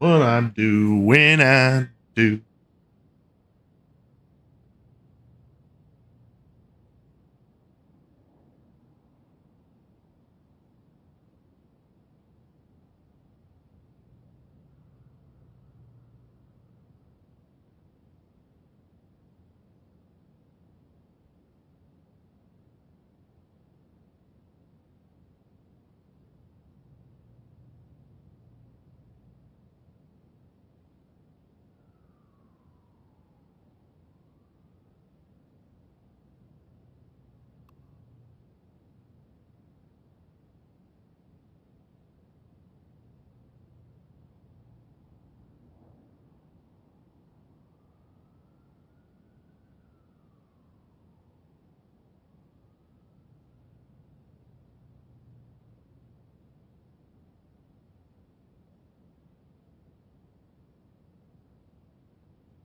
What I do when I do.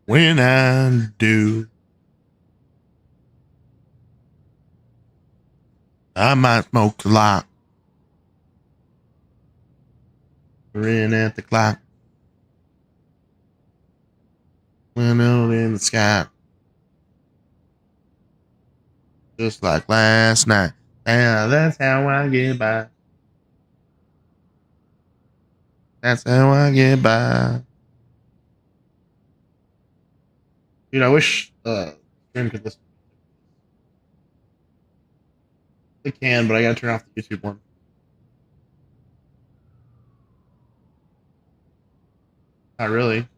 When I do, I might smoke a lot. Grin at the clock. Went out in the sky. Just like last night. Yeah, that's how I get by. That's how I get by. Dude, I wish stream could listen. It can, but I gotta turn off the YouTube one. Not really.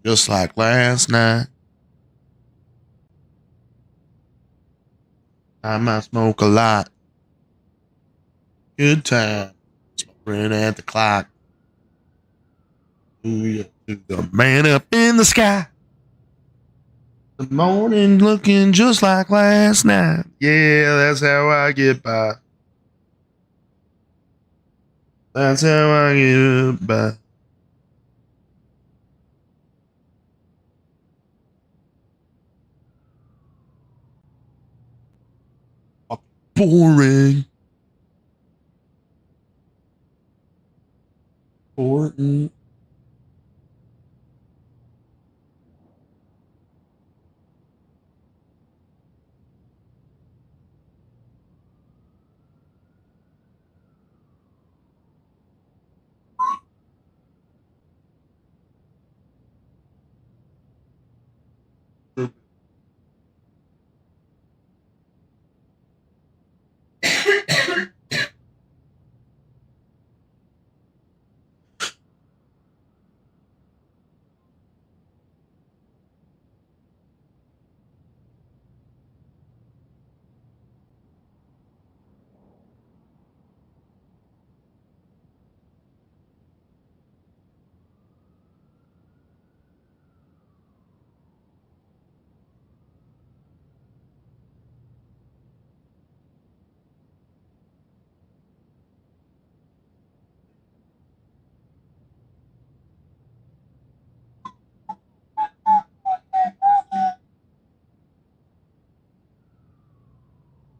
Just like last night. I might smoke a lot. Good time. Smoking at the clock. To the man up in the sky. The morning looking just like last night. Yeah, that's how I get by. That's how I get by. Boring. Important.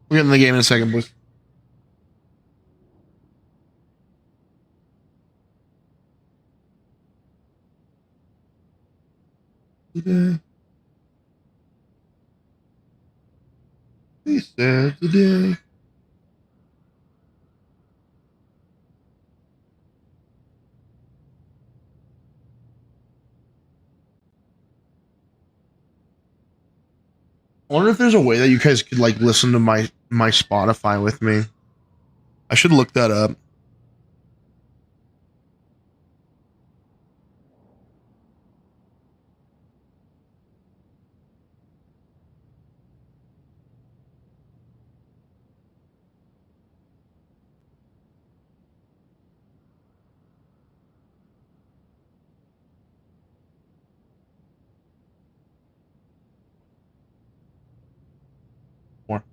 We'll get in the game in a second, boys. Today. He said today. I wonder if there's a way that you guys could like listen to my Spotify with me. I should look that up. More.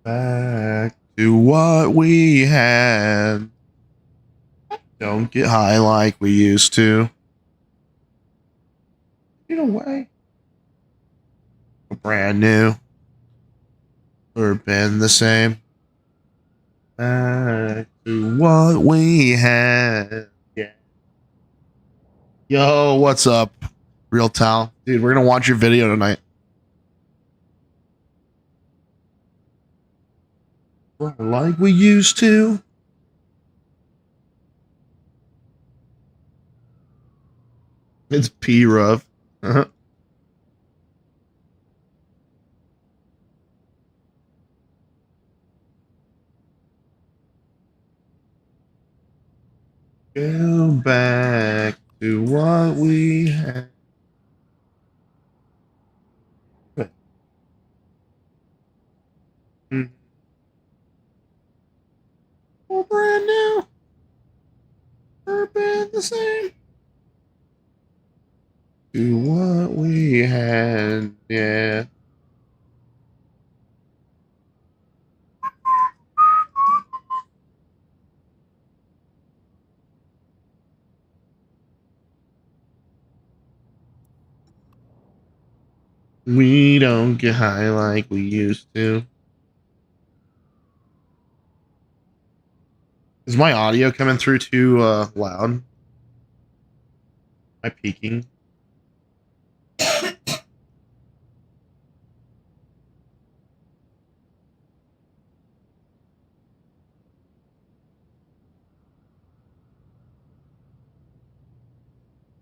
Back to what we had. Don't get high like we used to. Get away. Brand new. Or been the same. Back to what we had. Yeah. Yo, what's up? Real Tal. Dude, we're gonna watch your video tonight. Like we used to. It's P rough. Go back to what we had. All brand new. Never been the same. To what we had. Yeah. We don't get high like we used to. Is my audio coming through too loud? Am I peaking?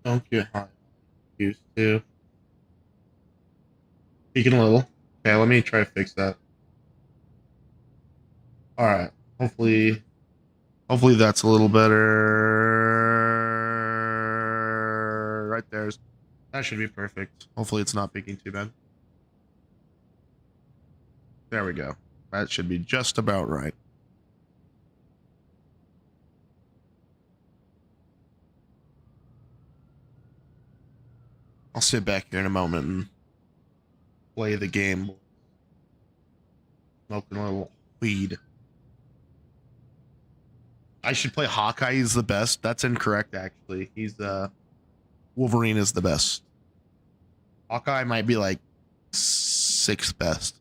Don't get high like we used to. Peaking a little. Okay, let me try to fix that. All right. Hopefully that's a little better. Right there's. That should be perfect. Hopefully it's not peaking too bad. There we go. That should be just about right. I'll sit back here in a moment and play the game. Smoking a little weed. I should play Hawkeye. He's the best. That's incorrect, actually. He's Wolverine is the best. Hawkeye might be like sixth best.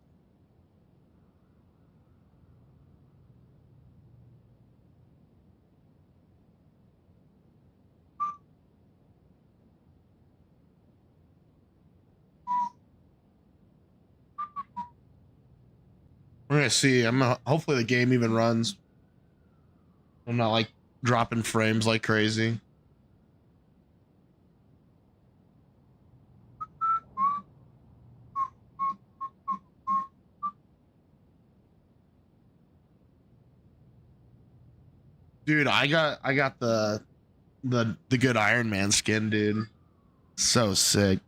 We're gonna see. Hopefully the game even runs. I'm not like dropping frames like crazy. Dude, I got the good Iron Man skin, dude. So sick.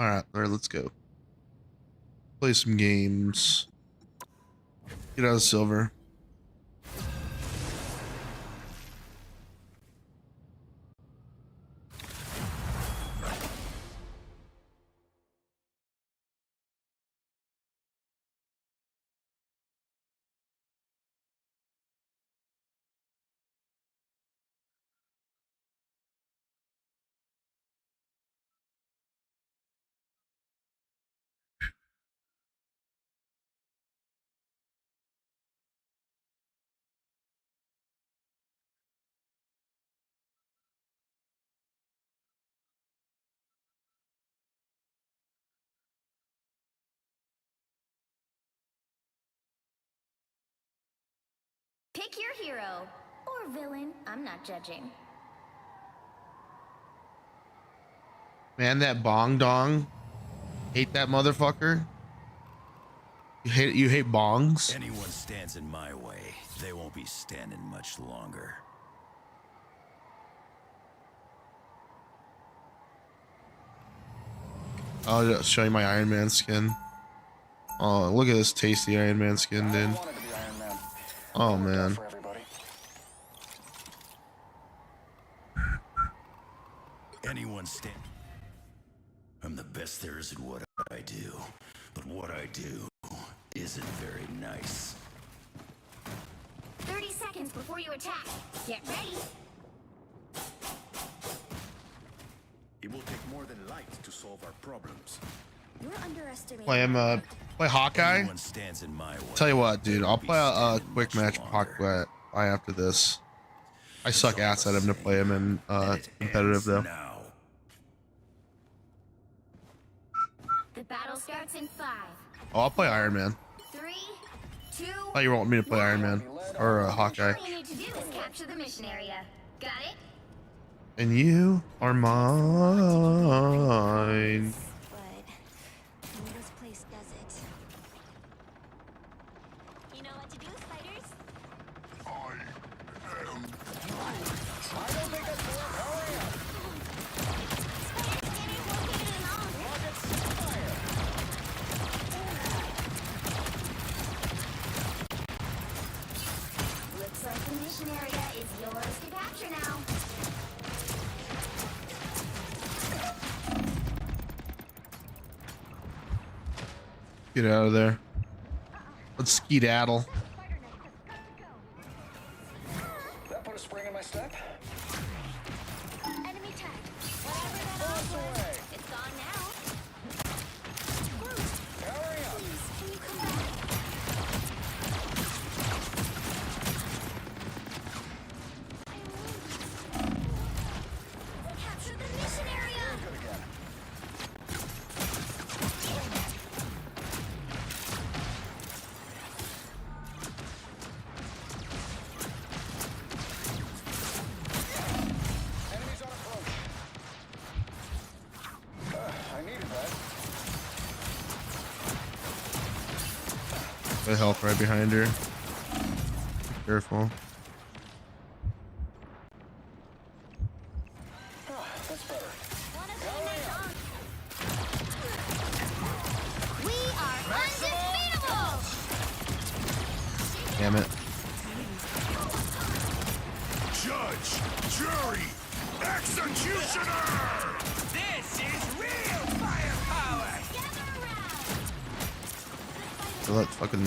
All right, let's go. Play some games. Get out of silver. Pick your hero or villain. I'm not judging. Man, that bong dong. Hate that motherfucker. You hate bongs? Anyone stands in my way, they won't be standing much longer. I'll just show you my Iron Man skin. Oh, look at this tasty Iron Man skin, dude. Oh man. Anyone stand. I'm the best there is at what I do, but what I do isn't very nice. 30 seconds before you attack. Get ready. It will take more than light to solve our problems. You're underestimating. Play Hawkeye. Anyone stands in my way. Tell you what, dude, I'll play a quick match with longer. Hawkeye after this. I suck ass at him to play him in competitive though. Now. The battle starts in 5. Oh, I'll play Iron Man. 3, 2. Oh, you want me to play Iron Man or Hawkeye? All you need to do is capture the mission area. Got it? And you are mine. But this place does it. You know what to do, spiders? Looks like the mission area is yours to capture now. Get out of there. Let's skedaddle. That put a spring in my step. Enemy tag. Whatever that was, it's gone now. Groot, Hurry up. please, can you come back? Capture the mission area. Good again. Enemies on approach. I needed that. The health right behind her. Be careful. That's better. We are undefeatable. Damn it. Judge, jury, executioner! This is real firepower! Gather around. So let's fucking.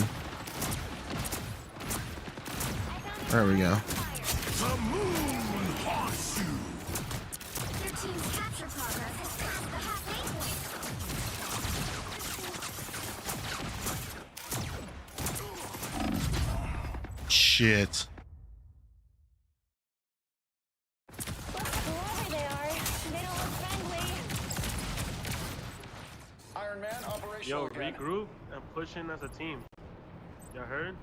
There we go. The moon haunts you! Your team's capture progress has passed the halfway point. Shit. Whoever they are, they don't look friendly. Iron Man, operational Yo, again. regroup and push in as a team. Y'all heard?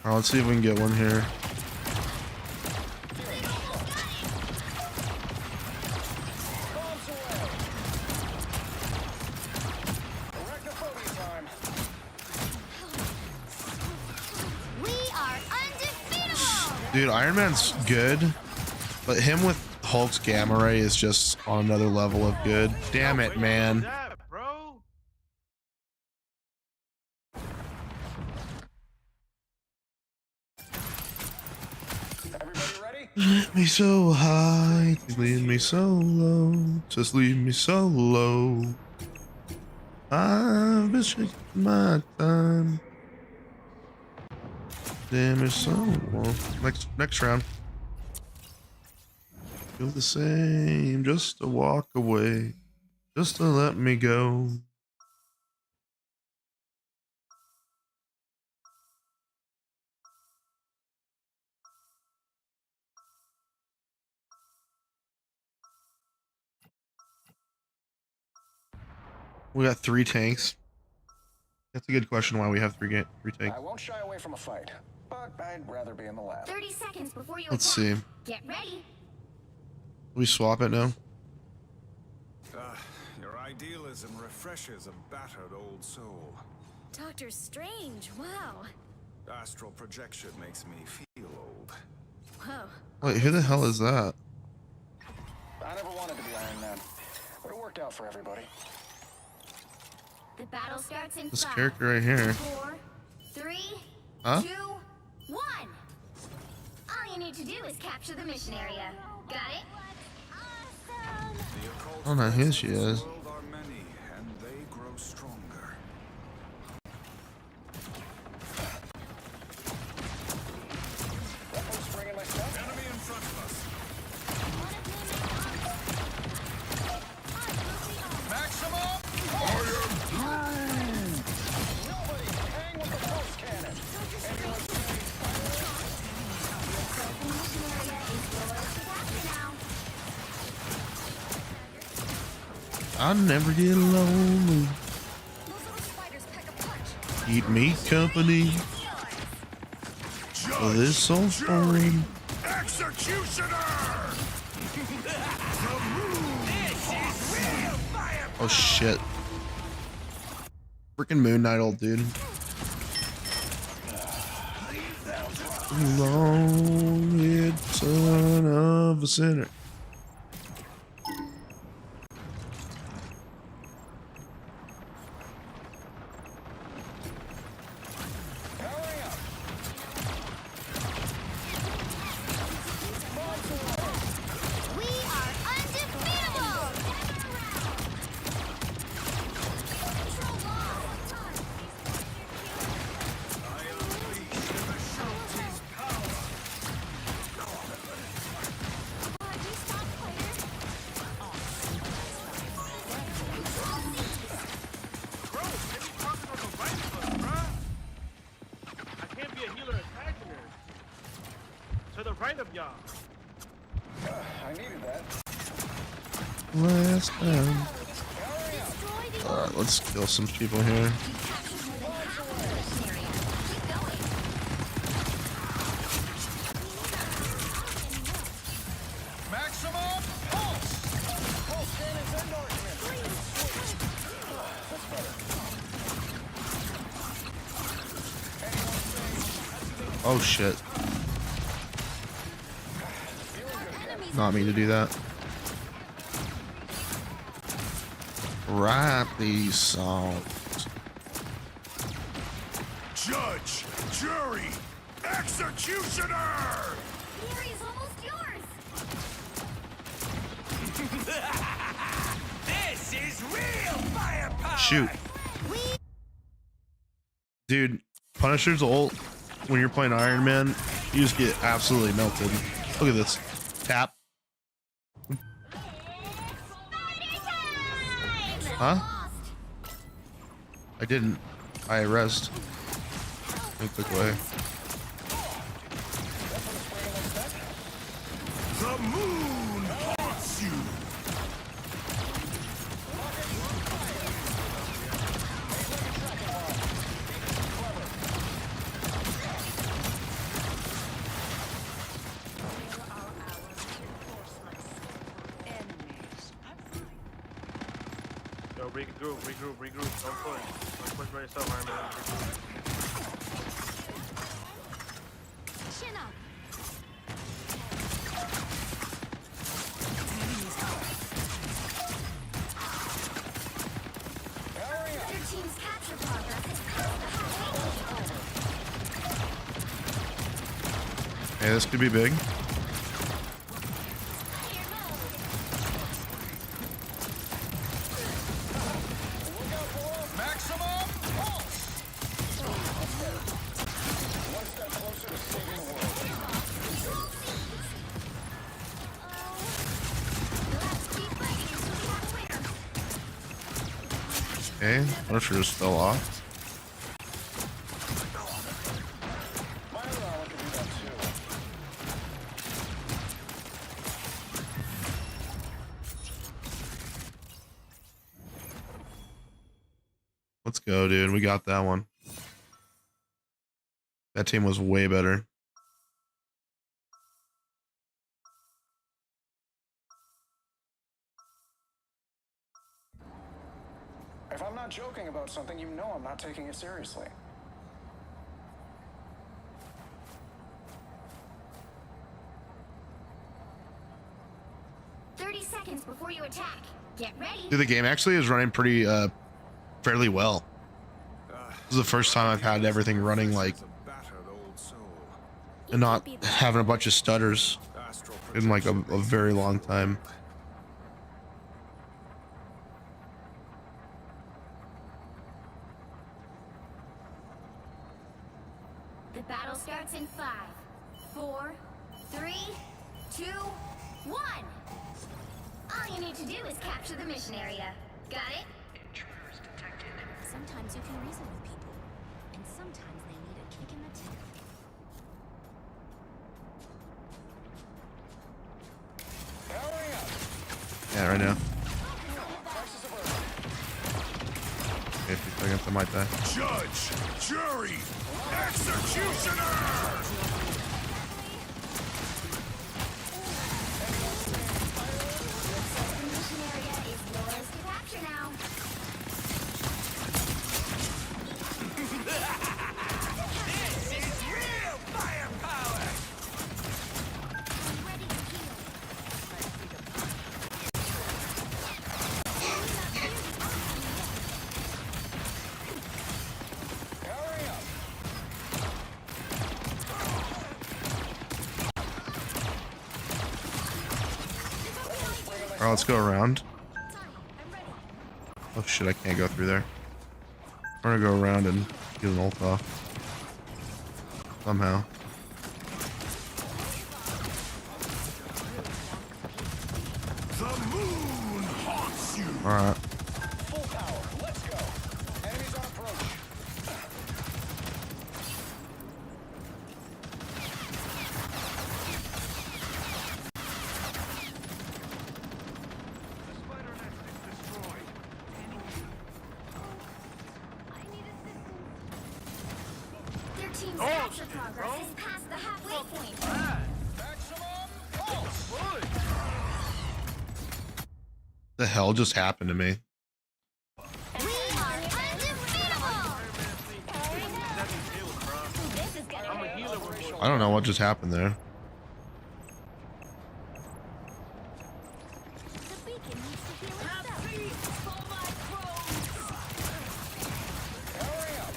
Alright, let's see if we can get one here. Bombs away. Arachnophobia time. We are Dude, Iron Man's good, but him with Hulk's gamma ray is just on another level of good. Damn it, man. That, bro. Everybody ready? Leave me so high, leave me so low, just leave me so low. I've been shaking my time. Damn it, so low. Next round. Feel the same, just to walk away, just to let me go. We got 3 tanks. That's a good question why we have three tanks. I won't shy away from a fight, but I'd rather be in the lab. 30 seconds before you Let's attack. see. Get ready. We swap it now. Your idealism refreshes a battered old soul. Doctor Strange, wow. Astral projection makes me feel old. Whoa. Wait, who the hell is that? I never wanted to be Iron Man, but it worked out for everybody. The battle starts in This 5, character right here. 4, 3, Huh? 2, 1. All you need to do is capture the mission area. Got it? The occult Oh no, here forces she of the is. world are many, and they grow stronger. Weapons spring in my step. Enemy in front of us. Maximum! Nobody hang with the pulse cannon. The mission area is yours to capture now. I never get lonely. Those little spiders pack a punch. Keep me company. For this so foreign. Executioner! Oh shit. Freaking Moon Knight, old dude. Long-haired son of a sinner. Powering up. We are undefeatable! Bro, they be talking on the right of us, bruh. I can't be a healer attacking her. To the right of y'all. I needed that. Last time. Alright, let's kill some people here. Maximum pulse! Pulse cannons and arguments. That's better. Oh shit. Not me to do that. Write these songs. Judge, jury, executioner! Fury is almost yours! This is real firepower! Shoot. Dude, Punisher's ult, when you're playing Iron Man, you just get absolutely melted. Look at this. Tap. Huh? I didn't. I rezzed. It took away. The moon haunts you! Yo, regroup. Don't push. Don't push by yourself, Iron Man. Regroup. Chin up. Hey, this could be big. Okay, Punisher just fell off. Let's go, dude. We got that one. That team was way better. If I'm not joking about something, you know I'm not taking it seriously. Seconds before you attack. Get ready. Dude, the game actually is running pretty fairly well. This is the first time I've had everything running like and not having a bunch of stutters in like a very long time. The battle starts in 5, 4, 3, 2, 1. All you need to do is capture the mission area. Got it? Intruders detected. Sometimes you can reason with people, and sometimes they need a kick in the teeth. Yeah, right now. 50 seconds, I might die. Judge, jury, executioner! Alright, let's go around. Oh shit, I can't go through there. I'm gonna go around and get an ult off. Somehow. The moon haunts you! Alright. Full power. Let's go. Enemies on approach. Their team's capture progress is past the halfway point. The hell just happened to me? We are undefeatable! This is gonna I'm a hurt. healer with more. I don't know what just happened there. The beacon needs to heal itself. For my crows! Hurry up.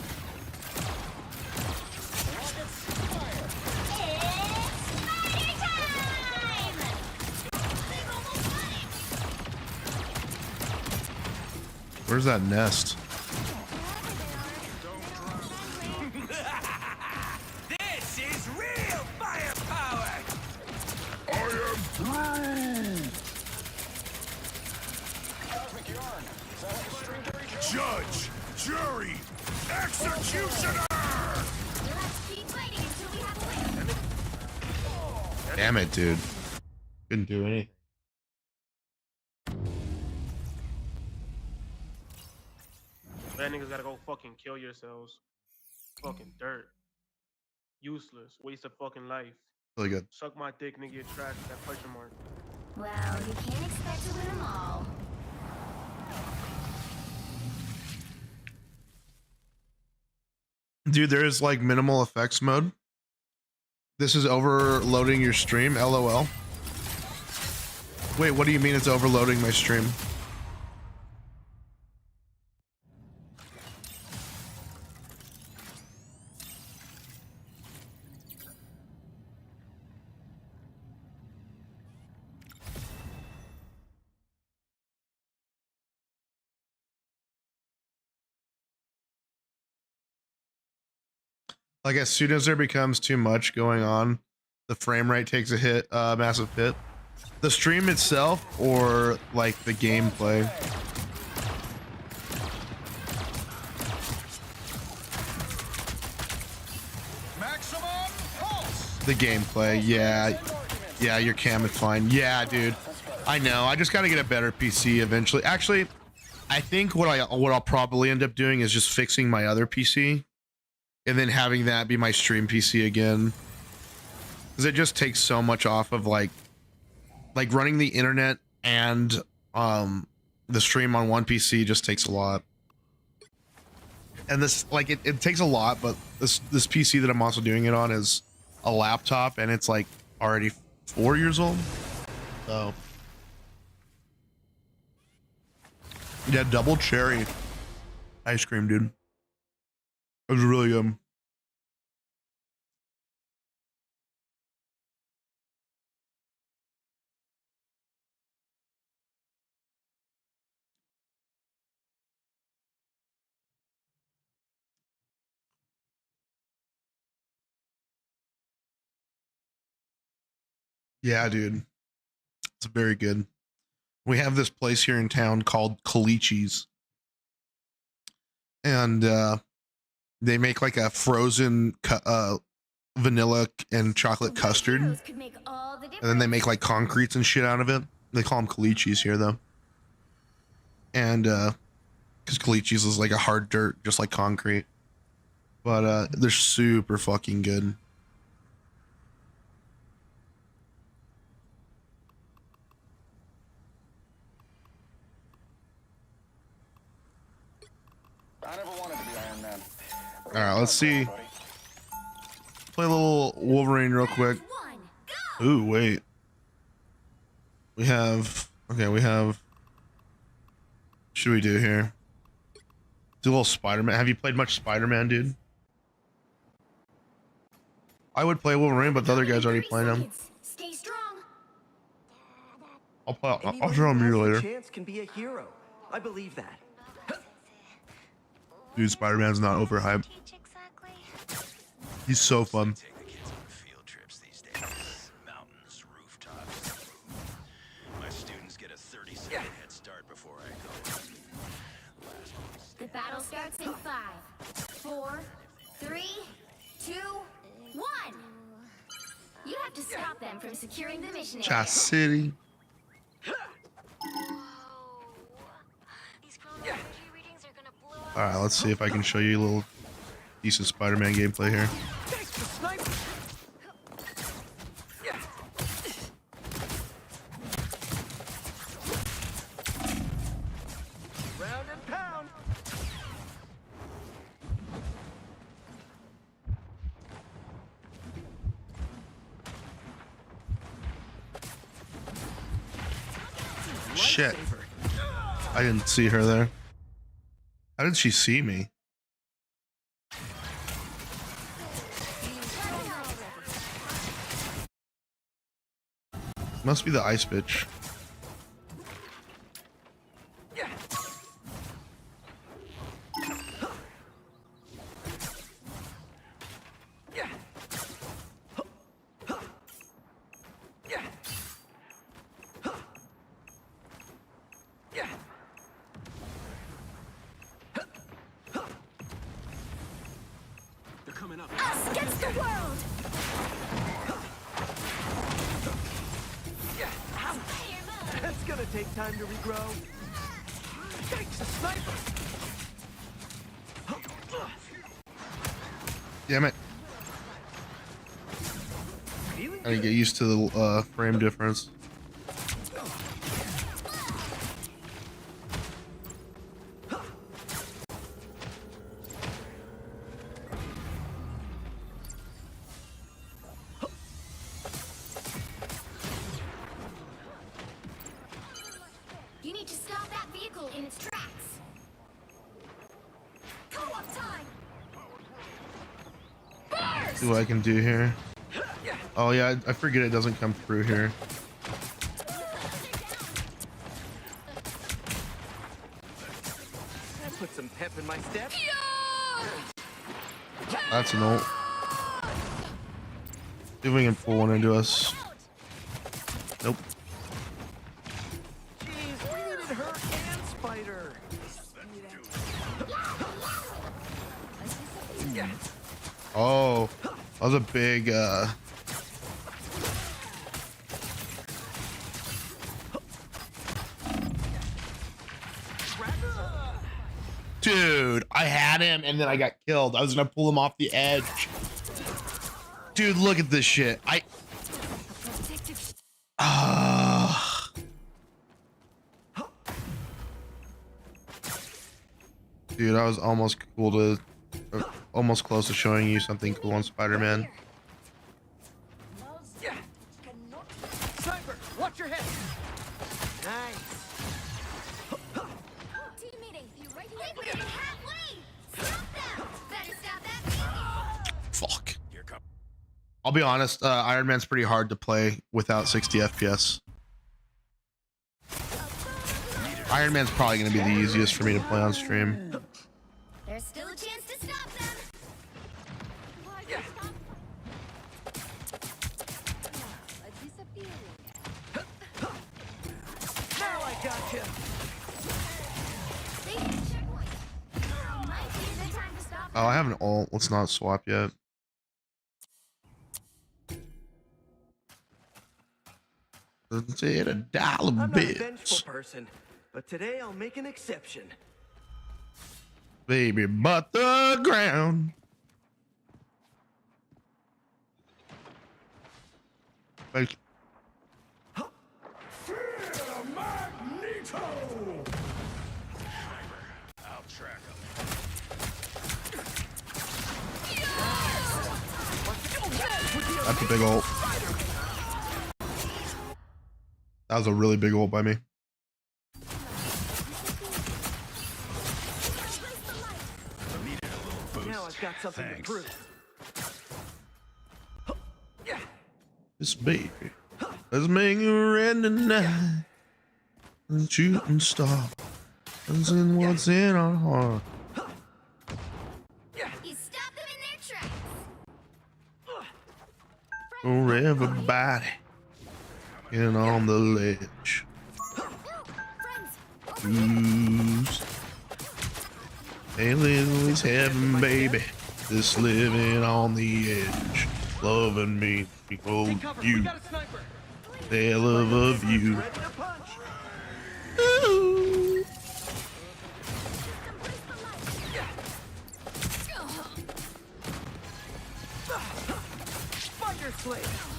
Rockets, fire. It's party time! Where's that nest? This is real firepower! Cosmic yarn. Is that like a string to reach? Judge, jury, executioner! Let's keep fighting until we have a winner. Damn it, dude. Couldn't do anything. That niggas gotta go fucking kill yourselves. Fucking dirt. Useless. Waste of fucking life. Really good. Suck my dick, nigga, you're trash. That question mark. Well, you can't expect to win them all. Dude, there is like minimal effects mode. This is overloading your stream, LOL. Wait, what do you mean it's overloading my stream? Like as soon as there becomes too much going on, the frame rate takes a hit, massive hit. The stream itself or like the gameplay? Maximum pulse. The gameplay, yeah. Yeah, your cam is fine. Yeah, dude. I know. I just gotta get a better PC eventually. Actually, I think what I'll probably end up doing is just fixing my other PC and then having that be my stream PC again. Because it just takes so much off of like running the internet and the stream on one PC just takes a lot. And this like it takes a lot, but this PC that I'm also doing it on is a laptop and it's like already 4 years old. So yeah, double cherry ice cream, dude. It was really good. Yeah, dude. It's very good. We have this place here in town called Calichi's. And they make like a frozen vanilla and chocolate custard. And Could make all the then they make like concretes and shit out of it. They call them Calichi's here though. And because Calichi's is like a hard dirt, just like concrete. But they're super fucking good. I never wanted to be Iron Man. All right, let's see. Play a little Wolverine real quick. one. Go! Ooh, wait. We have should we do here? Do a little Spider-Man. Have you played much Spider-Man, dude? I would play Wolverine, but the other guy's already playing him. Stay strong. I'll show him you later. Chance can be a hero. I believe that. Dude, Spider-Man's not overhyped. He's so fun. Take the kids on field trips these days. Mountains, rooftops. My students get a 30-second head start before I go. The battle starts in 5, 4, 3, 2, 1. You have to stop them from securing the mission area. Chas City. All right, let's see if I can show you a little decent Spider-Man gameplay here. Round and pound. Shit. I didn't see her there. How did she see me? Must be the ice bitch. Us against the world. It's gonna take time to regrow. Thanks, a sniper. Damn it. I didn't get used to the frame difference. You need to stop that vehicle in its tracks. Co-op time. See what I can do here. Oh yeah, I forget it doesn't come through here. That put some pep in my step. That's an ult. See if we can pull one into us. Nope. Jeez, we needed her and Spider. Oh, that was a big dude, I had him and then I got killed. I was gonna pull him off the edge. Dude, look at this shit. Dude, I was almost almost close to showing you something cool on Spider-Man. Sniper, watch your head. Nice. Team meeting. You right here. We're halfway. Stop them. Better stop that. Fuck. I'll be honest, Iron Man's pretty hard to play without 60 FPS. Iron Man's probably gonna be the easiest for me to play on stream. There's still a chance to stop them. Now I gotcha. They hit a checkpoint. Might be a good time to stop Oh, I have an ult. Let's not swap yet. Doesn't say it a dollar I'm not a bits. vengeful person, but today I'll make an exception. Baby, but the ground. Thank you. That's a big ult. That was a really big ult by me. Now I've got something to prove. This baby, let's make a red tonight. And shooting star. What's in what's in our heart. You stop them in their tracks. For everybody. Get on the ledge. Who's hey, little is heaven, baby. Just living on the edge. Loving me. Oh, Take cover. you. We got a sniper. They love of you. Ready to punch. Ooh. Spider Slave.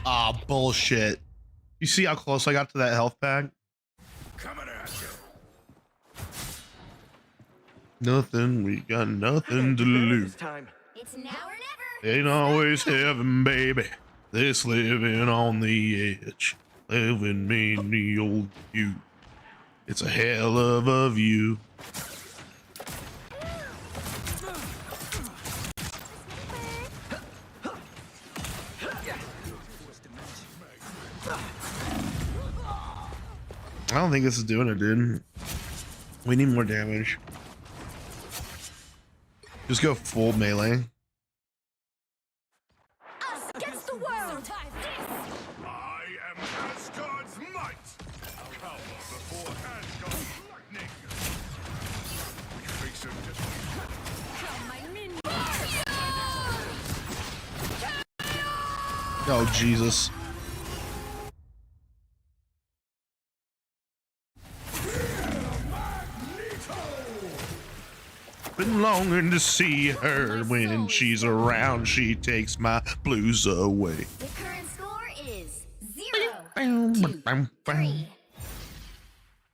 Ah, bullshit. You see how close I got to that health pack? Coming at you. Nothing, we got nothing to This lose. time. It's now or never. Ain't always heaven, baby. This living on the edge. Living me in the old view. It's a hell of a view. I don't think this is doing it, dude. We need more damage. Just go full melee. Us against the world. I am Asgard's might. Power before Asgard's lightning. We face him just Oh, Jesus. Been longing to see her. When she's around, she takes my blues away. The current score is 0-3.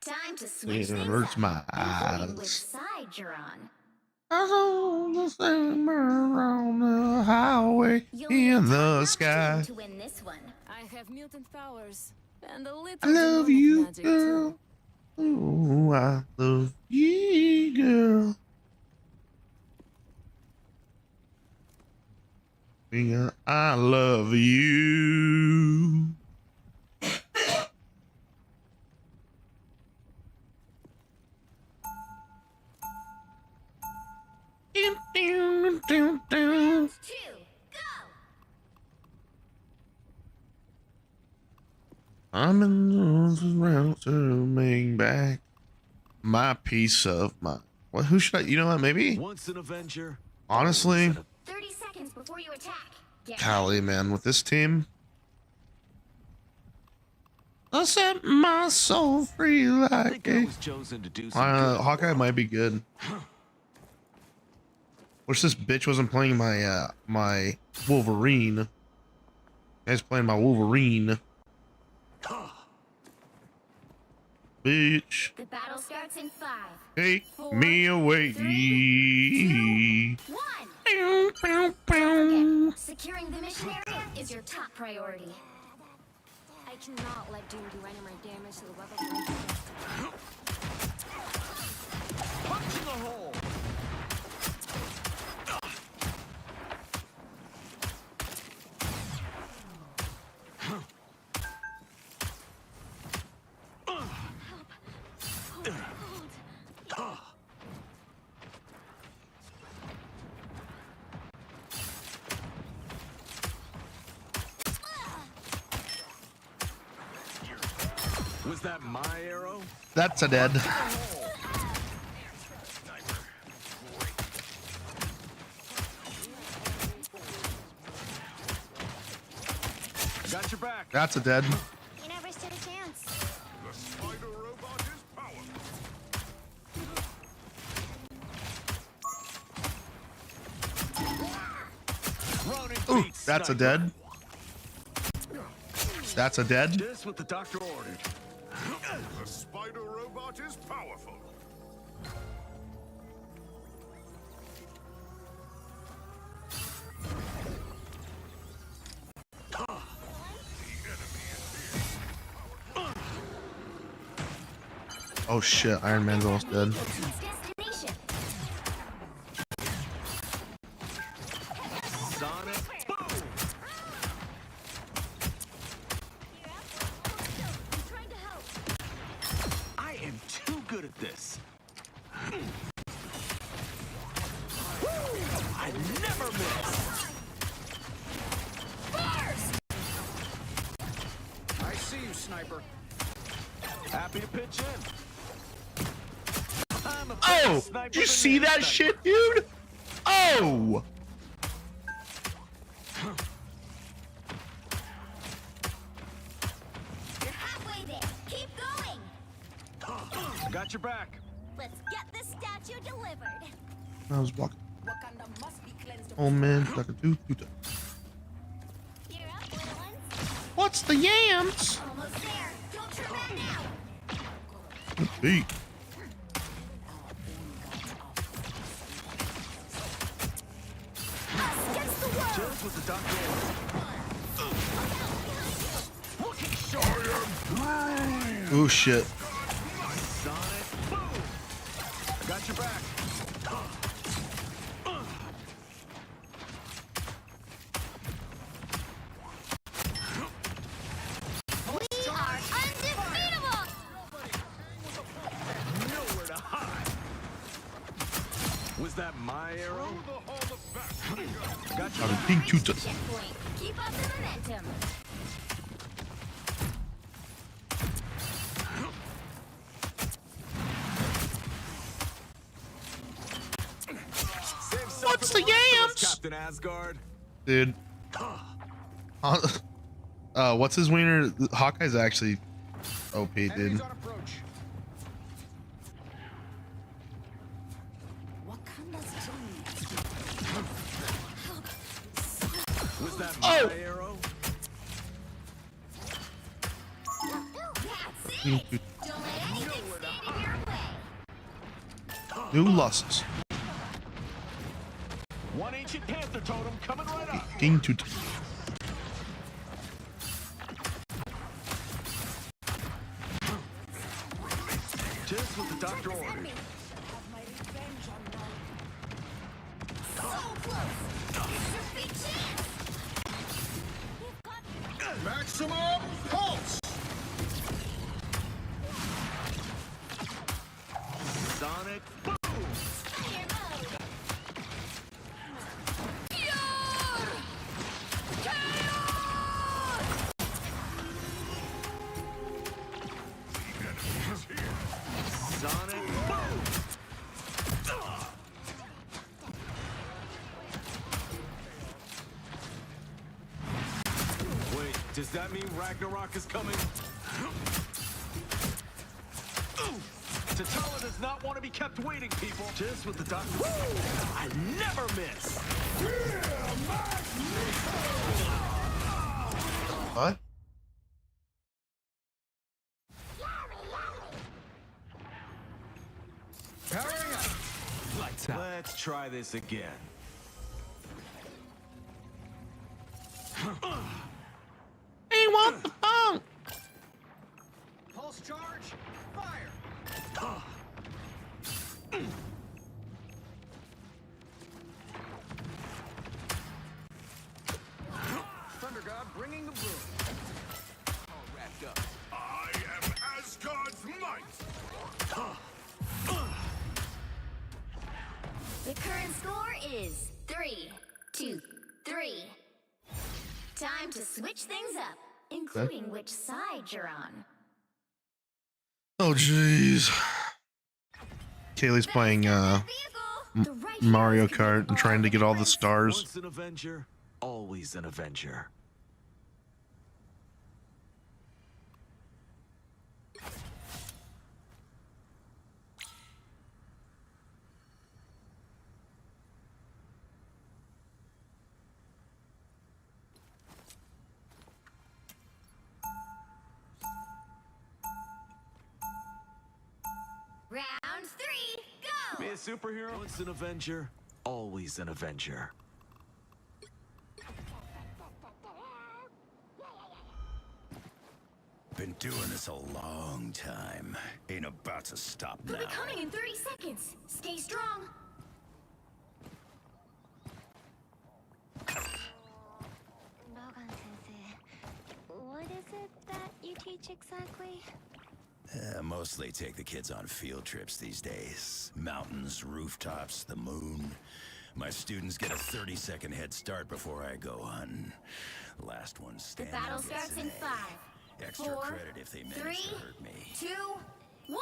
Time to switch It things hurts up, my including which eyes. side you're on. I saw the summer on the highway You'll need in a the top-notch sky. team to win this one. I have mutant powers and a little I love demonic you, magic girl. too. Oh, I love you, girl. Yeah, I love you. 2, go! I'm in the round to make back my piece of my. What? Who should I? You know what? Maybe. Once an Avenger. Honestly, 30 seconds before you attack. Get Callie, man, with this team, I set my soul free I like think I a. was chosen to do some good. Hawkeye might be good. Wish this bitch wasn't playing my my Wolverine. Guy's playing my Wolverine. Bitch, The battle starts in 5, take 4, me away. 3, 2, 1. Forget, securing the mission area is your top priority. I cannot let Doom do any more damage to the weapon. Punch in the hole. Was that my arrow? That's a dead. I got your back. That's a dead. You never stood a chance. The spider robot is powerful. Ronin Ooh, beats that's a Sniper. dead. That's a dead. Just what the doctor ordered. The spider robot is powerful. Oh shit, Iron Man's almost dead. Destination. Sonic boom. I'm trying to help. I am too good at this. I never miss. I see you, sniper. Happy to pitch in. I'm a Oh, better sniper did you than see that sniper. shit, dude? Oh, You're halfway there. Keep going. I got your back. Let's get this statue delivered. I was blocking. Wakanda must be cleansed of Oh man, like a dude. You're up, little ones. What's the yams? Almost there. Don't turn back now. Beat. Us against the world. Just what the doctor ordered. Oh shit. Sonic boom. I got your back. We are undefeatable. Nowhere to hide. Was that my arrow? I got your back. Pink tutor. Checkpoint. Keep up the momentum. Save some What's for the rest of us, yams? Captain Asgard. Dude. What's his wiener? Hawkeye's actually OP, dude. Enemies on approach. Was that my Oh! arrow? That's it. Don't let anything stand in your way. New lusts. One ancient panther totem coming right up. King tutor. Just what the doctor ordered. So close. Here's your big chance. Maximum pulse. Sonic boom. Fire mode. Does that mean Ragnarok is coming? T'Challa does not want to be kept waiting, people. Just what the doctor said. I never miss. What? Powering up. Lights out. Let's try this again. Hey, what the fuck? Pulse charge, fire! Thunder God bringing the broom. All wrapped up. I am Asgard's might! The current score is 3-2-3. Time to switch things up, including which side you're on. Oh, jeez. Kaylee's playing Vehicle! The right Mario heroes can Kart make and trying to all get the all the difference. stars. Once an Avenger, always an Avenger. Round 3, Be go! a superhero? Once an Avenger, always an Avenger. Been doing this a long time. Ain't about to stop now. They'll be coming in 30 seconds. Stay strong. Logan Sensei, what is it that you teach exactly? Mostly take the kids on field trips these days. Mountains, rooftops, the moon. My students get a 30-second head start before I go on. Last one The standing battle gets starts an in A. 5, Extra 4, credit if they manage 3, to hurt me. 2, 1.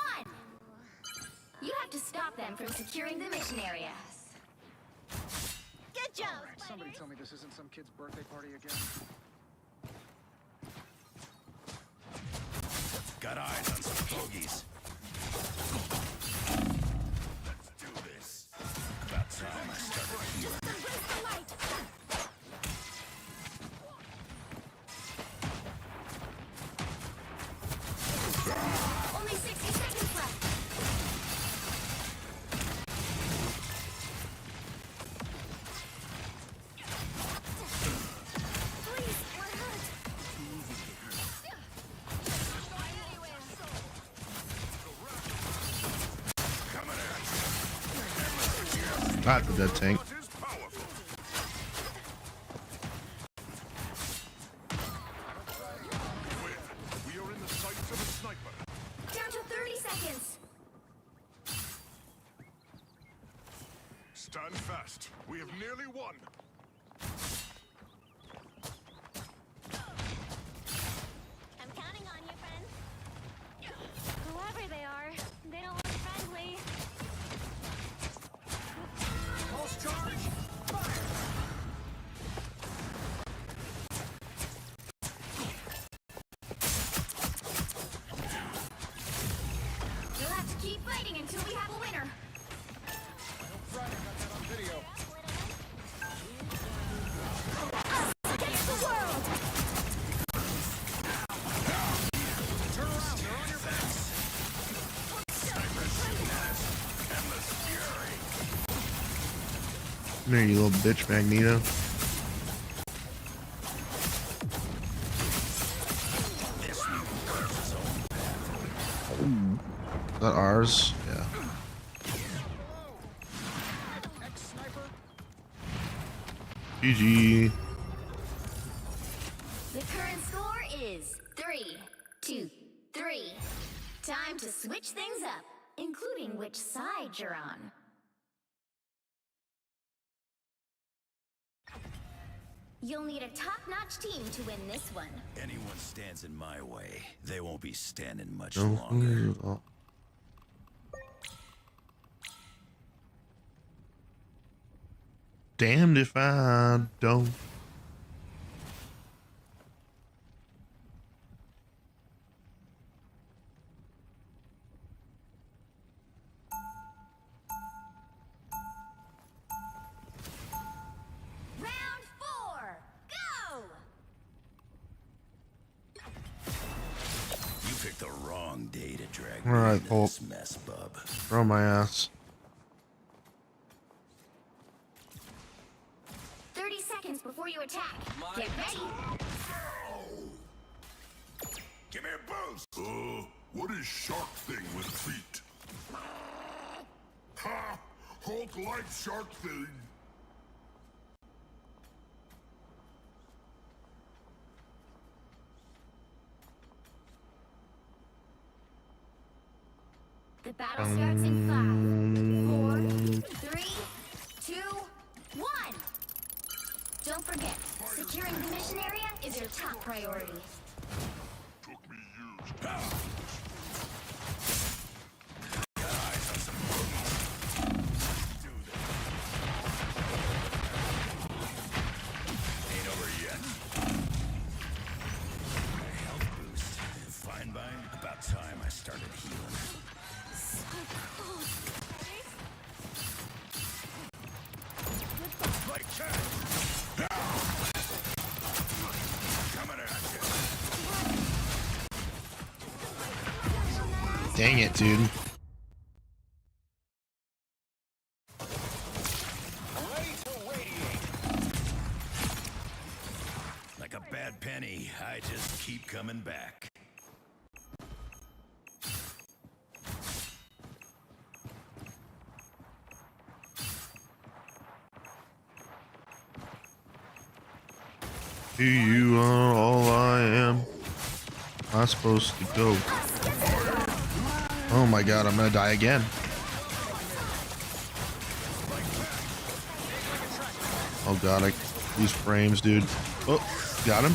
You have to stop them from securing the mission area. Good job, Somebody tell me this isn't some kid's birthday party again. Got eyes on some fogies. Let's do this. About time I started healing. Only 60 seconds left. Please, we're hurt. Not the dead tank. What is powerful? We are in the sights of a sniper. Down to 30 seconds. Stand fast. We have nearly won. I'm counting on you, friend. Whoever they are, they don't look friendly. Pulse charge, fire! You'll have to keep fighting until we have a winner. Friday got that on video. Against the world. Turn around, they're on your backs. There, you little bitch, Magneto. Is that ours? Yeah. Ex-sniper, GG. The current score is 3-2-3. Time to switch things up, including which side you're on. You'll need a top-notch team to win this one. Anyone stands in my way, they won't be standing much longer. Oh. Damned if I don't. drag All me right, into Holt. this mess, bub. Throw my ass. 30 seconds before you attack. Get ready. Give me a boost! What is shark thing with feet? Ha! Hulk likes shark thing. The battle starts in 5, 4, 3, 2, 1. Don't forget, securing the mission area is your top priority. Took me years. Ain't over yet. Health boost. Fine vine. About time I started healing. So close. Like that. Coming at you. Dang it, dude. Like a bad penny, I just keep coming back. You are all I am. I'm supposed to go. Oh my god, I'm gonna die again. Oh god, these frames, dude. Oh, got him.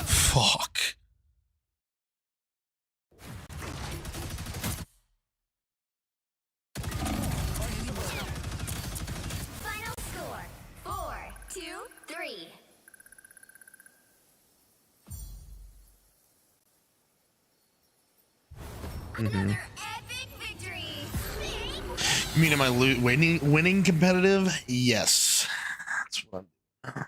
Fuck. Final score, 4, 2, 3. Another epic victory. You mean am I winning competitive? Yes. That's what I'm.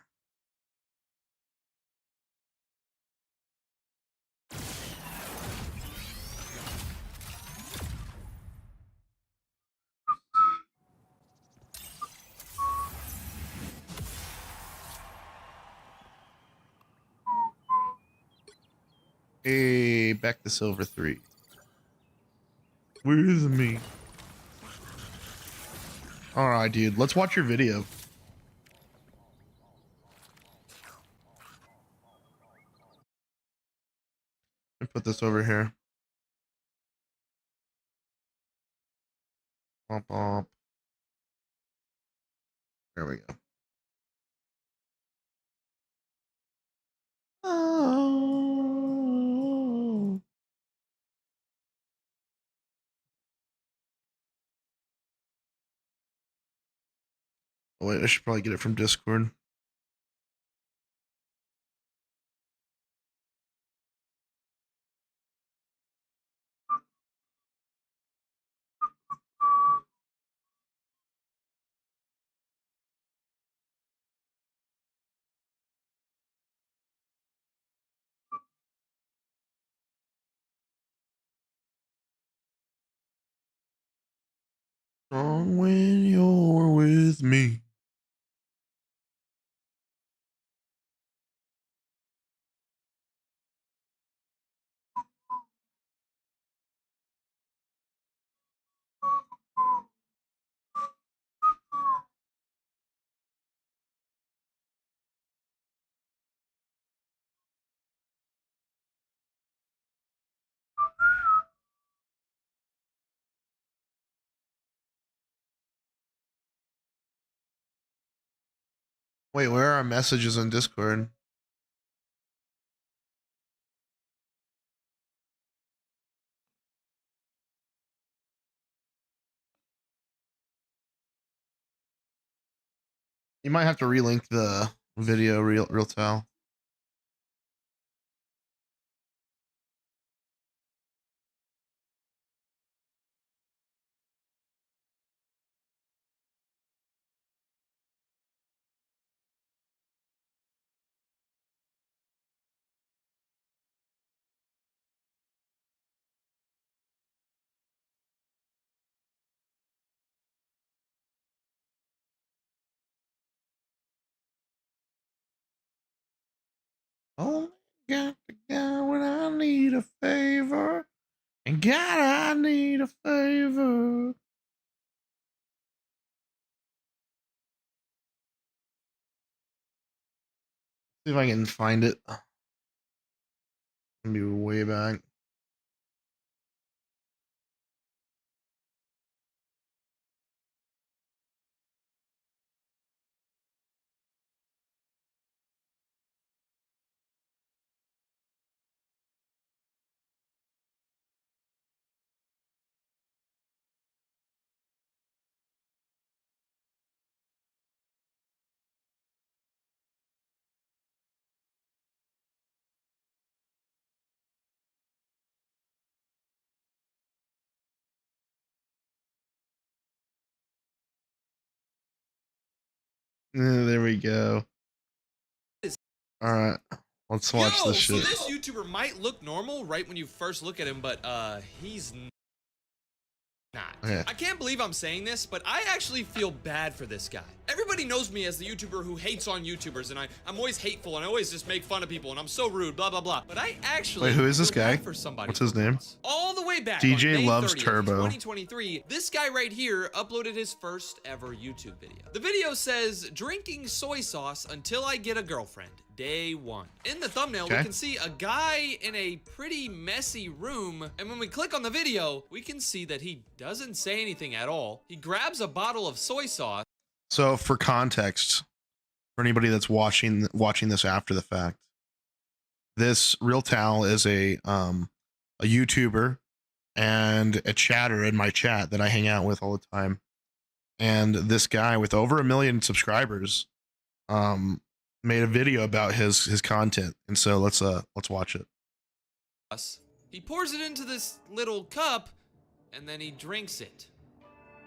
Hey, back to silver 3. Where's me? All right, dude. Let's watch your video. Let me put this over here. Pop, pop. There we go. Oh. Oh, wait, I should probably get it from Discord. Strong when you're with me. Wait, where are our messages on Discord? You might have to relink the video real tell. Oh, got the guy when I need a favor. And God, I need a favor. See if I can find it. Be way back. There we go. All right, let's watch this shit. So this YouTuber might look normal right when you first look at him, but he's not. Okay. I can't believe I'm saying this, but I actually feel bad for this guy. Everybody knows me as the YouTuber who hates on YouTubers, and I'm always hateful, and I always just make fun of people, and I'm so rude, blah, blah, blah. But I actually Wait, who is this feel guy? bad for somebody. What's his name? All the way back DJ on May Loves 30th, Turbo. 2023, this guy right here uploaded his first ever YouTube video. The video says, drinking soy sauce until I get a girlfriend. Day 1. In the thumbnail, we can see a guy in a pretty messy room, and when we click on the video, we can see that he doesn't say anything at all. He grabs a bottle of soy sauce. So for context, for anybody that's watching this after the fact, this Real Tal is a YouTuber and a chatter in my chat that I hang out with all the time. And this guy with over 1 million subscribers made a video about his content, and so let's watch it. He pours it into this little cup, and then he drinks it.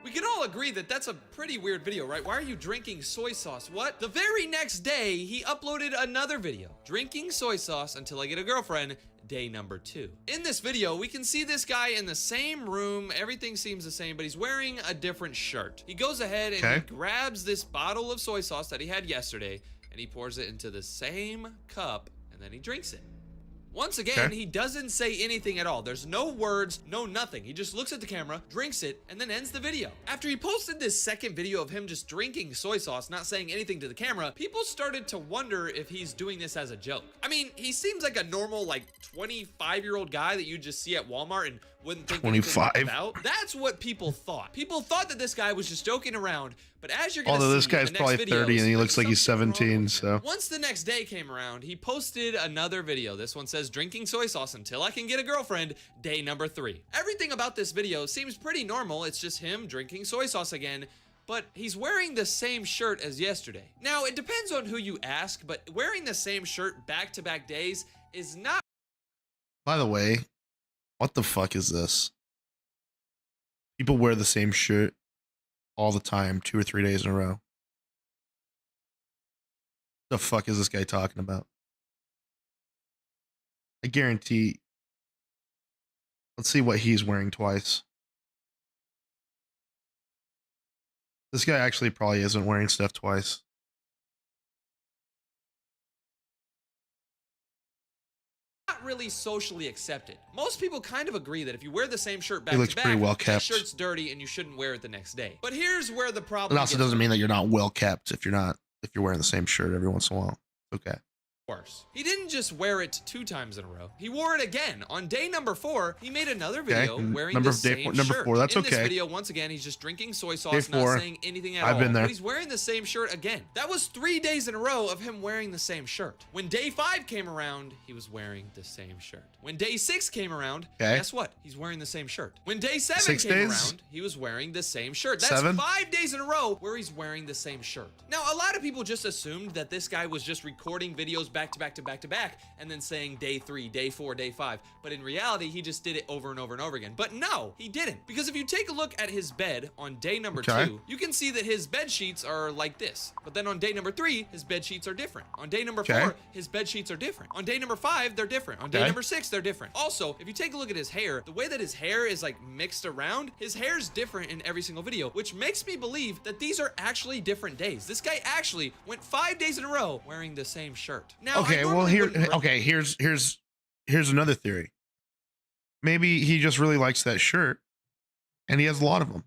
We can all agree that that's a pretty weird video, right? Why are you drinking soy sauce? What? The very next day, he uploaded another video, drinking soy sauce until I get a girlfriend, day number 2. In this video, we can see this guy in the same room. Everything seems the same, but he's wearing a different shirt. He goes ahead and he grabs this bottle of soy sauce that he had yesterday, and he pours it into the same cup, and then he drinks it. Once again, he doesn't say anything at all. There's no words, no nothing. He just looks at the camera, drinks it, and then ends the video. After he posted this second video of him just drinking soy sauce, not saying anything to the camera, people started to wonder if he's doing this as a joke. I mean, he seems like a normal, like, 25-year-old guy that you just see at Walmart and wouldn't think anything about. That's what people thought. People thought that this guy was just joking around, but as you're gonna see, this guy's probably 30 and he looks like he's 17, so. Once the next day came around, he posted another video. This one says, drinking soy sauce until I can get a girlfriend, day number 3. Everything about this video seems pretty normal. It's just him drinking soy sauce again, but he's wearing the same shirt as yesterday. Now, it depends on who you ask, but wearing the same shirt back-to-back days is not. By the way, what the fuck is this? People wear the same shirt all the time, 2 or 3 days in a row. The fuck is this guy talking about? I guarantee. Let's see what he's wearing twice. This guy actually probably isn't wearing stuff twice. Really socially accepted. Most people kind of agree that if you wear the same shirt back looks to back, pretty well that kept. shirt's dirty and you shouldn't wear it the next day. But here's where the problem It also doesn't mean that you're not well kept if you're wearing the same shirt every once in a while. Okay. worse. He didn't just wear it 2 times in a row. He wore it again. On day number 4, he made another video wearing the same shirt. Number 4, that's in okay. this video, once again, he's just drinking soy sauce, Day 4, not saying anything at all. I've been there. But he's wearing the same shirt again. That was 3 days in a row of him wearing the same shirt. When day 5 came around, he was wearing the same shirt. When day 6 came around, guess what? He's wearing the same shirt. When day 7 came around, he was wearing the same shirt. That's 5 days in a row where he's wearing the same shirt. Now, a lot of people just assumed that this guy was just recording videos back to back to back to back and then saying day 3, day 4, day 5. But in reality, he just did it over and over and over again. But no, he didn't. Because if you take a look at his bed on day number 2, you can see that his bed sheets are like this. But then on day number 3, his bed sheets are different. On day number 4, his bed sheets are different. On day number 5, they're different. On day number 6, they're different. Also, if you take a look at his hair, the way that his hair is like mixed around, his hair's different in every single video, which makes me believe that these are actually different days. This guy actually went 5 days in a row wearing the same shirt. Now, Now, I Okay, well normally here. wouldn't Okay, here's another theory. Maybe he just really likes that shirt, and he has a lot of them.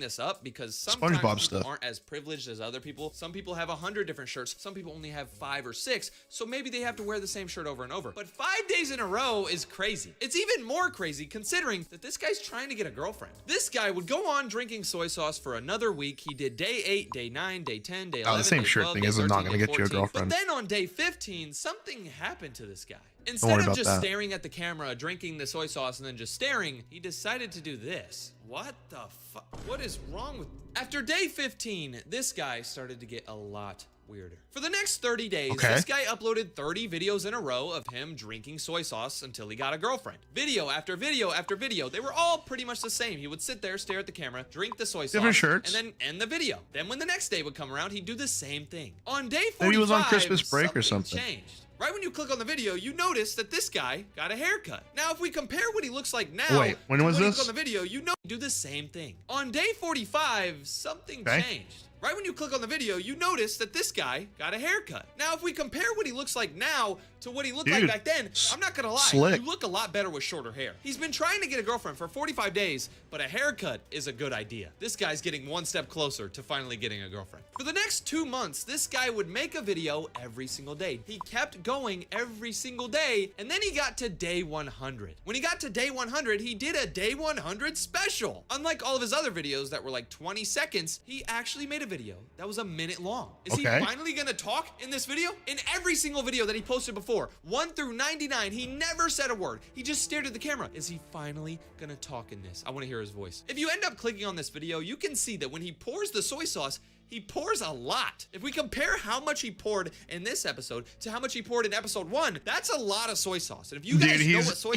this up because sometimes SpongeBob people stuff. aren't as privileged as other people. Some people have 100 different shirts. Some people only have 5 or 6. So maybe they have to wear the same shirt over and over. But 5 days in a row is crazy. It's even more crazy considering that this guy's trying to get a girlfriend. This guy would go on drinking soy sauce for another week. He did day 8, day 9, day 10, day 11, Oh, the same day shirt 12, thing day is not 13, gonna day get you a 14. girlfriend. But then on day 15, something happened to this guy. worry Instead of about just that. staring at the camera, drinking the soy sauce, and then just staring, he decided to do this. What the fuck? What is wrong with... After day 15, this guy started to get a lot weirder. For the next 30 days, this guy uploaded 30 videos in a row of him drinking soy sauce until he got a girlfriend. Video after video after video. They were all pretty much the same. He would sit there, stare at the camera, drink the soy sauce, Different shirts. and then end the video. Then when the next day would come around, he'd do the same thing. On day 45, Maybe he was on Christmas break or something. changed. Right when you click on the video, you notice that this guy got a haircut. Now, if we compare what he looks like now Wait, when to was when he this? looks on the video, you know do the same thing. On day 45, something changed. Right when you click on the video, you notice that this guy got a haircut. Now, if we compare what he looks like now to what he looked like back then, I'm not gonna lie, slick. you look a lot better with shorter hair. He's been trying to get a girlfriend for 45 days, but a haircut is a good idea. This guy's getting one step closer to finally getting a girlfriend. For the next 2 months, this guy would make a video every single day. He kept going every single day, and then he got to day 100. When he got to day 100, he did a day 100 special. Unlike all of his other videos that were like 20 seconds, he actually made a video that was a minute long. Is he finally gonna talk in this video? In every single video that he posted before, 1 through 99, he never said a word. He just stared at the camera. Is he finally gonna talk in this? I wanna hear his voice. If you end up clicking on this video, you can see that when he pours the soy sauce, he pours a lot. If we compare how much he poured in this episode to how much he poured in episode 1, that's a lot of soy sauce. And if you guys know what soy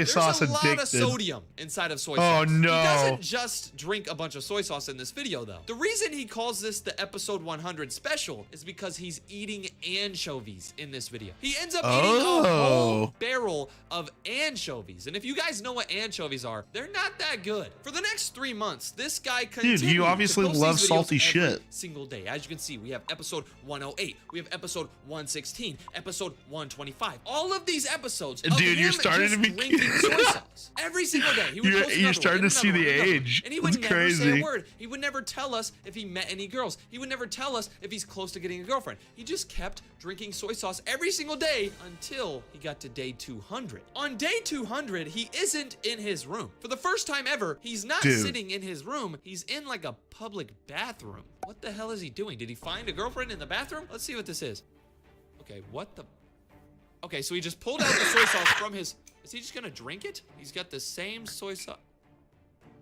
sauce is, there's a lot of sodium inside of soy sauce. Oh no. He doesn't just drink a bunch of soy sauce in this video though. The reason he calls this the episode 100 special is because he's eating anchovies in this video. He ends up eating a whole barrel of anchovies. And if you guys know what anchovies are, they're not that good. For the next 3 months, this guy continued Dude, you obviously to post love these videos salty every shit. single day. As you can see, we have episode 108, we have episode 116, episode 125. All of these episodes of Dude, him you're starting just to be drinking soy sauce every single day. He would post You're another starting one, to see another the one, another one. age. And he would It's never say crazy. a word. He would never tell us if he met any girls. He would never tell us if he's close to getting a girlfriend. He just kept drinking soy sauce every single day until he got to day 200. On day 200, he isn't in his room. For the first time ever, he's not sitting in his room. He's in like a public bathroom. What the hell is he doing? Did he find a girlfriend in the bathroom? Let's see what this is. Okay, what the... Okay, so he just pulled out the soy sauce from his... Is he just gonna drink it? He's got the same soy sauce...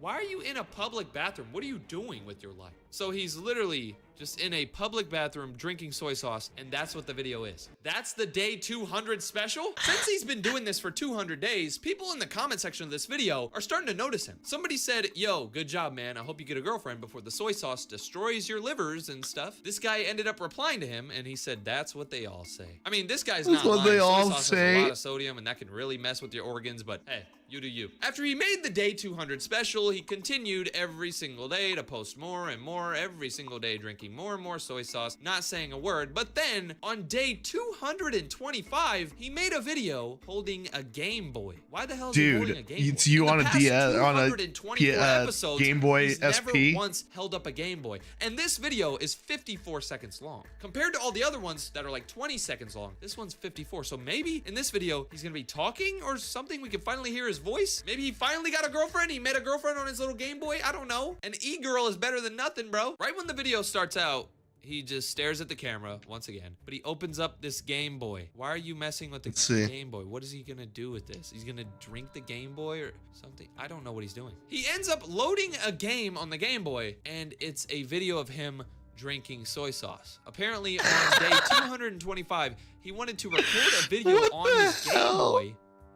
Why are you in a public bathroom? What are you doing with your life? So he's literally just in a public bathroom drinking soy sauce, and that's what the video is. That's the day 200 special? Since he's been doing this for 200 days, people in the comment section of this video are starting to notice him. Somebody said, yo, good job, man. I hope you get a girlfriend before the soy sauce destroys your livers and stuff. This guy ended up replying to him, and he said, that's what they all say. I mean, this guy's not lying. they Soy all sauce has say. a lot of sodium, and that can really mess with your organs, but hey, you do you. After he made the day 200 special, he continued every single day to post more and more, every single day drinking more and more soy sauce, not saying a word. But then on day 225, he made a video holding a Game Boy. Why the hell is he holding a Game Boy? Dude, you on a DS, on a 224 episodes, Game Boy he's SP? never once held up a Game Boy. And this video is 54 seconds long. Compared to all the other ones that are like 20 seconds long, this one's 54. So maybe in this video, he's gonna be talking or something. We can finally hear his voice. Maybe he finally got a girlfriend. He met a girlfriend on his little Game Boy. I don't know. An e-girl is better than nothing, bro. Right when the video starts out, he just stares at the camera once again, but he opens up this Game Boy. Why are you messing with the Game Boy? What is he gonna do with this? He's gonna drink the Game Boy or something? I don't know what he's doing. He ends up loading a game on the Game Boy, and it's a video of him drinking soy sauce. Apparently on day 225, he wanted to record a video on his Game Boy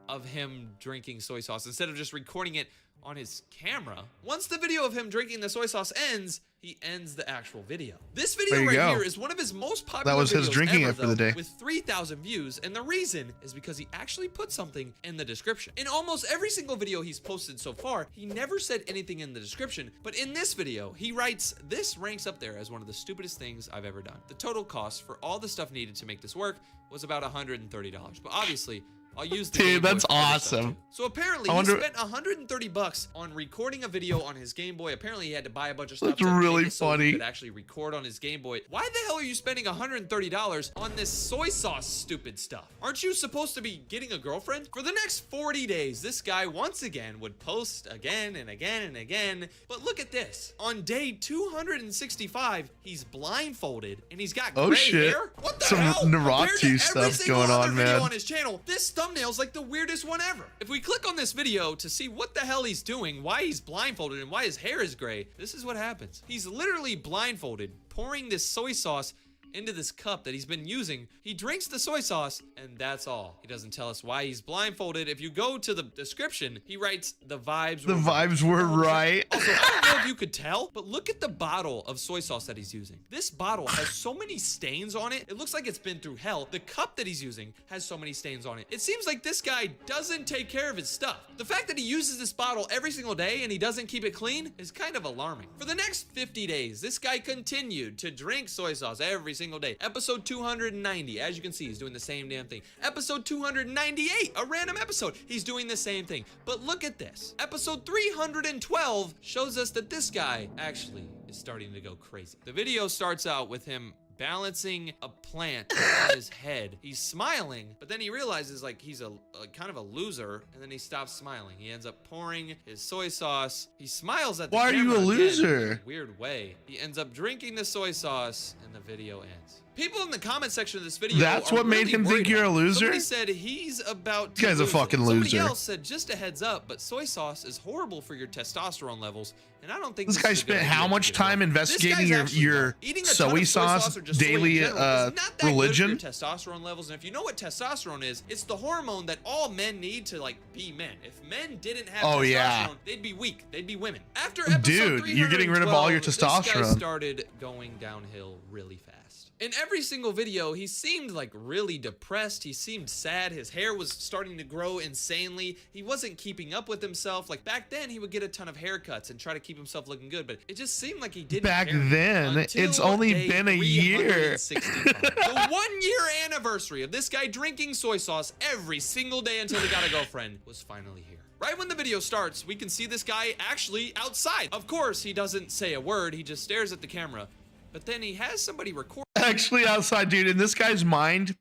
of him drinking soy sauce instead of just recording it on his camera. Once the video of him drinking the soy sauce ends, he ends the actual video. This video There you right go. here is one of his most popular That was his videos drinking ever, it for the though, day. with 3,000 views, and the reason is because he actually put something in the description. In almost every single video he's posted so far, he never said anything in the description, but in this video, he writes, "This ranks up there as one of the stupidest things I've ever done. The total cost for all the stuff needed to make this work was about $130, but obviously, I'll use the Game Dude, Boy that's for other stuff, awesome. too." So apparently, I wonder- he spent $130 on recording a video on his Game Boy. Apparently, he had to buy a bunch of stuff That's to make really it so he funny. could actually record on his Game Boy. Why the hell are you spending $130 on this soy sauce stupid stuff? Aren't you supposed to be getting a girlfriend? For the next 40 days, this guy once again would post again and again and again. But look at this. On day 265, he's blindfolded and he's got Oh, gray shit. hair. What the Some hell? Compared to Naruto every stuff single going other on, video man. on his channel, this thumbnail's like the weirdest one ever. If we click on this video to see what the hell he's doing, why he's blindfolded, and why his hair is gray, this is what happens. He's literally blindfolded, pouring this soy sauce into this cup that he's been using. He drinks the soy sauce, and that's all. He doesn't tell us why he's blindfolded. If you go to the description, he writes, "The vibes were The right." vibes were right. Also, I don't know if you could tell, but look at the bottle of soy sauce that he's using. This bottle has so many stains on it. It looks like it's been through hell. The cup that he's using has so many stains on it. It seems like this guy doesn't take care of his stuff. The fact that he uses this bottle every single day and he doesn't keep it clean is kind of alarming. For the next 50 days, this guy continued to drink soy sauce every single day. Episode 290, as you can see, he's doing the same damn thing. Episode 298, a random episode, he's doing the same thing. But look at this. Episode 312 shows us that this guy actually is starting to go crazy. The video starts out with him balancing a plant on his head. He's smiling, but then he realizes like he's a kind of a loser, and then he stops smiling. He ends up pouring his soy sauce. He smiles at the Why are you camera a again loser? in a weird way. He ends up drinking the soy sauce, and the video ends. People in the comment section of this video That's are what made really him think worried you're a about it. loser? Somebody said he's about to This guy's a lose it. fucking Somebody loser. else said, "Just a heads up, but soy sauce is horrible for your testosterone levels, and I don't think This is guy a good spent idea how to much get time it." This investigating guy's your actually your not. Eating a ton soy of sauce or just soy in daily general is not that religion? good for your testosterone levels. And if you know what testosterone is, it's the hormone that all men need to like be men. If men didn't have Oh, testosterone, yeah. they'd be weak. They'd be women. After episode Dude, you're getting rid of all your 312, This guy testosterone. started going downhill really fast. In every single video, he seemed like really depressed. He seemed sad. His hair was starting to grow insanely. He wasn't keeping up with himself. Like back then, he would get a ton of haircuts and try to keep himself looking good, but it just seemed like he didn't Back care then, until it's only day been a year. 365. The 1 year anniversary of this guy drinking soy sauce every single day until he got a girlfriend was finally here. Right when the video starts, we can see this guy actually outside. Of course, he doesn't say a word. He just stares at the camera. But then he has somebody record. Actually outside, dude. In this guy's mind,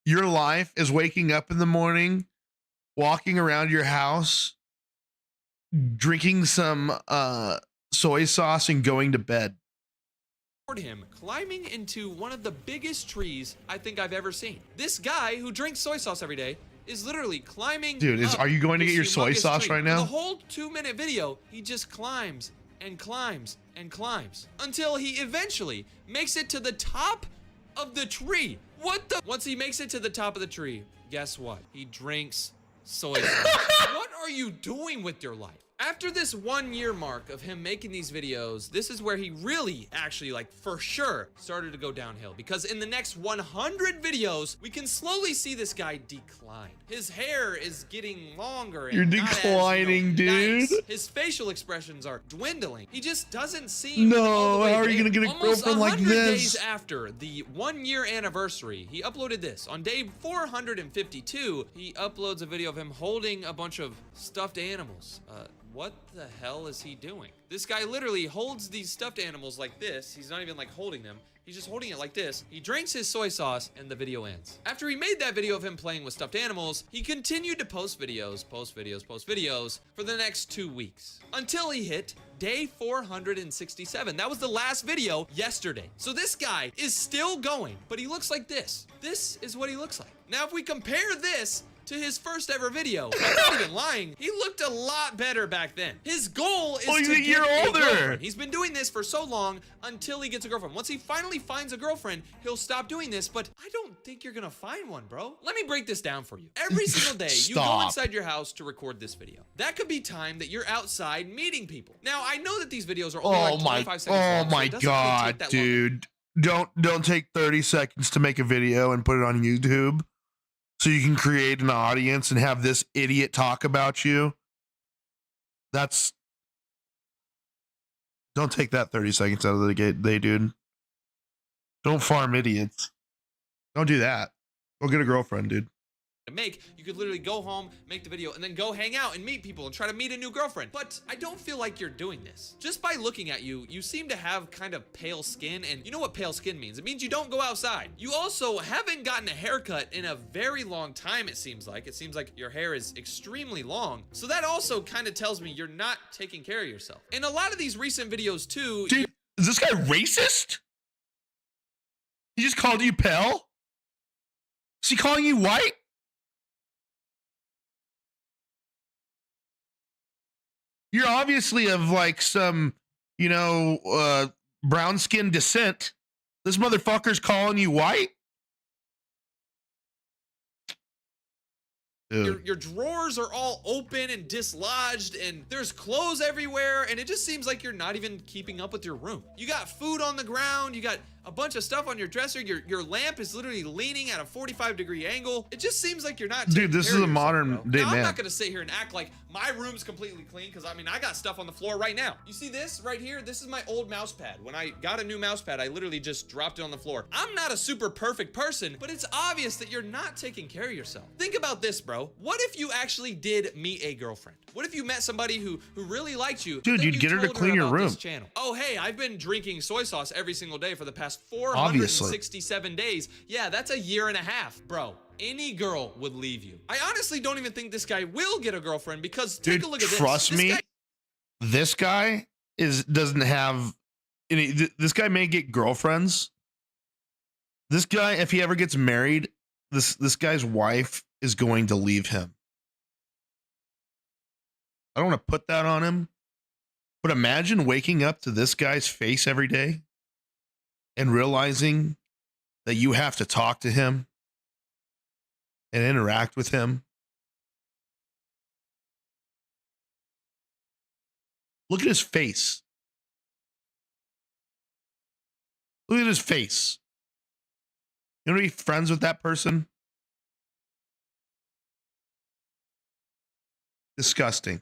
your life is waking up in the morning, walking around your house, drinking some soy sauce, and going to bed. Him climbing into one of the biggest trees I think I've ever seen. This guy who drinks soy sauce every day is literally climbing. Dude, up are you going to this get your soy humongous sauce tree. right now? For the whole 2-minute video, he just climbs and climbs and climbs until he eventually makes it to the top of the tree. What the? Once he makes it to the top of the tree, guess what? He drinks soy sauce. What are you doing with your life? After this 1 year mark of him making these videos, this is where he really actually, like, for sure started to go downhill, because in the next 100 videos, we can slowly see this guy decline. His hair is getting longer and You're not as, declining, dude. nice. His facial expressions are dwindling. He just doesn't seem No, all the way how are you there. gonna get a Almost girlfriend like 100 days this? after the 1 year anniversary, he uploaded this. On day 452, he uploads a video of him holding a bunch of stuffed animals. What the hell is he doing? This guy literally holds these stuffed animals like this. He's not even like holding them. He's just holding it like this. He drinks his soy sauce, and the video ends. After he made that video of him playing with stuffed animals, he continued to post videos for the next 2 weeks until he hit day 467. That was the last video yesterday. So this guy is still going, but he looks like this. This is what he looks like. Now, if we compare this to his first ever video. I'm not even lying. He looked a lot better back then. His goal is he's to a get year a older. girlfriend. He's been doing this for so long until he gets a girlfriend. Once he finally finds a girlfriend, he'll stop doing this, but I don't think you're gonna find one, bro. Let me break this down for you. Every single day, you go Stop. inside your house to record this video. That could be time that you're outside meeting people. Now, I know that these videos are only like 25 seconds long, so it doesn't really take that long. dude. Don't take 30 seconds to make a video and put it on YouTube so you can create an audience and have this idiot talk about you. Don't take that 30 seconds out of the day, dude. Don't farm idiots. Don't do that. Go get a girlfriend, dude. To make, you could literally go home, make the video, and then go hang out and meet people and try to meet a new girlfriend. But I don't feel like you're doing this. Just by looking at you, you seem to have kind of pale skin, and you know what pale skin means. It means you don't go outside. You also haven't gotten a haircut in a very long time, it seems like. It seems like your hair is extremely long. So that also kind of tells me you're not taking care of yourself. In a lot of these recent videos too, Dude, is this guy racist? He just called you pale? Is he calling you white? You're obviously of like some, brown skin descent. This motherfucker's calling you white? your drawers are all open and dislodged, and there's clothes everywhere, and it just seems like you're not even keeping up with your room. You got food on the ground, you got a bunch of stuff on your dresser, your lamp is literally leaning at a 45-degree angle. It just seems like you're not taking Dude, this care is of a yourself, modern bro. day Now, I'm man. not gonna sit here and act like my room's completely clean, because I mean, I got stuff on the floor right now. You see this right here? This is my old mouse pad. When I got a new mouse pad, I literally just dropped it on the floor. I'm not a super perfect person, but it's obvious that you're not taking care of yourself. Think about this, bro. What if you actually did meet a girlfriend? What if you met somebody who really liked you? Dude, then you'd you get her to told clean your about room. this channel. Oh, hey, I've been drinking soy sauce every single day for the past Obviously. 467 days. Yeah, that's a year and a half, bro. Any girl would leave you. I honestly don't even think this guy will get a girlfriend, because take Dude, a look at this. trust me, this guy doesn't have any. This guy may get girlfriends. This guy, if he ever gets married, this guy's wife is going to leave him. I don't want to put that on him, but imagine waking up to this guy's face every day and realizing that you have to talk to him and interact with him. Look at his face. Look at his face. You want to be friends with that person? Disgusting.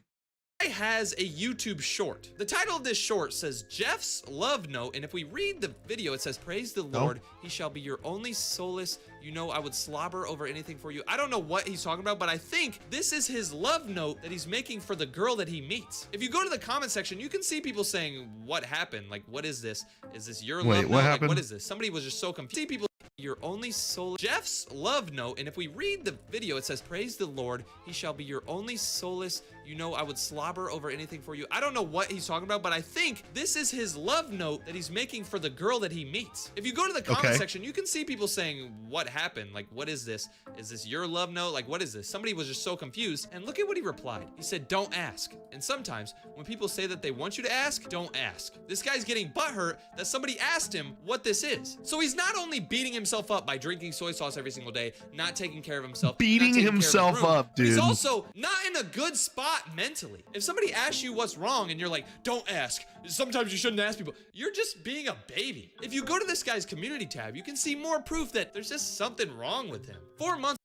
Has a YouTube short. The title of this short says Jeff's Love Note, and if we read the video, it says, "Praise the Lord, he shall be your only solace. You know I would slobber over anything for you." I don't know what he's talking about, but I think this is his love note that he's making for the girl that he meets. If you go to the comment section, you can see people saying, "What happened? Like, what is this? Is this your love note? what Like, happened? what is this?" Somebody was just so confused. See people, your only solace. Jeff's Love Note, and if we read the video, it says, "Praise the Lord, he shall be your only solace. You know I would slobber over anything for you." I don't know what he's talking about, but I think this is his love note that he's making for the girl that he meets. If you go to the comment section, you can see people saying, "What happened? Like, what is this? Is this your love note? Like, what is this?" Somebody was just so confused, and look at what he replied. He said, "Don't ask." And sometimes when people say that they want you to ask, don't ask. This guy's getting butthurt that somebody asked him what this is. So he's not only beating himself up by drinking soy sauce every single day, not taking care of himself, Beating not taking care of his himself room, up, dude. He's also not in a good spot mentally. If somebody asks you what's wrong and you're like, "Don't ask. Sometimes you shouldn't ask people," you're just being a baby. If you go to this guy's community tab, you can see more proof that there's just something wrong with him. 4 months.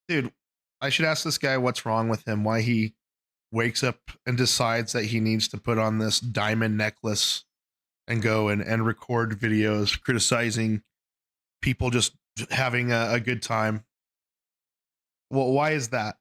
Dude, I should ask this guy what's wrong with him, why he wakes up and decides that he needs to put on this diamond necklace and go and record videos criticizing people just having a good time. Well, why is that?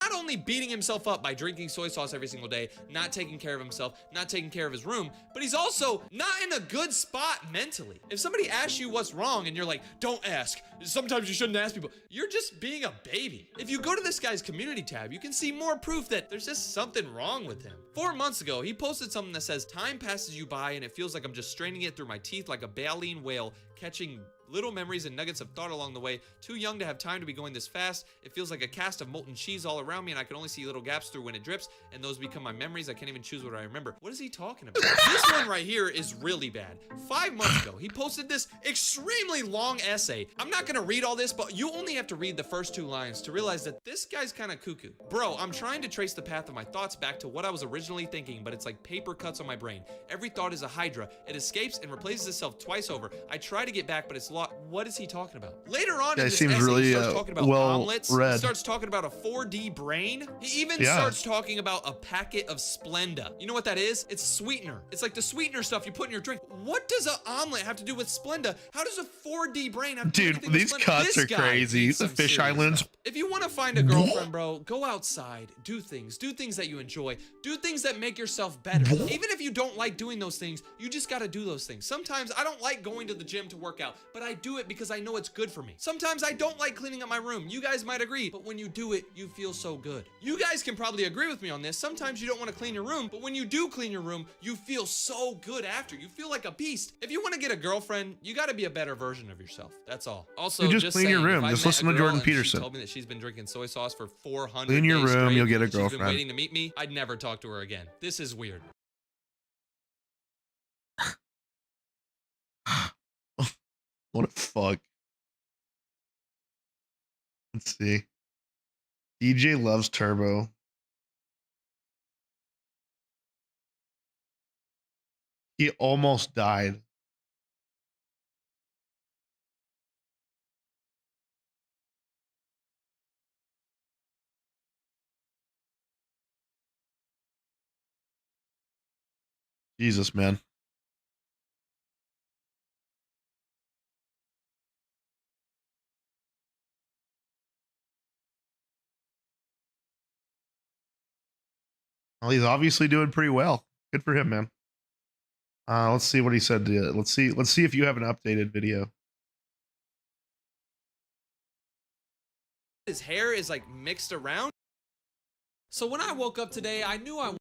Not only beating himself up by drinking soy sauce every single day, not taking care of himself, not taking care of his room, but he's also not in a good spot mentally. If somebody asks you what's wrong and you're like, "Don't ask. Sometimes you shouldn't ask people," you're just being a baby. If you go to this guy's community tab, you can see more proof that there's just something wrong with him. 4 months ago, he posted something that says, "Time passes you by and it feels like I'm just straining it through my teeth like a baleen whale catching Little memories and nuggets of thought along the way. Too young to have time to be going this fast. It feels like a cast of molten cheese all around me, and I can only see little gaps through when it drips, and those become my memories. I can't even choose what I remember. What is he talking about? This one right here is really bad. 5 months ago, he posted this extremely long essay. I'm not gonna read all this, but you only have to read the first 2 lines to realize that this guy's kind of cuckoo. Bro, I'm trying to trace the path of my thoughts back to what I was originally thinking, but it's like paper cuts on my brain. Every thought is a hydra. It escapes and replaces itself twice over. I try to get back, but it's lost. What is he talking about? Later on in this seems essay, really, he starts talking about well omelets. read. He starts talking about a 4D brain. He even starts talking about a packet of Splenda. You know what that is? It's sweetener. It's like the sweetener stuff you put in your drink. What does an omelet have to do with Splenda? How does a 4D brain have to do anything with these Splenda? cuts This are guy crazy. needs The some fish serious islands. help. If you want to find a girlfriend, bro, go outside, do things that you enjoy, do things that make yourself better. Even if you don't like doing those things, you just got to do those things. Sometimes I don't like going to the gym to work out, but I do it because I know it's good for me. Sometimes I don't like cleaning up my room. You guys might agree, but when you do it, you feel so good. You guys can probably agree with me on this. Sometimes you don't want to clean your room, but when you do clean your room, you feel so good after. You feel like a beast. If you want to get a girlfriend, you got to be a better version of yourself. That's all. Also, You just clean your saying, room. if I Just met listen a to girl Jordan and she Peterson. told me that she's been drinking soy sauce for 400 Clean your days room, straight, you'll get a and she's been girlfriend. waiting to meet me, I'd never talk to her again. This is weird. What a fuck. Let's see. DJ loves Turbo. He almost died. Jesus, man. Well, he's obviously doing pretty well. Good for him, man. Let's see what he said. Let's see if you have an updated video. His hair is like mixed around. So when I woke up today, I knew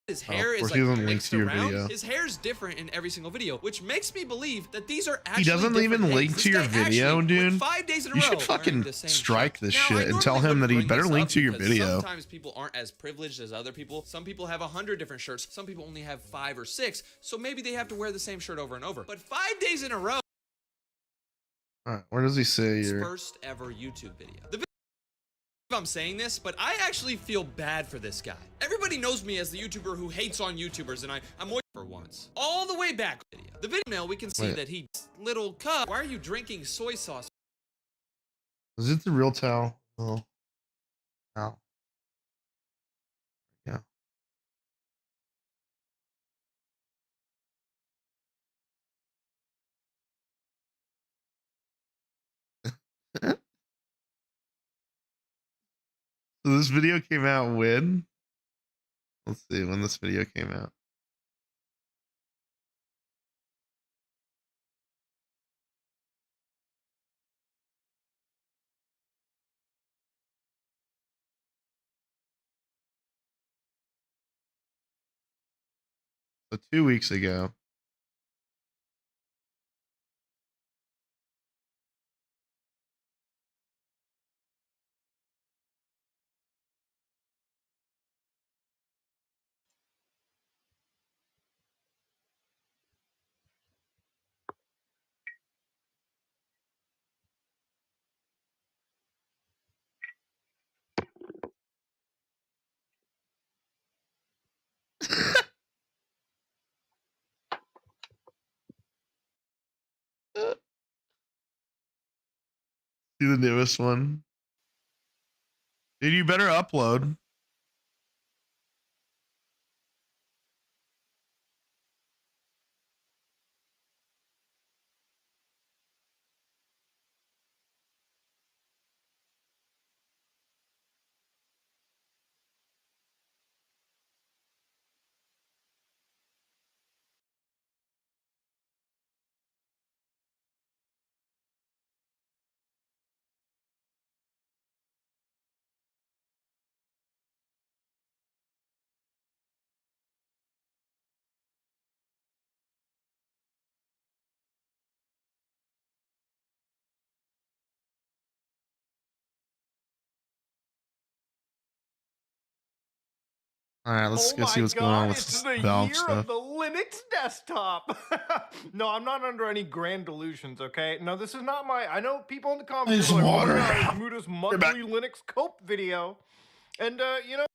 his hair is like mixed around. His hair's different in every single video, which makes me believe that these are actually He doesn't even link to your video, dude. 5 days in a You row should fucking strike this shit and tell normally him that he wouldn't better bring link this to up your because video. Sometimes people aren't as privileged as other people. Some people have 100 different shirts. Some people only have 5 or 6. So maybe they have to wear the same shirt over and over. But 5 days in a row. All right, where does he say His your first ever YouTube video. I'm saying this, but I actually feel bad for this guy. Everybody knows me as the YouTuber who hates on YouTubers, and I'm more for once. All the way back video. The video now we can see that he little cup. Why are you drinking soy sauce? Is it the real towel? Oh. Ow. Yeah. So this video came out when? Let's see when this video came out. So 2 weeks ago. See the newest one. Dude, you better upload. All right, let's Oh go see my what's going on god, with it's this the Valve year stuff. of the Linux desktop. No, I'm not under any grand delusions, okay? No, this is not my... I know people in the comments are like, oh my god, it's Muda's monthly Linux cope video. And, you know...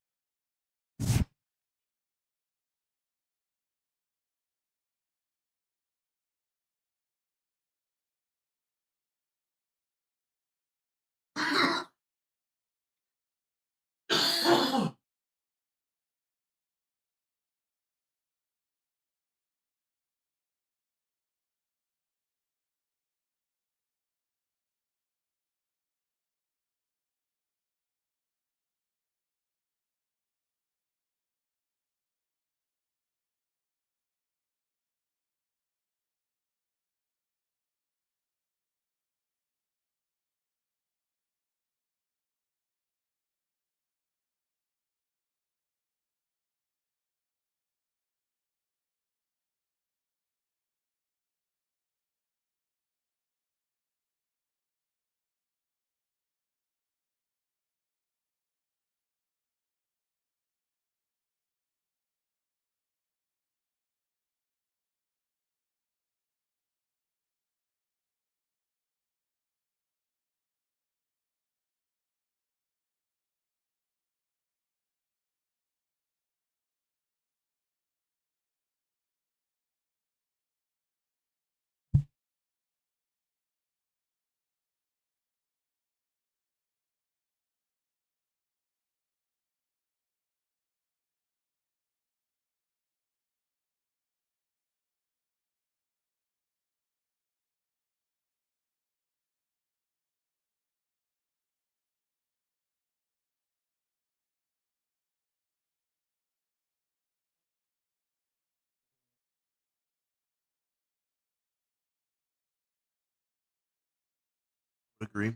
Agree.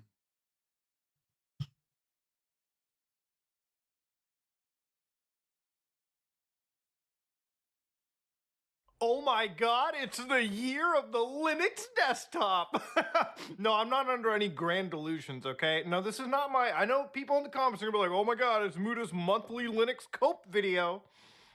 Oh my god, it's the year of the Linux desktop. No, I'm not under any grand delusions, okay? No, this is not my... I know people in the comments are gonna be like, oh my god, it's Muda's monthly Linux cope video.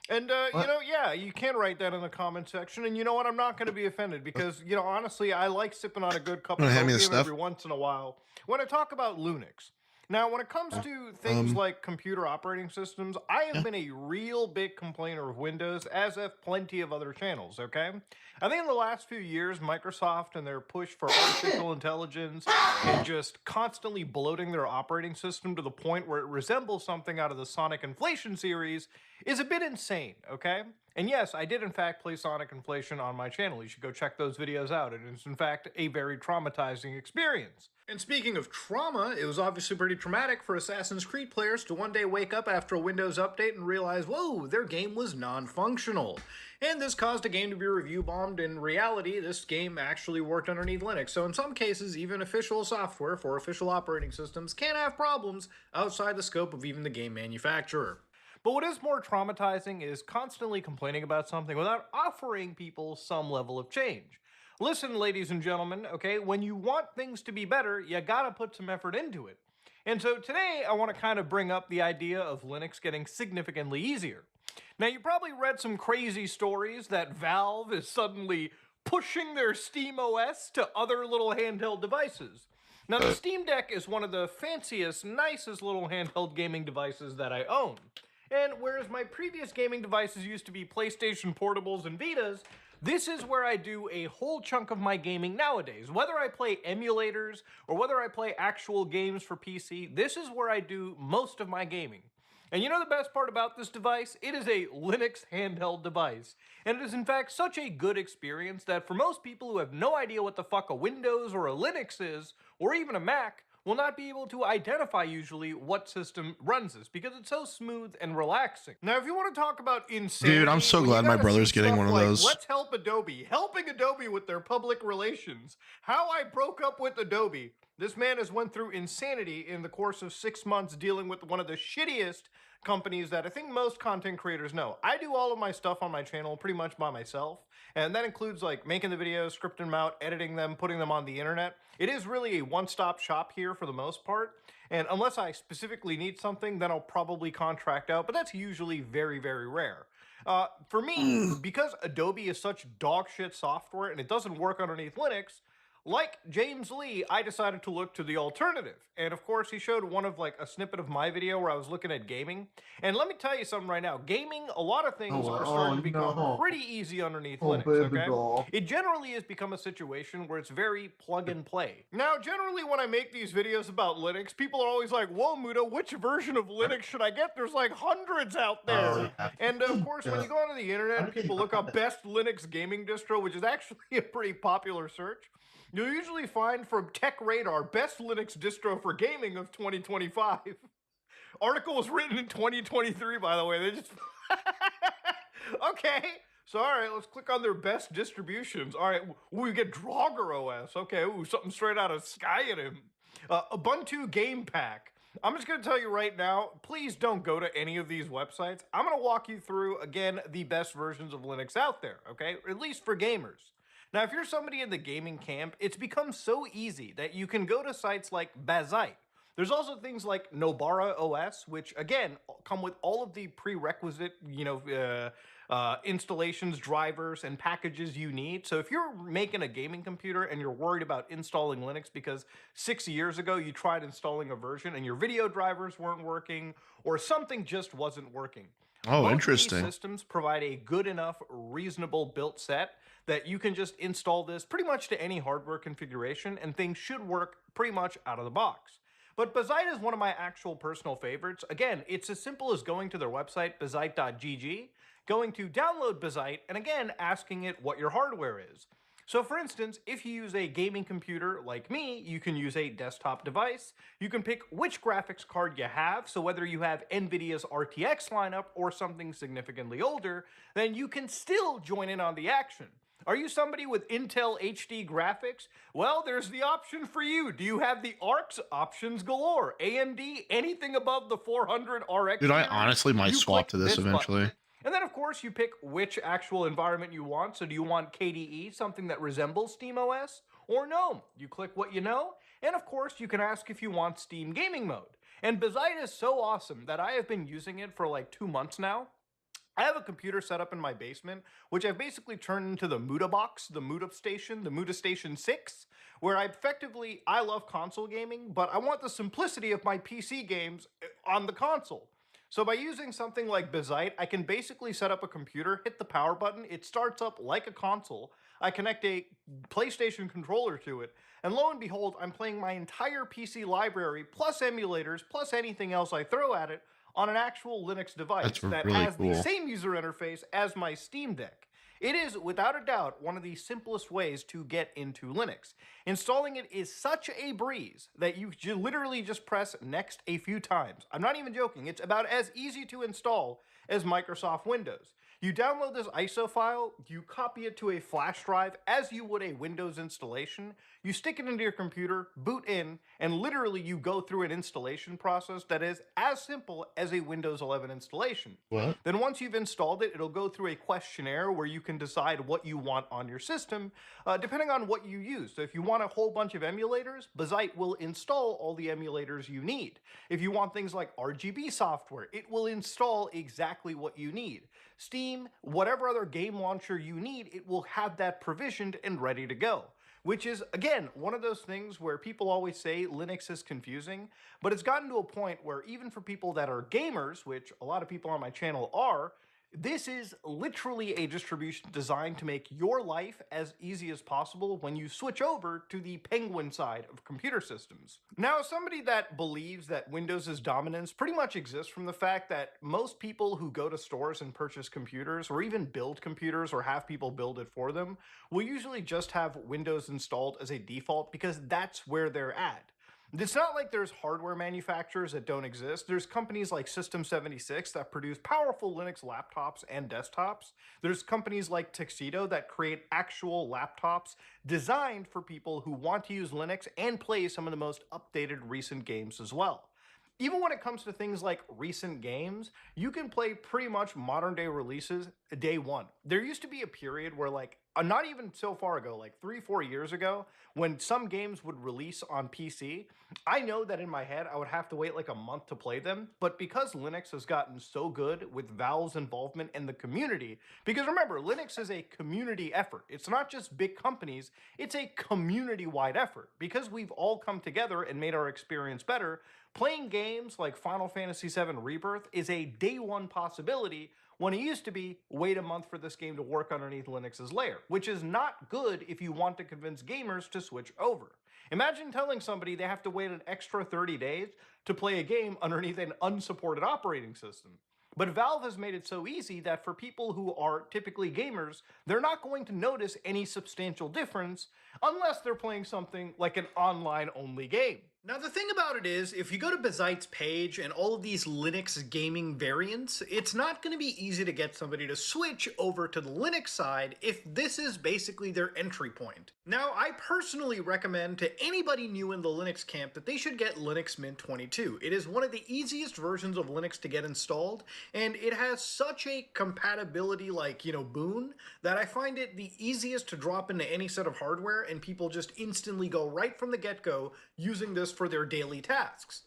And, you know, yeah, you can write that in the comment section. And you know what? I'm not going to be offended because, you know, honestly, I like sipping on a good cup of Hand me the opium stuff. every once in a while when I talk about Linux. Now, when it comes to things like computer operating systems, I have been a real big complainer of Windows, as have plenty of other channels, okay? I think in the last few years, Microsoft and their push for artificial intelligence and just constantly bloating their operating system to the point where it resembles something out of the Sonic Inflation series is a bit insane, okay? And yes, I did in fact play Sonic Inflation on my channel. You should go check those videos out. It is in fact a very traumatizing experience. And speaking of trauma, it was obviously pretty traumatic for Assassin's Creed players to one day wake up after a Windows update and realize, whoa, their game was non-functional. And this caused a game to be review bombed. In reality, this game actually worked underneath Linux. So in some cases, even official software for official operating systems can have problems outside the scope of even the game manufacturer. But what is more traumatizing is constantly complaining about something without offering people some level of change. Listen, ladies and gentlemen, okay, when you want things to be better, you gotta put some effort into it. And so today, I want to kind of bring up the idea of Linux getting significantly easier. Now, you probably read some crazy stories that Valve is suddenly pushing their Steam OS to other little handheld devices. Now, the Steam Deck is one of the fanciest, nicest little handheld gaming devices that I own. And whereas my previous gaming devices used to be PlayStation Portables and Vitas, this is where I do a whole chunk of my gaming nowadays. Whether I play emulators or whether I play actual games for PC, this is where I do most of my gaming. And you know the best part about this device? It is a Linux handheld device. And it is in fact such a good experience that for most people who have no idea what the fuck a Windows or a Linux is, or even a Mac, will not be able to identify usually what system runs this because it's so smooth and relaxing. Now, if you want to talk about insanity, Dude, I'm so glad my brother's getting one of those. Let's help Adobe, helping Adobe with their public relations. How I broke up with Adobe. This man has went through insanity in the course of 6 months dealing with one of the shittiest companies that I think most content creators know. I do all of my stuff on my channel pretty much by myself, and that includes like making the videos, scripting them out, editing them, putting them on the internet. It is really a one-stop shop here for the most part, and unless I specifically need something, then I'll probably contract out, but that's usually very, very rare. For me, because Adobe is such dog shit software and it doesn't work underneath Linux, like James Lee, I decided to look to the alternative. And of course, he showed one of like a snippet of my video where I was looking at gaming. And let me tell you something right now. Gaming, a lot of things are starting to become pretty easy underneath Linux, okay? It generally has become a situation where it's very plug and play. Now, generally when I make these videos about Linux, people are always like, whoa, Muda, which version of Linux should I get? There's like hundreds out there. And of course, when you go onto the internet, people look up best Linux gaming distro, which is actually a pretty popular search. You'll usually find from Tech Radar, best Linux distro for gaming of 2025. Article was written in 2023, by the way. They just... Okay. So, all right, let's click on their best distributions. All right, we get Draugr OS. Okay, ooh, something straight out of Skyrim. Ubuntu Game Pack. I'm just going to tell you right now, please don't go to any of these websites. I'm going to walk you through, again, the best versions of Linux out there, okay? At least for gamers. Now, if you're somebody in the gaming camp, it's become so easy that you can go to sites like Bazite. There's also things like Nobara OS, which, again, come with all of the prerequisite, installations, drivers, and packages you need. So if you're making a gaming computer and you're worried about installing Linux because 6 years ago you tried installing a version and your video drivers weren't working or something just wasn't working. Oh, interesting. These systems provide a good enough, reasonable built set that you can just install this pretty much to any hardware configuration and things should work pretty much out of the box. But Bazite is one of my actual personal favorites. Again, it's as simple as going to their website, bazite.gg, going to download Bazite, and again, asking it what your hardware is. So for instance, if you use a gaming computer like me, you can use a desktop device. You can pick which graphics card you have, so whether you have NVIDIA's RTX lineup or something significantly older, then you can still join in on the action. Are you somebody with Intel HD graphics? Well, there's the option for you. Do you have the ARCs? Options galore. AMD, anything above the 400 RX. Dude, I honestly might swap to this eventually. Button. And then, of course, you pick which actual environment you want. So do you want KDE, something that resembles SteamOS, or GNOME? You click what you know, and of course, you can ask if you want Steam Gaming Mode. And Bazite is so awesome that I have been using it for like 2 months now. I have a computer set up in my basement, which I've basically turned into the Muda box, the Muda Station, the Muda Station 6, where I love console gaming, but I want the simplicity of my PC games on the console. So by using something like Bazite, I can basically set up a computer, hit the power button, it starts up like a console, I connect a PlayStation controller to it, and lo and behold, I'm playing my entire PC library, plus emulators, plus anything else I throw at it, on an actual Linux device that really has cool. the same user interface as my Steam Deck. It is, without a doubt, one of the simplest ways to get into Linux. Installing it is such a breeze that you literally just press next a few times. I'm not even joking. It's about as easy to install as Microsoft Windows. You download this ISO file, you copy it to a flash drive as you would a Windows installation, you stick it into your computer, boot in, and literally you go through an installation process that is as simple as a Windows 11 installation. What? Then once you've installed it, it'll go through a questionnaire where you can decide what you want on your system, depending on what you use. So if you want a whole bunch of emulators, Bazite will install all the emulators you need. If you want things like RGB software, it will install exactly what you need. Steam, whatever other game launcher you need, it will have that provisioned and ready to go. Which is, again, one of those things where people always say Linux is confusing, but it's gotten to a point where even for people that are gamers, which a lot of people on my channel are, this is literally a distribution designed to make your life as easy as possible when you switch over to the Penguin side of computer systems. Now, as somebody that believes that Windows' dominance pretty much exists from the fact that most people who go to stores and purchase computers, or even build computers or have people build it for them, will usually just have Windows installed as a default because that's where they're at. It's not like there's hardware manufacturers that don't exist. There's companies like System76 that produce powerful Linux laptops and desktops. There's companies like Tuxedo that create actual laptops designed for people who want to use Linux and play some of the most updated recent games as well. Even when it comes to things like recent games, you can play pretty much modern day releases day one. There used to be a period where, like, not even so far ago, like 3, 4 years ago, when some games would release on PC, I know that in my head I would have to wait like a month to play them. But because Linux has gotten so good with Valve's involvement in the community, because remember, Linux is a community effort. It's not just big companies, it's a community wide effort. Because we've all come together and made our experience better, playing games like Final Fantasy VII Rebirth is a day one possibility when it used to be wait a month for this game to work underneath Linux's layer, which is not good if you want to convince gamers to switch over. Imagine telling somebody they have to wait an extra 30 days to play a game underneath an unsupported operating system. But Valve has made it so easy that for people who are typically gamers, they're not going to notice any substantial difference unless they're playing something like an online-only game. Now, the thing about it is, if you go to Bezite's page and all of these Linux gaming variants, it's not going to be easy to get somebody to switch over to the Linux side if this is basically their entry point. Now, I personally recommend to anybody new in the Linux camp that they should get Linux Mint 22. It is one of the easiest versions of Linux to get installed, and it has such a compatibility, boon, that I find it the easiest to drop into any set of hardware, and people just instantly go right from the get-go using this for their daily tasks.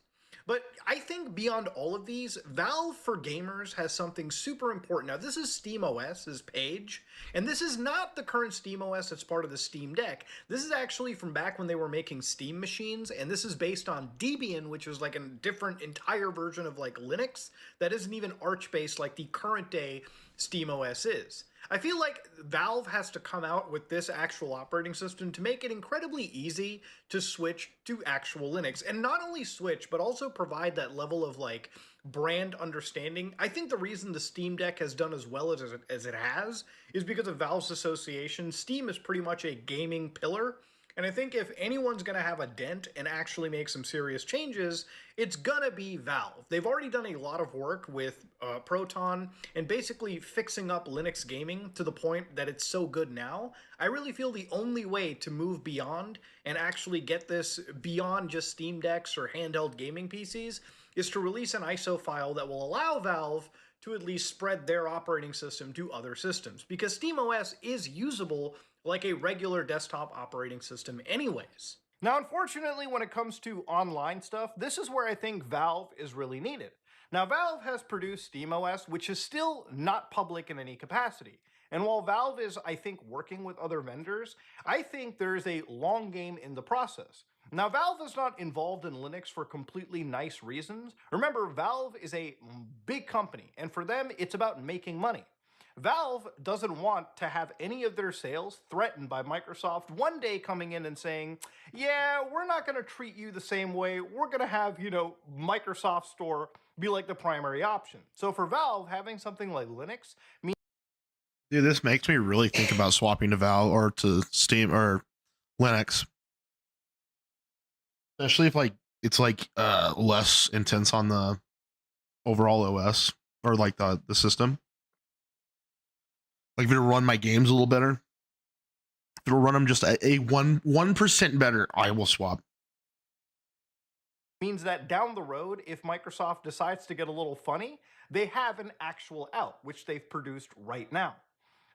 But I think beyond all of these, Valve for Gamers has something super important. Now, this is SteamOS's page, and this is not the current SteamOS that's part of the Steam Deck. This is actually from back when they were making Steam machines, and this is based on Debian, which is like a different entire version of like Linux that isn't even Arch-based like the current day SteamOS is. I feel like Valve has to come out with this actual operating system to make it incredibly easy to switch to actual Linux. And not only switch, but also provide that level of like brand understanding. I think the reason the Steam Deck has done as well as it has is because of Valve's association. Steam is pretty much a gaming pillar. And I think if anyone's going to have a dent and actually make some serious changes, it's going to be Valve. They've already done a lot of work with Proton and basically fixing up Linux gaming to the point that it's so good now. I really feel the only way to move beyond and actually get this beyond just Steam Decks or handheld gaming PCs is to release an ISO file that will allow Valve to at least spread their operating system to other systems, because SteamOS is usable like a regular desktop operating system anyways. Now, unfortunately, when it comes to online stuff, this is where I think Valve is really needed. Now, Valve has produced SteamOS, which is still not public in any capacity. And while Valve is, I think, working with other vendors, I think there's a long game in the process. Now, Valve is not involved in Linux for completely nice reasons. Remember, Valve is a big company, and for them, it's about making money. Valve doesn't want to have any of their sales threatened by Microsoft one day coming in and saying, yeah, we're not going to treat you the same way. We're going to have, Microsoft Store be like the primary option. So for Valve, having something like Linux means... Dude, this makes me really think about swapping to Valve or to Steam or Linux. Especially if it's less intense on the overall OS or like the system. Like if it'll run my games a little better, if it'll run them just a 1% better, I will swap. Means that down the road, if Microsoft decides to get a little funny, they have an actual out, which they've produced right now.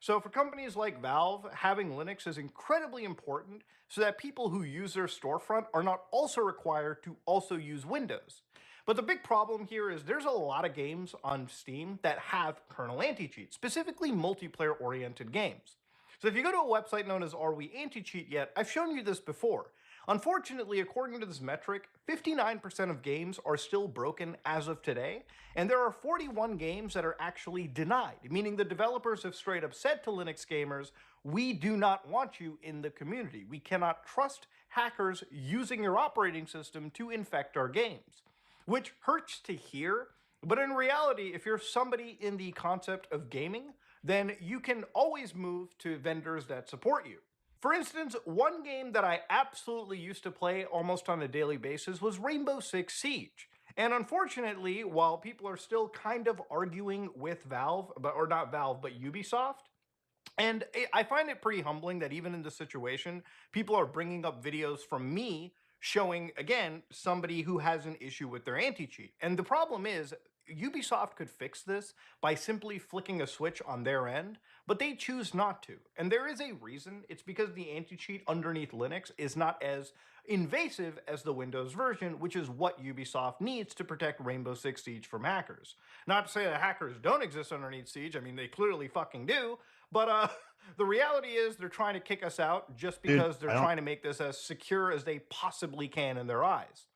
So for companies like Valve, having Linux is incredibly important so that people who use their storefront are not also required to also use Windows. But the big problem here is there's a lot of games on Steam that have kernel anti-cheat, specifically multiplayer-oriented games. So if you go to a website known as Are We Anti-Cheat Yet, I've shown you this before. Unfortunately, according to this metric, 59% of games are still broken as of today, and there are 41 games that are actually denied, meaning the developers have straight up said to Linux gamers, we do not want you in the community. We cannot trust hackers using your operating system to infect our games. Which hurts to hear, but in reality, if you're somebody in the concept of gaming, then you can always move to vendors that support you. For instance, one game that I absolutely used to play almost on a daily basis was Rainbow Six Siege. And unfortunately, while people are still kind of arguing with Valve, or not Valve, but Ubisoft, and I find it pretty humbling that even in this situation, people are bringing up videos from me showing, again, somebody who has an issue with their anti-cheat. And the problem is, Ubisoft could fix this by simply flicking a switch on their end, but they choose not to. And there is a reason. It's because the anti-cheat underneath Linux is not as invasive as the Windows version, which is what Ubisoft needs to protect Rainbow Six Siege from hackers. Not to say that hackers don't exist underneath Siege. I mean, they clearly fucking do. But the reality is they're trying to kick us out just because they're trying to make this as secure as they possibly can in their eyes.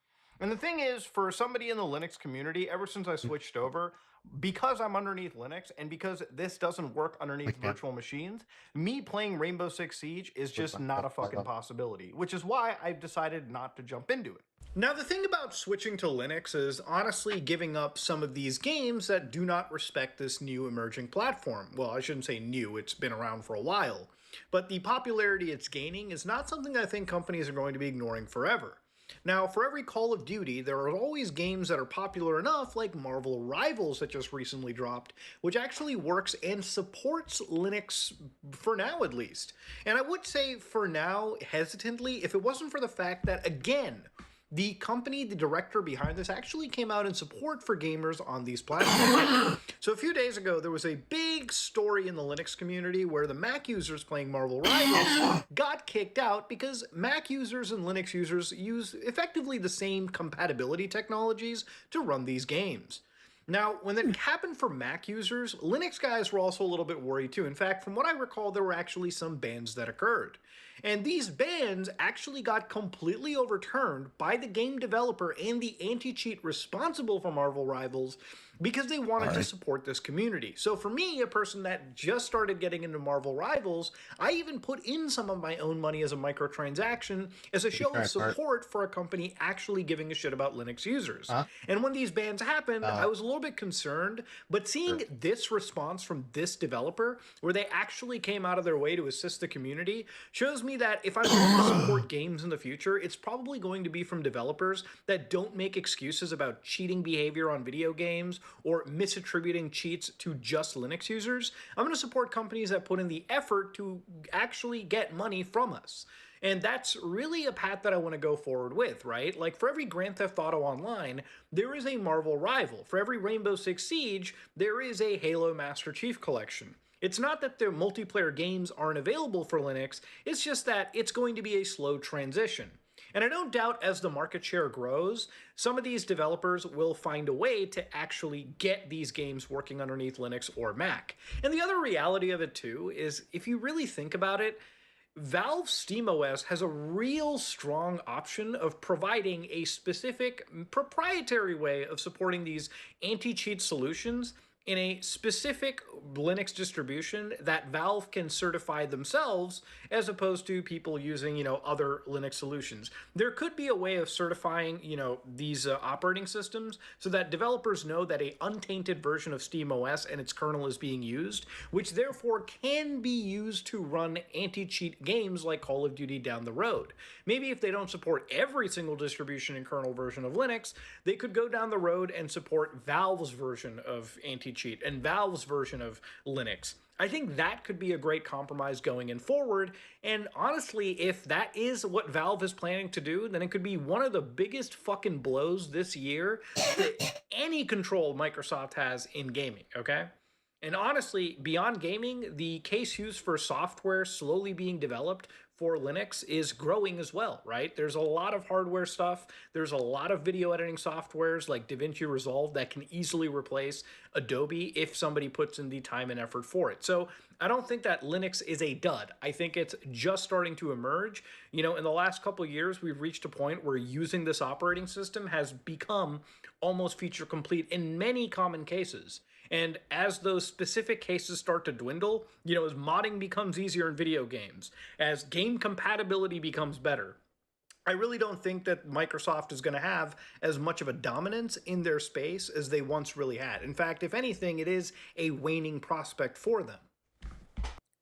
And the thing is, for somebody in the Linux community, ever since I switched over, because I'm underneath Linux and because this doesn't work underneath virtual machines, me playing Rainbow Six Siege is just not a fucking possibility, which is why I've decided not to jump into it. Now, the thing about switching to Linux is honestly giving up some of these games that do not respect this new emerging platform. Well, I shouldn't say new, it's been around for a while. But the popularity it's gaining is not something I think companies are going to be ignoring forever. Now, for every Call of Duty, there are always games that are popular enough, like Marvel Rivals that just recently dropped, which actually works and supports Linux, for now at least. And I would say for now, hesitantly, if it wasn't for the fact that, again, the company, the director behind this, actually came out in support for gamers on these platforms. So a few days ago, there was a big story in the Linux community where the Mac users playing Marvel Rivals got kicked out because Mac users and Linux users use effectively the same compatibility technologies to run these games. Now, when that happened for Mac users, Linux guys were also a little bit worried too. In fact, from what I recall, there were actually some bans that occurred. And these bans actually got completely overturned by the game developer and the anti-cheat responsible for Marvel Rivals because they wanted to support this community. So for me, a person that just started getting into Marvel Rivals, I even put in some of my own money as a microtransaction as a show of support for a company actually giving a shit about Linux users. And when these bans happened, I was a little bit concerned, but seeing this response from this developer, where they actually came out of their way to assist the community, shows me that if I'm going to support games in the future, it's probably going to be from developers that don't make excuses about cheating behavior on video games or misattributing cheats to just Linux users. I'm going to support companies that put in the effort to actually get money from us. And that's really a path that I want to go forward with, right? Like for every Grand Theft Auto Online, there is a Marvel Rival. For every Rainbow Six Siege, there is a Halo Master Chief Collection. It's not that their multiplayer games aren't available for Linux, it's just that it's going to be a slow transition. And I don't doubt as the market share grows, some of these developers will find a way to actually get these games working underneath Linux or Mac. And the other reality of it too is if you really think about it, Valve's SteamOS has a real strong option of providing a specific proprietary way of supporting these anti-cheat solutions in a specific Linux distribution that Valve can certify themselves as opposed to people using, other Linux solutions. There could be a way of certifying, these operating systems so that developers know that a untainted version of SteamOS and its kernel is being used, which therefore can be used to run anti-cheat games like Call of Duty down the road. Maybe if they don't support every single distribution and kernel version of Linux, they could go down the road and support Valve's version of anti-cheat and Valve's version of Linux. I think that could be a great compromise going in forward, and honestly, if that is what Valve is planning to do, then it could be one of the biggest fucking blows this year that any control Microsoft has in gaming, okay? And honestly, beyond gaming, the case used for software slowly being developed for Linux is growing as well, right? There's a lot of hardware stuff. There's a lot of video editing softwares like DaVinci Resolve that can easily replace Adobe if somebody puts in the time and effort for it. So I don't think that Linux is a dud. I think it's just starting to emerge. In the last couple of years, we've reached a point where using this operating system has become almost feature complete in many common cases. And as those specific cases start to dwindle, as modding becomes easier in video games, as game compatibility becomes better, I really don't think that Microsoft is going to have as much of a dominance in their space as they once really had. In fact, if anything, it is a waning prospect for them.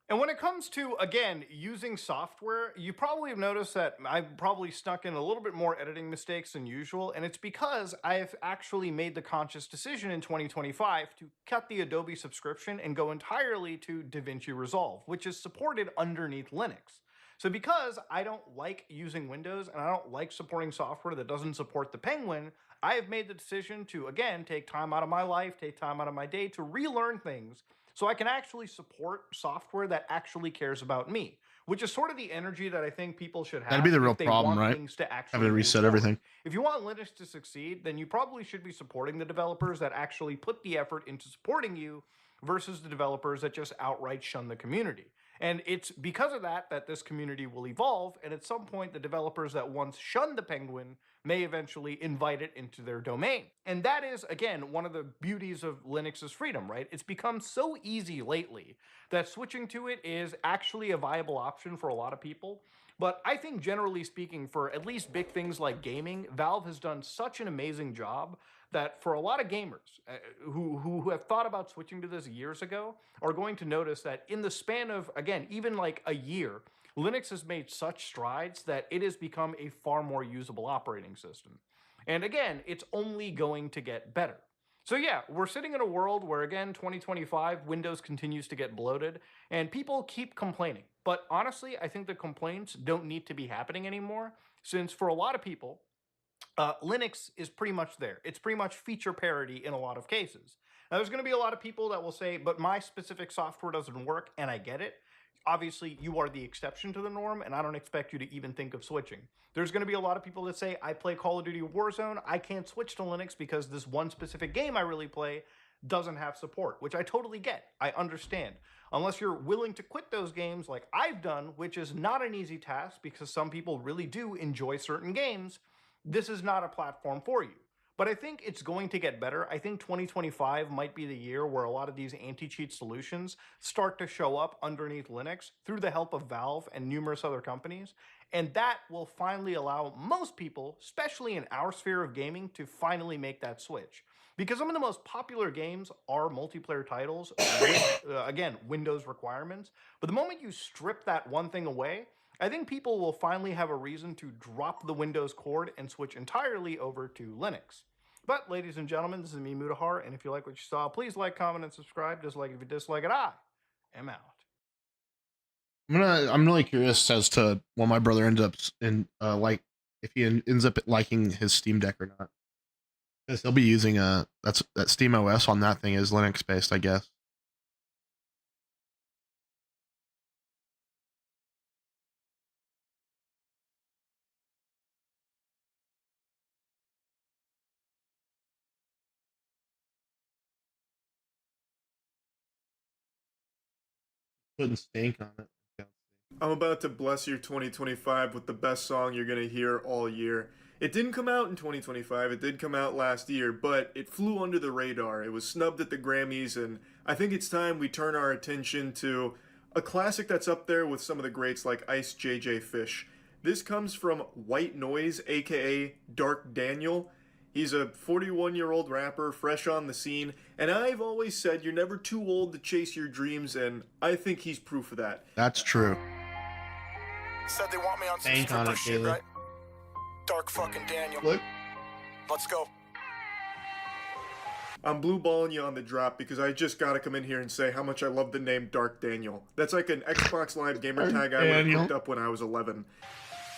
And when it comes to, again, using software, you probably have noticed that I've probably stuck in a little bit more editing mistakes than usual, and it's because I've actually made the conscious decision in 2025 to cut the Adobe subscription and go entirely to DaVinci Resolve, which is supported underneath Linux. So because I don't like using Windows and I don't like supporting software that doesn't support the Penguin, I have made the decision to, again, take time out of my life, take time out of my day to relearn things so I can actually support software that actually cares about me, which is sort of the energy that I think people should have That'd be the real if they problem, want right? things to actually Having to move reset forward. everything. If you want Linux to succeed, then you probably should be supporting the developers that actually put the effort into supporting you versus the developers that just outright shun the community. And it's because of that that this community will evolve, and at some point, the developers that once shunned the Penguin may eventually invite it into their domain. And that is, again, one of the beauties of Linux's freedom, right? It's become so easy lately that switching to it is actually a viable option for a lot of people. But I think, generally speaking, for at least big things like gaming, Valve has done such an amazing job that for a lot of gamers who have thought about switching to this years ago are going to notice that in the span of, again, even like a year, Linux has made such strides that it has become a far more usable operating system. And again, it's only going to get better. So yeah, we're sitting in a world where, again, 2025, Windows continues to get bloated, and people keep complaining. But honestly, I think the complaints don't need to be happening anymore, since for a lot of people, Linux is pretty much there. It's pretty much feature parity in a lot of cases. Now, there's going to be a lot of people that will say, but my specific software doesn't work, and I get it. Obviously, you are the exception to the norm, and I don't expect you to even think of switching. There's going to be a lot of people that say, I play Call of Duty Warzone, I can't switch to Linux because this one specific game I really play doesn't have support, which I totally get. I understand. Unless you're willing to quit those games like I've done, which is not an easy task because some people really do enjoy certain games, this is not a platform for you. But I think it's going to get better. I think 2025 might be the year where a lot of these anti-cheat solutions start to show up underneath Linux through the help of Valve and numerous other companies. And that will finally allow most people, especially in our sphere of gaming, to finally make that switch. Because some of the most popular games are multiplayer titles with, again, Windows requirements. But the moment you strip that one thing away, I think people will finally have a reason to drop the Windows cord and switch entirely over to Linux. But, ladies and gentlemen, this is me, Mutahar, and if you like what you saw, please like, comment, and subscribe. Dislike if you dislike it. I am out. I'm really curious as to what my brother ends up in like if he ends up liking his Steam Deck or not. Because he'll be using that Steam OS on that thing is Linux based, I guess. Putting stank on it. I'm about to bless your 2025 with the best song you're going to hear all year. It didn't come out in 2025, it did come out last year, but it flew under the radar. It was snubbed at the Grammys, and I think it's time we turn our attention to a classic that's up there with some of the greats like Ice JJ Fish. This comes from White Noise, aka Dark Daniel. He's a 41-year-old rapper, fresh on the scene, and I've always said you're never too old to chase your dreams, and I think he's proof of that. That's true. Said they want me on some Bank on stripper it, shit, Taylor. right? Dark fucking Daniel. Look. Let's go. I'm blue balling you on the drop because I just gotta come in here and say how much I love the name Dark Daniel. That's like an Xbox Live gamer tag I would have picked up when I was 11.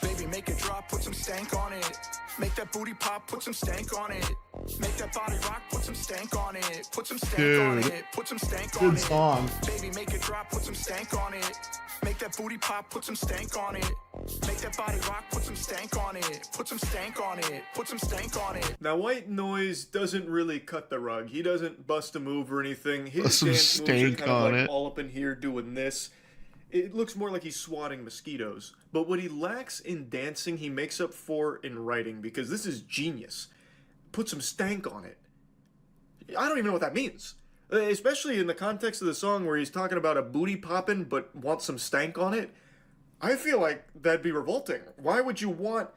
Baby, make it drop, put some stank on it. Make that booty pop, put some stank on it. Make that body rock, put some stank on it. Put some stank on it. Put some stank on it. Good song. Baby, make it drop, put some stank on it. Make that booty pop, put some stank on it. Make that body rock, put some stank on it. Put some stank on it. Put some stank on it. Now, White Noise doesn't really cut the rug. He doesn't bust a move or anything. His Some dance moves are stank kind of on like it. all up in here doing this. It looks more like he's swatting mosquitoes. But what he lacks in dancing, he makes up for in writing, because this is genius. Put some stank on it. I don't even know what that means. Especially in the context of the song where he's talking about a booty popping but wants some stank on it. I feel like that'd be revolting. Why would you want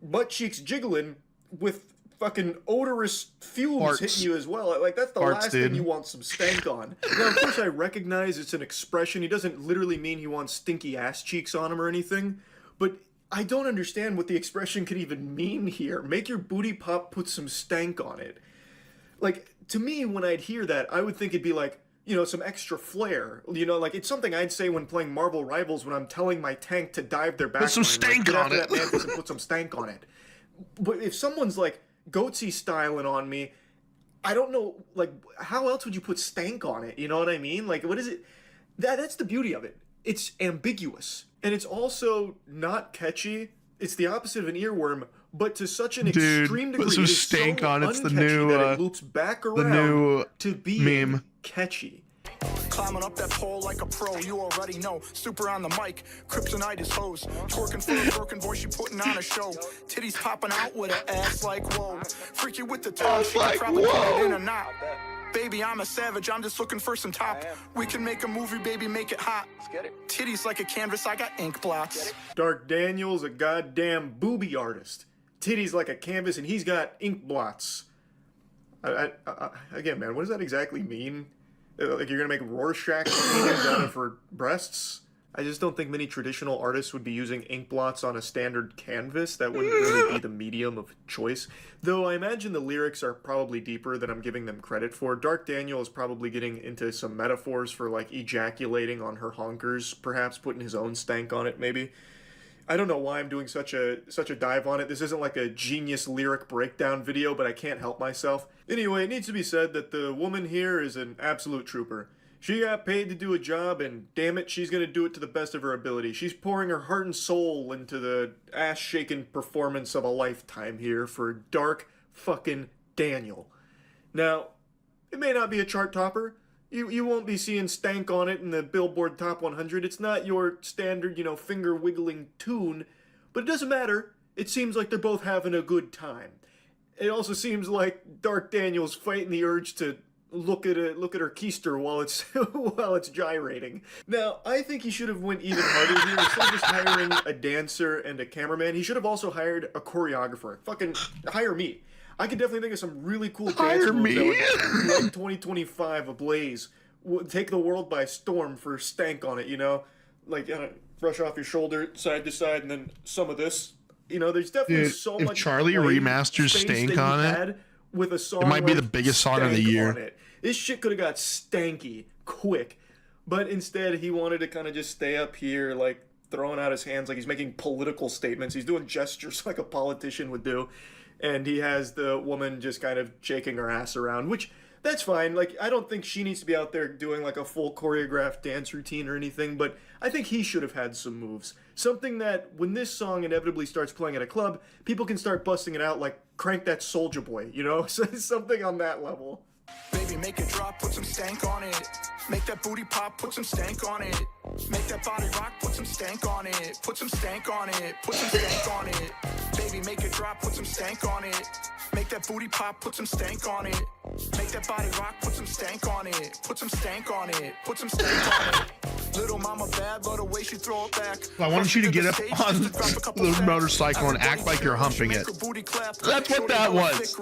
butt cheeks jiggling with fucking odorous fumes Farts. hitting you as well? Like, that's the Farts, last dude. thing you want some stank on. Now, of course, I recognize it's an expression. He doesn't literally mean he wants stinky ass cheeks on him or anything. But I don't understand what the expression could even mean here. Make your booty pop, put some stank on it. Like, to me, when I'd hear that, I would think it'd be like, some extra flair. Like it's something I'd say when playing Marvel Rivals when I'm telling my tank to dive their backline. Put some stank on it. That mantis and put some stank on it. But if someone's like goatsy styling on me, I don't know, like, how else would you put stank on it? You know what I mean? Like, what is it? That's the beauty of it. It's ambiguous. And it's also not catchy. It's the opposite of an earworm, but to such an extreme degree, put some it is stank so on it. It's the uncatchy new, that it loops back around the new to be meme. catchy. Climbing up that pole like a pro, you already know. Super on the mic, kryptonite is hose. Twerking for a broken voice, she putting on a show. Titties popping out with an ass like whoa. Freaky with the tongue, she can probably put it in a knot. Baby, I'm a savage, I'm just looking for some top. We can make a movie, baby, make it hot. Titties like a canvas, I got ink blots. Dark Daniel's a goddamn booby artist. Titties like a canvas, and he's got ink blots. Again, man, what does that exactly mean? Like you're gonna make Rorschach paintings out of her breasts? I just don't think many traditional artists would be using ink blots on a standard canvas. That wouldn't really be the medium of choice. Though I imagine the lyrics are probably deeper than I'm giving them credit for. Dark Daniel is probably getting into some metaphors for like ejaculating on her honkers, perhaps putting his own stank on it, maybe. I don't know why I'm doing such a dive on it. This isn't like a genius lyric breakdown video, but I can't help myself. Anyway, it needs to be said that the woman here is an absolute trooper. She got paid to do a job, and damn it, she's gonna do it to the best of her ability. She's pouring her heart and soul into the ass-shaking performance of a lifetime here for Dark fucking Daniel. Now, it may not be a chart topper. You won't be seeing stank on it in the Billboard Top 100. It's not your standard, finger-wiggling tune. But it doesn't matter. It seems like they're both having a good time. It also seems like Dark Daniel's fighting the urge to look at her keister while it's gyrating. Now, I think he should have went even harder here. Instead of just hiring a dancer and a cameraman, he should have also hired a choreographer. Fucking hire me. I could definitely think of some really cool dance moves that would light 2025 ablaze. Would take the world by storm for stank on it, Like, brush off your shoulder, side to side, and then some of this. There's definitely so much. If Charlie remasters Stank on it, with a song it might be the biggest song of the year. This shit could have got stanky quick. But instead, he wanted to kind of just stay up here, like, throwing out his hands like he's making political statements. He's doing gestures like a politician would do. And he has the woman just kind of shaking her ass around, which, that's fine. Like, I don't think she needs to be out there doing, like, a full choreographed dance routine or anything, but I think he should have had some moves. Something that, when this song inevitably starts playing at a club, people can start busting it out like, Crank That Soulja Boy, So something on that level. Baby, make it drop, put some stank on it. Make that booty pop, put some stank on it. Make that body rock, put some stank on it. Put some stank on it, put some stank on it. Baby, make it drop, put some stank on it. Make that booty pop, put some stank on it. Make that body rock, put some stank on it. Put some stank on it, put some stank on it. Little mama bad, love the way she throw it back. I want you to get up on the motorcycle and act like you're humping it. That's what that was.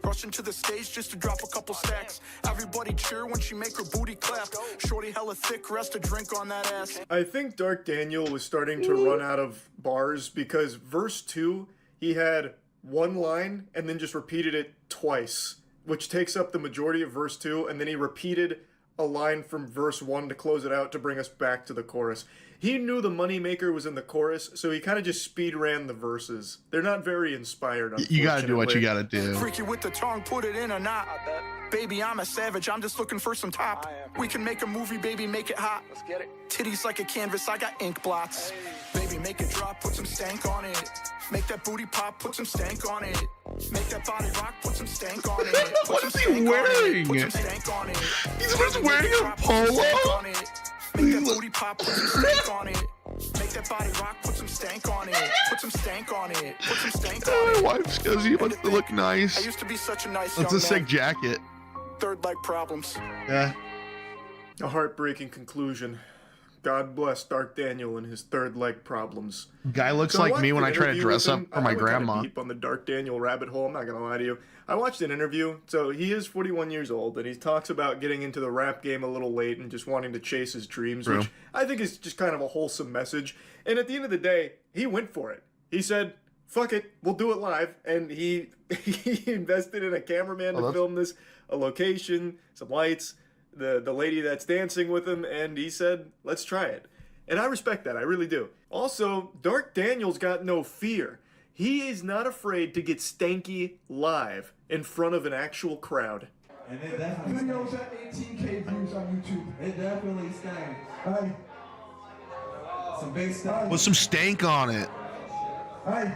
Rushing to the stage just to drop a couple stacks. Everybody cheer when she make her booty clap. Shorty hella thick, rest a drink on that ass. I think Dark Daniel was starting to run out of bars because verse 2, he had one line and then just repeated it twice, which takes up the majority of verse 2, and then he repeated a line from verse 1 to close it out to bring us back to the chorus. He knew the moneymaker was in the chorus, so he kind of just speed ran the verses. They're not very inspired, You gotta do what you gotta do. Freaky with the tongue, put it in a knot. Baby, I'm a savage, I'm just looking for some top. We can make a movie, baby, make it hot. Let's get it. Titties like a canvas, I got ink blots. Baby, make it drop, put some stank on it. Make that booty pop, put some stank on it. Make that body rock, put some stank on it. What is he wearing? Put some stank on it. He's just wearing a polo? Make that booty pop, put some stank on it. Make that body rock, put some stank on it. Put some stank on it. Put some stank on it. My wife goes, he wants to look nice. I used to be such a nice That's young a sick man. jacket. Third leg problems. Yeah. A heartbreaking conclusion. God bless Dark Daniel and his third leg problems. Guy looks So I like watched me when an I try to interview dress with up him. for my I went kinda grandma. deep on the Dark Daniel rabbit hole. I'm not gonna lie to you. I watched an interview. So he is 41 years old, and he talks about getting into the rap game a little late and just wanting to chase his dreams, True. which I think is just kind of a wholesome message. And at the end of the day, he went for it. He said, fuck it, we'll do it live. And he he invested in a cameraman to film this, a location, some lights, the lady that's dancing with him, and he said, let's try it. And I respect that, I really do. Also, Dark Daniel's got no fear. He is not afraid to get stanky live in front of an actual crowd. And it definitely videos at 18K views on YouTube. It definitely stinks. Hey. Some big stuff. Put some stank on it. Hey.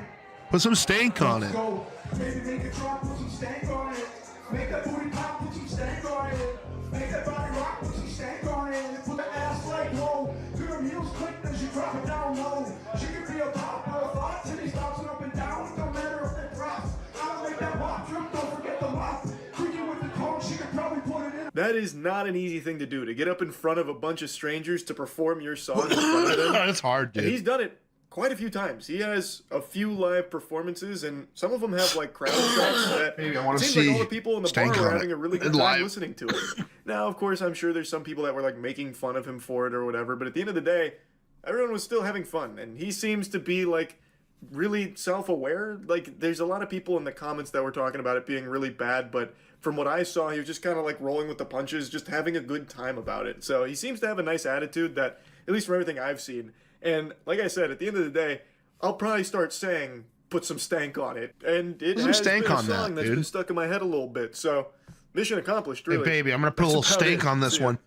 Put some stank on it. Go. Baby, make it drop, put some stank on it. Make that booty pop, put some stank on it. Make that body rock, put some stank on it. Put the ass like low. Do them heels click as you drop it down low. She could be a pop or a thought. Titties bouncing up and down. Don't matter if they're drops. I'll make that walk trip. Don't forget the mop. Creaking with the tongue. She could probably put it in. That is not an easy thing to do, to get up in front of a bunch of strangers to perform your song in front of them. It's hard, dude. And he's done it quite a few times. He has a few live performances, and some of them have like crowd shots that Maybe I want it to seems see like all the people in the bar stank were on having it. a really good Live. time listening to it. Now, of course, I'm sure there's some people that were like making fun of him for it or whatever, but at the end of the day, everyone was still having fun, and he seems to be like really self-aware. Like, there's a lot of people in the comments that were talking about it being really bad, but from what I saw, he was just kind of like rolling with the punches, just having a good time about it. So he seems to have a nice attitude that, at least from everything I've seen. And like I said, at the end of the day, I'll probably start saying, put some stank on it. And it Put some has stank been a on that, song that's dude. been stuck in my head a little bit. So, mission accomplished, really. Hey, baby, I'm going to put a That's little about stank it. on this See ya. one.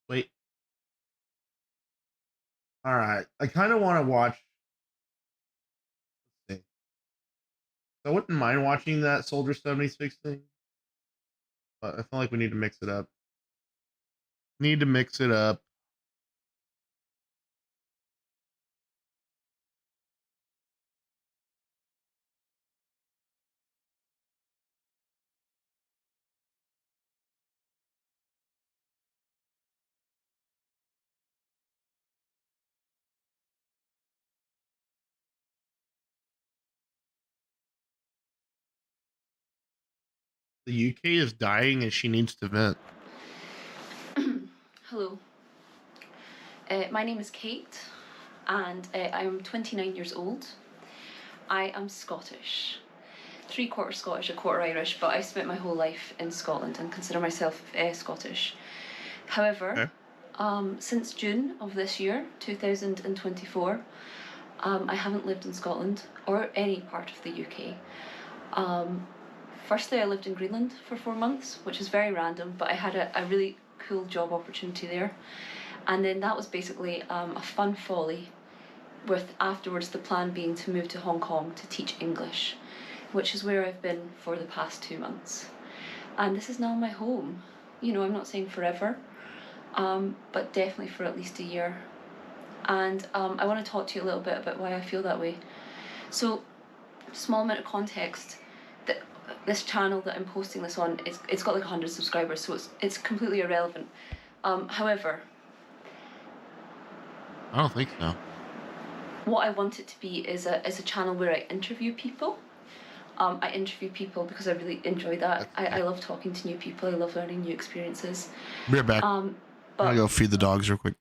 Wait. All right. I kind of want to watch. Let's see. I wouldn't mind watching that Soldier 76 thing, but I feel like we need to mix it up. Need to mix it up. The UK is dying and she needs to vent. Hello. My name is Kate, and I'm 29 years old. I am Scottish. 3/4 Scottish, 1/4 Irish, but I spent my whole life in Scotland and consider myself Scottish. However, since June of this year, 2024, I haven't lived in Scotland or any part of the UK. Firstly, I lived in Greenland for 4 months, which is very random, but I had a really cool job opportunity there. And then that was basically a fun folly, with afterwards the plan being to move to Hong Kong to teach English, which is where I've been for the past 2 months. And this is now my home. You know, I'm not saying forever, but definitely for at least a year. And I want to talk to you a little bit about why I feel that way. So, small amount of context. This channel that I'm posting this on, it's got like 100 subscribers, so it's completely irrelevant. However, I don't think so. what I want it to be is a channel where I interview people. I interview people because I really enjoy that. I love talking to new people. I love learning new experiences. Be right back. I'm gonna go feed the dogs real quick.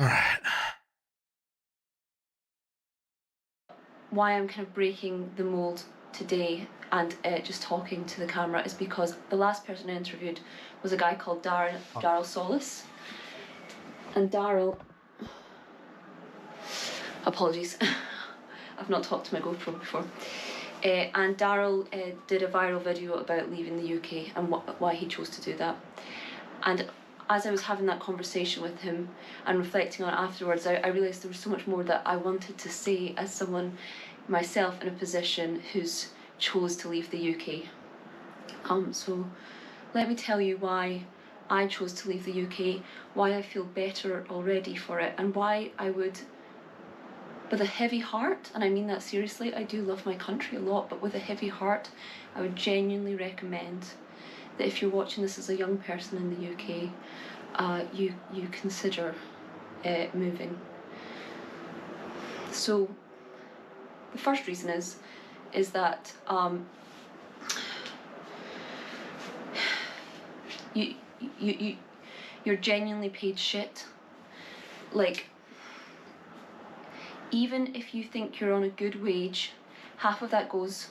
All right. Why I'm kind of breaking the mold today and just talking to the camera is because the last person I interviewed was a guy called Daryl Solis. And Daryl, apologies, I've not talked to my GoPro before. And Daryl did a viral video about leaving the UK and why he chose to do that. And as I was having that conversation with him and reflecting on it afterwards, I realised there was so much more that I wanted to say as someone myself in a position who's chose to leave the UK. So let me tell you why I chose to leave the UK, why I feel better already for it, and why I would, with a heavy heart, and I mean that seriously, I do love my country a lot, but with a heavy heart, I would genuinely recommend that if you're watching this as a young person in the UK, you consider moving. So the first reason is that you're genuinely paid shit. Like, even if you think you're on a good wage, half of that goes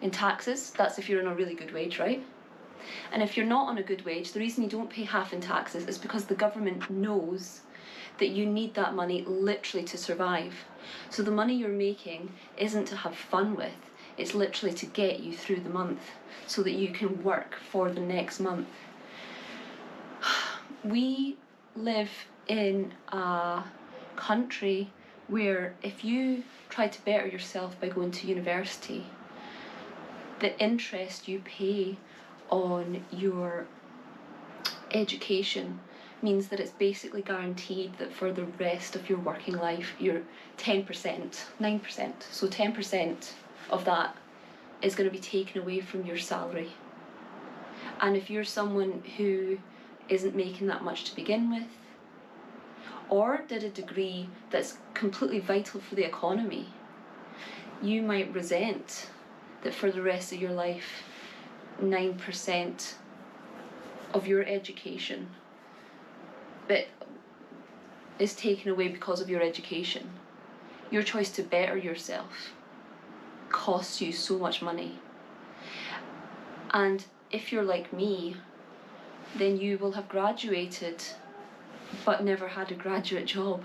in taxes. That's if you're on a really good wage, right? And if you're not on a good wage, the reason you don't pay half in taxes is because the government knows that you need that money literally to survive. So the money you're making isn't to have fun with, it's literally to get you through the month so that you can work for the next month. We live in a country where if you try to better yourself by going to university, the interest you pay on your education means that it's basically guaranteed that for the rest of your working life you're 10%, 9%, so 10% of that is going to be taken away from your salary. And if you're someone who isn't making that much to begin with, or did a degree that's completely vital for the economy, you might resent that for the rest of your life 9% of your education but is taken away because of your education. Your choice to better yourself costs you so much money. And if you're like me, then you will have graduated but never had a graduate job.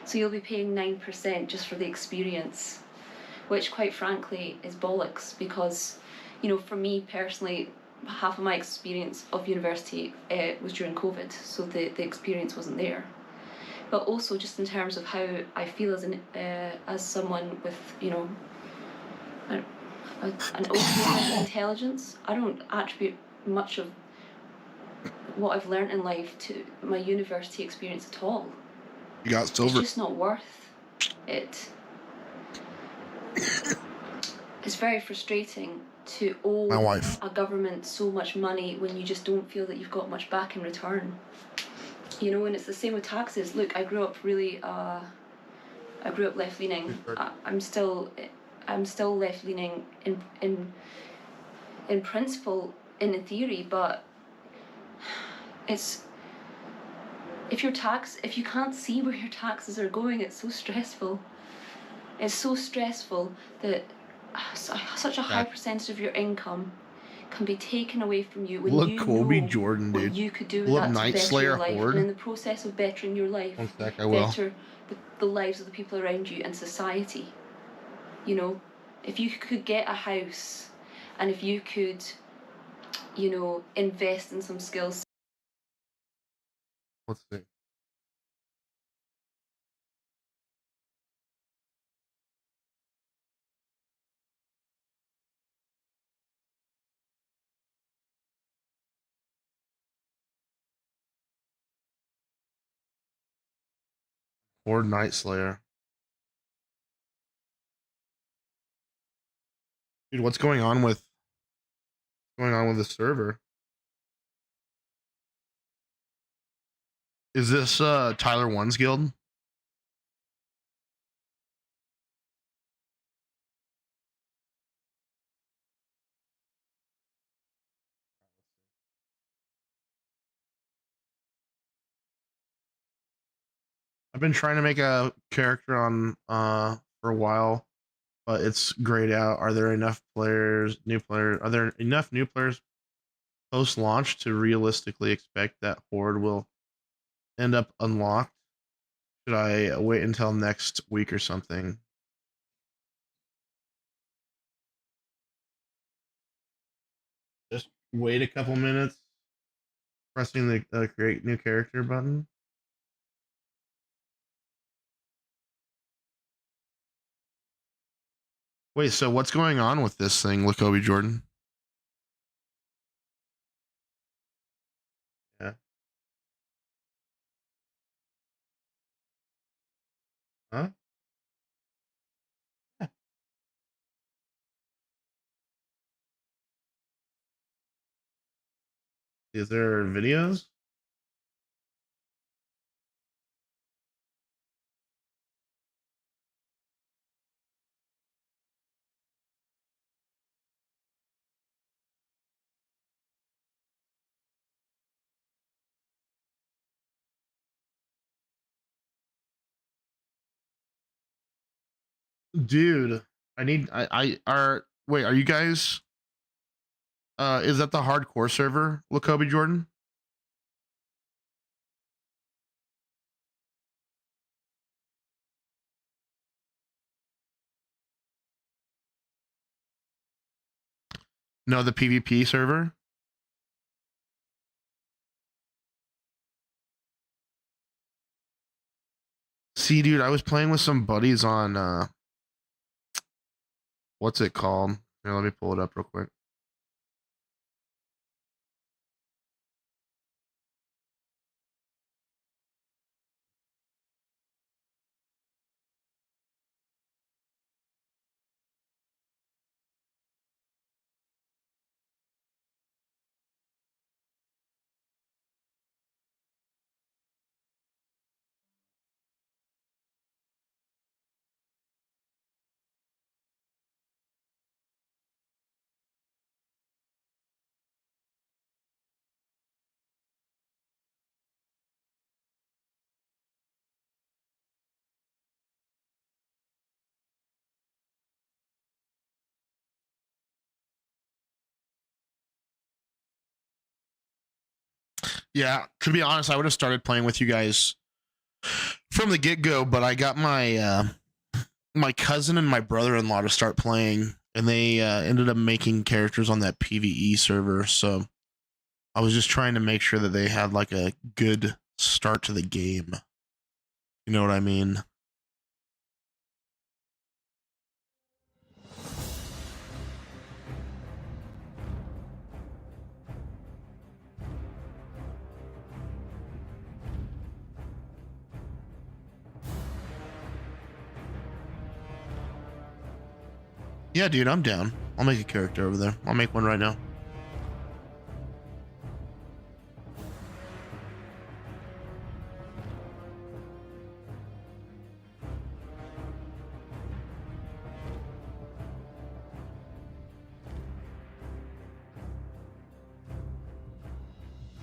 So you'll be paying 9% just for the experience, which quite frankly is bollocks because, you know, for me personally, half of my experience of university was during COVID, so the experience wasn't there. But also just in terms of how I feel as someone with, you know, an open intelligence, I don't attribute much of what I've learned in life to my university experience at all. You got silver. It's just not worth it. It's very frustrating to owe a government so much money when you just don't feel that you've got much back in return. You know, and it's the same with taxes. Look, I grew up left-leaning. I'm still left-leaning in principle, in theory, but it's if you can't see where your taxes are going, it's so stressful. It's so stressful that such a high percentage of your income can be taken away from you when you Kobe know Jordan, what dude. you could do with Pull that up to Night better Slayer your life. Horde. And in the process of bettering your life, One sec, I will. better the lives of the people around you and society. You know, if you could get a house and if you could, you know, invest in some skills. Let's see. Or Night Slayer. Dude, what's going on with the server? Is this Tyler One's guild? been trying to make a character on for a while, but it's grayed out. Are there enough players, new players? Are there enough new players post launch to realistically expect that Horde will end up unlocked? Should I wait until next week or something? Just wait a couple minutes, pressing the create new character button. Wait, so what's going on with this thing, Lakobe Jordan? Yeah. Huh? Is there videos? Dude, I are wait, are you guys is that the hardcore server, Lakobe Jordan? No, the PvP server? See, dude, I was playing with some buddies on what's it called? Here, let me pull it up real quick. Yeah, to be honest, I would have started playing with you guys from the get-go, but I got my my cousin and my brother-in-law to start playing, and they ended up making characters on that PvE server, so I was just trying to make sure that they had like a good start to the game. You know what I mean? Yeah, dude, I'm down. I'll make a character over there. I'll make one right now.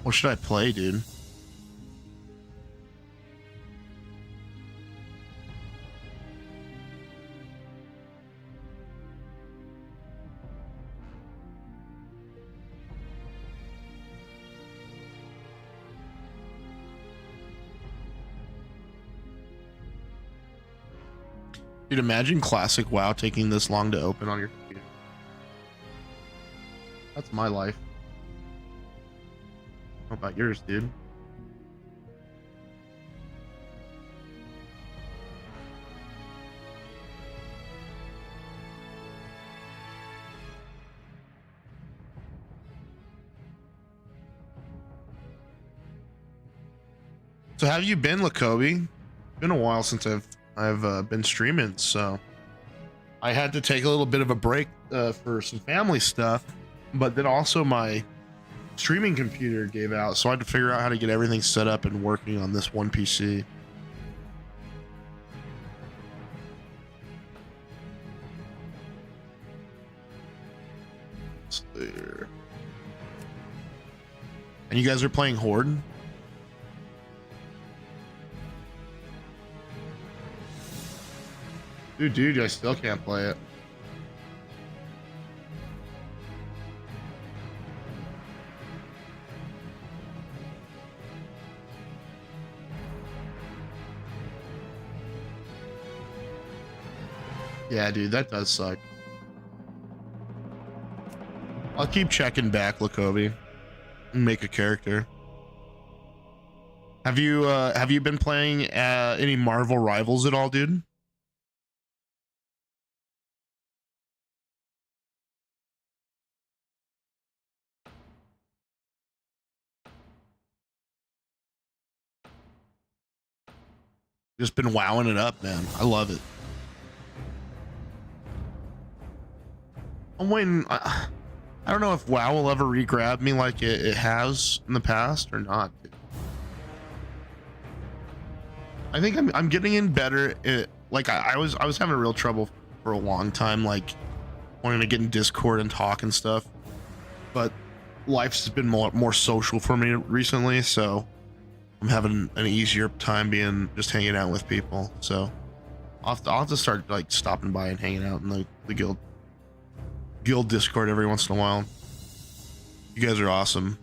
What should I play, dude? Dude, imagine classic WoW taking this long to open on your computer. That's my life. How about yours, dude? So have you been, Lakobe? Been a while since I've been streaming, so I had to take a little bit of a break for some family stuff, but then also my streaming computer gave out, so I had to figure out how to get everything set up and working on this one PC. There. And you guys are playing Horde? Dude, I still can't play it. Yeah, dude, that does suck. I'll keep checking back, Lakobe, and make a character. Have you been playing any Marvel Rivals at all, dude? Just been wowing it up, man. I love it. I'm waiting. I don't know if WoW will ever re-grab me like it has in the past or not. I think I'm getting in better. Like I was having real trouble for a long time, like wanting to get in Discord and talk and stuff. But life's been more social for me recently, so I'm having an easier time being just hanging out with people. So I'll have to start like stopping by and hanging out in the guild Discord every once in a while. You guys are awesome.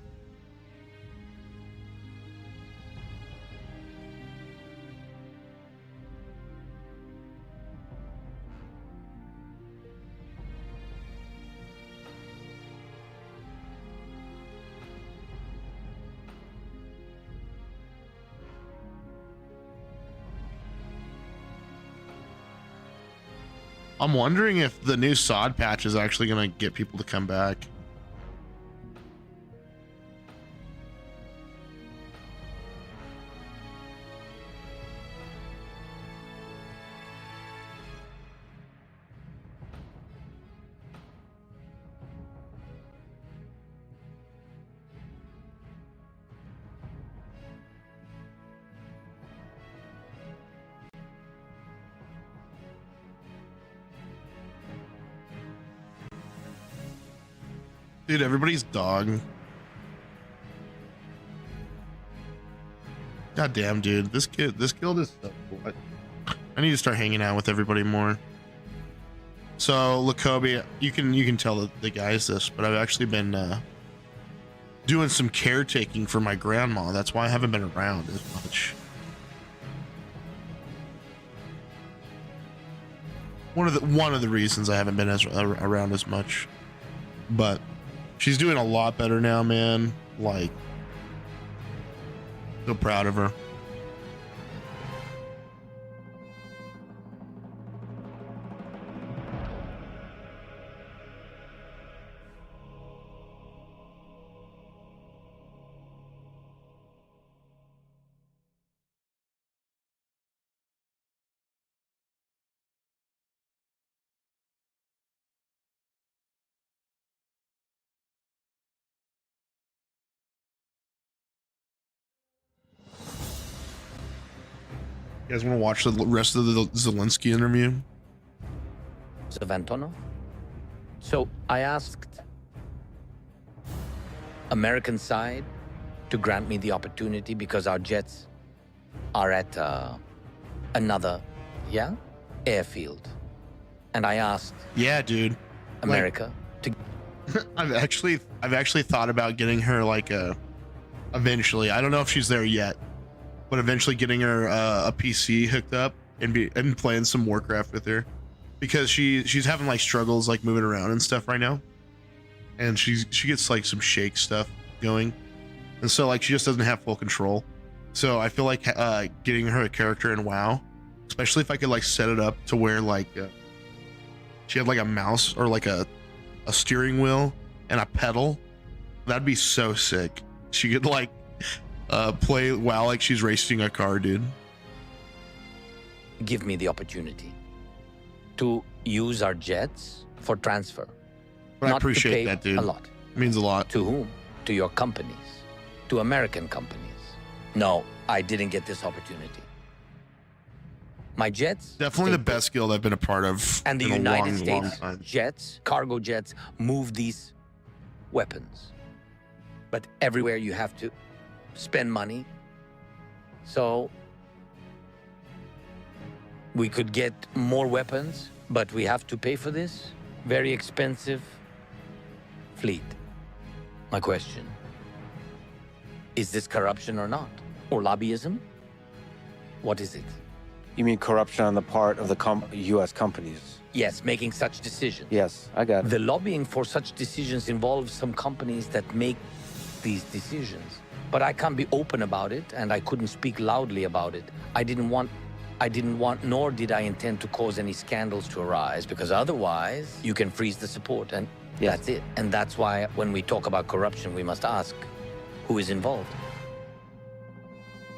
I'm wondering if the new sod patch is actually going to get people to come back. Dude, everybody's dog. God damn, dude. This guild is so cool. I need to start hanging out with everybody more. So, Lakobe, you can tell the guys this, but I've actually been doing some caretaking for my grandma. That's why I haven't been around as much. One of the reasons I haven't been around as much. But she's doing a lot better now, man. Like, so proud of her. You guys want to watch the rest of the Zelensky interview? Antonov. So I asked American side to grant me the opportunity because our jets are at another, airfield. And I asked, yeah, dude, America to. I've actually thought about getting her eventually. I don't know if she's there yet, but eventually getting her a PC hooked up and playing some Warcraft with her, because she's having like struggles like moving around and stuff right now, and she gets like some shake stuff going, and so like she just doesn't have full control. So I feel like getting her a character in WoW, especially if I could like set it up to where like she had like a mouse or like a steering wheel and a pedal, that'd be so sick. She could like play WoW like she's racing a car, dude. Give me the opportunity to use our jets for transfer. But I appreciate that, dude. A lot. It means a lot. To whom? To your companies. To American companies. No, I didn't get this opportunity. My jets... Definitely the best guild I've been a part of and the in United a long States jets, cargo jets, move these weapons. But everywhere you have to spend money. So We could get more weapons, but we have to pay for this very expensive fleet. My question, is this corruption or not? Or lobbyism? What is it? You mean corruption on the part of the U.S. companies? Yes, making such decisions. Yes, I got it. The lobbying for such decisions involves some companies that make these decisions. But I can't be open about it, and I couldn't speak loudly about it. I didn't want, nor did I intend to cause any scandals to arise, because otherwise you can freeze the support, and that's it. And that's why when we talk about corruption, we must ask, who is involved?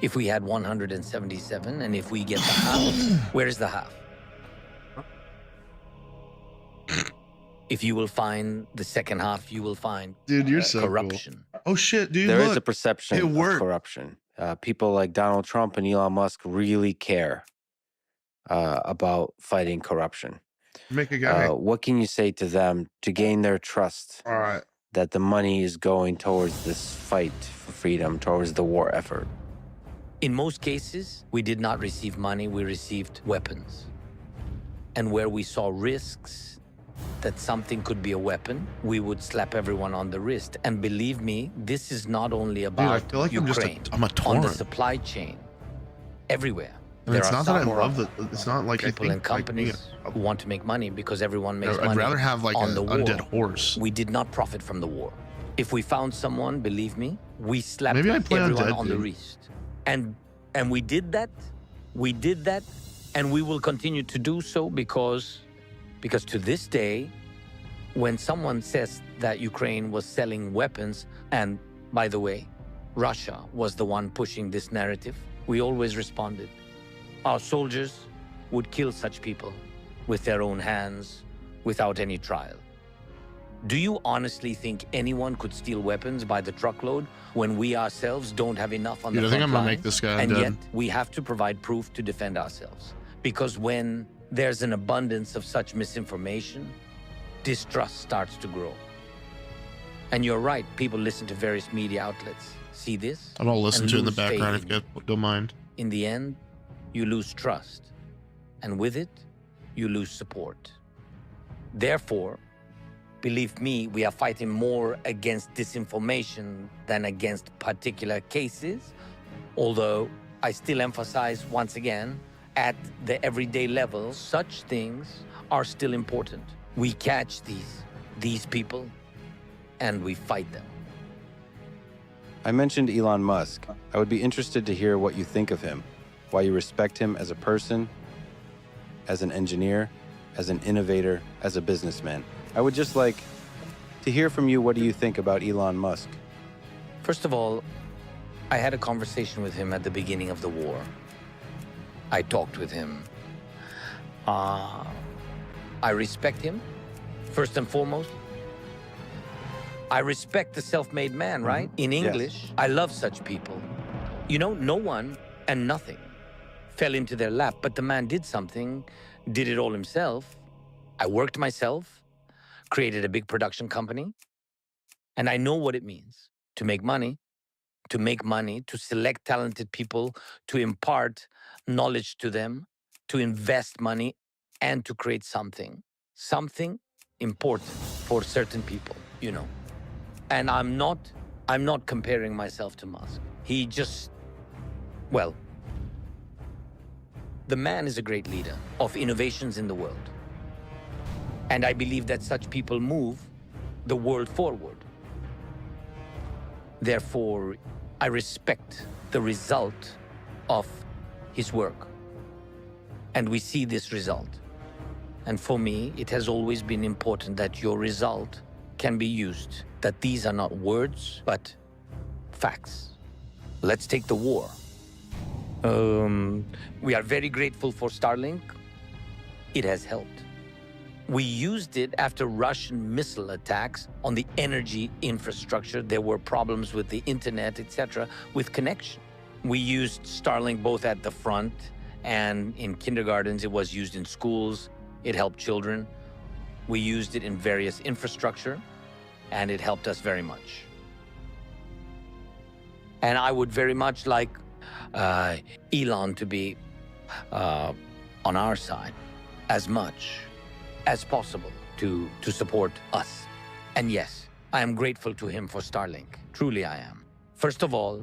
If we had 177, and if we get the half, where is the half? If you will find the second half, you will find dude, you're so corruption. Cool. Oh shit, dude! There look. is a perception of corruption. People like Donald Trump and Elon Musk really care about fighting corruption. Make a guy. What can you say to them to gain their trust? All right. That the money is going towards this fight for freedom, towards the war effort. In most cases, we did not receive money, we received weapons. And where we saw risks that something could be a weapon, we would slap everyone on the wrist. And believe me, this is not only about I feel like Ukraine. I'm a torrent. On the supply chain, everywhere. And it's not that I love the. It's not like people I think, and companies who want to make money because everyone makes money. I'd rather have like on an the war. undead horse. We did not profit from the war. If we found someone, believe me, we slapped Maybe I play everyone undead, on the dude. wrist. And we did that. We did that, and we will continue to do so because to this day, when someone says that Ukraine was selling weapons, and by the way, Russia was the one pushing this narrative, we always responded. Our soldiers would kill such people with their own hands, without any trial. Do you honestly think anyone could steal weapons by the truckload when we ourselves don't have enough on Dude, the I think front I'm gonna line? make this guy And undead. yet, we have to provide proof to defend ourselves. Because when there's an abundance of such misinformation, distrust starts to grow. And you're right, people listen to various media outlets. See this? I'm gonna listen and to it in the lose faith background if in you guys don't mind. In the end, you lose trust. And with it, you lose support. Therefore, believe me, we are fighting more against disinformation than against particular cases. Although I still emphasize once again, at the everyday level, such things are still important. We catch these people and we fight them. I mentioned Elon Musk. I would be interested to hear what you think of him, why you respect him as a person, as an engineer, as an innovator, as a businessman. I would just like to hear from you, what do you think about Elon Musk? First of all, I had a conversation with him at the beginning of the war. I talked with him. I respect him, first and foremost. I respect the self-made man, right? In English, I love such people. You know, no one and nothing fell into their lap, but the man did something, did it all himself. I worked myself, created a big production company, and I know what it means to make money, to select talented people, to impart knowledge to them, to invest money, and to create something important for certain people, you know. And I'm not comparing myself to Musk. He just, well, the man is a great leader of innovations in the world. And I believe that such people move the world forward. Therefore, I respect the result of his work. And we see this result. And for me, it has always been important that your result can be used, that these are not words, but facts. Let's take the war. We are very grateful for Starlink. It has helped. We used it after Russian missile attacks on the energy infrastructure. There were problems with the internet, etc., with connection. We used Starlink both at the front and in kindergartens. It was used in schools. It helped children. We used it in various infrastructure, and it helped us very much. And I would very much like Elon to be on our side as much as possible to support us. And yes, I am grateful to him for Starlink. Truly I am. First of all,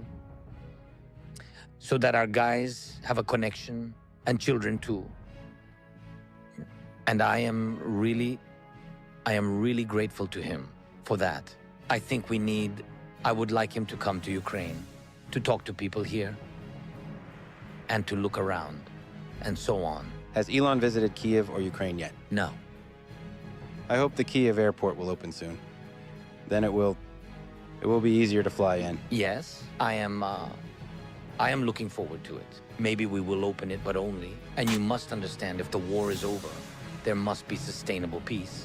so that our guys have a connection, and children too. And I am really grateful to him for that. I would like him to come to Ukraine, to talk to people here, and to look around, and so on. Has Elon visited Kiev or Ukraine yet? No. I hope the Kiev airport will open soon. Then it will be easier to fly in. Yes, I am looking forward to it. Maybe we will open it, but only. And you must understand, if the war is over, there must be sustainable peace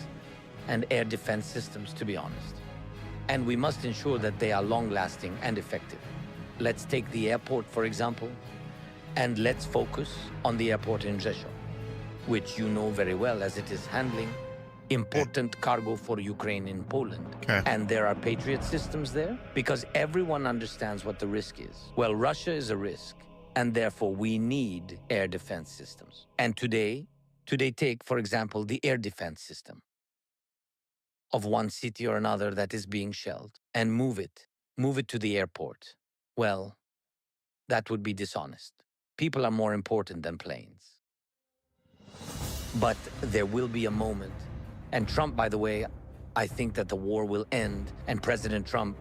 and air defense systems, to be honest. And we must ensure that they are long-lasting and effective. Let's take the airport, for example, and let's focus on the airport in Rzeszów, which you know very well, as it is handling important cargo for Ukraine in Poland. Okay. And there are Patriot systems there, because everyone understands what the risk is. Well, Russia is a risk, and therefore we need air defense systems. And today take, for example, the air defense system of one city or another that is being shelled, and move it to the airport. Well, that would be dishonest. People are more important than planes. But there will be a moment. And Trump, by the way, I think that the war will end, and President Trump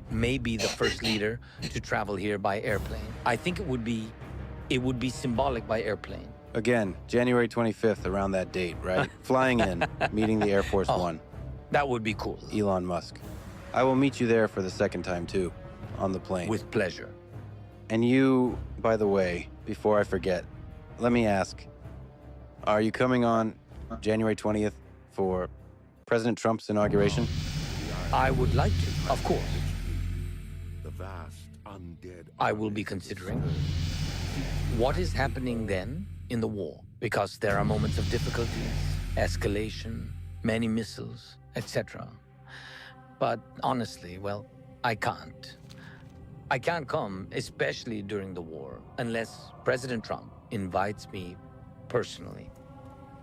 may be the first leader to travel here by airplane. I think it would be symbolic by airplane. Again, January 25th, around that date, right? Flying in, meeting the Air Force One. That would be cool. Elon Musk. I will meet you there for the second time, too, on the plane. With pleasure. And you, by the way, before I forget, let me ask, are you coming on January 20th for President Trump's inauguration? I would like to, of course. The vast undead. I will be considering what is happening then in the war, because there are moments of difficulties, escalation, many missiles, etc. But honestly, well, I can't. I can't come, especially during the war, unless President Trump invites me personally.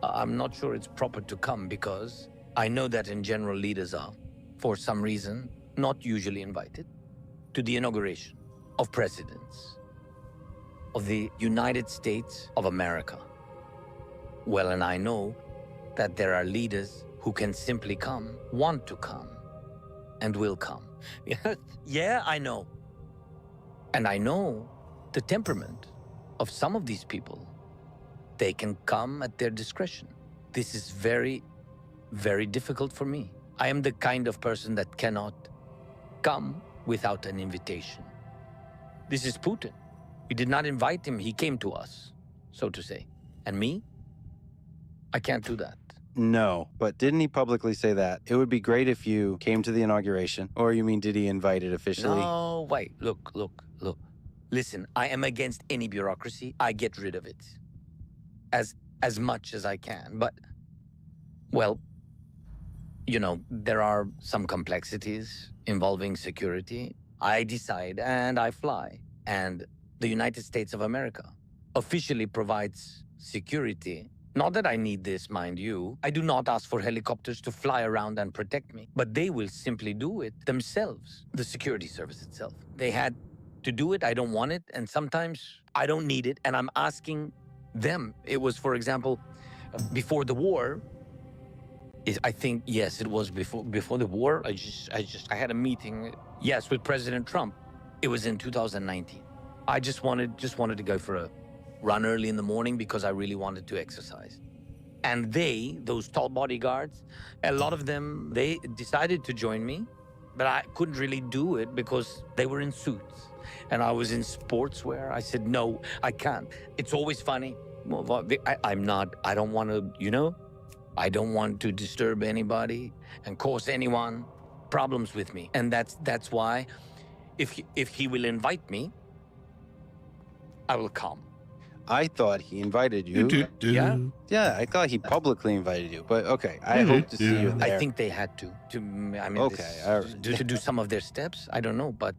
I'm not sure it's proper to come, because I know that in general leaders are, for some reason, not usually invited to the inauguration of presidents of the United States of America. Well, and I know that there are leaders who can simply come, want to come, and will come. Yeah, I know. And I know the temperament of some of these people. They can come at their discretion. This is very, very difficult for me. I am the kind of person that cannot come without an invitation. This is Putin. We did not invite him, he came to us, so to say. And me? I can't do that. No, but didn't he publicly say that? It would be great if you came to the inauguration. Or you mean, did he invite it officially? No, wait, look. Listen, I am against any bureaucracy. I get rid of it as much as I can. But, well, you know, there are some complexities involving security. I decide and I fly. And the United States of America officially provides security. Not that I need this, mind you. I do not ask for helicopters to fly around and protect me, but they will simply do it themselves, the security service itself. They had to do it, I don't want it, and sometimes I don't need it, and I'm asking them. It was, for example, before the war, I think, yes, it was before the war. I had a meeting, yes, with President Trump. It was in 2019. I just wanted to go for a run early in the morning because I really wanted to exercise. And those tall bodyguards, a lot of them, they decided to join me, but I couldn't really do it because they were in suits. And I was in sportswear. I said, no, I can't. It's always funny. I don't want to, I don't want to disturb anybody and cause anyone problems with me. And that's why if he will invite me, I will come. I thought he invited you. Yeah? Yeah, I thought he publicly invited you. But okay, I hope to see you there. I think they had to do some of their steps. I don't know, but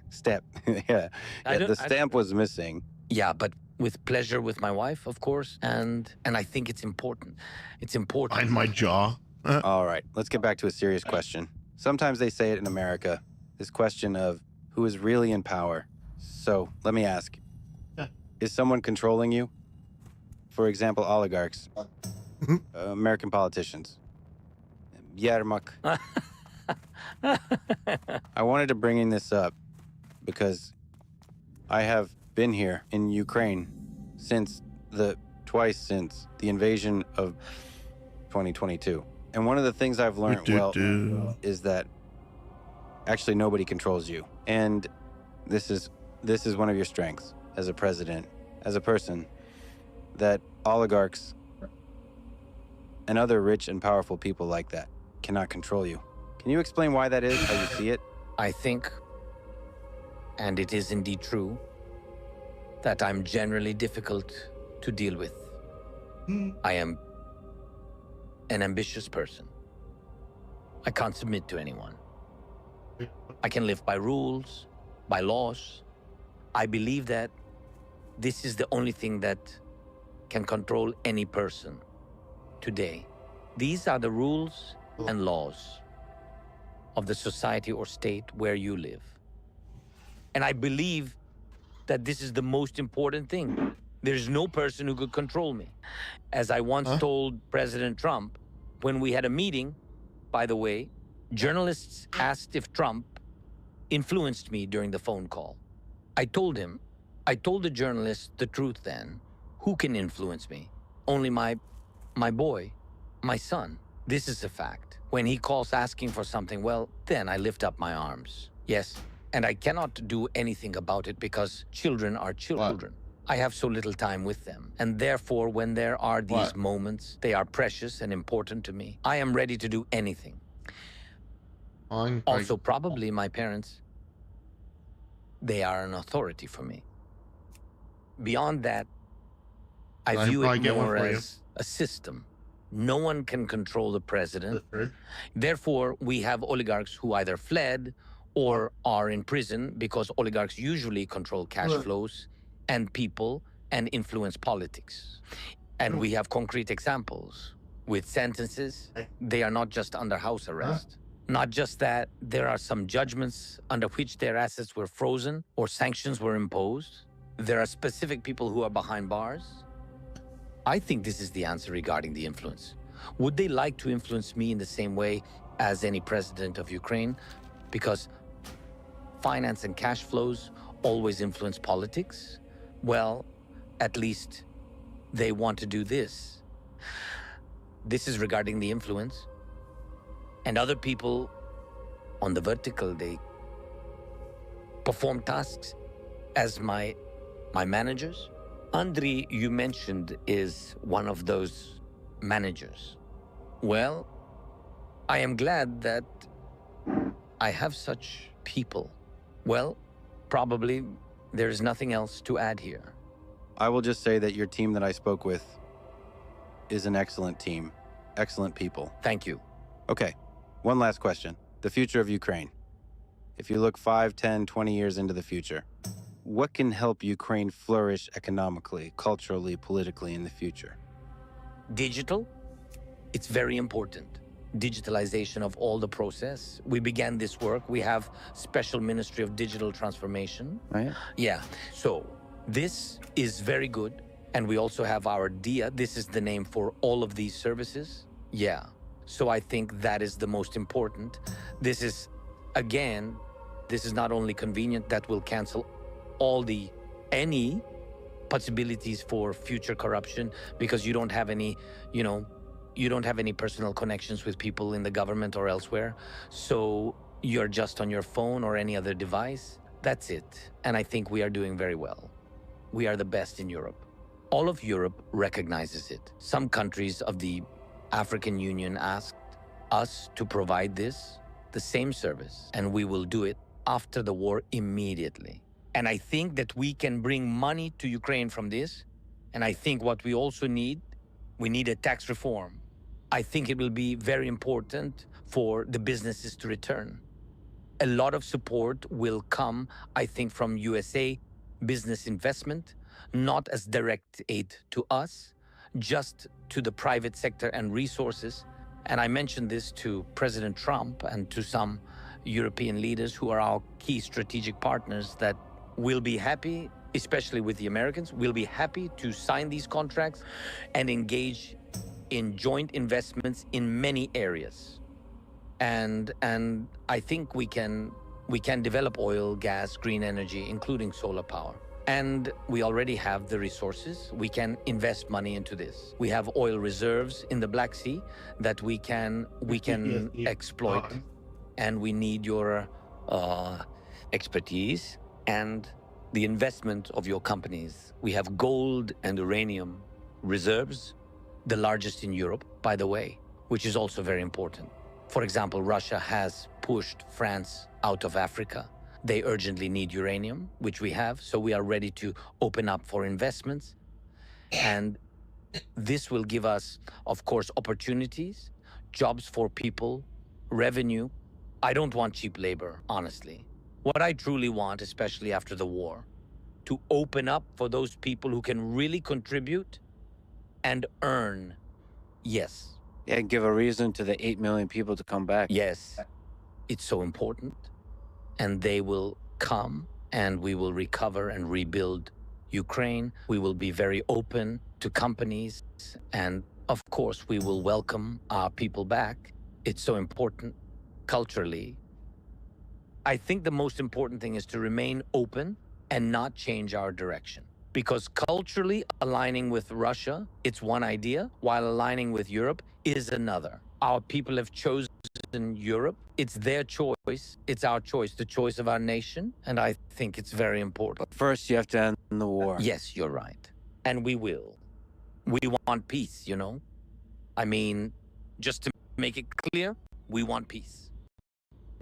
step. Yeah, the stamp was missing. Yeah, but with pleasure with my wife, of course, and I think it's important. It's important. Behind my jaw. All right, let's get back to a serious question. Sometimes they say it in America, this question of who is really in power. So let me ask, is someone controlling you? For example, oligarchs, American politicians. Yermak. I wanted to bring this up because I have been here in Ukraine twice since the invasion of 2022. And one of the things I've learned is that actually nobody controls you. And this is one of your strengths as a president, as a person, that oligarchs and other rich and powerful people like that cannot control you. Can you explain why that is, how you see it? I think, and it is indeed true, that I'm generally difficult to deal with. I am an ambitious person. I can't submit to anyone. I can live by rules, by laws. I believe that this is the only thing that can control any person today. These are the rules and laws of the society or state where you live. And I believe that this is the most important thing. There's no person who could control me. As I once told President Trump, when we had a meeting, by the way, journalists asked if Trump influenced me during the phone call. I told the journalist the truth then. Who can influence me? Only my boy, my son. This is a fact. When he calls asking for something, well, then I lift up my arms. Yes, and I cannot do anything about it because children are children. I have so little time with them. And therefore, when there are these moments, they are precious and important to me. I am ready to do anything. Also, probably my parents, they are an authority for me. Beyond that, I view it more as a system. No one can control the president. Therefore, we have oligarchs who either fled or are in prison because oligarchs usually control cash flows and people and influence politics. And we have concrete examples with sentences. They are not just under house arrest. Not just that, there are some judgments under which their assets were frozen or sanctions were imposed. There are specific people who are behind bars. I think this is the answer regarding the influence. Would they like to influence me in the same way as any president of Ukraine? Because finance and cash flows always influence politics? Well, at least they want to do this. This is regarding the influence. And other people on the vertical, they perform tasks as my managers. Andriy, you mentioned, is one of those managers. Well, I am glad that I have such people. Well, probably there's nothing else to add here. I will just say that your team that I spoke with is an excellent team. Excellent people. Thank you. Okay, one last question. The future of Ukraine. If you look 5, 10, 20 years into the future, what can help Ukraine flourish economically, culturally, politically in the future? Digital, it's very important. Digitalization of all the process. We began this work. We have special Ministry of Digital Transformation. Right. Yeah, so this is very good. And we also have our DIA. This is the name for all of these services. Yeah, so I think that is the most important. This is, again, this is not only convenient, that will cancel any possibilities for future corruption because you don't have any, you don't have any personal connections with people in the government or elsewhere. So you're just on your phone or any other device. That's it. And I think we are doing very well. We are the best in Europe. All of Europe recognizes it. Some countries of the African Union asked us to provide the same service, and we will do it after the war immediately. And I think that we can bring money to Ukraine from this. And I think what we also need, we need a tax reform. I think it will be very important for the businesses to return. A lot of support will come, I think, from USA business investment, not as direct aid to us, just to the private sector and resources. And I mentioned this to President Trump and to some European leaders who are our key strategic partners, that we'll be happy, especially with the Americans, we'll be happy to sign these contracts and engage in joint investments in many areas. And I think we can develop oil, gas, green energy, including solar power. And we already have the resources. We can invest money into this. We have oil reserves in the Black Sea that we can exploit. And we need your expertise and the investment of your companies. We have gold and uranium reserves, the largest in Europe, by the way, which is also very important. For example, Russia has pushed France out of Africa. They urgently need uranium, which we have, so we are ready to open up for investments. And this will give us, of course, opportunities, jobs for people, revenue. I don't want cheap labor, honestly. What I truly want, especially after the war, to open up for those people who can really contribute and earn. Yes. Yeah, give a reason to the 8 million people to come back. Yes. It's so important. And they will come, and we will recover and rebuild Ukraine. We will be very open to companies. And of course, we will welcome our people back. It's so important culturally. I think the most important thing is to remain open and not change our direction. Because culturally, aligning with Russia, it's one idea, while aligning with Europe is another. Our people have chosen Europe. It's their choice. It's our choice, the choice of our nation. And I think it's very important. But first, you have to end the war. Yes, you're right. And we will. We want peace, you know? I mean, just to make it clear, we want peace.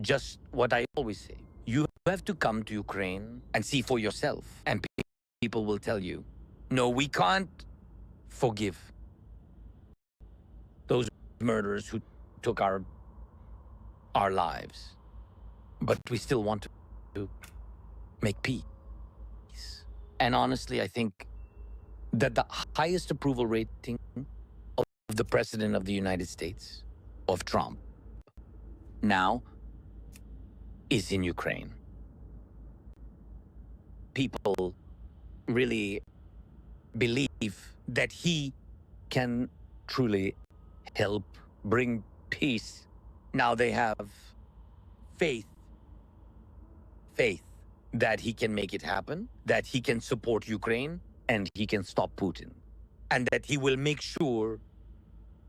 Just what I always say. You have to come to Ukraine and see for yourself. And people will tell you, no, we can't forgive those murderers who took our lives. But we still want to make peace. And honestly, I think that the highest approval rating of the President of the United States, of Trump, now is in Ukraine. People really believe that he can truly help bring peace. Now they have faith that he can make it happen, that he can support Ukraine, and he can stop Putin. And that he will make sure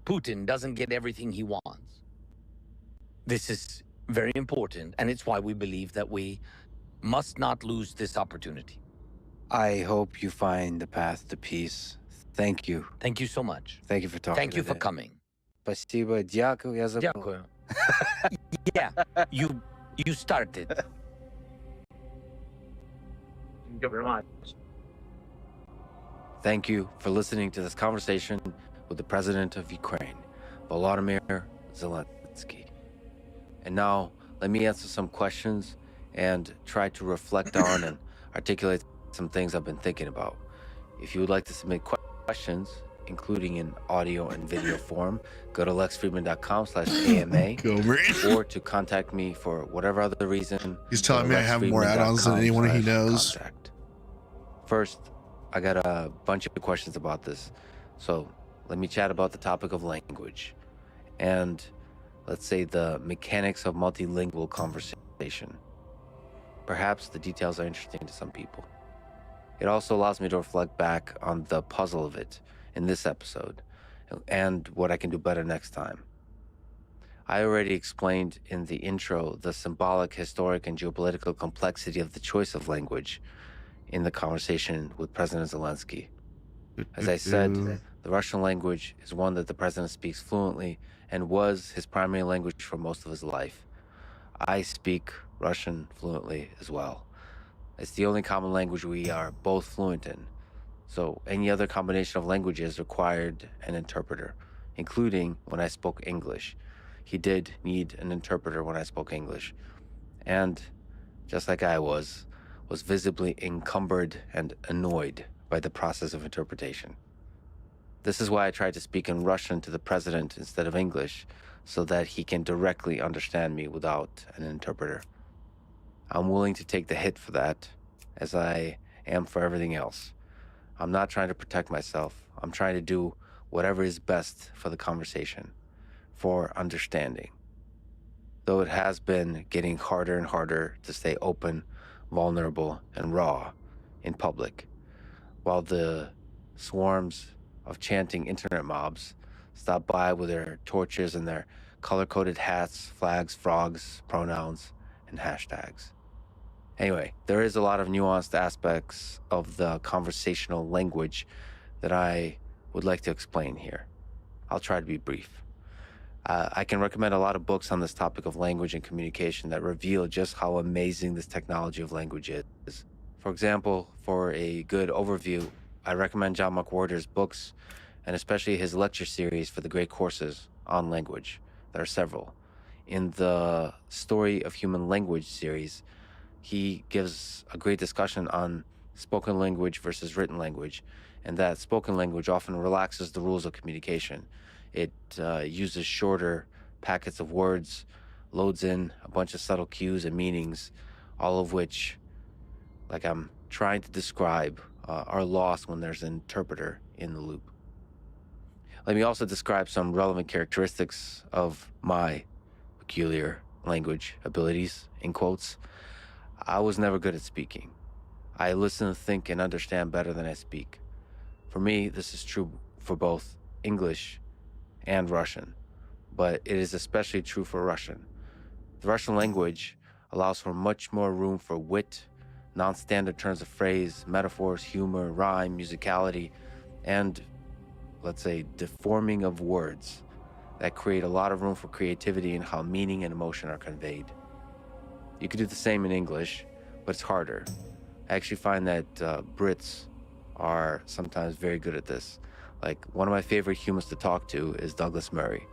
Putin doesn't get everything he wants. This is very important, and it's why we believe that we must not lose this opportunity. I hope you find the path to peace. Thank you. Thank you so much. Thank you for talking. Thank you for coming. Спасибо. Дякую. Я забыл. Дякую. Yeah, you started. Thank you very much. Thank you for listening to this conversation with the President of Ukraine, Volodymyr Zelensky. And now, let me answer some questions and try to reflect on and articulate some things I've been thinking about. If you would like to submit questions, including in audio and video form, go to lexfriedman.com/AMA or to contact me for whatever other reason. He's telling me I have more add-ons than anyone he knows. Contact. First, I got a bunch of questions about this. So let me chat about the topic of language and, let's say, the mechanics of multilingual conversation. Perhaps the details are interesting to some people. It also allows me to reflect back on the puzzle of it in this episode and what I can do better next time. I already explained in the intro the symbolic, historic, and geopolitical complexity of the choice of language in the conversation with President Zelensky. As I said, the Russian language is one that the president speaks fluently and was his primary language for most of his life. I speak Russian fluently as well. It's the only common language we are both fluent in. So any other combination of languages required an interpreter, including when I spoke English. He did need an interpreter when I spoke English. And just like I was, was visibly encumbered and annoyed by the process of interpretation. This is why I tried to speak in Russian to the president instead of English, so that he can directly understand me without an interpreter. I'm willing to take the hit for that, as I am for everything else. I'm not trying to protect myself. I'm trying to do whatever is best for the conversation, for understanding. Though it has been getting harder and harder to stay open, vulnerable, and raw in public, while the swarms of chanting internet mobs stop by with their torches and their color-coded hats, flags, frogs, pronouns, and hashtags. Anyway, there is a lot of nuanced aspects of the conversational language that I would like to explain here. I'll try to be brief. I can recommend a lot of books on this topic of language and communication that reveal just how amazing this technology of language is. For example, for a good overview, I recommend John McWhorter's books, and especially his lecture series for the great courses on language. There are several. In the Story of Human Language series, he gives a great discussion on spoken language versus written language, and that spoken language often relaxes the rules of communication. It uses shorter packets of words, loads in a bunch of subtle cues and meanings, all of which, like I'm trying to describe, are lost when there's an interpreter in the loop. Let me also describe some relevant characteristics of my peculiar language abilities, in quotes. I was never good at speaking. I listen, think, and understand better than I speak. For me, this is true for both English and Russian, but it is especially true for Russian. The Russian language allows for much more room for wit, non-standard turns of phrase, metaphors, humor, rhyme, musicality, and, let's say, deforming of words that create a lot of room for creativity in how meaning and emotion are conveyed. You could do the same in English, but it's harder. I actually find that Brits are sometimes very good at this. Like, one of my favorite humans to talk to is Douglas Murray.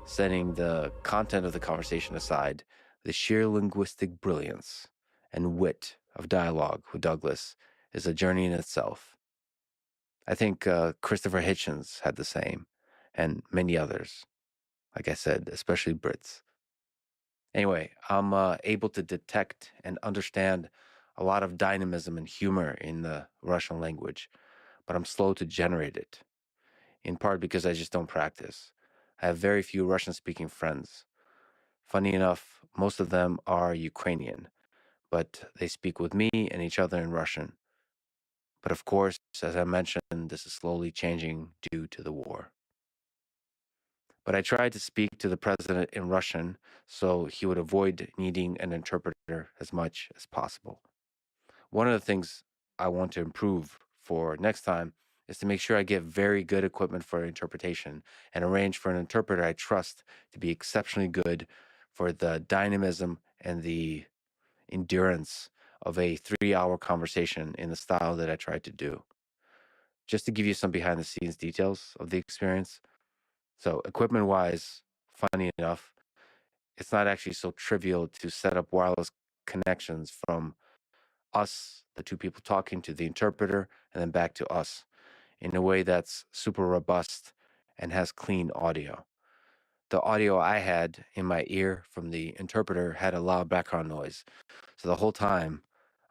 Setting the content of the conversation aside, the sheer linguistic brilliance and wit of dialogue with Douglas is a journey in itself. I think Christopher Hitchens had the same, and many others. Like I said, especially Brits. Anyway, I'm able to detect and understand a lot of dynamism and humor in the Russian language, but I'm slow to generate it, in part because I just don't practice. I have very few Russian-speaking friends. Funny enough, most of them are Ukrainian, but they speak with me and each other in Russian. But of course, as I mentioned, this is slowly changing due to the war. But I tried to speak to the president in Russian so he would avoid needing an interpreter as much as possible. One of the things I want to improve for next time is to make sure I get very good equipment for interpretation and arrange for an interpreter I trust to be exceptionally good for the dynamism and the endurance of a 3-hour conversation in the style that I tried to do. Just to give you some behind the scenes details of the experience. So equipment wise, funny enough, it's not actually so trivial to set up wireless connections from us, the two people talking, to the interpreter, and then back to us in a way that's super robust and has clean audio. The audio I had in my ear from the interpreter had a loud background noise. So the whole time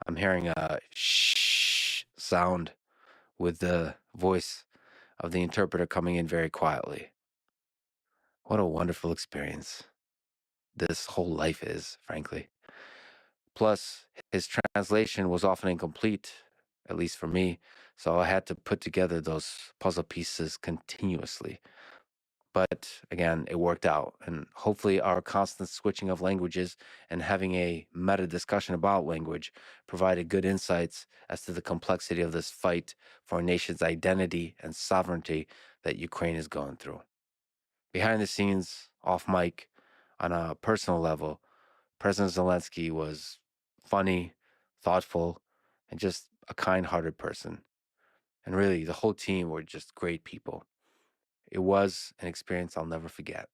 I'm hearing a shh sound with the voice of the interpreter coming in very quietly. What a wonderful experience this whole life is, frankly. Plus, his translation was often incomplete, at least for me, so I had to put together those puzzle pieces continuously. But again, it worked out, and hopefully our constant switching of languages and having a meta discussion about language provided good insights as to the complexity of this fight for a nation's identity and sovereignty that Ukraine is going through. Behind the scenes, off mic, on a personal level, President Zelensky was funny, thoughtful, and just a kind-hearted person. And really, the whole team were just great people. It was an experience I'll never forget.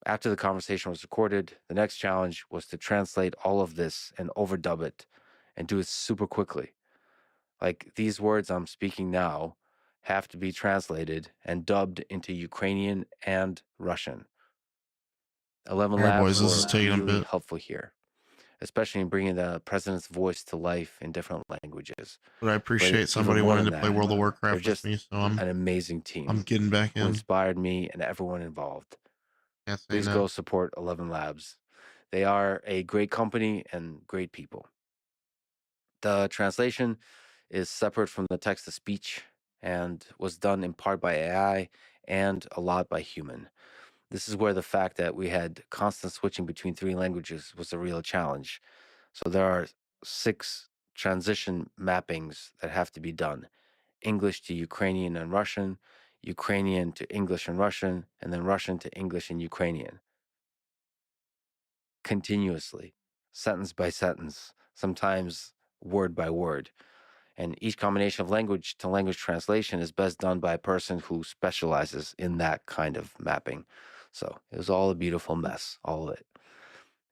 After the conversation was recorded, the next challenge was to translate all of this and overdub it and do it super quickly. Like these words I'm speaking now have to be translated and dubbed into Ukrainian and Russian. 11 All right, Labs boys, this is were taking a really bit, helpful here, especially in bringing the president's voice to life in different languages. but I But appreciate even somebody more wanting than to play that, World of they're Warcraft with just me, so an amazing I'm team getting back who in. inspired me and everyone involved. Can't say Please no. go support 11 Labs. They are a great company and great people. The translation is separate from the text to speech and was done in part by AI and a lot by human. This is where the fact that we had constant switching between 3 languages was a real challenge. So there are 6 transition mappings that have to be done: English to Ukrainian and Russian, Ukrainian to English and Russian, and then Russian to English and Ukrainian. Continuously, sentence by sentence, sometimes word by word. And each combination of language to language translation is best done by a person who specializes in that kind of mapping. So it was all a beautiful mess, all of it.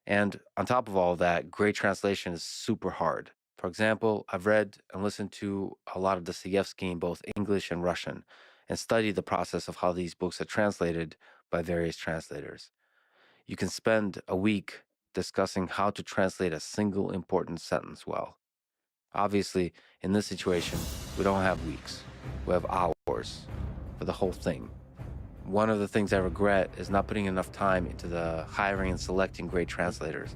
And on top of all of that, great translation is super hard. For example, I've read and listened to a lot of Dostoevsky in both English and Russian and studied the process of how these books are translated by various translators. You can spend a week discussing how to translate a single important sentence well. Obviously, in this situation, we don't have weeks. We have hours for the whole thing. One of the things I regret is not putting enough time into the hiring and selecting great translators,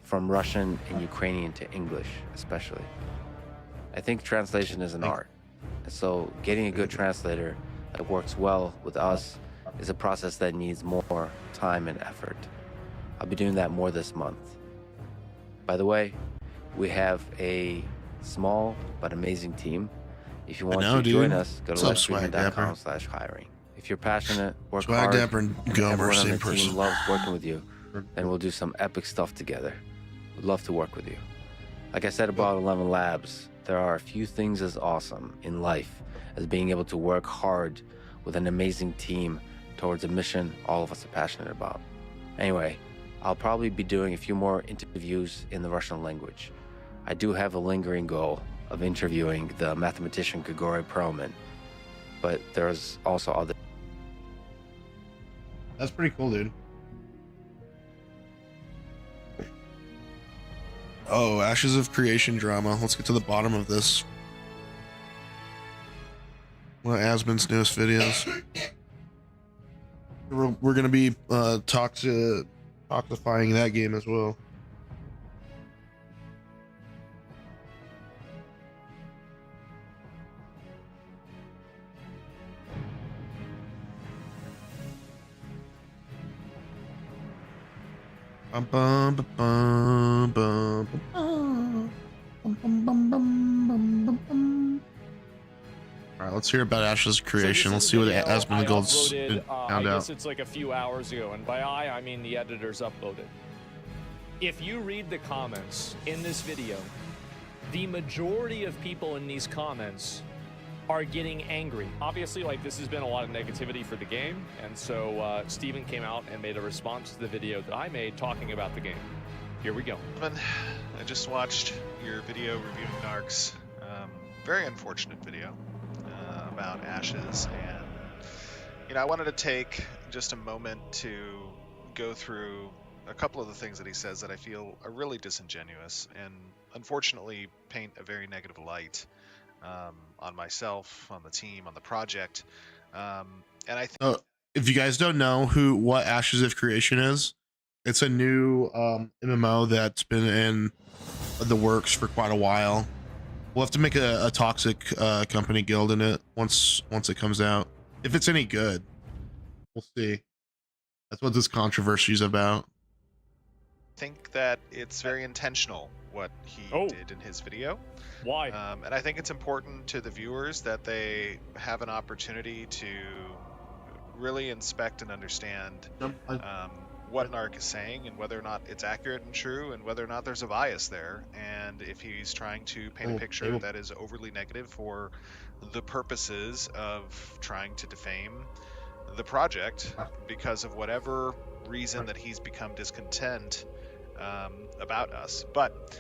from Russian and Ukrainian to English, especially. I think translation is an art. And so getting a good translator that works well with us is a process that needs more time and effort. I'll be doing that more this month. By the way, we have a small but amazing team. If you want to join us, go to livestreaming.com/hiring. If you're passionate, work hard, Dapper and Gomer, everyone on same the person. team loves working with you, then we'll do some epic stuff together. We'd love to work with you. Like I said about 11 Labs, there are a few things as awesome in life as being able to work hard with an amazing team towards a mission all of us are passionate about. Anyway, I'll probably be doing a few more interviews in the Russian language. I do have a lingering goal of interviewing the mathematician Grigory Perelman, but there's also other. That's pretty cool, dude. Oh, Ashes of Creation drama. Let's get to the bottom of this. One of Asmon's newest videos. We're gonna be toxifying that game as well. Bum, bum, bum, bum, bum, bum, bum, bum, bum, bum. All right, let's hear about Ashes' creation. Let's see what Asmon the Gold's found I guess out. it's like a few hours ago, and by I mean the editors uploaded. If you read the comments in this video, the majority of people in these comments are getting angry. Obviously, like, this has been a lot of negativity for the game, and so Steven came out and made a response to the video that I made talking about the game. Here we go. I just watched your video reviewing Narcs. Very unfortunate video about Ashes, and I wanted to take just a moment to go through a couple of the things that he says that I feel are really disingenuous and unfortunately paint a very negative light on myself, on the team, on the project. And I think If you guys don't know what Ashes of Creation is, it's a new MMO that's been in the works for quite a while. We'll have to make a toxic company guild in it once it comes out. If it's any good, we'll see. That's what this controversy is about. think that it's very intentional what he did in his video. Why? And I think it's important to the viewers that they have an opportunity to really inspect and understand what an arc is saying and whether or not it's accurate and true and whether or not there's a bias there. And if he's trying to paint a picture that is overly negative for the purposes of trying to defame the project because of whatever reason that he's become discontent about us. But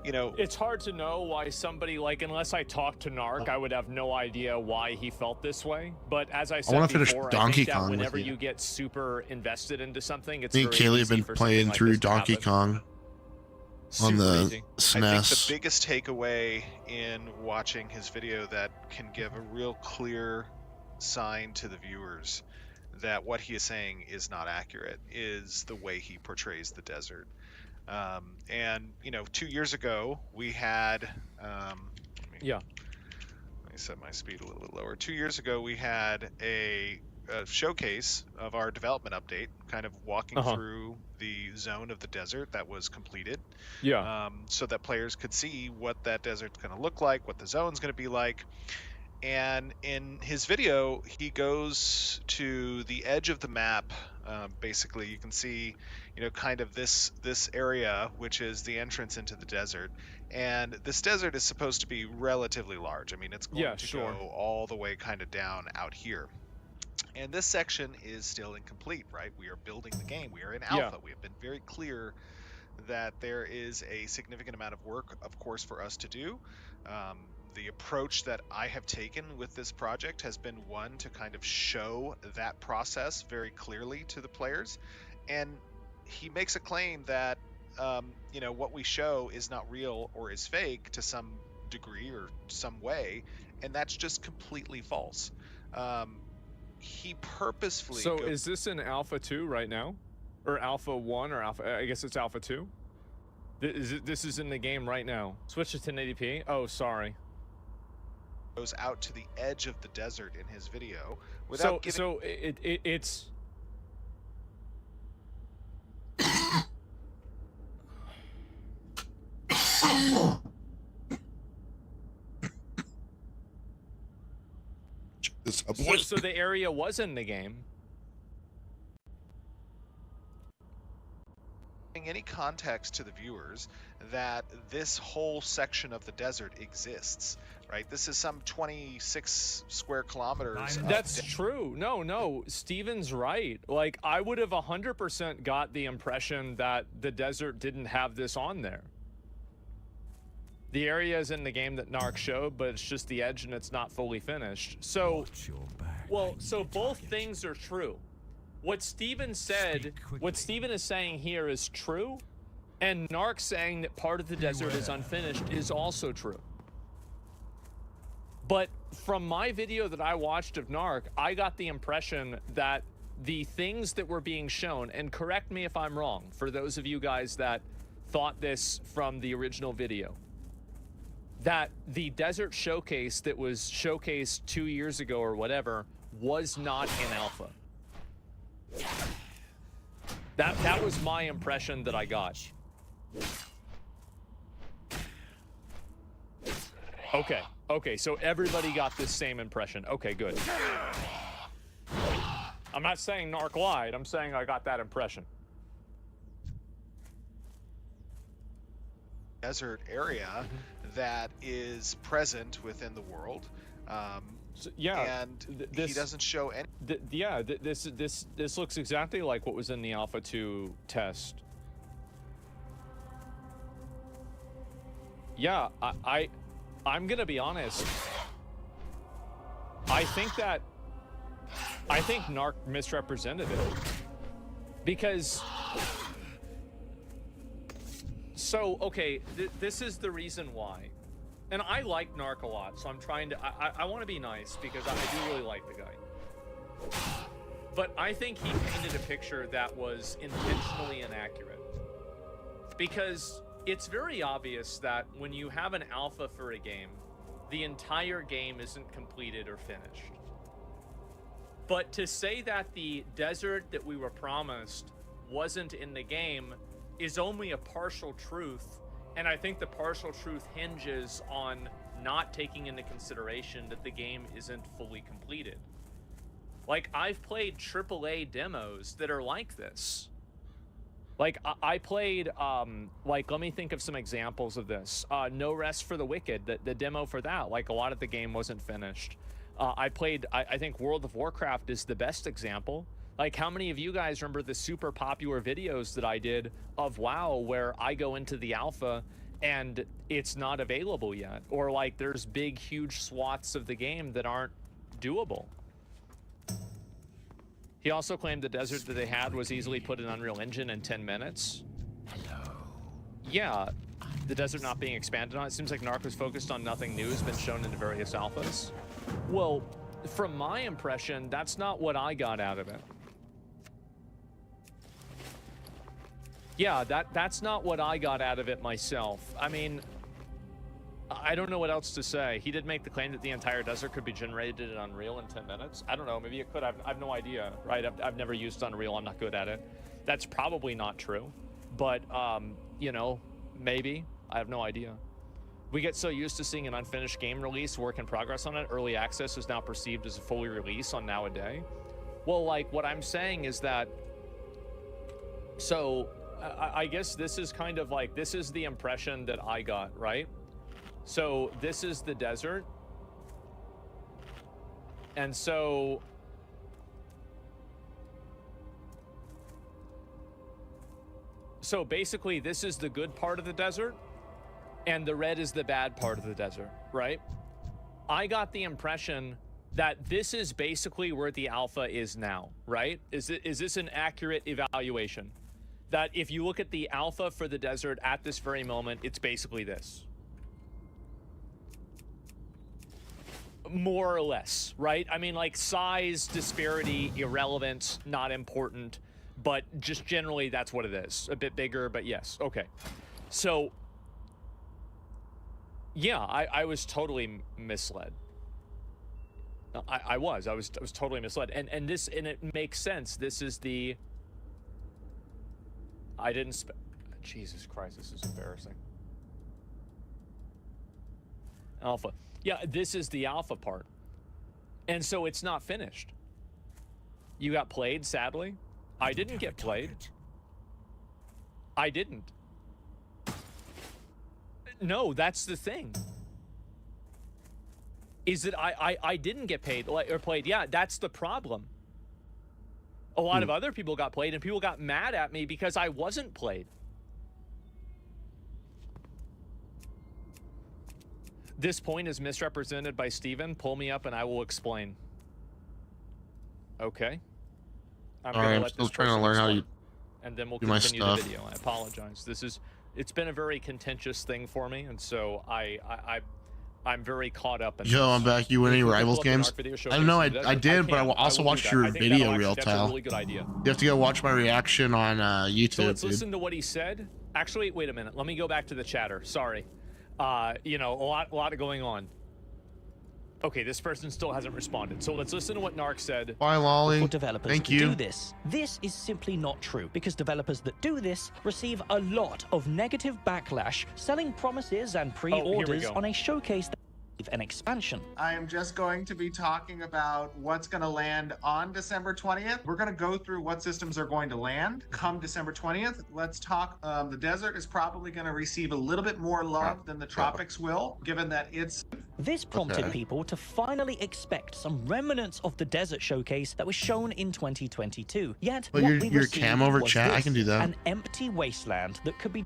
you know, it's hard to know why somebody, like, unless I talked to Narc, I would have no idea why he felt this way. But as I said before, I think that whenever you get super invested into something, it's me and very Kaylee have easy been for playing something like through this to Donkey happen. Kong on the SNES. I think the biggest takeaway in watching his video that can give a real clear sign to the viewers that what he is saying is not accurate is the way he portrays the desert. And you know, 2 years ago we had let me set my speed a little bit lower. 2 years ago we had a showcase of our development update, kind of walking through the zone of the desert that was completed, so that players could see what that desert's going to look like, what the zone's going to be like. And in his video, he goes to the edge of the map. Basically, you can see, you know, kind of this area, which is the entrance into the desert. And this desert is supposed to be relatively large. I mean, it's going to go all the way kind of down out here. And this section is still incomplete, right? We are building the game. We are in alpha. We have been very clear that there is a significant amount of work, of course, for us to do. The approach that I have taken with this project has been one to kind of show that process very clearly to the players. And he makes a claim that, you know, what we show is not real or is fake to some degree or some way. And that's just completely false. He purposefully... So is this in Alpha 2 right now? Or Alpha 1 or Alpha... I guess it's Alpha 2? This is in the game right now. Switch to 1080p? Oh, sorry. Goes out to the edge of the desert in his video without giving... So it's... So the area was in the game. Any context to the viewers that this whole section of the desert exists, right? This is some 26 square kilometers. That's true. No, Steven's right. Like, I would have 100% got the impression that the desert didn't have this on there. The area is in the game that Narc showed, but it's just the edge and it's not fully finished. So, well, so both things are true. What Steven said, what Steven is saying here is true, and Narc saying that part of the desert is unfinished is also true. But from my video that I watched of Narc, I got the impression that the things that were being shown, and correct me if I'm wrong, for those of you guys that thought this from the original video, that the desert showcase that was showcased 2 years ago or whatever was not in alpha. That was my impression that I got. Okay, so everybody got this same impression. Okay, good. I'm not saying Narc lied, I'm saying I got that impression. Desert area that is present within the world. So, yeah, and he doesn't show any. This looks exactly like what was in the Alpha 2 test. Yeah, I'm gonna be honest. I think Narc misrepresented it because. So okay, this is the reason why. And I like Narc a lot, so I'm trying to... I want to be nice, because I do really like the guy. But I think he painted a picture that was intentionally inaccurate. Because it's very obvious that when you have an alpha for a game, the entire game isn't completed or finished. But to say that the desert that we were promised wasn't in the game is only a partial truth. And I think the partial truth hinges on not taking into consideration that the game isn't fully completed. Like, I've played AAA demos that are like this. Like, I played, like, let me think of some examples of this. No Rest for the Wicked, the demo for that, like, a lot of the game wasn't finished. I think World of Warcraft is the best example. Like, how many of you guys remember the super popular videos that I did of WoW where I go into the alpha and it's not available yet? Or like there's big, huge swaths of the game that aren't doable. He also claimed the desert that they had was easily put in Unreal Engine in 10 minutes. Hello. Yeah, the desert not being expanded on. It seems like Narc was focused on nothing new has been shown in the various alphas. Well, from my impression, that's not what I got out of it. Yeah, that's not what I got out of it myself. I mean, I don't know what else to say. He did make the claim that the entire desert could be generated in Unreal in 10 minutes. I don't know, maybe it could. I've no idea, right? I've never used Unreal. I'm not good at it. That's probably not true. But, you know, maybe. I have no idea. We get so used to seeing an unfinished game release, work in progress on it. Early access is now perceived as a fully release on Nowadays. Well, like, what I'm saying is that... So... I guess this is kind of like, this is the impression that I got, right? So this is the desert. And so... So basically this is the good part of the desert and the red is the bad part of the desert, right? I got the impression that this is basically where the alpha is now, right? Is this an accurate evaluation? That if you look at the alpha for the desert at this very moment, it's basically this. More or less, right? I mean, like, size, disparity, irrelevant, not important, but just generally that's what it is. A bit bigger, but yes. Okay. So, yeah, I was totally misled. I was totally misled. And it makes sense. This is the... I didn't Jesus Christ, this is embarrassing. Alpha. Yeah, this is the alpha part. And so it's not finished. You got played, sadly. I didn't get played. I didn't. No, that's the thing. Is that I didn't get paid or played. Yeah, that's the problem. A lot of other people got played, and people got mad at me because I wasn't played. This point is misrepresented by Steven. Pull me up and I will explain. Okay. I'm still trying to learn how you and then we'll do my continue the stuff. video. I apologize. It's been a very contentious thing for me, and so I'm very caught up in Yo, this. I'm back. You win any Rivals games? I don't know. I did, but I also watched your video reel, That's a Tal. really good idea. You have to go watch my reaction on YouTube, So let's dude. listen to what he said. Actually, wait a minute. Let me go back to the chatter. Sorry. You know, a lot of going on. Okay, this person still hasn't responded. So let's listen to what Narc said. Bye, Lolly. For developers Thank to you. do this. This is simply not true, because developers that do this receive a lot of negative backlash, selling promises and pre-orders on a showcase that an expansion. I am just going to be talking about what's going to land on December 20th. We're going to go through what systems are going to land come December 20th. Let's talk. The desert is probably going to receive a little bit more love than the tropics will, given that it's... This prompted people to finally expect some remnants of the desert showcase that was shown in 2022. Yet, But what your we cam received over was chat, I this, can do that. an empty wasteland that could be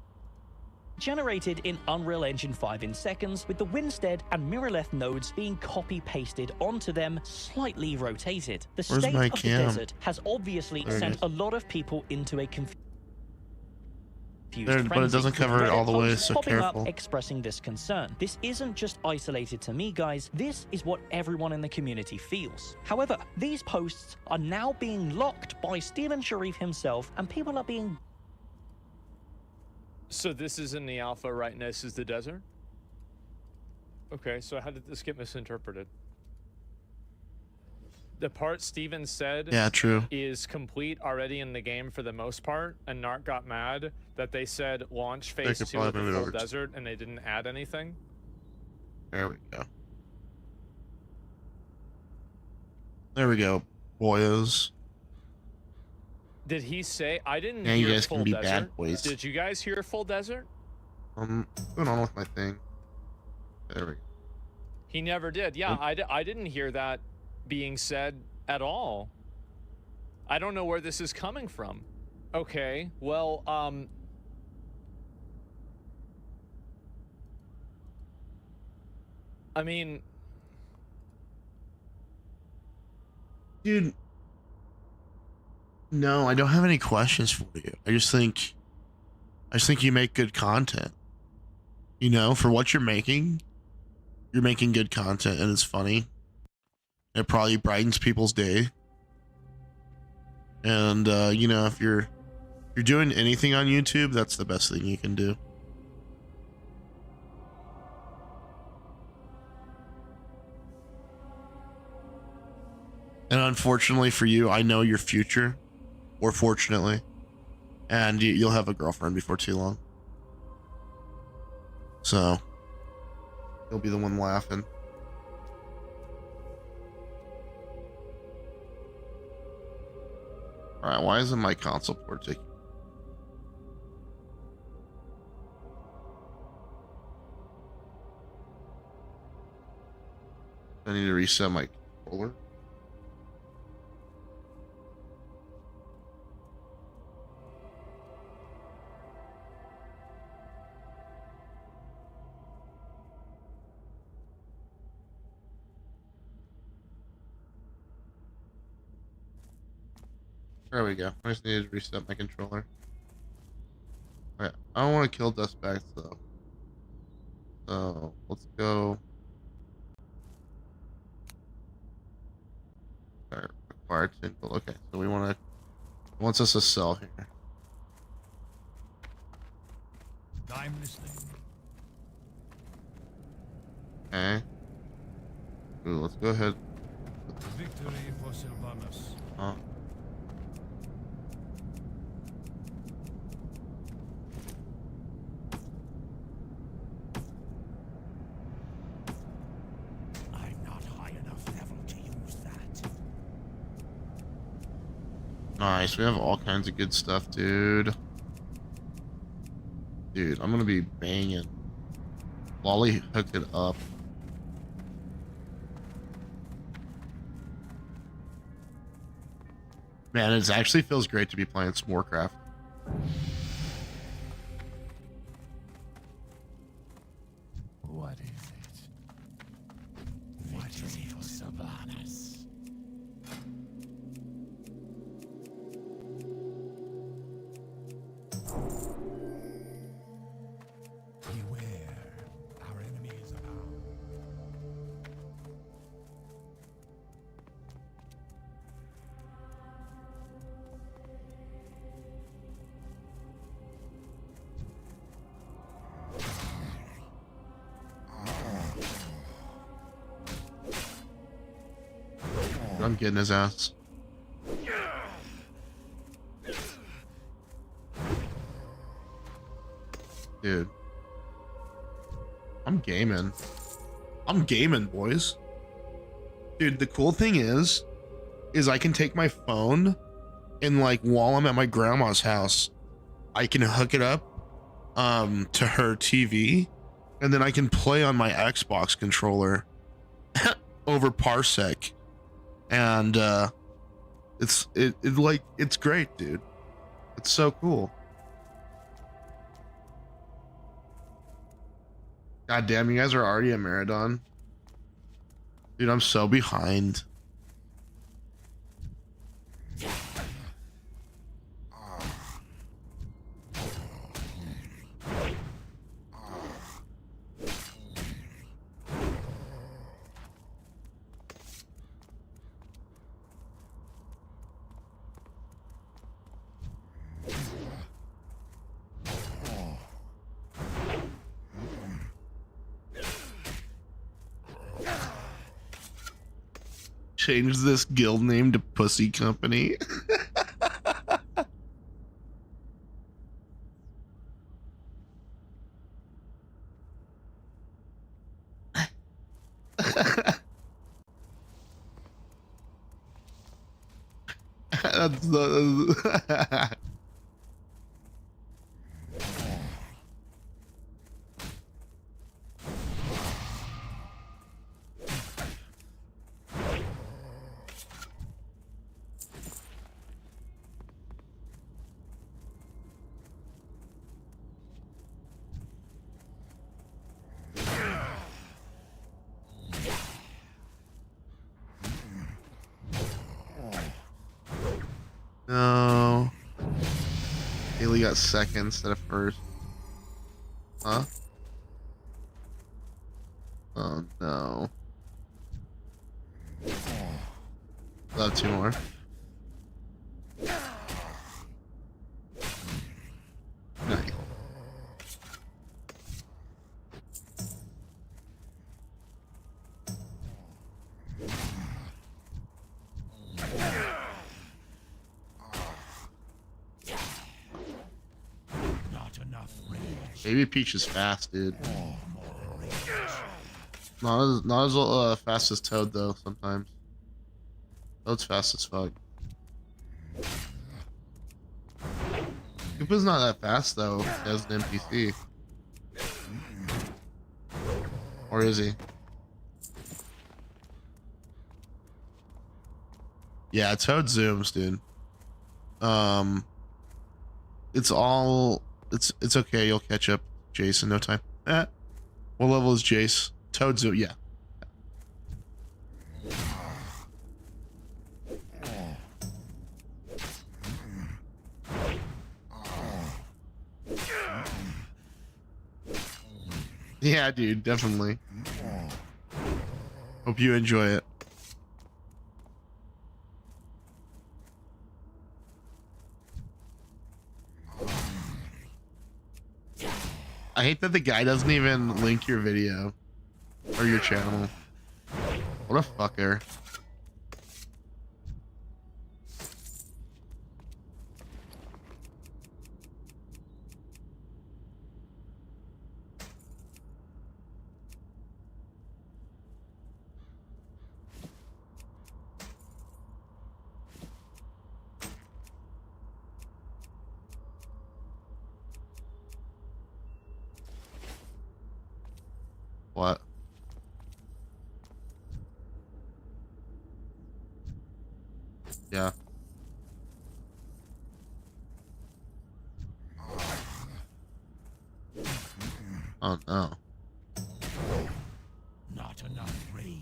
generated in Unreal Engine 5 in seconds, with the Winstead and Mirrorleth nodes being copy-pasted onto them, slightly rotated. The Where's state my of the cam? desert has obviously There it sent is. a lot of people into a confused There, but it doesn't frenzy, cover with it all Reddit the way, posts so popping up careful. expressing this concern. This isn't just isolated to me, guys. This is what everyone in the community feels. However, these posts are now being locked by Steven Sharif himself, and people are being... So this is in the alpha, right? And this is the desert? Okay, so how did this get misinterpreted? The part Steven said is complete already in the game for the most part, and Narc got mad that they said launch They phase could 2 of probably the move it full over to- desert, and they didn't add anything. There we go. There we go, boyos. Did he say? I didn't Yeah, hear you guys full can be desert. bad boys. Did you guys hear full desert? What's going on with my thing? There we go. He never did. Yeah, I didn't hear that being said at all. I don't know where this is coming from. Okay, well, I mean... Dude, no, I don't have any questions for you. I just think you make good content. You know, for what you're making good content and it's funny. It probably brightens people's day. And you know, if you're doing anything on YouTube, that's the best thing you can do. And unfortunately for you, I know your future, or fortunately, and you'll have a girlfriend before too long. So, you'll be the one laughing. Alright, why isn't my console port taking? I need to reset my controller. There we go. I just needed to reset my controller. Alright, I don't want to kill dustbacks though. So let's go. Alright, required single. Okay, so we want to. It wants us to sell here. I'm listening. Okay. Ooh, let's go ahead. Victory for Sylvanus. I'm not high enough level to use that. Nice, we have all kinds of good stuff, dude. Dude, I'm gonna be banging. Lolly hooked it up. Man, it actually feels great to be playing some Warcraft. What is it? Victory for Sylvanus. Beware, our enemies abound. I'm getting his ass. Dude. I'm gaming. I'm gaming, boys. Dude, the cool thing is I can take my phone and like while I'm at my grandma's house, I can hook it up to her TV and then I can play on my Xbox controller over Parsec. And it's great, dude. It's so cool. God damn, you guys are already at Maradon. Dude, I'm so behind. Change this guild name to Pussy Company. That's the literally got second instead of first. Huh? Oh no. Love two more. Nice. Not enough rage. Baby Peach is fast, dude. Not as fast as Toad though. Sometimes Toad's fast as fuck. Koopa's not that fast though as an NPC. Or is he? Yeah, Toad zooms, dude. It's okay. You'll catch up, Jace, in no time. What level is Jace? Toad zoom, yeah. Yeah, dude, definitely. Hope you enjoy it. I hate that the guy doesn't even link your video or your channel. What a fucker. What? Yeah. Oh no. Not enough rage.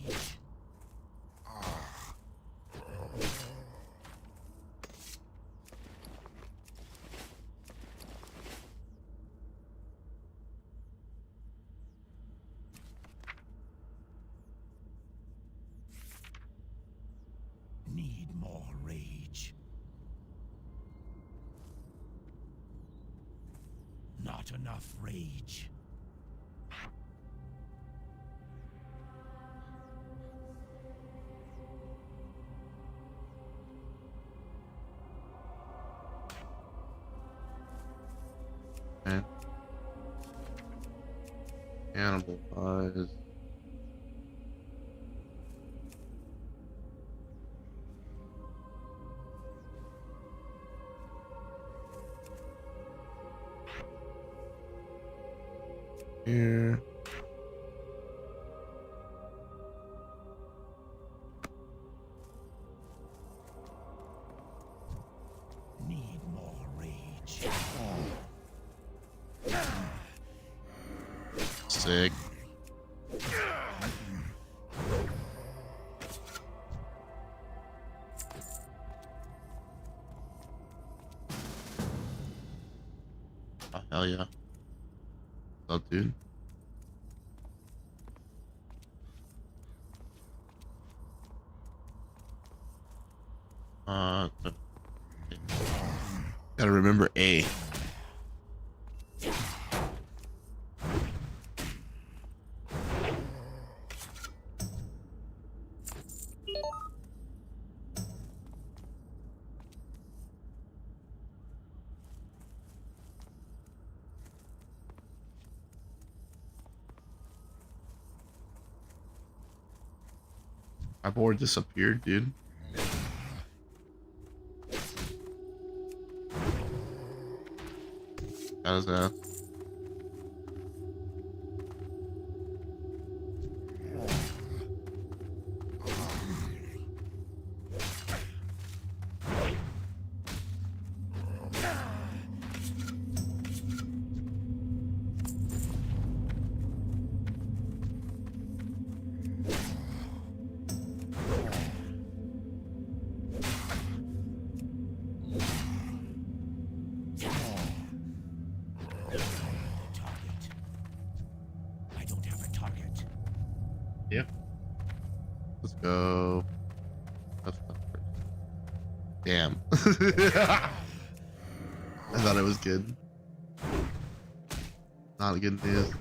Need more rage. Not enough rage. Okay. Cannibal eyes. Here. Need more rage. Sick. Oh, hell yeah. What's up, dude? Gotta remember A. My board disappeared, dude. How's that? Yeah. Let's go. Damn. I thought it was good. Not a good news.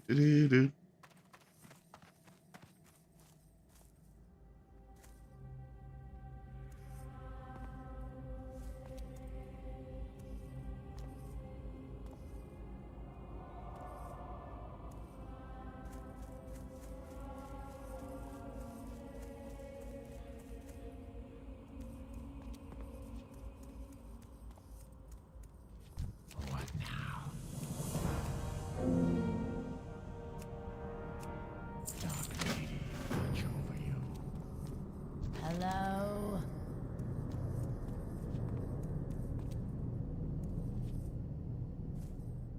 Do. What now? Dark lady, watch over you. Hello?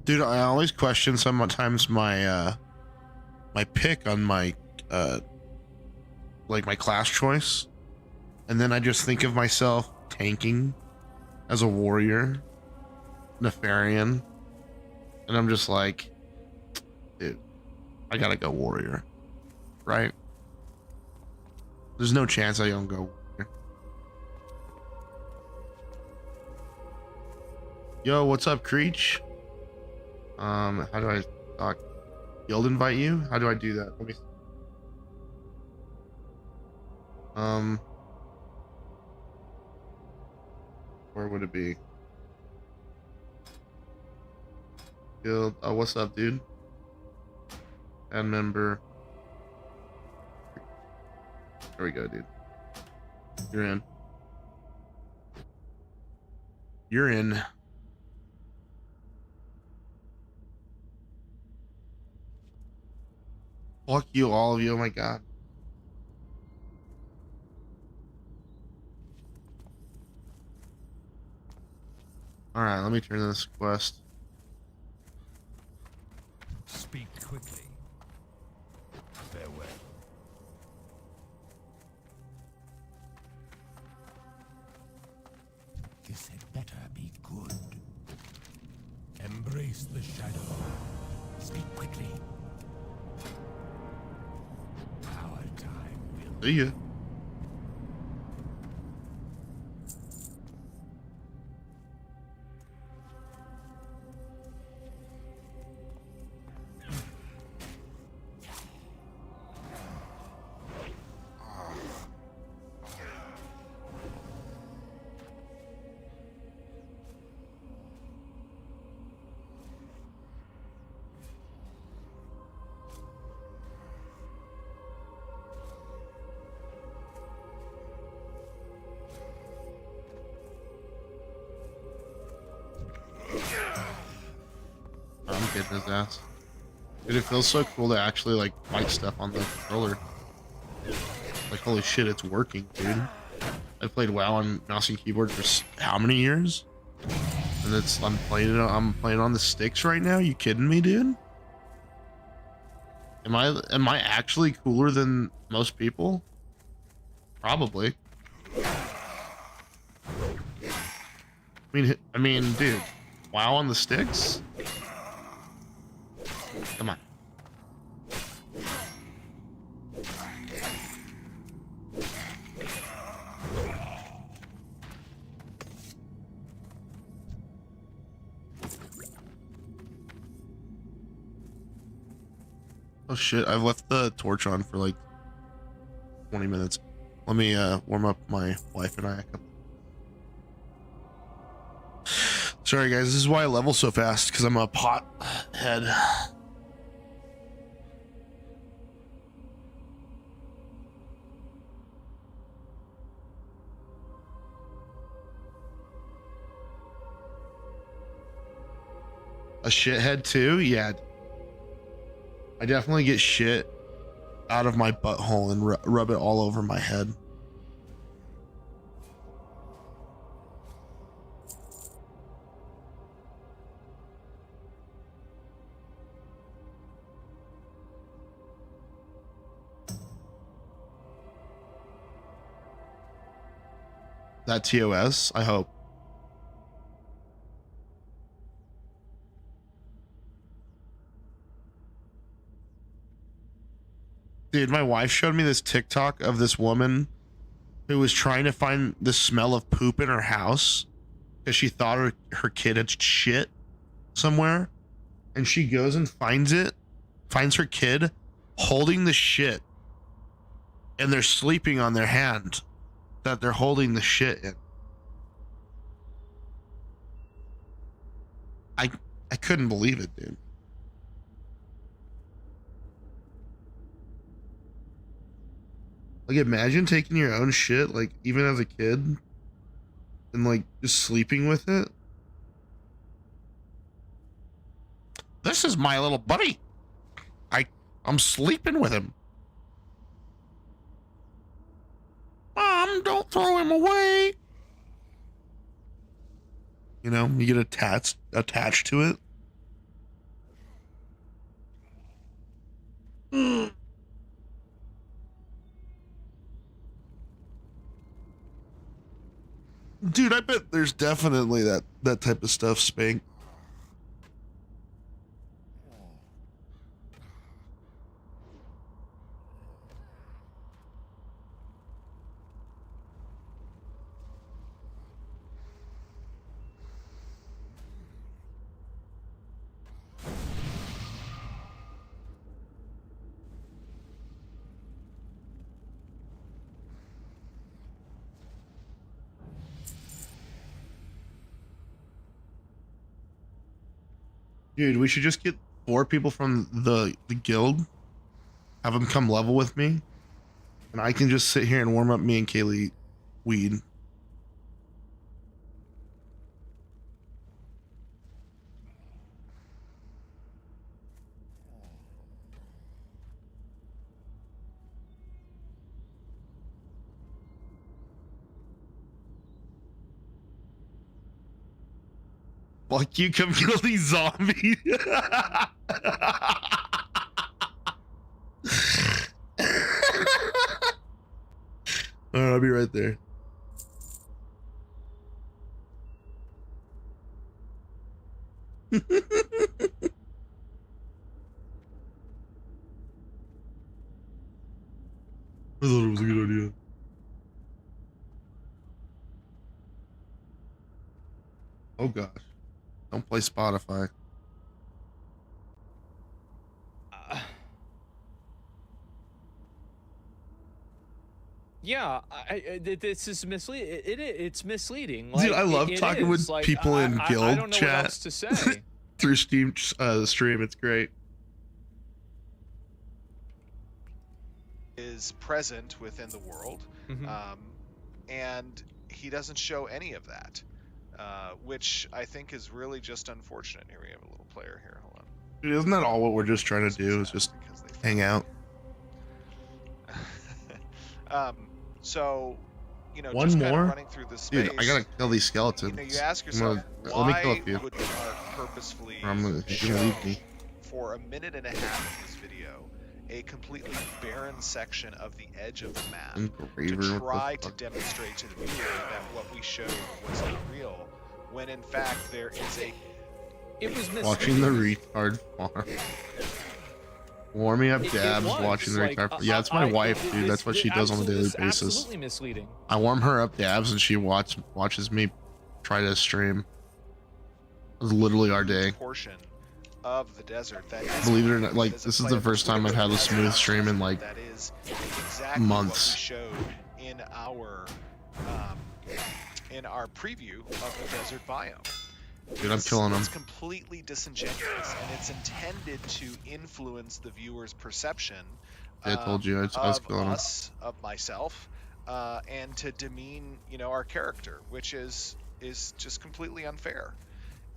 Dude, I always question sometimes my my pick on my like my class choice, and then I just think of myself tanking as a warrior, Nefarian, and I'm just like, dude, I gotta go warrior, right? There's no chance I don't go warrior. Yo, what's up, Creech? How do I talk? Guild invite you? How do I do that? Let me see. Where would it be? Guild. Oh, what's up, dude? Add member. There we go, dude. You're in. You're in. Fuck you, all of you. Oh my god. Alright, let me turn this quest. Speak quickly. Farewell. This had better be good. Embrace the shadow. Speak quickly. Our time will. See ya. I'm getting his ass. Dude, it feels so cool to actually like fight stuff on the controller. Like, holy shit, it's working, dude. I played WoW on mouse and keyboard for how many years? And I'm playing on the sticks right now. You kidding me, dude? Am I actually cooler than most people? Probably. I mean, dude, WoW on the sticks? Come on. Oh shit, I've left the torch on for like 20 minutes. Let me warm up my wife and I. Sorry guys, this is why I level so fast, because I'm a pothead. A shithead too? Yeah. I definitely get shit out of my butthole and rub it all over my head. That TOS, I hope. Dude, my wife showed me this TikTok of this woman who was trying to find the smell of poop in her house because she thought her kid had shit somewhere. And she goes and finds her kid holding the shit. And they're sleeping on their hand that they're holding the shit in. I couldn't believe it, dude. Like, imagine taking your own shit, like, even as a kid, and, like, just sleeping with it. This is my little buddy. I'm sleeping with him. Mom, don't throw him away. You know, you get attached to it. Dude, I bet there's definitely that type of stuff, Spank. Dude, we should just get 4 people from the guild, have them come level with me, and I can just sit here and warm up me and Kaylee weed. Like, you come kill these zombies. Alright, I'll be right there. I thought it was a good idea. Oh gosh. Don't play Spotify. Yeah, this is misleading. It's misleading. Dude, Like, I love it talking is. with Like, people in guild I don't know chat what else to say. through stream. It's great. Is present within the world, and he doesn't show any of that, which I think is really just unfortunate. Here we have a little player here. Hold on. Dude, isn't that all what we're just trying to do? Is just hang out. So, you know, One just kind more? of running through this space. Dude, I gotta kill these skeletons. You know, you ask yourself, let me kill a why few. would Mark purposefully Or I'm gonna show leave me. for a minute and a half of this video a completely barren section of the edge of the map Engraver, to what the try to fuck? demonstrate to the viewer that what we showed wasn't real, when in fact there is a... It was Watching the retard farm. Warming up dabs, was, watching the like, retard farm. Yeah, that's my wife, dude. That's what she does on a daily It's basis. absolutely misleading. I warm her up dabs and she watches me try to stream. It's literally our day. portion of the desert that is, Believe it or not, like, this is the first time I've had a smooth stream in like that is exactly months. what we showed in our preview of the desert biome. Dude, I'm killing them. It's completely disingenuous, and it's intended to influence the viewer's perception. Yeah, I told you, I was killing them. Of myself, and to demean, you know, our character, which is just completely unfair.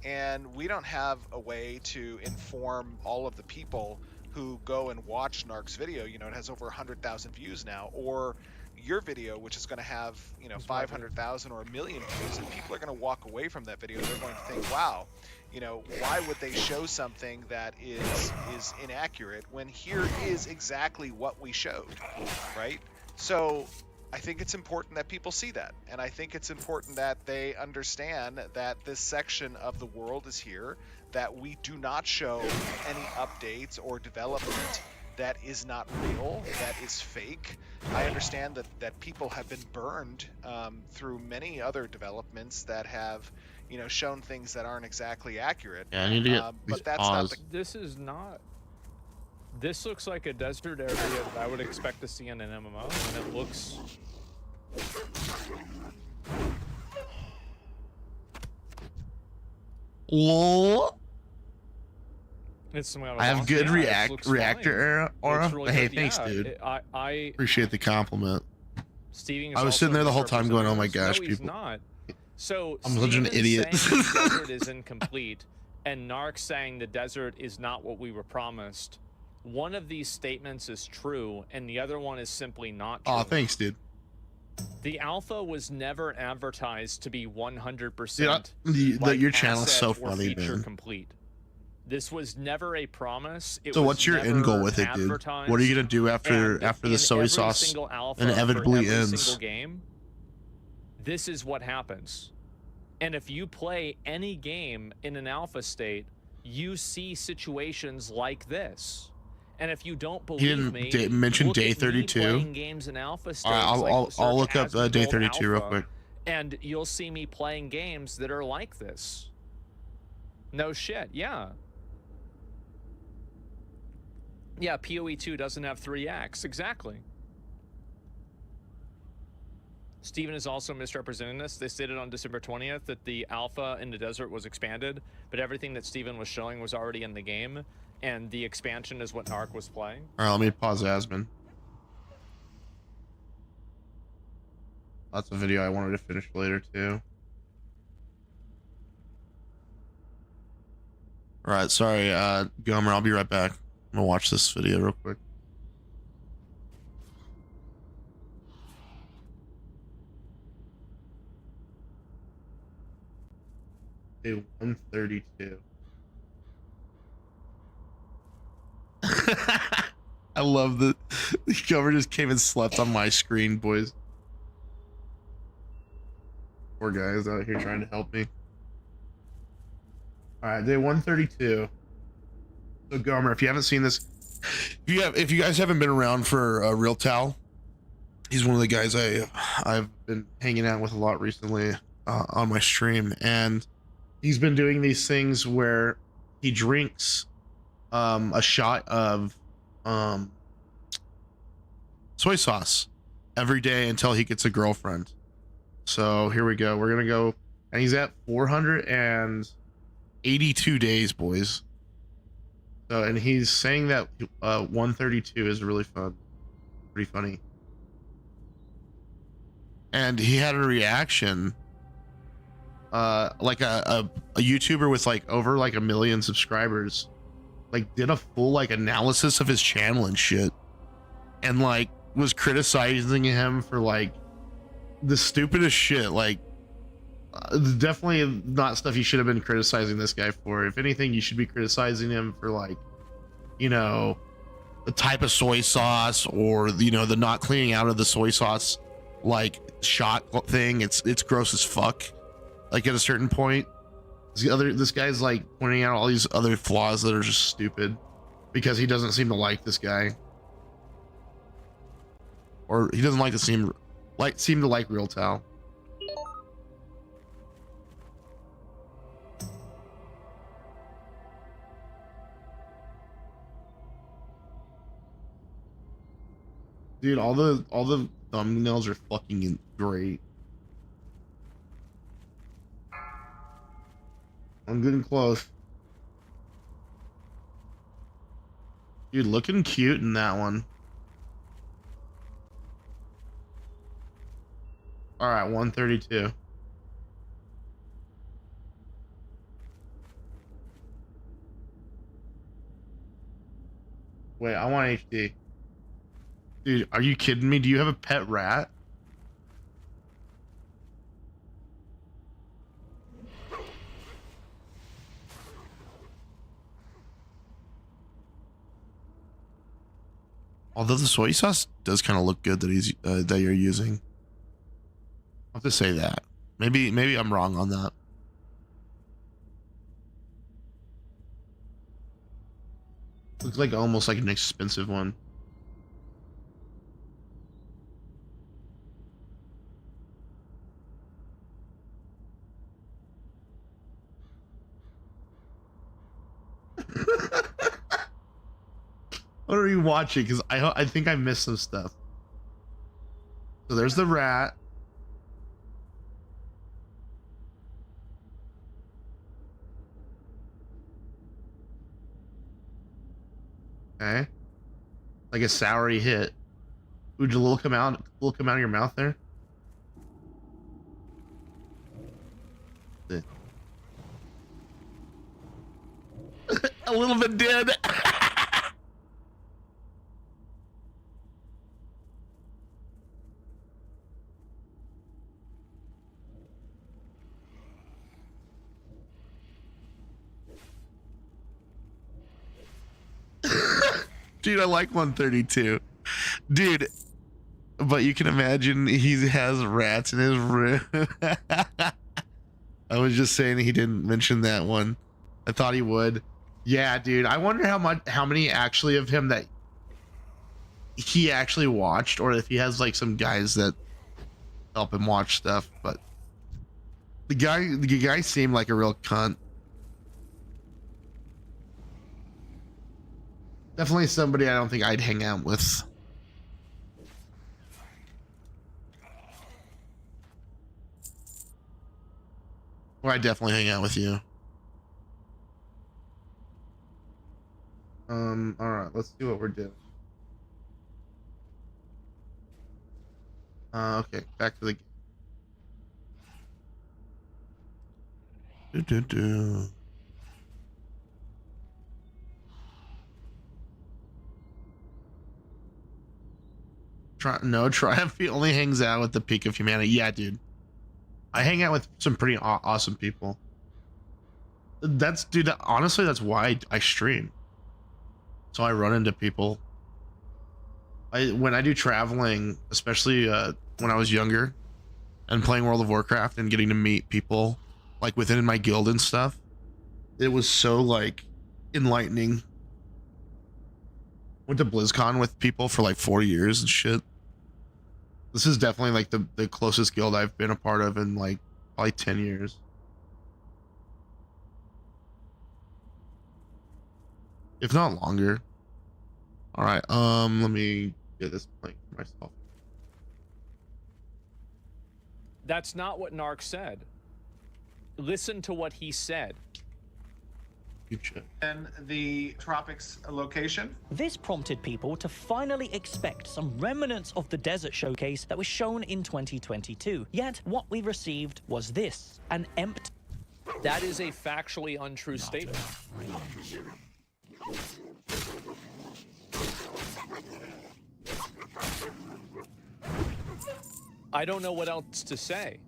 And we don't have a way to inform all of the people who go and watch Narc's video. You know, it has over 100,000 views now, or your video, which is going to have, you know, 500,000 or 1 million views, and people are going to walk away from that video. They're going to think, wow, you know, why would they show something that is inaccurate when here is exactly what we showed, right? So I think it's important that people see that, and I think it's important that they understand that this section of the world is here, that we do not show any updates or development that is not real, that is fake. I understand that people have been burned through many other developments that have, you know, shown things that aren't exactly accurate. Yeah, I need to get but that's not the. This is not. This looks like a desert area that I would expect to see in an MMO, and it looks. Lol. It's I have good reactor aura. Really Hey, good. thanks, Yeah, dude. I Appreciate the compliment. Stevie is I was also sitting there the whole time going, "Oh my gosh, no, he's people." not. So I'm such an Steven's idiot. saying the desert is incomplete, and Narc saying the desert is not what we were promised. One of these statements is true, and the other one is simply not true. Oh, thanks, dude. The alpha was never advertised to be 100% Your channel is so asset or funny, feature man. complete. This was never a promise. It So was what's your end goal with it, dude? What are you gonna do after the soy sauce inevitably ends? Single game, this is what happens. And if you play any game in an alpha state, you see situations like this. And if you don't believe me, mention look day at me 32. playing games in alpha states. All right, I'll look up day 32 real quick. And you'll see me playing games that are like this. No shit, yeah. Yeah, PoE 2 doesn't have 3 acts, exactly. Steven is also misrepresenting this. They stated on December 20th that the alpha in the desert was expanded, but everything that Steven was showing was already in the game, and the expansion is what Narc was playing. All right, let me pause Asmin. That's a video I wanted to finish later too. All right, sorry, Gomer. I'll be right back. I'm gonna watch this video real quick. Day 132. I love the cover just came and slept on my screen, boys. Poor guys out here trying to help me. All right, day 132. So Gomer, if you haven't seen this, if you guys haven't been around for Real Tal, he's one of the guys I've been hanging out with a lot recently on my stream, and he's been doing these things where he drinks a shot of soy sauce every day until he gets a girlfriend. So here we go. We're gonna go, and he's at 482 days, boys. So, and he's saying that 132 is really fun, pretty funny. And he had a reaction, like a YouTuber with like over like 1 million subscribers, like did a full like analysis of his channel and shit, and like was criticizing him for like the stupidest shit. Like definitely not stuff you should have been criticizing this guy for. If anything, you should be criticizing him for like, you know, the type of soy sauce, or you know, the not cleaning out of the soy sauce like shot thing. It's gross as fuck. Like at a certain point, this guy's like pointing out all these other flaws that are just stupid because he doesn't seem to like this guy, or he doesn't like to seem to like Real Tal. Dude, all the thumbnails are fucking great. I'm getting close. Dude, looking cute in that one. All right, 132. Wait, I want HD. Dude, are you kidding me? Do you have a pet rat? Although the soy sauce does kind of look good that you're using. I'll have to say that. Maybe I'm wrong on that. Looks like almost like an expensive one. What are you watching? Because I think I missed some stuff. So there's the rat. Okay. Like a soury hit. Would a little come out of your mouth there? A little bit did. Dude, I like 132. Dude, but you can imagine he has rats in his room. I was just saying he didn't mention that one. I thought he would. Yeah, dude. I wonder how many actually of him that he actually watched, or if he has like some guys that help him watch stuff. But the guy seemed like a real cunt. Definitely somebody I don't think I'd hang out with. Or I'd definitely hang out with you. Alright, let's see what we're doing. Okay, back to the game. Triumph only hangs out with the peak of humanity. Yeah, dude. I hang out with some pretty awesome people. Dude, honestly, that's why I stream. So I run into people. When I do traveling, especially when I was younger and playing World of Warcraft and getting to meet people like within my guild and stuff, it was so like enlightening. Went to BlizzCon with people for like 4 years and shit. This is definitely like the closest guild I've been a part of in like probably 10 years. If not longer. All right, let me get this plank for myself. That's not what Narc said. Listen to what he said. And the tropics location. This prompted people to finally expect some remnants of the desert showcase that was shown in 2022. Yet what we received was this, an empty... That is a factually untrue statement. I don't know what else to say.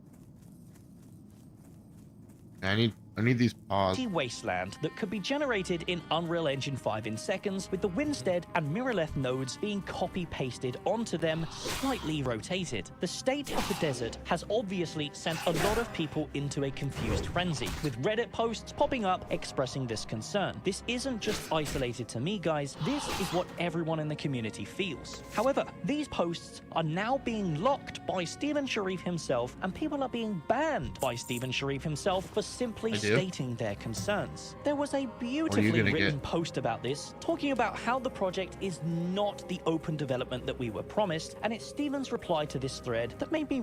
I need these paws. Wasteland that could be generated in Unreal Engine 5 in seconds, with the Winstead and Miraleth nodes being copy-pasted onto them, slightly rotated. The state of the desert has obviously sent a lot of people into a confused frenzy, with Reddit posts popping up expressing this concern. This isn't just isolated to me, guys. This is what everyone in the community feels. However, these posts are now being locked by Steven Sharif himself, and people are being banned by Steven Sharif himself for simply stating their concerns. There was a beautifully written post about this, talking about how the project is not the open development that we were promised, and it's Steven's reply to this thread that made me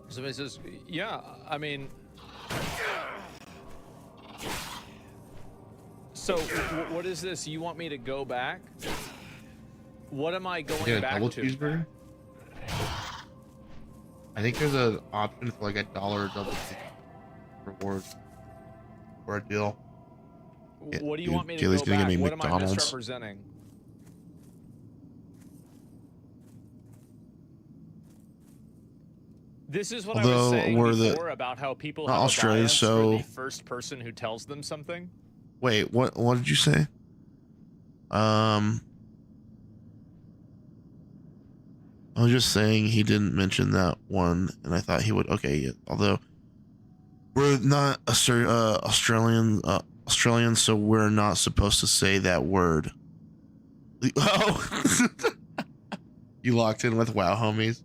Somebody says, yeah, I mean... So, what is this? You want me to go back? What am I going back to? Cheeseburger? I think there's an option for like $1 double reward. For a deal. What do you want me to go back? Gonna get me what McDonald's. am I misrepresenting? This is what I was saying before about how people have Australia, a bias so for the first person who tells them something. Wait, what did you say? I was just saying he didn't mention that one, and I thought he would. Okay, yeah, although we're not Australian, so we're not supposed to say that word. Oh, you locked in with WoW homies?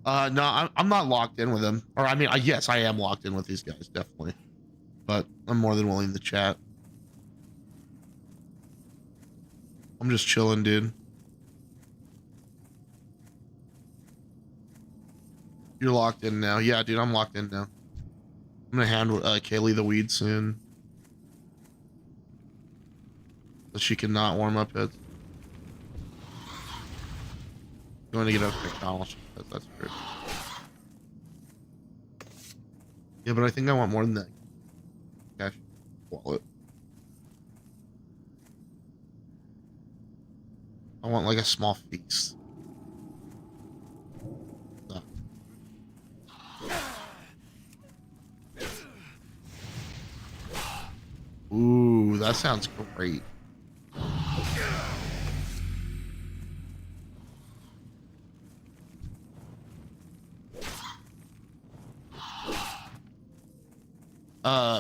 No, I'm not locked in with them. Or I mean, yes, I am locked in with these guys, definitely. But I'm more than willing to chat. I'm just chilling, dude. You're locked in now. Yeah, dude, I'm locked in now. I'm gonna hand Kaylee the weed soon. So she cannot warm up it. Going to get up technology. That's true. Yeah, but I think I want more than that. Cash wallet. I want like a small feast. Ooh, that sounds great.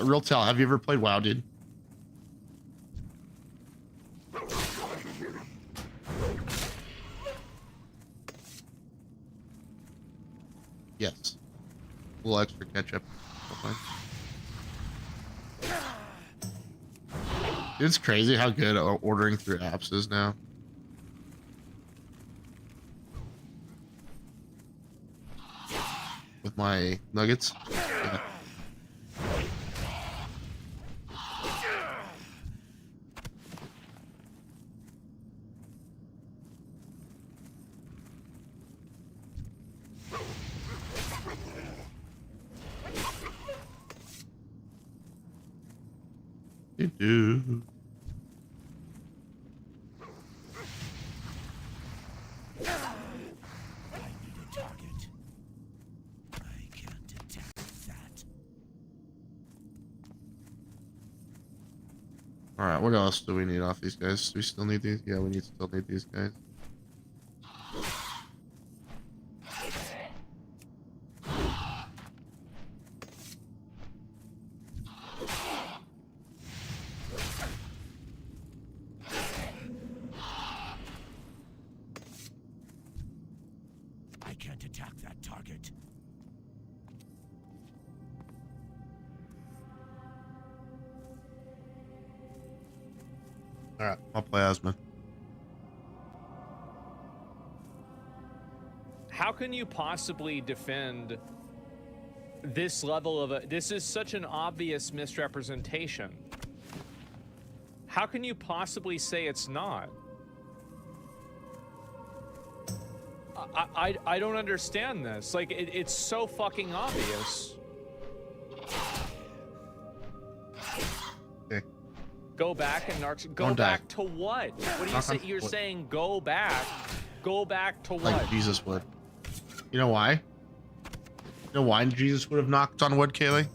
Real tell, have you ever played WoW, dude? Yes. A little extra ketchup. Okay. It's crazy how good ordering through apps is now. With my nuggets. Yeah. You do. All right, what else do we need off these guys? Do we still need these? Yeah, we still need these guys. I can't attack that target. All right, I'll play Asma. How can you possibly defend this level of this is such an obvious misrepresentation. How can you possibly say it's not? I don't understand this. Like, it's so fucking obvious. Okay. Go back and Narcs. Go back to what? What do you say? You're saying go back. Go back to what? Like Jesus would. You know why? You know why Jesus would have knocked on wood, Kaylee?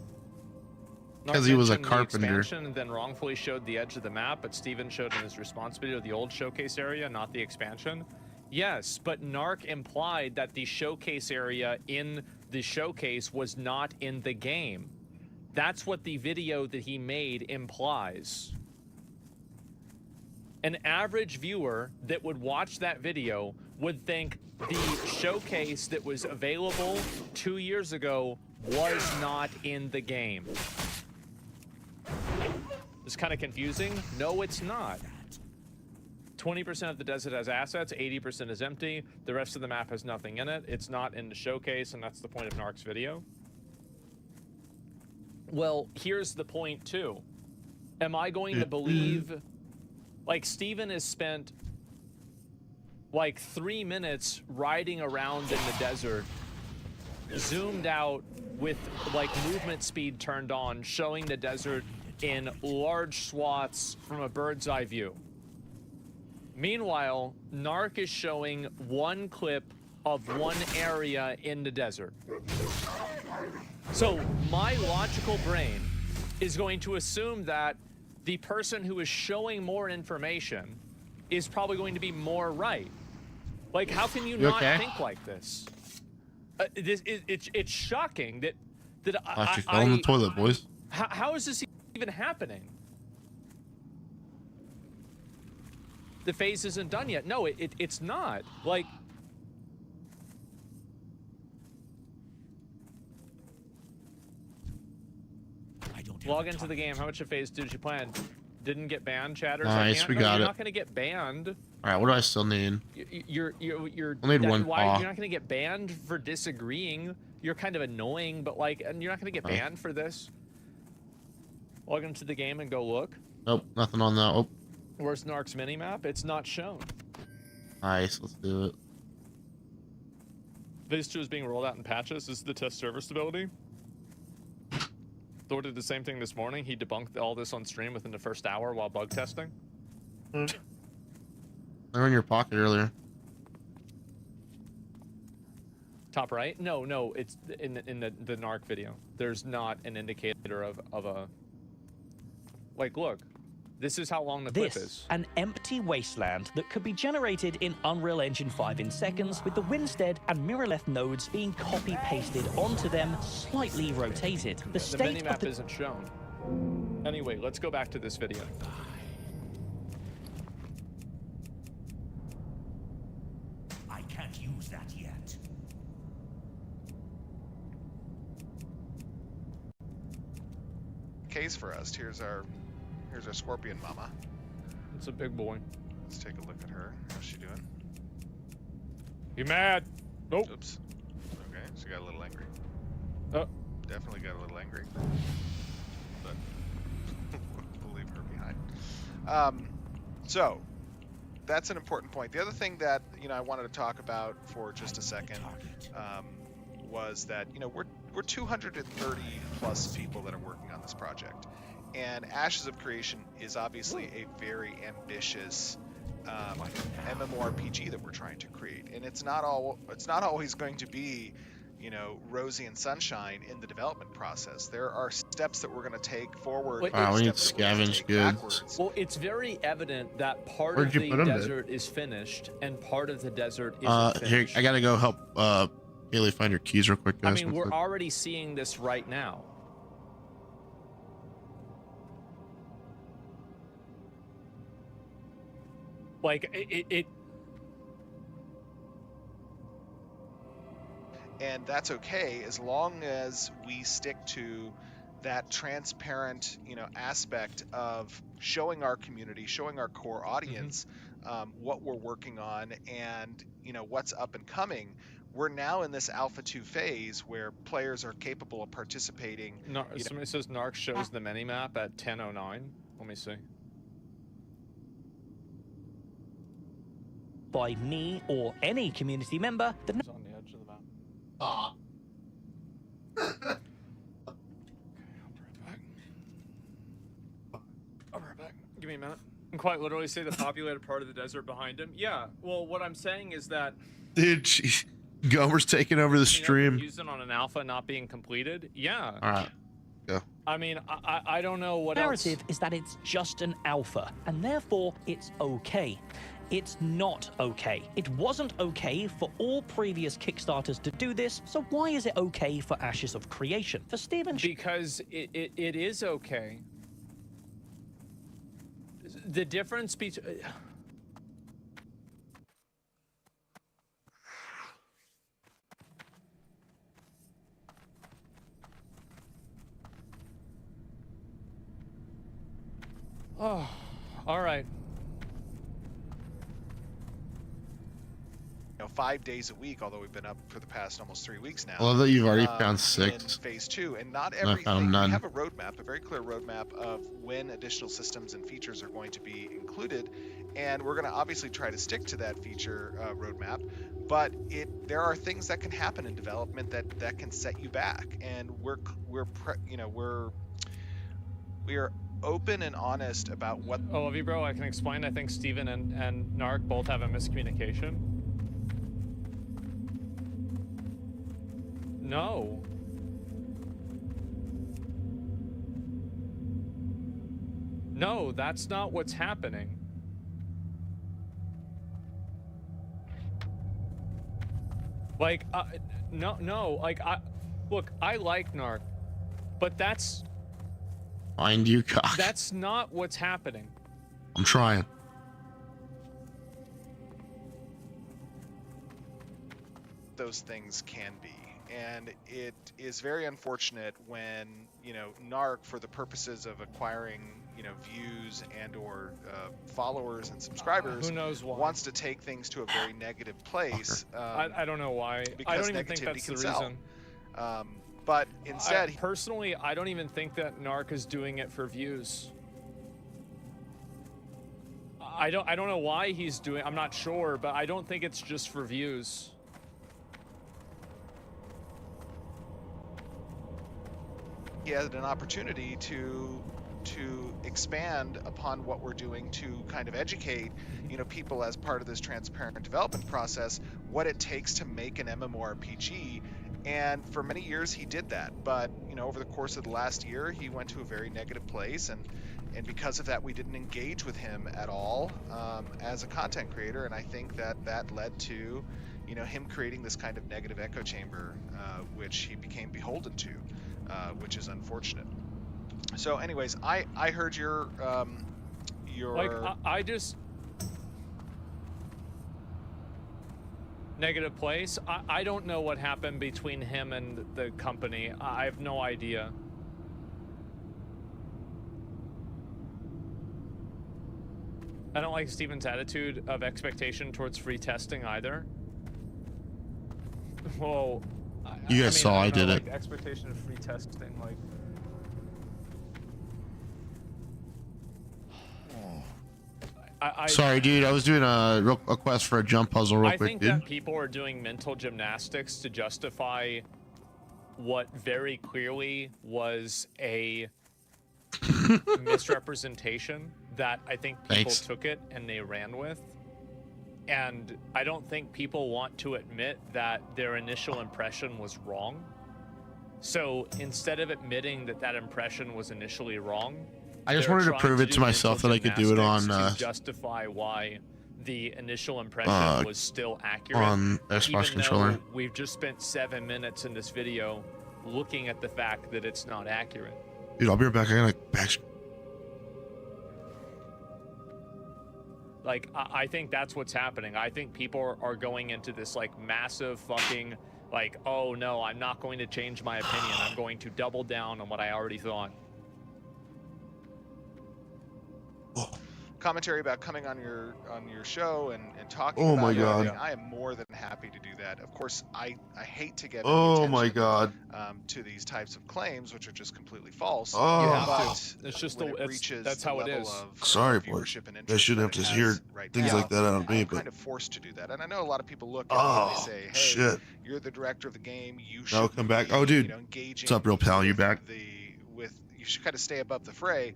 Because he was a carpenter. The expansion and then wrongfully showed the edge of the map, but Steven showed in his response video the old showcase area, not the expansion. Yes, but Narc implied that the showcase area in the showcase was not in the game. That's what the video that he made implies. An average viewer that would watch that video would think the showcase that was available 2 years ago was not in the game. It's kind of confusing. No, it's not. 20% of the desert has assets, 80% is empty. The rest of the map has nothing in it. It's not in the showcase, and that's the point of Narc's video. Well, here's the point, too. Am I going to believe... Like, Steven has spent, like, 3 minutes riding around in the desert, zoomed out with, like, movement speed turned on, showing the desert in large swaths from a bird's eye view. Meanwhile, Narc is showing one clip of one area in the desert. So my logical brain is going to assume that the person who is showing more information is probably going to be more right. Like, how can you not think like this? It's shocking that she fell in the toilet, boys. How is this even happening? the phase isn't done yet. No, it's not. Like, log into the game. How much of phase did you plan? Didn't get banned, chatters? Nice, we got you're it. not gonna get banned. All right, what do I still need? You're I need one why paw. you're not gonna get banned for disagreeing. You're kind of annoying, but like, and you're not gonna get banned for this. Log into the game and go look. Nope, nothing on that. Oh, Where's Narc's minimap? It's not shown. nice. Let's do it. Vids 2 is being rolled out in patches. This is the test server stability. Thor did the same thing this morning. He debunked all this on stream within the first hour while bug testing. They were in your pocket earlier. Top right? No, it's in the Narc video. There's not an indicator of a... Like, look. This is how long the clip is. An empty wasteland that could be generated in Unreal Engine 5 in seconds, with the Winstead and Mirrorleth nodes being copy-pasted onto them, slightly rotated. The The state of minimap isn't shown. Anyway, let's go back to this video. I can't use that yet. Case for us. Here's our scorpion mama. It's a big boy. Let's take a look at her. How's she doing? You mad? Nope. Oops. Okay, she got a little angry. Oh. Definitely got a little angry. But we'll leave her behind. So that's an important point. The other thing that I wanted to talk about for just a second was that we're 230 plus people that are working on this project. And Ashes of Creation is obviously a very ambitious MMORPG that we're trying to create, and it's not always going to be, rosy and sunshine in the development process. There are steps that we're going to take forward. Wow, we need scavenge goods. Well, it's very evident that part Where'd of you the put 'em, desert is finished and part of the desert isn't Here, finished. I gotta go help Haley find her keys real quick, I guys. mean, we're already seeing this right now. Like, it And that's okay as long as we stick to that transparent, aspect of showing our community, showing our core audience what we're working on and, what's up and coming. We're now in this Alpha 2 phase where players are capable of participating. Somebody says Narc shows the minimap at 10:09. Let me see. by me or any community member that... It's on the edge of the map. Aw. I'll be right back. Give me a minute. You can quite literally say the populated part of the desert behind him. Yeah, well, what I'm saying is that... Dude, Gomer's taking over the stream. Using on an alpha not being completed? Yeah. All right, go. I mean, I don't know what narrative is that it's just an alpha, and therefore it's okay. It's not okay. It wasn't okay for all previous Kickstarters to do this, so why is it okay for Ashes of Creation? For Steven... Because it is okay. The difference between... Oh, all right. 5 days a week, although we've been up for the past almost 3 weeks now. I love that you've already found 6. In phase 2, and not I everything. found none. We have a roadmap, a very clear roadmap of when additional systems and features are going to be included, and we're going to obviously try to stick to that feature roadmap. But there are things that can happen in development that can set you back, and we are open and honest about what. I love you, bro. I can explain. I think Steven and Narc both have a miscommunication. No. No, that's not what's happening. Like, no, like, look, I like Narc, but that's... Find you, cock. That's not what's happening. I'm trying. those things can be. And it is very unfortunate when, you know, Narc, for the purposes of acquiring, you know, views and or followers and subscribers, Who knows why? wants to take things to a very negative place. I don't know why. I Because don't even think negativity that's the can sell. reason. But instead, personally, I don't even think that Narc is doing it for views. I don't know why he's doing. I'm not sure, but I don't think it's just for views. he had an opportunity to expand upon what we're doing to kind of educate, you know, people as part of this transparent development process, what it takes to make an MMORPG. And for many years he did that, but you know, over the course of the last year he went to a very negative place, and because of that we didn't engage with him at all as a content creator. And I think that led to, you know, him creating this kind of negative echo chamber, which he became beholden to, which is unfortunate. So anyways, I heard your like I just negative place. I don't know what happened between him and the company. I have no idea. I don't like Steven's attitude of expectation towards free testing either. Well, you guys saw I did like, it. Expectation of free testing, like. Sorry, dude. I was doing a quest for a jump puzzle real I quick, think dude. that people are doing mental gymnastics to justify what very clearly was a misrepresentation that I think people took it and they ran with. And I don't think people want to admit that their initial impression was wrong. So instead of admitting that that impression was initially wrong, I just they're wanted to trying prove it do to myself that I could do it on gymnastics to justify why the initial impression was still accurate. on Xbox even controller. though we've just spent 7 minutes in this video looking at the fact that it's not accurate. Dude, I'll be right back. I gotta back. Like, I think that's what's happening. I think people are going into this like massive fucking like, oh no, I'm not going to change my opinion. I'm going to double down on what I already thought. Commentary about coming on your show and talking Oh about my it. God. I mean, I am more than happy to do that. Of course, I hate to get Oh any my attention, God. to these types of claims, which are just completely false. Oh. You have but It's just when the- it reaches that's the how it level is. of Sorry, boys. viewership and I interest shouldn't that have to it hear has right things now, like that out of me, I'm but kind of forced to do that. And I know a lot of people look at me and they say, hey, shit. you're the director of the game. You I'll should come back. be, Oh, dude. you know, engaging What's up, real pal? You back? you should kind of stay above the fray.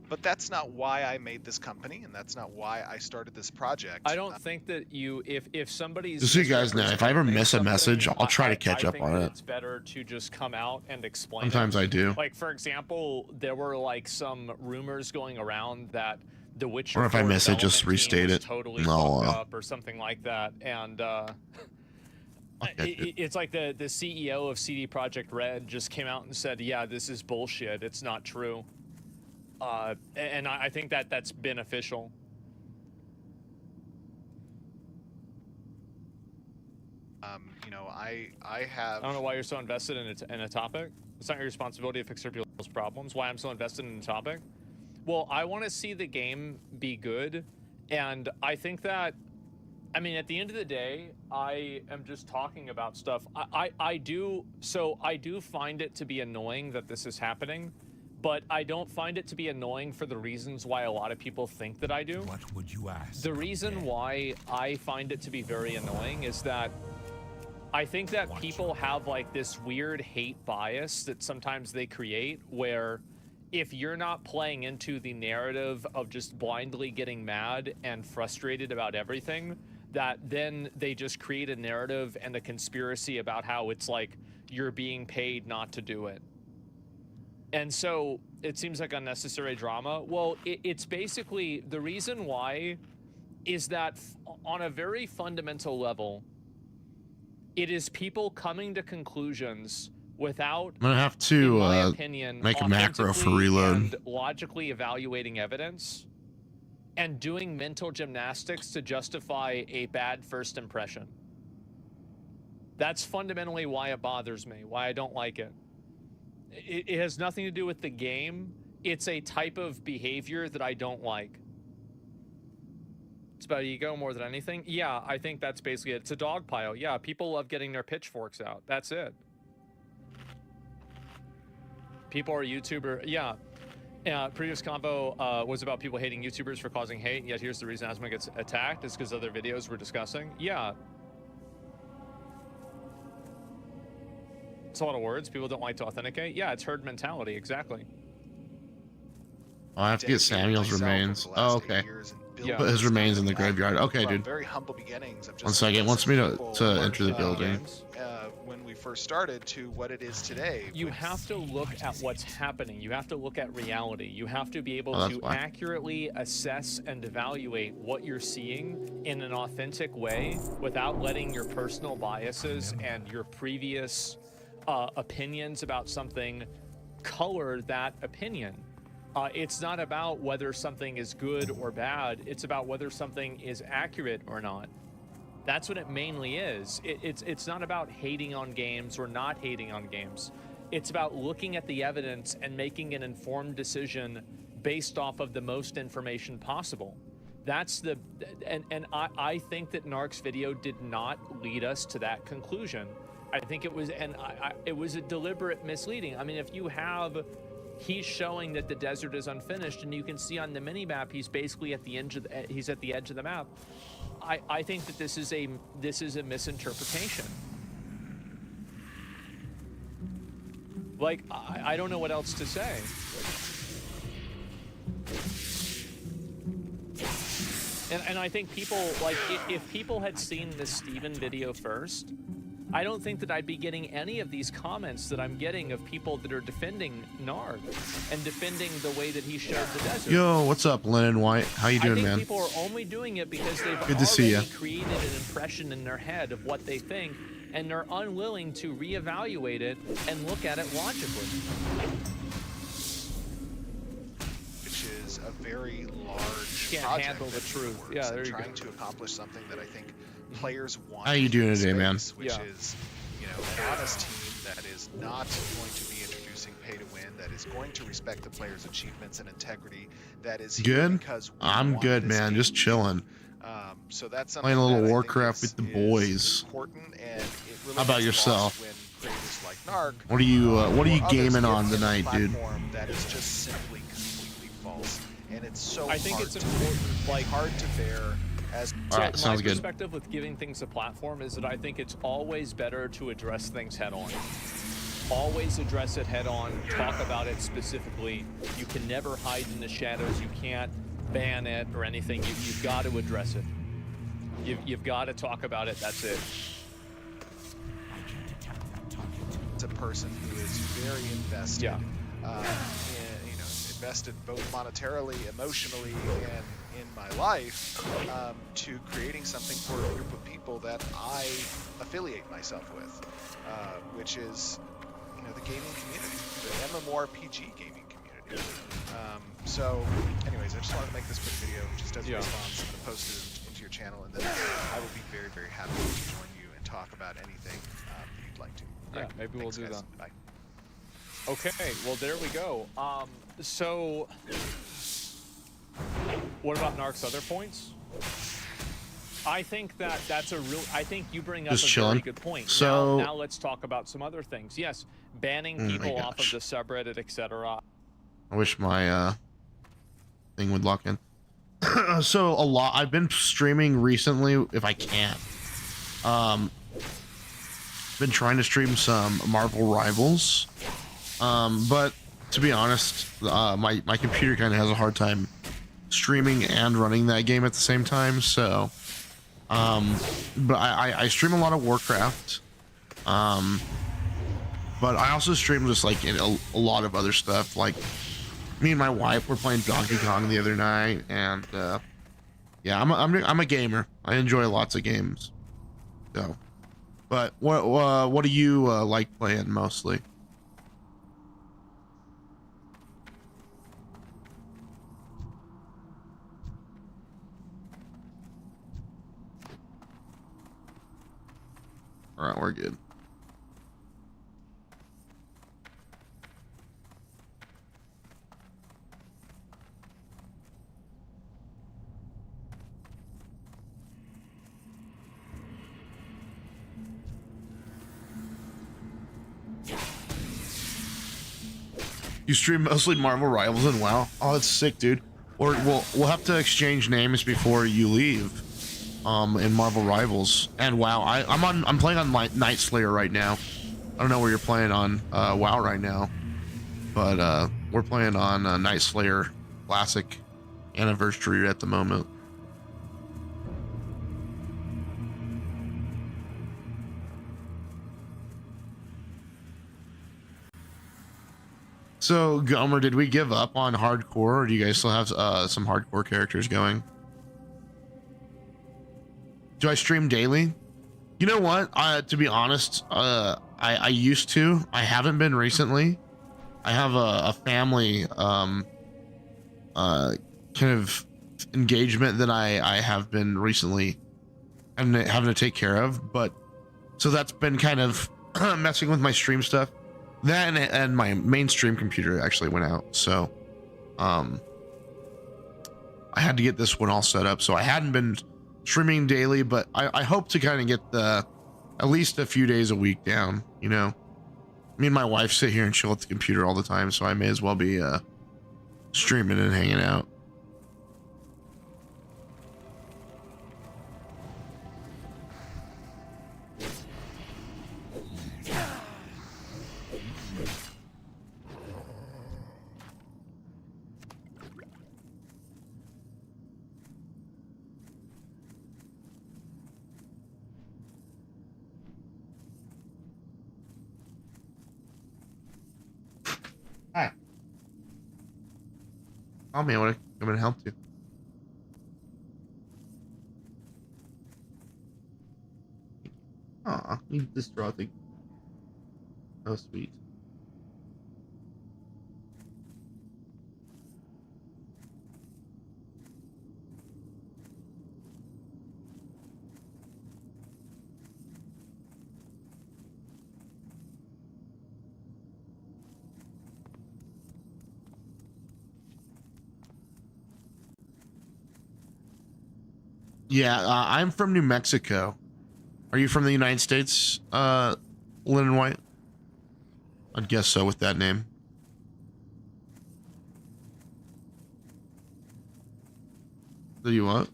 But that's not why I made this company, and that's not why I started this project. I don't think that you, if somebody's Just so you guys know, if I ever miss a message, I'll try to catch up think on that it. it's better to just come out and explain Sometimes it. I do. Like, for example, there were like some rumors going around that The Witcher Or if I 4 miss it, just development team restate was it. totally No, fucked up or something like that. And it's like the CEO of CD Projekt Red just came out and said, yeah, this is bullshit. It's not true. And I think that that's beneficial. You know, I have. I don't know why you're so invested in a topic. It's not your responsibility to fix other people's problems. Why I'm so invested in a topic? Well, I want to see the game be good, and I think that, I mean, at the end of the day, I am just talking about stuff. I do find it to be annoying that this is happening, but I don't find it to be annoying for the reasons why a lot of people think that I do. What would you ask? The reason why I find it to be very annoying is that I think that people have like this weird hate bias that sometimes they create where if you're not playing into the narrative of just blindly getting mad and frustrated about everything, that then they just create a narrative and a conspiracy about how it's like you're being paid not to do it. And so it seems like unnecessary drama. Well, it's basically the reason why is that on a very fundamental level, it is people coming to conclusions without, I'm gonna have to in my opinion, make a macro for authentically reload. and logically evaluating evidence and doing mental gymnastics to justify a bad first impression. That's fundamentally why it bothers me, why I don't like it. It has nothing to do with the game. It's a type of behavior that I don't like. It's about ego more than anything. Yeah, I think that's basically it. It's a dog pile. Yeah, people love getting their pitchforks out. That's it. People are YouTuber. Yeah. Previous convo was about people hating YouTubers for causing hate. Yet here's the reason Asma gets attacked. It's because other videos we're discussing. Yeah. It's a lot of words. People don't like to authenticate. Yeah, it's herd mentality. Exactly. Oh, I have to get Samuel's remains. Oh, okay. Yeah. Put his remains in the graveyard. Okay, dude. Very humble beginnings of just 1 second. Wants me to enter the building. When we first started to what it is today. You have to look at what's happening. You have to look at reality. You have to be able to why. accurately assess and evaluate what you're seeing in an authentic way without letting your personal biases and your previous opinions about something color that opinion. It's not about whether something is good or bad. It's about whether something is accurate or not. That's what it mainly is. It's not about hating on games or not hating on games. It's about looking at the evidence and making an informed decision based off of the most information possible. That's the, and I think that Narc's video did not lead us to that conclusion. I think it was, it was a deliberate misleading. I mean, if you have, he's showing that the desert is unfinished, and you can see on the mini map he's basically at the edge of he's at the edge of the map. I think that this is a misinterpretation. Like, I don't know what else to say. And I think people, like, if people had seen this Steven video first, I don't think that I'd be getting any of these comments that I'm getting of people that are defending Narg and defending the way that he showed the desert. Yo, what's up, Lennon White? How you doing, man? I think people are only doing it because they've Good to see already ya. created an impression in their head of what they think, and they're unwilling to reevaluate it and look at it logically. Which is a very large Can't project handle the that truth. works Yeah, and there you go. trying to accomplish something that I think players want. How you doing in today, man? space, which is, you know, an honest team that is not going to be introducing pay to win, that is going to respect the players' achievements and integrity, that is here Good? because we I'm want good, this man. game Just chilling. So that's something Playing a little that I think Warcraft with the boys. important, and it really How about gets yourself? lost when creators like Narc, What are you or others gaming get on to a tonight, dude? platform that is just simply completely false, and it's so I think hard it's important, like, hard to bear as. All right, So sounds my good. perspective with giving things a platform is that I think it's always better to address things head on. Always address it head on, talk about it specifically. You can never hide in the shadows. You can't ban it or anything. You've got to address it. You've got to talk about it. That's it. It's a person who is very invested, Yeah. Invested both monetarily, emotionally, and in my life to creating something for a group of people that I affiliate myself with, which is, the gaming community, the MMORPG gaming community. So, anyways, I just wanted to make this quick video just as a response and post it into your channel, and then I will be very, very happy to join you and talk about anything that you'd like to. Yeah, Alright, maybe we'll thanks, do guys. that. Bye. Okay, well, there we go. So, what about Narc's other points? I think that's a real. I think you bring up Just a chilling. very good point. So- now let's talk about some other things. Yes, banning Oh my people off of gosh. the subreddit, etc. I wish my thing would lock in. So I've been streaming recently if I can. Been trying to stream some Marvel Rivals. But to be honest, my computer kind of has a hard time streaming and running that game at the same time. So but I stream a lot of Warcraft. But I also stream just like a lot of other stuff. Like me and my wife were playing Donkey Kong the other night, and yeah, I'm a gamer. I enjoy lots of games. So, but what do you like playing mostly? All right, we're good. You stream mostly Marvel Rivals and WoW. Oh, that's sick, dude. Or we'll have to exchange names before you leave. In Marvel Rivals and WoW. I'm playing on Night Slayer right now. I don't know where you're playing on WoW right now, but we're playing on Night Slayer Classic Anniversary at the moment. So, Gomer, did we give up on hardcore, or do you guys still have some hardcore characters going? Do I stream daily? You know what? To be honest, I used to. I haven't been recently. I have a family kind of engagement that I have been recently and having to take care of, but so that's been kind of messing with my stream stuff. That and my mainstream computer actually went out, so I had to get this one all set up. So I hadn't been streaming daily, but I hope to kind of get at least a few days a week down. You know, me and my wife sit here and chill at the computer all the time, so I may as well be streaming and hanging out. Hi. Call me. I want to come and help you. Aw, you distraught the. Oh, sweet. Yeah, I'm from New Mexico. Are you from the United States, Lynn White? I'd guess so with that name. Do you what?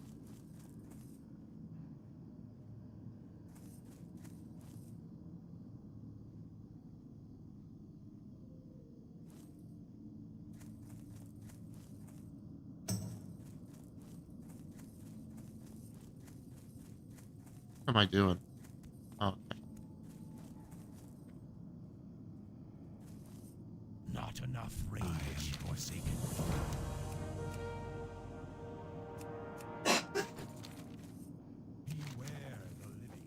What am I doing? Oh, okay. Not enough rage. I am forsaken. Beware the living.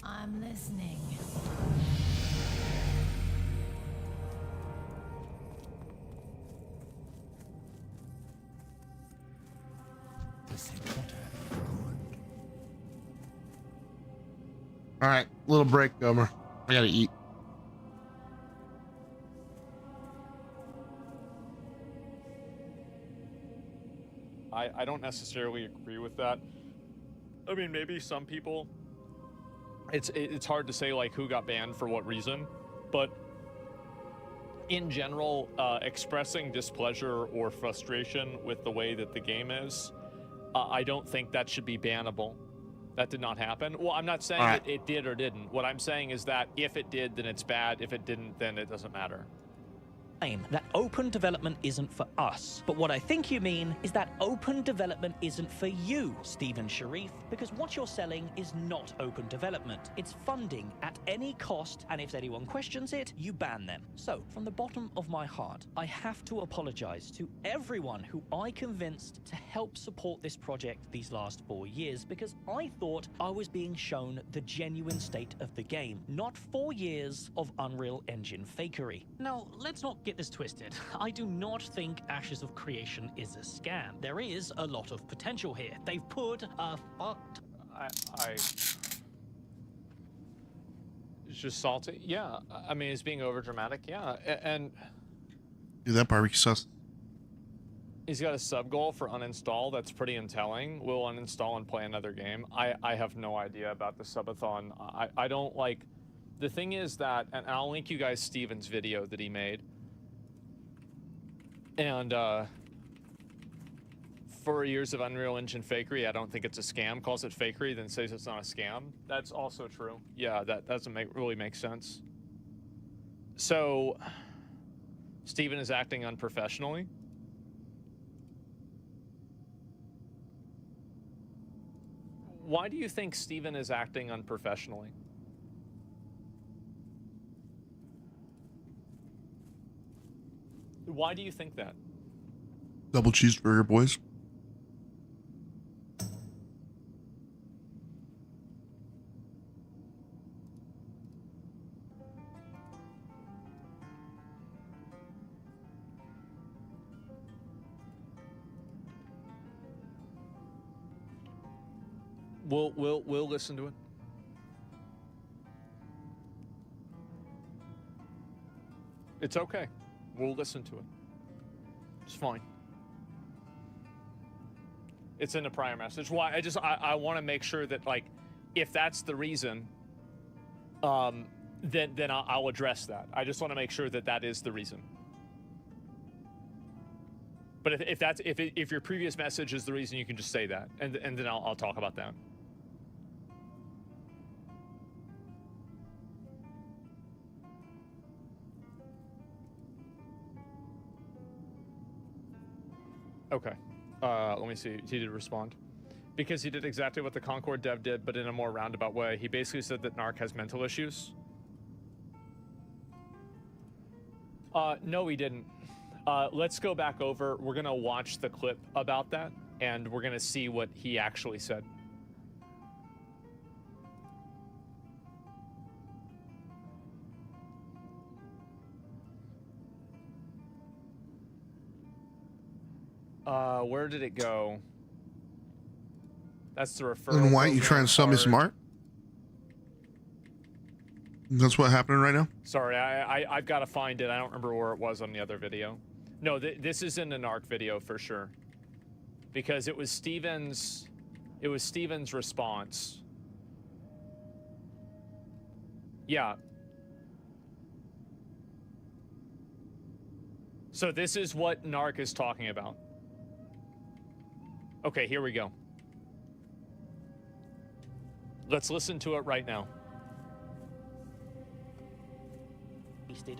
I'm listening. All right, little break, Gomer. I gotta eat. I don't necessarily agree with that. I mean, maybe some people. It's hard to say like who got banned for what reason, but in general, expressing displeasure or frustration with the way that the game is, I don't think that should be bannable. That did not happen. Well, I'm not saying that it did or didn't. What I'm saying is that if it did, then it's bad. If it didn't, then it doesn't matter. That open development isn't for us. But what I think you mean is that open development isn't for you, Stephen Sharif, because what you're selling is not open development. It's funding at any cost, and if anyone questions it, you ban them. So, from the bottom of my heart, I have to apologize to everyone who I convinced to help support this project these last 4 years, because I thought I was being shown the genuine state of the game, not 4 years of Unreal Engine fakery. Now, let's not get get this twisted. I do not think Ashes of Creation is a scam. There is a lot of potential here. They've put a fucked... It's just salty. Yeah, I mean, it's being overdramatic. Yeah, and Do that barbecue sauce. he's got a sub goal for uninstall. That's pretty intelling. We'll uninstall and play another game. I have no idea about the subathon. I don't like. The thing is that, and I'll link you guys Steven's video that he made. And for years of Unreal Engine fakery, I don't think it's a scam. Calls it fakery, then says it's not a scam. That's also true. Yeah, that doesn't really make sense. So, Steven is acting unprofessionally. Why do you think Steven is acting unprofessionally? Why do you think that? Double cheeseburger, boys. We'll listen to it. It's okay. We'll listen to it. It's fine. It's in the prior message. Why? I want to make sure that, like, if that's the reason, then I'll address that. I just want to make sure that that is the reason. But if your previous message is the reason, you can just say that, and then I'll talk about that. Okay. Let me see. He did respond. Because he did exactly what the Concord dev did, but in a more roundabout way. He basically said that Narc has mental issues. No, he didn't. Let's go back over. We're going to watch the clip about that, and we're going to see what he actually said. Where did it go? That's the referral. And why you trying to sell me some art? That's what happening right now? Sorry, I've got to find it. I don't remember where it was on the other video. No, this is in the Narc video for sure. Because it was Steven's response. Yeah. So this is what Narc is talking about. Okay, here we go. Let's listen to it right now.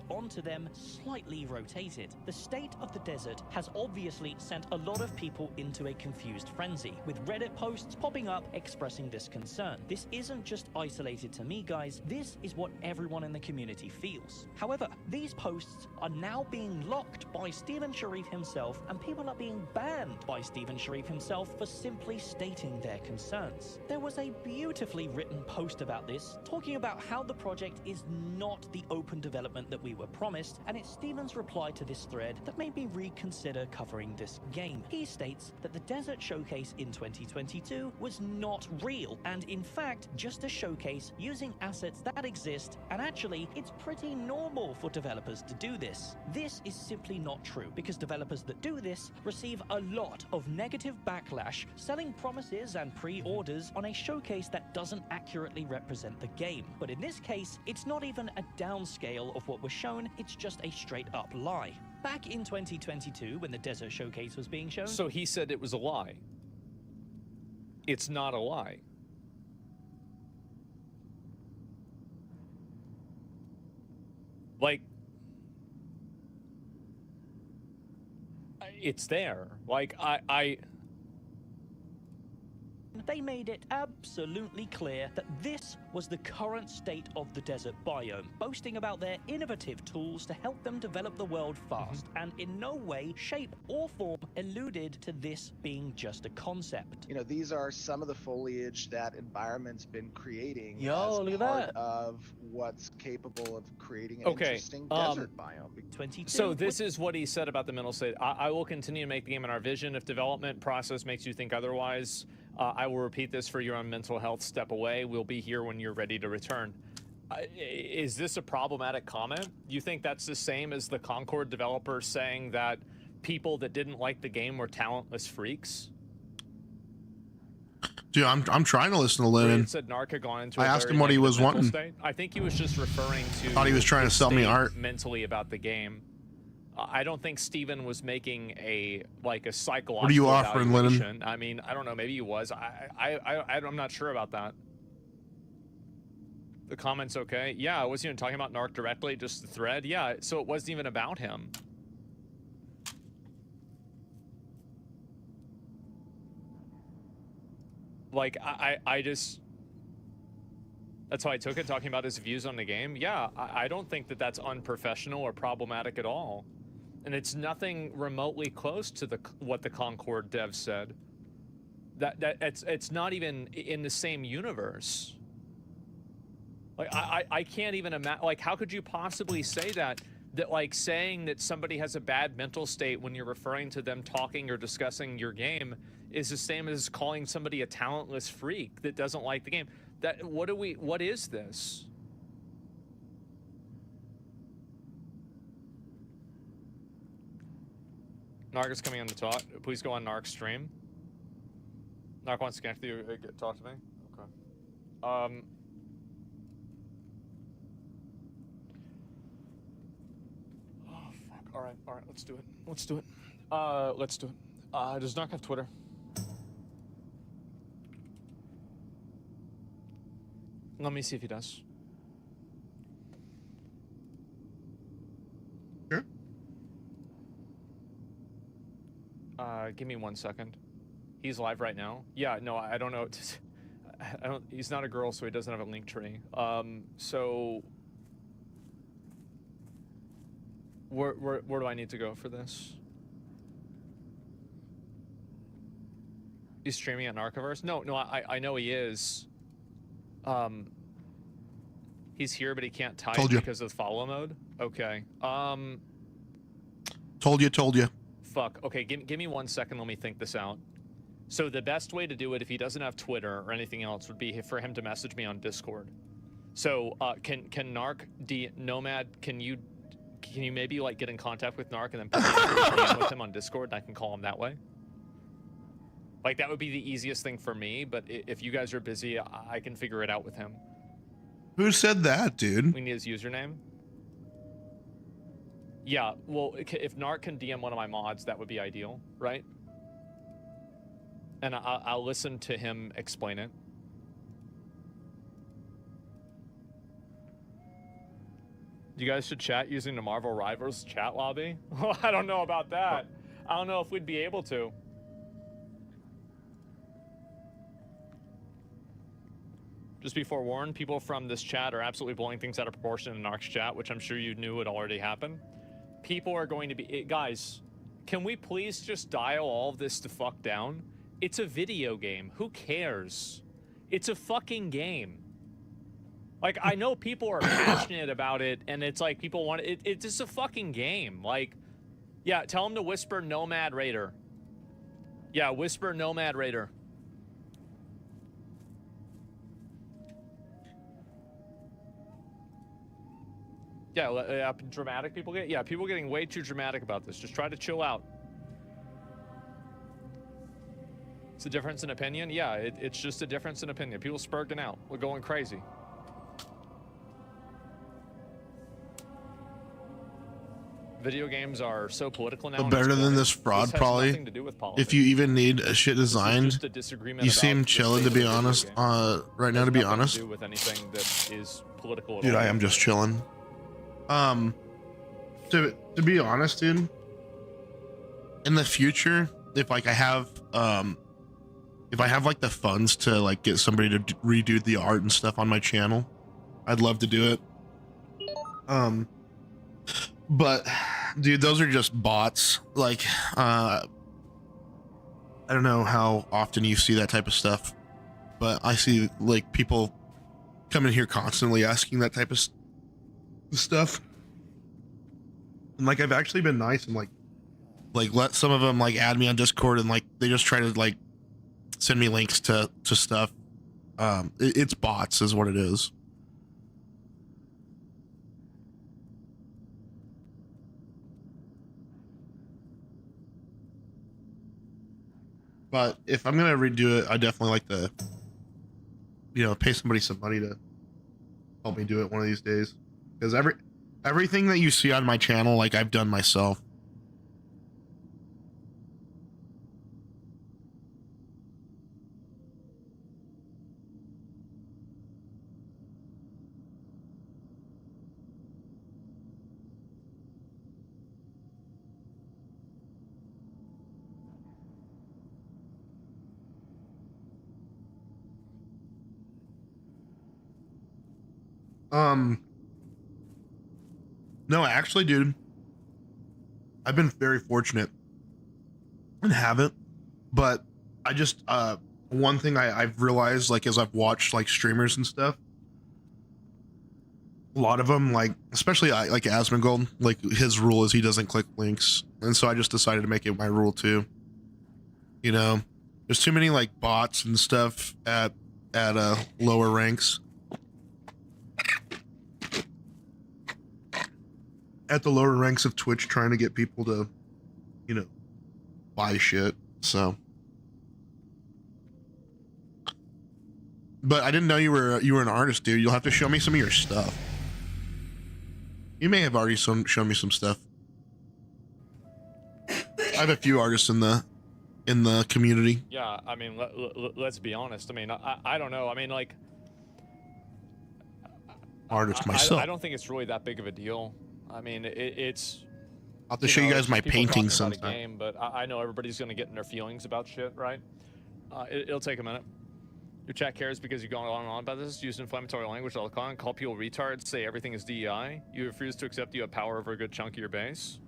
Onto them, slightly rotated. The state of the desert has obviously sent a lot of people into a confused frenzy, with Reddit posts popping up expressing this concern. This isn't just isolated to me, guys. This is what everyone in the community feels. However, these posts are now being locked by Steven Sharif himself, and people are being banned by Steven Sharif himself for simply stating their concerns. There was a beautifully written post about this, talking about how the project is not the open development that we were promised, and it's Steven's reply to this thread that made me reconsider covering this game. He states that the Desert Showcase in 2022 was not real, and in fact, just a showcase using assets that exist, and actually, it's pretty normal for developers to do this. This is simply not true, because developers that do this receive a lot of negative backlash, selling promises and pre-orders on a showcase that doesn't accurately represent the game. But in this case, it's not even a downscale of what was shown, it's just a straight up lie. Back in 2022, when the Desert Showcase was being shown... So he said it was a lie. It's not a lie. Like... it's there. Like, presentation, they made it absolutely clear that this was the current state of the desert biome, boasting about their innovative tools to help them develop the world fast, and in no way, shape, or form alluded to this being just a concept. You know, these are some of the foliage that environment's been creating Yo, as look at part that. of what's capable of creating an interesting desert biome. So this is what he said about the mental state. I will continue to make the game in our vision. If development process makes you think otherwise, I will repeat this for your own mental health. Step away. We'll be here when you're ready to return. Is this a problematic comment? You think that's the same as the Concord developers saying that people that didn't like the game were talentless freaks? Dude, I'm trying to listen to Lennon. Said Narc had gone into I a asked very him what he was negative mental wanting. state. I think he was just referring to. Thought he was trying to his sell me state art. mentally about the game. I don't think Steven was making a psychological. What are you offering, Lennon? evaluation. I mean, I don't know. Maybe he was. I'm not sure about that. The comments okay? Yeah, I wasn't even talking about Narc directly, just the thread. Yeah, so it wasn't even about him. Like, I just... That's how I took it, talking about his views on the game. Yeah, I don't think that that's unprofessional or problematic at all. And it's nothing remotely close to what the Concord devs said. It's not even in the same universe. Like, I can't even imagine... Like, how could you possibly say that? That, like, saying that somebody has a bad mental state when you're referring to them talking or discussing your game is the same as calling somebody a talentless freak that doesn't like the game. What is this? Narc is coming on the talk. Please go on Narc's stream. Narc wants to connect with you. Talk to me. Okay. Oh, fuck. All right. Let's do it. Let's do it. Does Narc have Twitter? Let me see if he does. Sure. Give me 1 second. He's live right now. Yeah, no, I don't know. He's not a girl, so he doesn't have a link tree. So where do I need to go for this? He's streaming at Narcoverse? No, I know he is. He's here, but he can't type because of follow mode. Okay. Told you. Fuck. Okay, give me 1 second. Let me think this out. So the best way to do it, if he doesn't have Twitter or anything else, would be for him to message me on Discord. So can Narc Nomad? Can you maybe like get in contact with Narc and then put me with him on Discord, and I can call him that way? Like, that would be the easiest thing for me, but if you guys are busy, I can figure it out with him. Who said that, dude? We need his username. Yeah, well, if Narc can DM one of my mods, that would be ideal, right? And I'll listen to him explain it. You guys should chat using the Marvel Rivals chat lobby? Well, I don't know about that. I don't know if we'd be able to. Just be forewarned, people from this chat are absolutely blowing things out of proportion in Narc's chat, which I'm sure you knew would already happen. People are going to be... Guys, can we please just dial all of this to fuck down? It's a video game. Who cares? It's a fucking game. Like, I know people are passionate about it, and it's like people want it. It's just a fucking game. Like, yeah, tell them to whisper Nomad Raider. Yeah, whisper Nomad Raider. Yeah, dramatic people get... Yeah, people getting way too dramatic about this. Just try to chill out. It's a difference in opinion? Yeah, it's just a difference in opinion. People spurting out. We're going crazy. Video games are so political now. But better than this fraud, probably. If you even need a shit designed, you seem chilling, to be honest. Right now, to be honest. Do with anything that is political at Dude, all. I am just chilling. To be honest, dude, in the future, if like I have if I have like the funds to like get somebody to redo the art and stuff on my channel, I'd love to do it. But dude, those are just bots. Like, I don't know how often you see that type of stuff, but I see like people come in here constantly asking that type of stuff. And like, I've actually been nice and like let some of them like add me on Discord, and like they just try to like send me links to stuff. It's bots is what it is. But if I'm gonna redo it, I definitely like to, you know, pay somebody some money to help me do it one of these days. Because everything that you see on my channel, like I've done myself. No, actually, dude, I've been very fortunate and haven't, but I just, one thing I've realized, like, as I've watched like streamers and stuff, a lot of them, like, especially like Asmongold, like his rule is he doesn't click links. And so I just decided to make it my rule too. You know, there's too many like bots and stuff at lower ranks. At the lower ranks of Twitch, trying to get people to, you know, buy shit. So, but I didn't know you were an artist, dude. You'll have to show me some of your stuff. You may have already shown me some stuff. I have a few artists in the community. Yeah, I mean, let's be honest. I mean, I don't know. I mean, like, Artist myself. I don't think it's really that big of a deal. I mean, it's. I'll have to show you guys my paintings sometime. sometime. Game, but I know everybody's gonna get in their feelings about shit, right? It'll take a minute. Your chat cares because you've gone on and on about this. Use inflammatory language all the time. Call people retards. Say everything is DEI. You refuse to accept you have power over a good chunk of your base.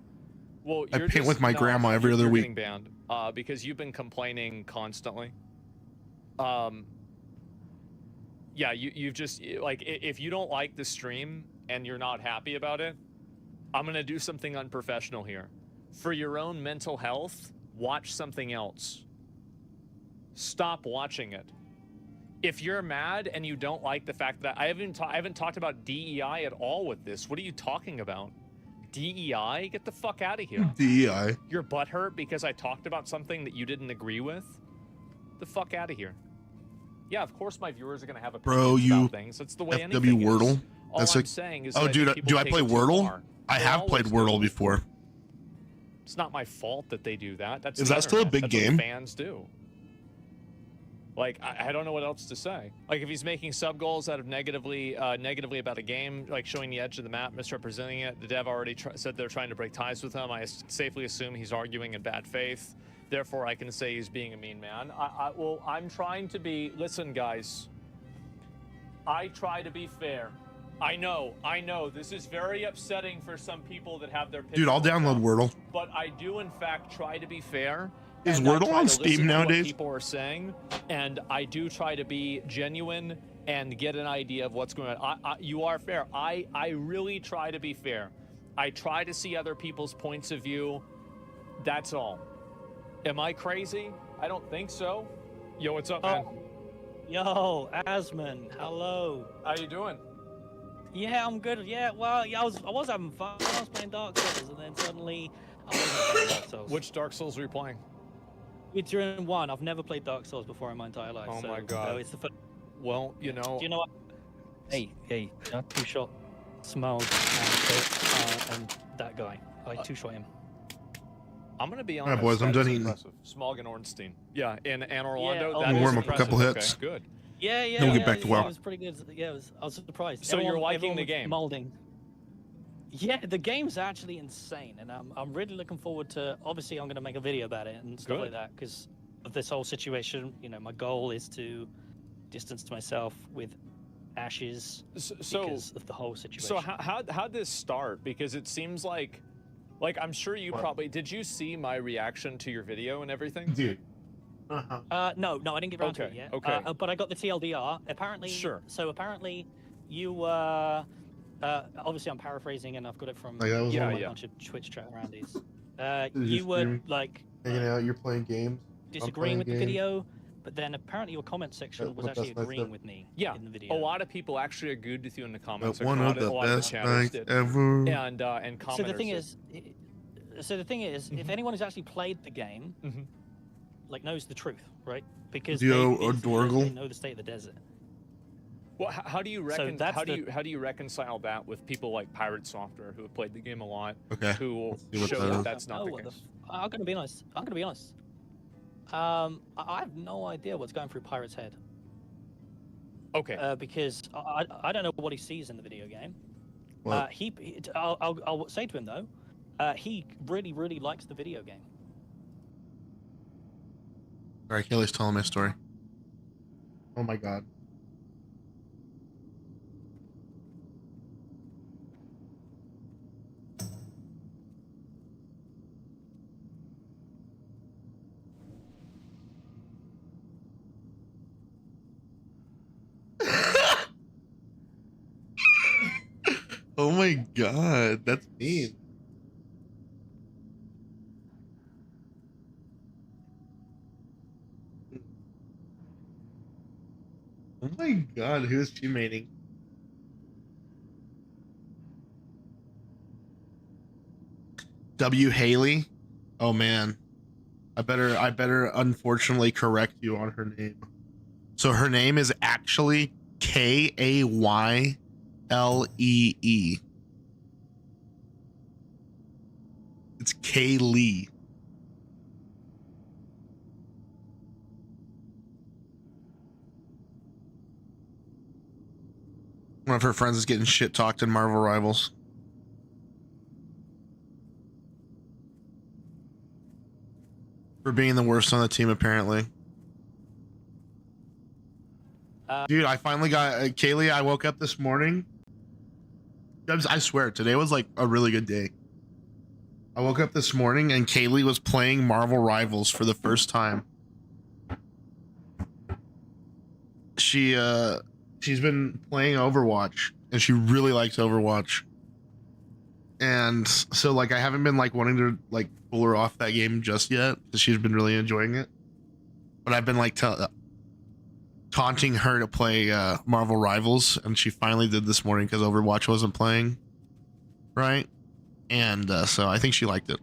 Well, I you're paint with my grandma every you're other week. getting banned because you've been complaining constantly. Yeah, you've just like if you don't like the stream and you're not happy about it, I'm gonna do something unprofessional here. For your own mental health, watch something else. Stop watching it. If you're mad and you don't like the fact that I haven't talked about DEI at all with this. What are you talking about? DEI? Get the fuck out of here. DEI. Your butt hurt because I talked about something that you didn't agree with? The fuck out of here. Yeah, of course my viewers are gonna have opinions Bro, you about things. That's the way FW anything Wordle. is. All That's I'm like, saying is oh, that dude, people do I take play it too Wordle? far. I They have played always Wordle do. before. It's not my fault that they do that. That's Is the that still a internet. big That's what game? fans do. Like, I don't know what else to say. Like, if he's making sub goals out of negatively about a game, like showing the edge of the map, misrepresenting it, the dev already said they're trying to break ties with him. I safely assume he's arguing in bad faith. Therefore, I can say he's being a mean man. Well, I'm trying to be. Listen, guys. I try to be fair. I know. This is very upsetting for some people that have their. Dude, I'll download Wordle. But I do, in fact, try to be fair. Is and I Wordle try on to Steam listen to what nowadays? people are saying, and I do try to be genuine and get an idea of what's going on. You are fair. I really try to be fair. I try to see other people's points of view. That's all. Am I crazy? I don't think so. Yo, what's up, man? Yo, Asman, hello. How you doing? Yeah, I'm good. Yeah, well, yeah, I was having fun. I was playing Dark Souls, and then suddenly I wasn't playing Dark Souls. Which Dark Souls were you playing? Witcher 1. I've never played Dark Souls before in my entire life. Oh so, my god. it's the first. Well, you know. Do you know what? Hey, two-shot Smog and that guy. I two-shot him. I'm gonna be All right, honest. boys, I'm that is done eating. impressive. Smog and Ornstein. Yeah, in Orlando. Yeah, that is warm up a impressive. couple Okay, hits. good. Yeah. Then we'll get back to WoW. It was pretty good. Yeah, I was surprised. So you're liking everyone the was game? Molding. Yeah, the game's actually insane, and I'm really looking forward to. Obviously, I'm going to make a video about it and stuff Good. like that because of this whole situation. You know, my goal is to distance myself with Ashes because of the whole situation. So how'd this start? Because it seems like I'm sure you probably did. You see my reaction to your video and everything, dude? No, I didn't get around to it yet. Okay. But I got the TLDR. Apparently, sure. So apparently, you obviously I'm paraphrasing, and I've got it from Like, that was a one of my- bunch of Twitch chat aroundies. You're You just were streaming, like hanging out. You're playing games. disagreeing with the video, but then apparently your comment section was That's actually my agreeing stuff. with me. Yeah, in the video. a lot of people actually agreed with you in the comments. One of the best nights ever. And commenters. So the thing is, if anyone who's actually played the game, like knows the truth, right? Because Yo, they Dorgle. know the state of the desert. Well, how do you reckon? that's how do you reconcile that with people like Pirate Software who have played the game a lot? Okay. Who will see what show that that is. that's not the case. I'm gonna be honest. I have no idea what's going through Pirate's head. Okay. Because I don't know what he sees in the video game. What? I'll say to him though, he really likes the video game. All right, Kelly's telling my story. Oh my god. Oh my god, that's mean. Oh my god, who is she mating? W. Haley? Oh man. I better unfortunately correct you on her name. So her name is actually Kaylee. It's Kaylee. One of her friends is getting shit talked in Marvel Rivals. For being the worst on the team, apparently. Dude, I finally got Kaylee. I woke up this morning. I swear, today was like a really good day. I woke up this morning and Kaylee was playing Marvel Rivals for the first time. She's been playing Overwatch and she really likes Overwatch. And so like I haven't been like wanting to like pull her off that game just yet because she's been really enjoying it. But I've been like taunting her to play Marvel Rivals, and she finally did this morning because Overwatch wasn't playing, right? And so I think she liked it.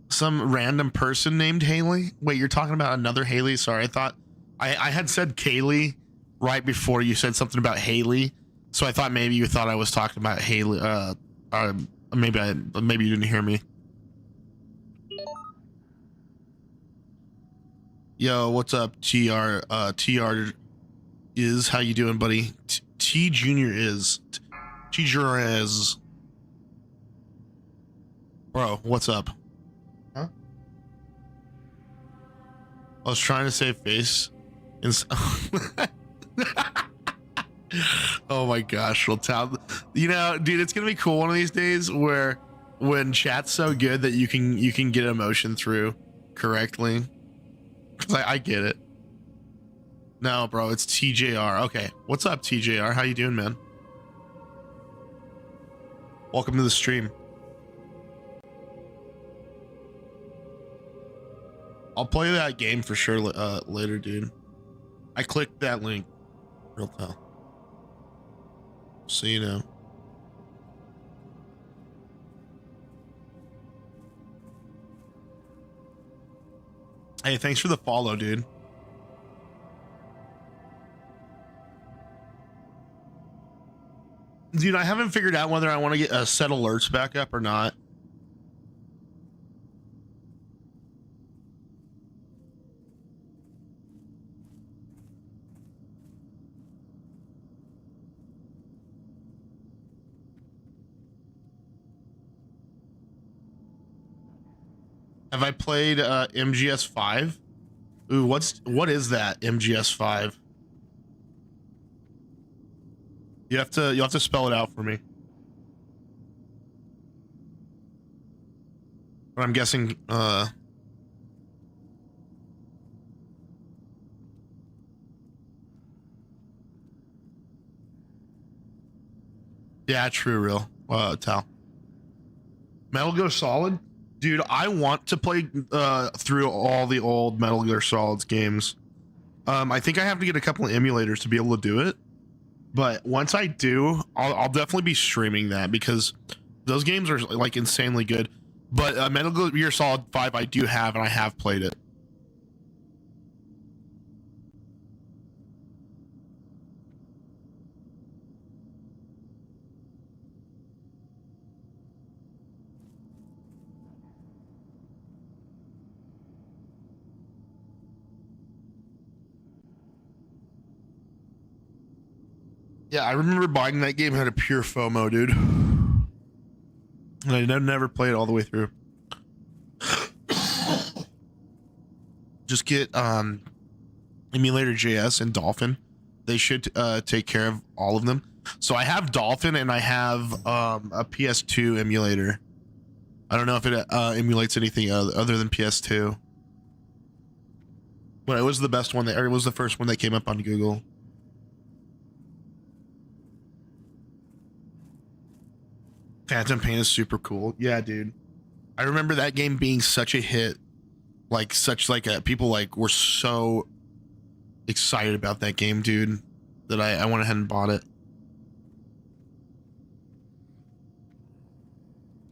Some random person named Haley? Wait, you're talking about another Haley? Sorry, I thought I had said Kaylee right before you said something about Haley, so I thought maybe you thought I was talking about Haley. Maybe you didn't hear me. Yo, what's up, TR? TR is how you doing, buddy? T Junior is T Junior is. Bro, what's up? Huh? I was trying to save face. Oh my gosh, well, you know, dude, it's gonna be cool one of these days where when chat's so good that you can get emotion through correctly. Cause I get it. No, bro, it's TJR. Okay, what's up, TJR? How you doing, man? Welcome to the stream. I'll play that game for sure later, dude. I clicked that link. Real tell. So you know. Hey, thanks for the follow, dude. Dude, I haven't figured out whether I want to get set alerts back up or not. Have I played MGS5? Ooh, what is that MGS5? You'll have to spell it out for me. But I'm guessing yeah, true, real. Tal. Metal Gear Solid? Dude, I want to play through all the old Metal Gear Solid games. I think I have to get a couple of emulators to be able to do it. But once I do, I'll definitely be streaming that because those games are like insanely good. But Metal Gear Solid 5 I do have, and I have played it. Yeah, I remember buying that game had a pure FOMO, dude. And I never played it all the way through. Just get Emulator JS and Dolphin. They should take care of all of them. So I have Dolphin and I have a PS2 emulator. I don't know if it emulates anything other than PS2. But it was the best one, or it was the first one that came up on Google. Phantom Pain is super cool. Yeah, dude. I remember that game being such a hit. People were so excited about that game, dude, that I went ahead and bought it.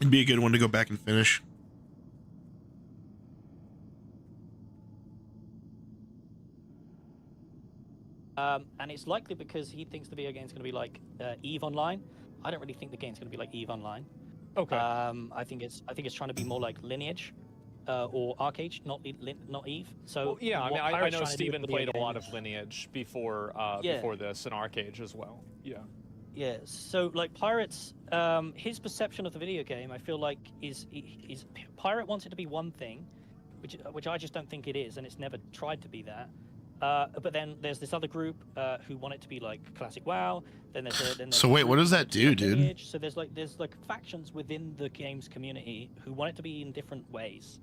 It'd be a good one to go back and finish. And it's likely because he thinks the video game's going to be like EVE Online. I don't really think the game's going to be like EVE Online. Okay. I think it's trying to be more like Lineage or Arcade, not EVE. So well, yeah, I mean, I know Steven played a lot of is... Lineage before before this and Arcade as well. Yeah. Yeah. So like Pirates, his perception of the video game, I feel like is Pirate wants it to be one thing, which I just don't think it is, and it's never tried to be that. But then there's this other group who want it to be like classic WoW. So wait, what does that do, dude? So there's like factions within the games community who want it to be in different ways.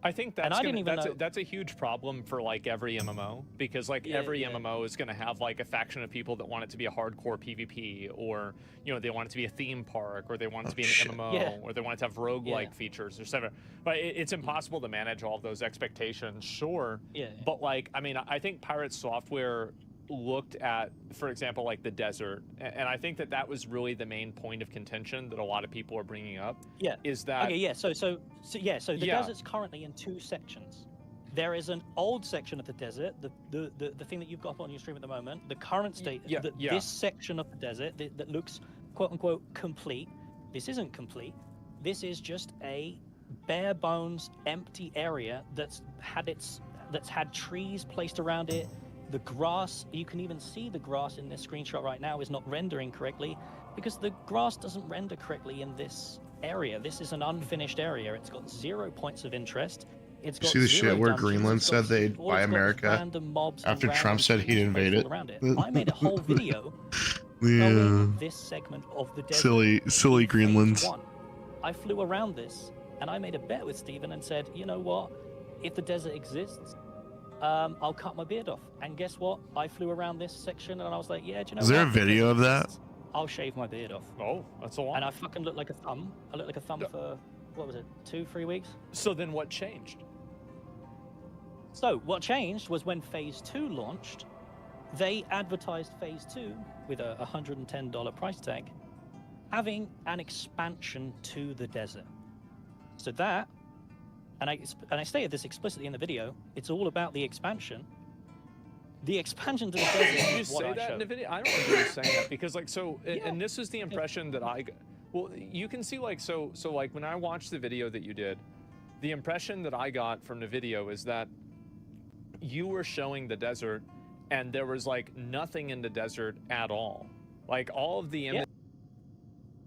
I think that's a huge problem for like every MMO, because like every MMO is going to have like a faction of people that want it to be a hardcore PvP, or they want it to be a theme park, or they want it to be an MMO, or they want it to have roguelike features, or etc. But it's impossible to manage all of those expectations, sure. Yeah. But like, I mean, I think Pirate Software looked at, for example, like the desert, and I think that was really the main point of contention that a lot of people are bringing up. Yeah. Is that So the desert's currently in two sections. There is an old section of the desert, the thing that you've got up on your stream at the moment, the current state. This section of the desert that looks quote unquote complete. This isn't complete. This is just a bare bones empty area that's had trees placed around it. The grass, you can even see the grass in this screenshot right now is not rendering correctly because the grass doesn't render correctly in this area. This is an unfinished area. It's got 0 points of interest. It's got see the shit where Greenland said they'd buy America after Trump said he'd invade it. I made a whole video showing this segment of the desert. Silly Greenlands. I flew around this and I made a bet with Steven and said, you know what? If the desert exists, I'll cut my beard off. And guess what? I flew around this section and I was like, yeah, do you know Is there a video of that? I'll shave my beard off. Oh, that's a lot. And I fucking look like a thumb. I looked like a thumb for, what was it, 2-3 weeks? So then what changed? So what changed was when Phase 2 launched, they advertised Phase 2 with a $110 price tag, having an expansion to the desert. So that, and I stated this explicitly in the video, it's all about the expansion. The expansion to the desert. Did you say that in the video? I don't remember you saying that, because like, so, and this is the impression that I, well, you can see like, so like when I watched the video that you did, the impression that I got from the video is that you were showing the desert and there was like nothing in the desert at all. Like all of the images.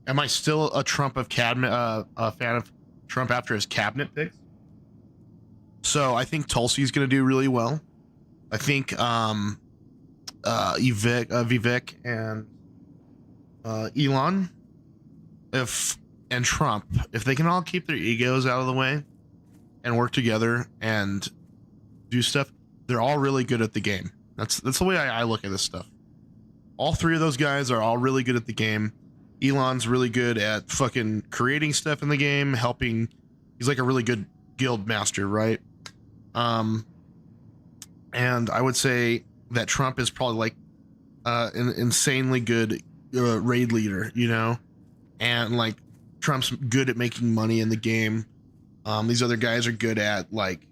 Am I still a fan of Trump after his cabinet picks? So I think Tulsi's going to do really well. I think Vivek and Elon, and Trump, if they can all keep their egos out of the way and work together and do stuff, they're all really good at the game. That's the way I look at this stuff. All three of those guys are all really good at the game. Elon's really good at fucking creating stuff in the game, helping. He's like a really good guild master, right? And I would say that Trump is probably like an insanely good raid leader, you know? And like Trump's good at making money in the game. These other guys are good at like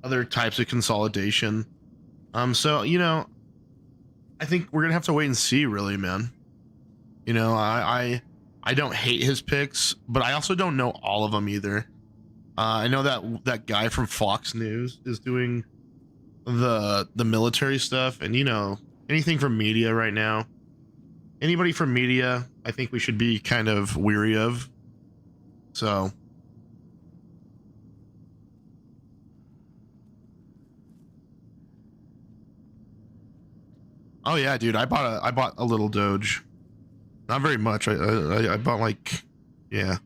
other types of consolidation. So, you know, I think we're gonna have to wait and see, really, man. You know, I don't hate his picks, but I also don't know all of them either. I know that guy from Fox News is doing the military stuff, and you know, anything from media right now, anybody from media, I think we should be kind of weary of. So. Oh yeah, dude, I bought a little Doge. Not very much. I bought like, yeah,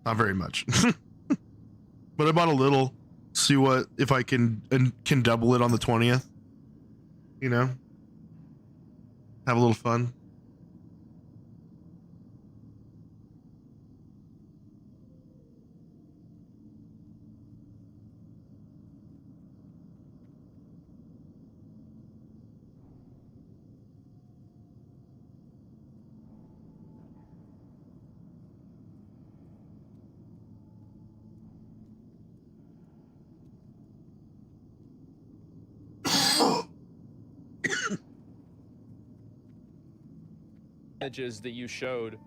not very much. But I bought a little. See what if I can double it on the 20th. You know, have a little fun. Images that you showed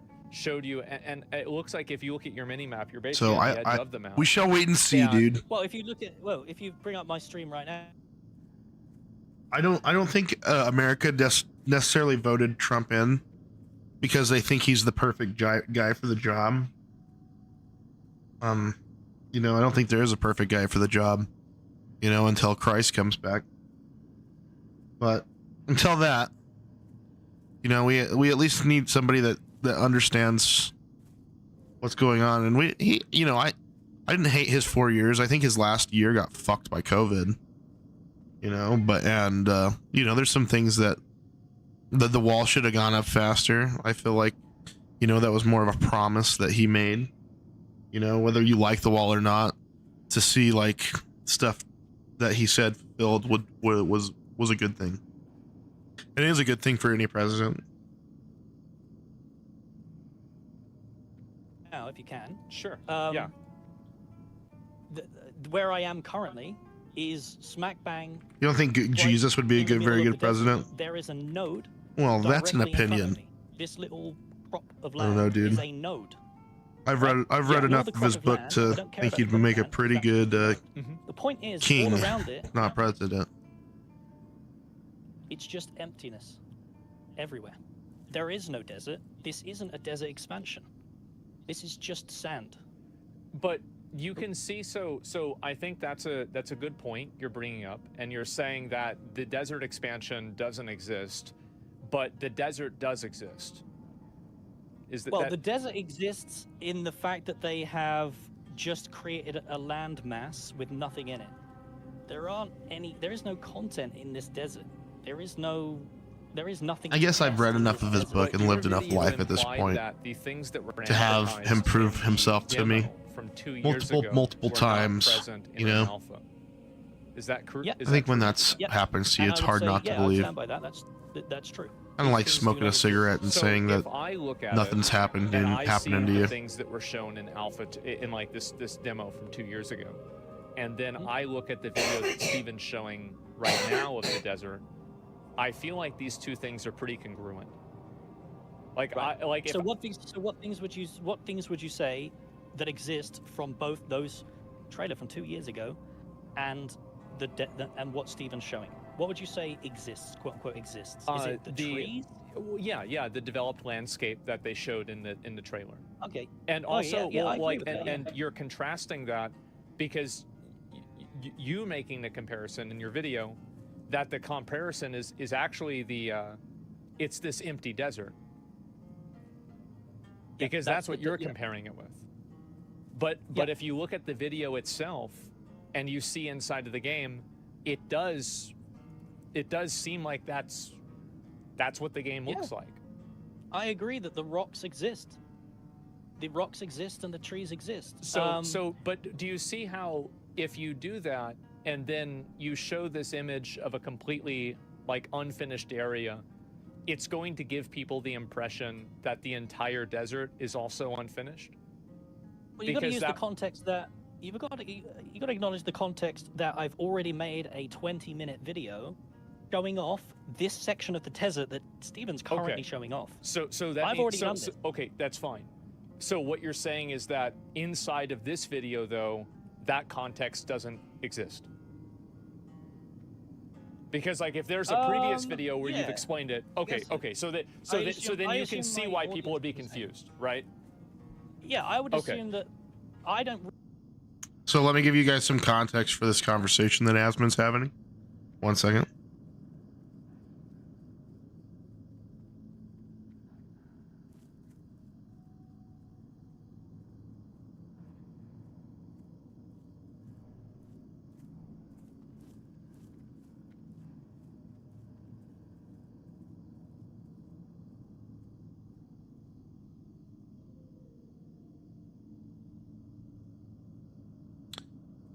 you, and it looks like if you look at your mini map, you're basically So on the edge of the map. we shall wait and see, dude. Well, if you look at, if you bring up my stream right now, I don't think America necessarily voted Trump in because they think he's the perfect guy for the job. You know, I don't think there is a perfect guy for the job, you know, until Christ comes back. But until that, you know, we at least need somebody that understands what's going on. And you know, I didn't hate his 4 years. I think his last year got fucked by COVID. You know, but you know, there's some things that the wall should have gone up faster. I feel like, you know, that was more of a promise that he made. You know, whether you like the wall or not, to see like stuff that he said fulfilled was a good thing. It is a good thing for any president. now if you can. Sure. Yeah. Where I am currently is smack bang. You don't think Jesus would be a very good president? There is a node. Well, that's an directly in front of opinion. me. This little prop of I land don't know, dude. is a node. I've read enough of his book to think he'd make a pretty good The point is, king, all around it, not president. it's just emptiness everywhere. There is no desert. This isn't a desert expansion. This is just sand. But you can see, so I think that's a good point you're bringing up, and you're saying that the desert expansion doesn't exist, but the desert does exist. Is that Well, the desert exists in the fact that they have just created a land mass with nothing in it. There is no content in this desert. There is nothing. I guess I've read enough of his book and lived enough life at this point to have him prove himself to me from 2 years ago multiple were not times. present in You an know, alpha. Is that correct? Yeah. I think when that's happens to you, it's hard not to I believe. stand by that. That's true. I don't like smoking a cigarette and So saying that if I look at nothing's it, happened and and I happening see to the you. things that were shown in alpha in like this demo from 2 years ago, and then I look at the video that Steven's showing right now of the desert, I feel like these two things are pretty congruent. Like So what things would you say that exist from both those trailer from 2 years ago and and what Steven's showing? What would you say exists, quote unquote exists? Is it the trees? Yeah, the developed landscape that they showed in the trailer. Okay. And Oh, yeah, also, yeah, I well, agree like, with that, yeah. and you're contrasting that because you making the comparison in your video, that the comparison is actually the it's this empty desert. Because that's what you're comparing it with. But if you look at the video itself and you see inside of the game, it does seem like that's what the game looks like. I agree that the rocks exist. The rocks exist and the trees exist. But do you see how if you do that and then you show this image of a completely like unfinished area, it's going to give people the impression that the entire desert is also unfinished? Well, you've got to use the context that you got to acknowledge the context that I've already made a 20-minute video showing off this section of the desert that Steven's currently showing off. So that I've already done this. Okay, that's fine. So what you're saying is that inside of this video, though, that context doesn't exist. Because like if there's a previous video where you've explained it, okay, so then you can see why people would be confused, right? Yeah, I would assume that I don't. So let me give you guys some context for this conversation that Asmon's having. 1 second.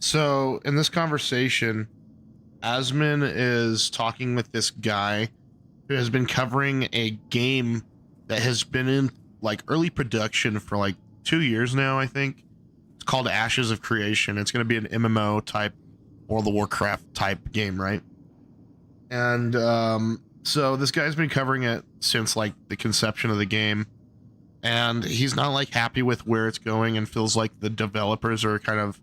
So in this conversation, Asmon is talking with this guy who has been covering a game that has been in like early production for like 2 years now, I think. It's called Ashes of Creation. It's going to be an MMO type World of Warcraft type game, right? And so this guy's been covering it since like the conception of the game, and he's not like happy with where it's going and feels like the developers are kind of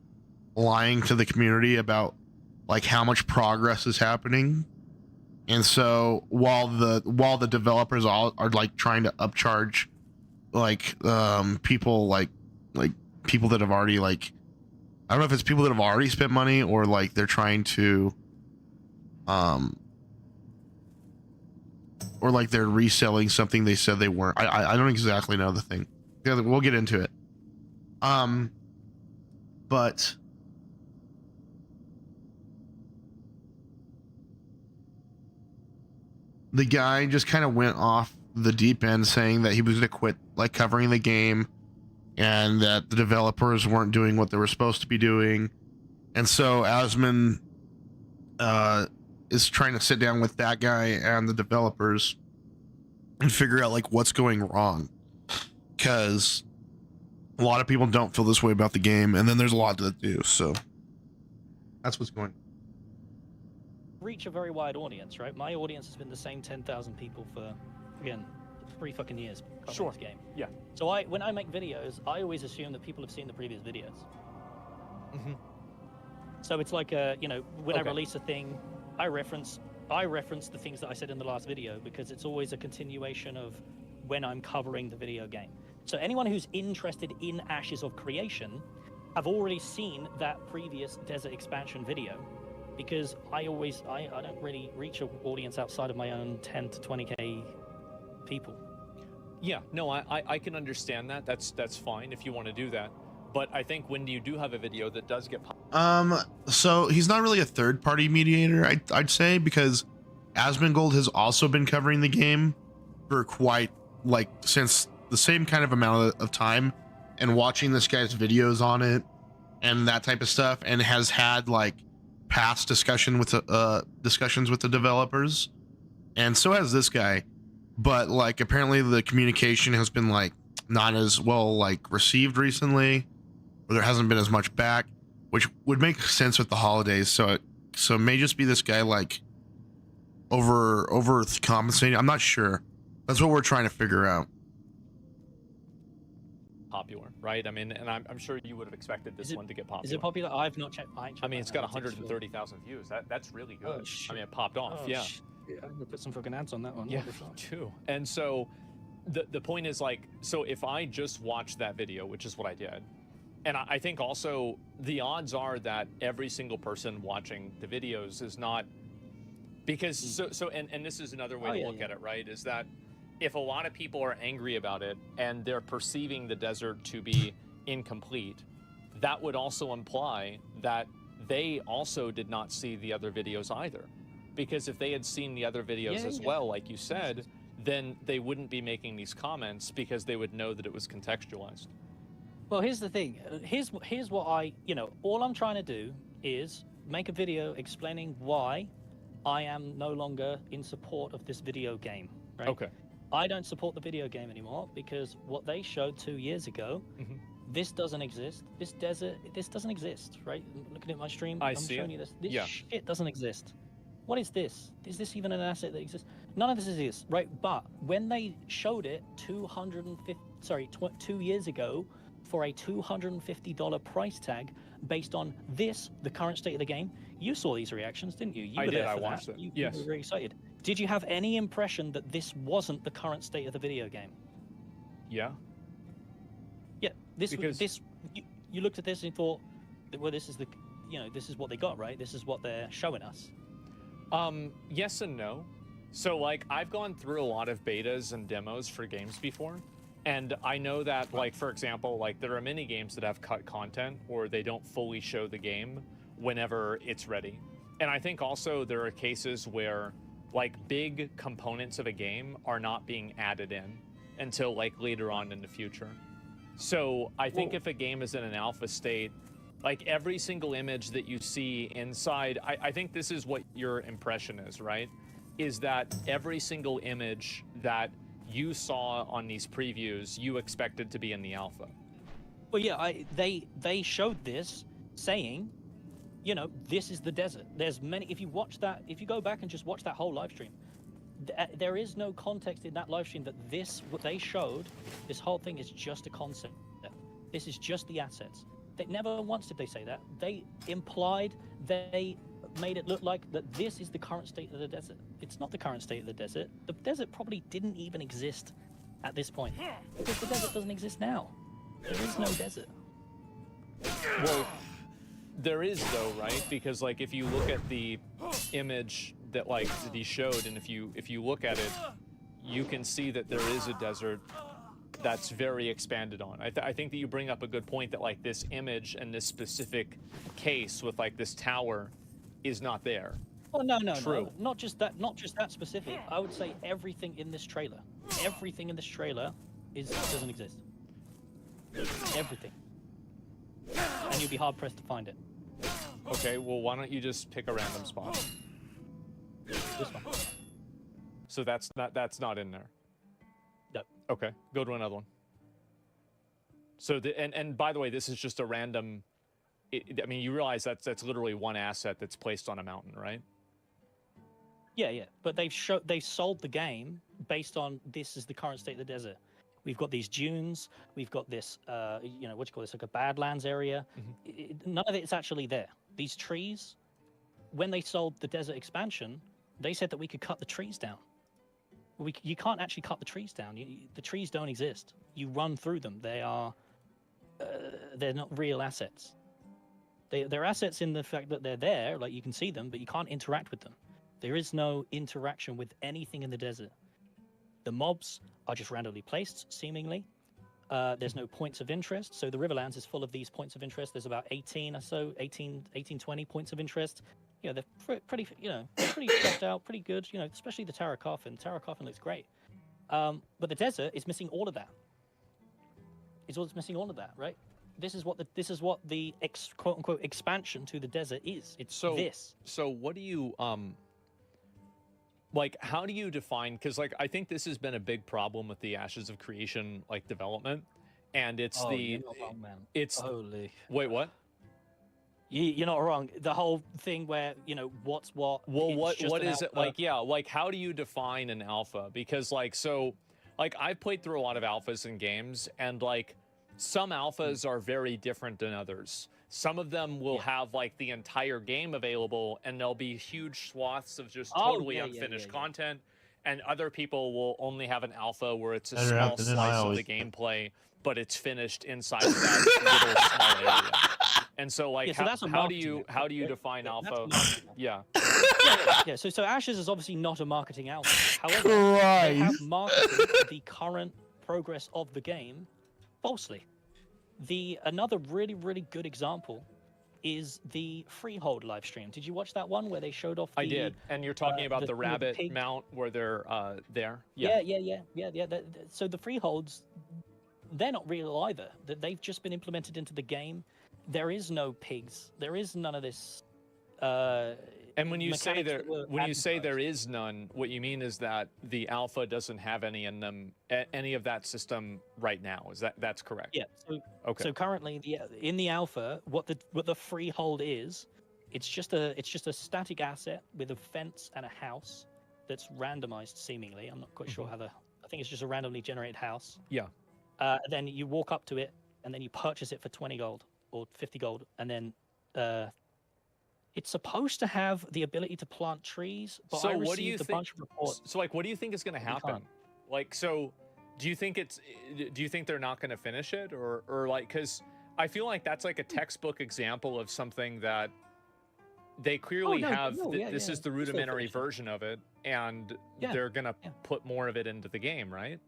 lying to the community about like how much progress is happening. And so while the developers all are like trying to upcharge like people like people that have already like, I don't know if it's people that have already spent money or like they're trying to or like they're reselling something they said they weren't. I don't exactly know the thing. Yeah, we'll get into it. But the guy just kind of went off the deep end saying that he was going to quit like covering the game and that the developers weren't doing what they were supposed to be doing. And so Asmon is trying to sit down with that guy and the developers and figure out like what's going wrong, because a lot of people don't feel this way about the game, and then there's a lot that do. So that's what's going on. Reach a very wide audience, right? My audience has been the same 10,000 people for, again, 3 fucking years covering this game. Yeah. So when I make videos, I always assume that people have seen the previous videos. Mm-hmm. So it's like when I release a thing, I reference the things that I said in the last video, because it's always a continuation of when I'm covering the video game. So anyone who's interested in Ashes of Creation have already seen that previous Desert Expansion video, because I don't really reach an audience outside of my own 10 to 20k people. Yeah, no, I can understand that. That's fine if you want to do that. But I think when you do have a video that does get so he's not really a third-party mediator, I'd say, because Asmongold has also been covering the game for quite like since the same kind of amount of time, and watching this guy's videos on it and that type of stuff, and has had like past discussions with the developers, and so has this guy. But like apparently the communication has been like not as well like received recently, or there hasn't been as much back, which would make sense with the holidays. So it may just be this guy like over compensating. I'm not sure. That's what we're trying to figure out. Popular, right? I mean, and I'm sure you would have expected this one to get popular. Is it popular? I've not checked. I mean, it's got 130,000 views. That's really good. I mean, it popped off. Yeah. Yeah, I'm gonna put some fucking ads on that one. Yeah, What the me fuck? too. And so the point is like, so if I just watched that video, which is what I did, and I think also the odds are that every single person watching the videos is not, because and this is another way to look at it, right? Is that if a lot of people are angry about it and they're perceiving the desert to be incomplete, that would also imply that they also did not see the other videos either. Because if they had seen the other videos as well, like you said, then they wouldn't be making these comments because they would know that it was contextualized. Well, here's the thing. Here's what I, all I'm trying to do is make a video explaining why I am no longer in support of this video game, right? Okay. I don't support the video game anymore because what they showed 2 years ago, this doesn't exist. This desert, this doesn't exist, right? Looking at my stream, I'm showing you this. This shit doesn't exist. What is this? Is this even an asset that exists? None of this exists, right? But when they showed it 2 years ago for a $250 price tag based on this, the current state of the game, you saw these reactions, didn't you? You I were did. there I for watched that. it. You were very excited. Did you have any impression that this wasn't the current state of the video game? Yeah. Yeah. You looked at this and thought, well, this is the, this is what they got, right? This is what they're showing us. Yes and no. So like I've gone through a lot of betas and demos for games before, and I know that like, for example, like there are many games that have cut content or they don't fully show the game whenever it's ready. And I think also there are cases where like big components of a game are not being added in until like later on in the future. So I think if a game is in an alpha state, like every single image that you see inside, I think this is what your impression is, right? Is that every single image that you saw on these previews, you expected to be in the alpha. Well, yeah, they showed this saying, this is the desert. There's many, if you go back and just watch that whole live stream, there is no context in that live stream that what they showed, this whole thing is just a concept. This is just the assets. They never once did they say that. They implied, they made it look like that this is the current state of the desert. It's not the current state of the desert. The desert probably didn't even exist at this point. Because the desert doesn't exist now. There is no desert. Well, there is though, right? Because like if you look at the image that like that he showed, and if you look at it, you can see that there is a desert that's very expanded on. I think that you bring up a good point that like this image and this specific case with like this tower is not there. Oh no, not just that specific. I would say everything in this trailer doesn't exist. Everything. And you'd be hard pressed to find it. Okay, well why don't you just pick a random spot? This one. So that's not in there. No. Okay, go to another one. So and by the way, this is just a random. I mean, you realize that's literally one asset that's placed on a mountain, right? Yeah. But they've sold the game based on this is the current state of the desert. We've got these dunes. We've got this, what do you call this, like a Badlands area. None of it's actually there. These trees, when they sold the desert expansion, they said that we could cut the trees down. You can't actually cut the trees down. The trees don't exist. You run through them. They're not real assets. They're assets in the fact that they're there, like you can see them, but you can't interact with them. There is no interaction with anything in the desert. The mobs are just randomly placed, seemingly. There's no points of interest. So the Riverlands is full of these points of interest. There's about 18 or so, 20 points of interest. They're pretty, pretty fleshed out, pretty good, especially the Tower Coffin. Tower Coffin looks great. But the desert is missing all of that. It's missing all of that, right? This is what the quote unquote expansion to the desert is. It's this. So what do you like? How do you define? Because like I think this has been a big problem with the Ashes of Creation like development, and it's you're not wrong, man. Holy. Wait, what? You're not wrong. The whole thing where what's what. Well, what is it like? Yeah, like how do you define an alpha? Because like I've played through a lot of alphas in games, and like some alphas are very different than others. Some of them will have like the entire game available, and there'll be huge swaths of just Oh, totally yeah, unfinished content. And other people will only have an alpha where it's a Better small afternoon, I slice of always the gameplay, but it's finished inside of that little small area. And so, like, Yeah, so that's a how do marketing you effort, right? define Yeah, that's alpha? a marketing Yeah. Yeah. So Ashes is obviously not a marketing alpha. However, they have Christ. marketed the current progress of the game falsely. Another really good example is the Freehold live stream. Did you watch that one where they showed off? I did, and you're talking about the thing with rabbit pig? mount where they're there. Yeah. So the Freeholds, they're not real either. They've just been implemented into the game. There is no pigs. There is none of this. And when you say mechanics that were there is none, what you mean is that the alpha doesn't have any in them, any of that system right now. That's correct? Yeah. So, Okay. So currently, in the alpha, what the Freehold is, it's just a static asset with a fence and a house that's randomized seemingly. I'm not quite sure how I think it's just a randomly generated house. Yeah. Then you walk up to it, and then you purchase it for 20 gold or 50 gold, and then it's supposed to have the ability to plant trees. But I what do you received a think? bunch of reports. So like, what do you think is going to happen? can't. Like, so do you think they're not going to finish it, or like, because I feel like that's like a textbook example of something that they clearly have. This is the rudimentary version of it, and they're going to put more of it into the game, right?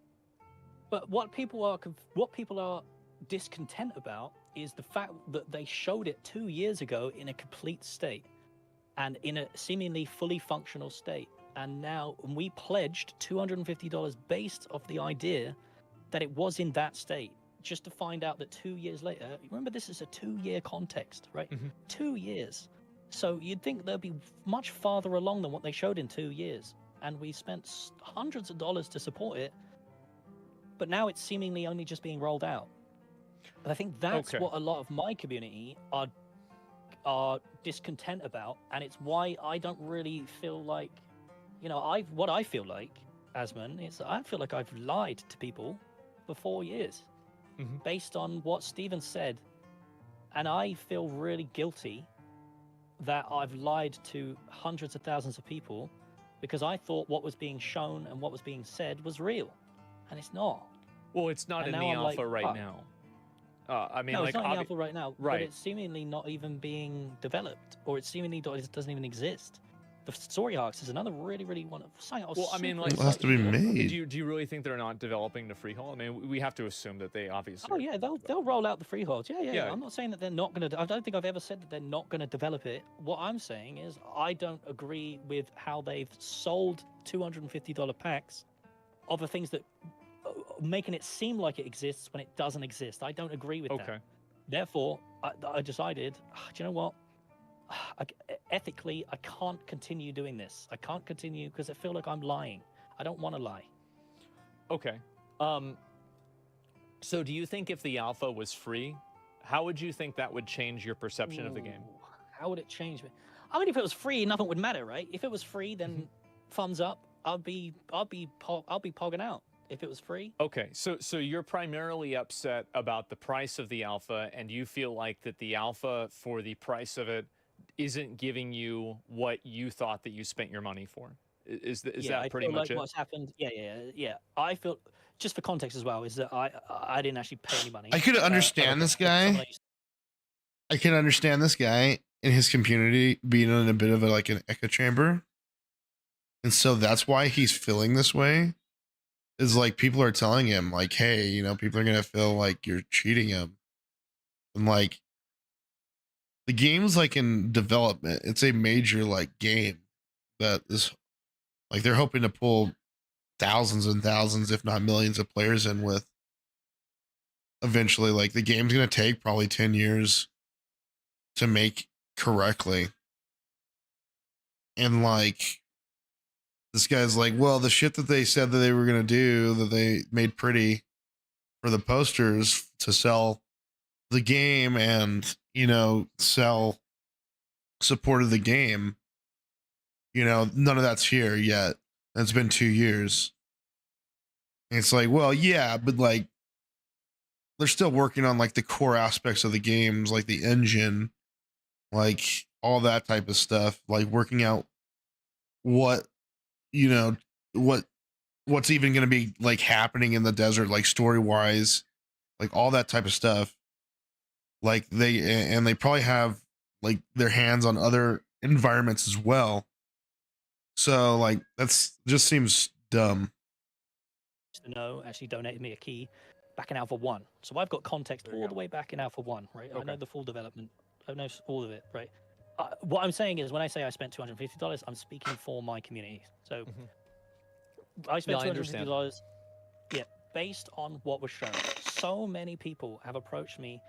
But what people are discontent about is the fact that they showed it 2 years ago in a complete state and in a seemingly fully functional state. And now we pledged $250 based off the idea that it was in that state, just to find out that 2 years later, remember this is a 2-year context, right? 2 years. So you'd think they'd be much farther along than what they showed in 2 years. And we spent hundreds of dollars to support it, but now it's seemingly only just being rolled out. But I think that's what a lot of my community are discontent about, and it's why I don't really feel like, what I feel like, Asman, is I feel like I've lied to people for 4 years based on what Steven said, and I feel really guilty that I've lied to hundreds of thousands of people because I thought what was being shown and what was being said was real, and it's not. Well, it's not And in the now I'm alpha like, right fuck. now. I mean, No, like, it's not in the alpha right now, right. but it's seemingly not even being developed, or it seemingly doesn't even exist. The story arcs is another really one of something. Well, I mean, like, It has to be made. Do you really think they're not developing the Freehold? I mean, we have to assume that they obviously. Oh yeah, they'll roll out the freeholds. Yeah. Yeah. I'm not saying that they're not gonna. I don't think I've ever said that they're not gonna develop it. What I'm saying is I don't agree with how they've sold $250 packs of the things that making it seem like it exists when it doesn't exist. I don't agree with that. Therefore, I decided, do you know what? Ethically, I can't continue doing this. I can't continue because I feel like I'm lying. I don't want to lie. Okay. So do you think if the alpha was free, how would you think that would change your perception of the game? How would it change me? I mean, if it was free, nothing would matter, right? If it was free, then thumbs up. I'll be pogging out. If it was free. Okay, so you're primarily upset about the price of the alpha, and you feel like that the alpha for the price of it isn't giving you what you thought that you spent your money for. Is that pretty much it? What's happened? Yeah. I feel, just for context as well, is that I didn't actually pay any money. I could understand this guy. I can understand this guy in his community being in a bit of an echo chamber, and so that's why he's feeling this way. Is like people are telling him like, hey, people are gonna feel like you're cheating him, and like the game's like in development. It's a major game that is like they're hoping to pull thousands and thousands, if not millions, of players in with. Eventually, like the game's gonna take probably 10 years to make correctly, and like. This guy's like, well, the shit that they said that they were going to do, that they made pretty for the posters to sell the game and, sell support of the game, none of that's here yet. It's been 2 years. And it's like, well, yeah, but like, they're still working on like the core aspects of the games, like the engine, like all that type of stuff, like working out what you know what what's even going to be like happening in the desert, like story wise, like all that type of stuff. Like they probably have like their hands on other environments as well. So like that's just seems dumb. To know actually donated me a key back in Alpha 1. So I've got context all the way back in Alpha 1, right? I know the full development. I know all of it, right? What I'm saying is when I say I spent $250, I'm speaking for my community. So I spent $250, yeah, based on what was shown. So many people have approached me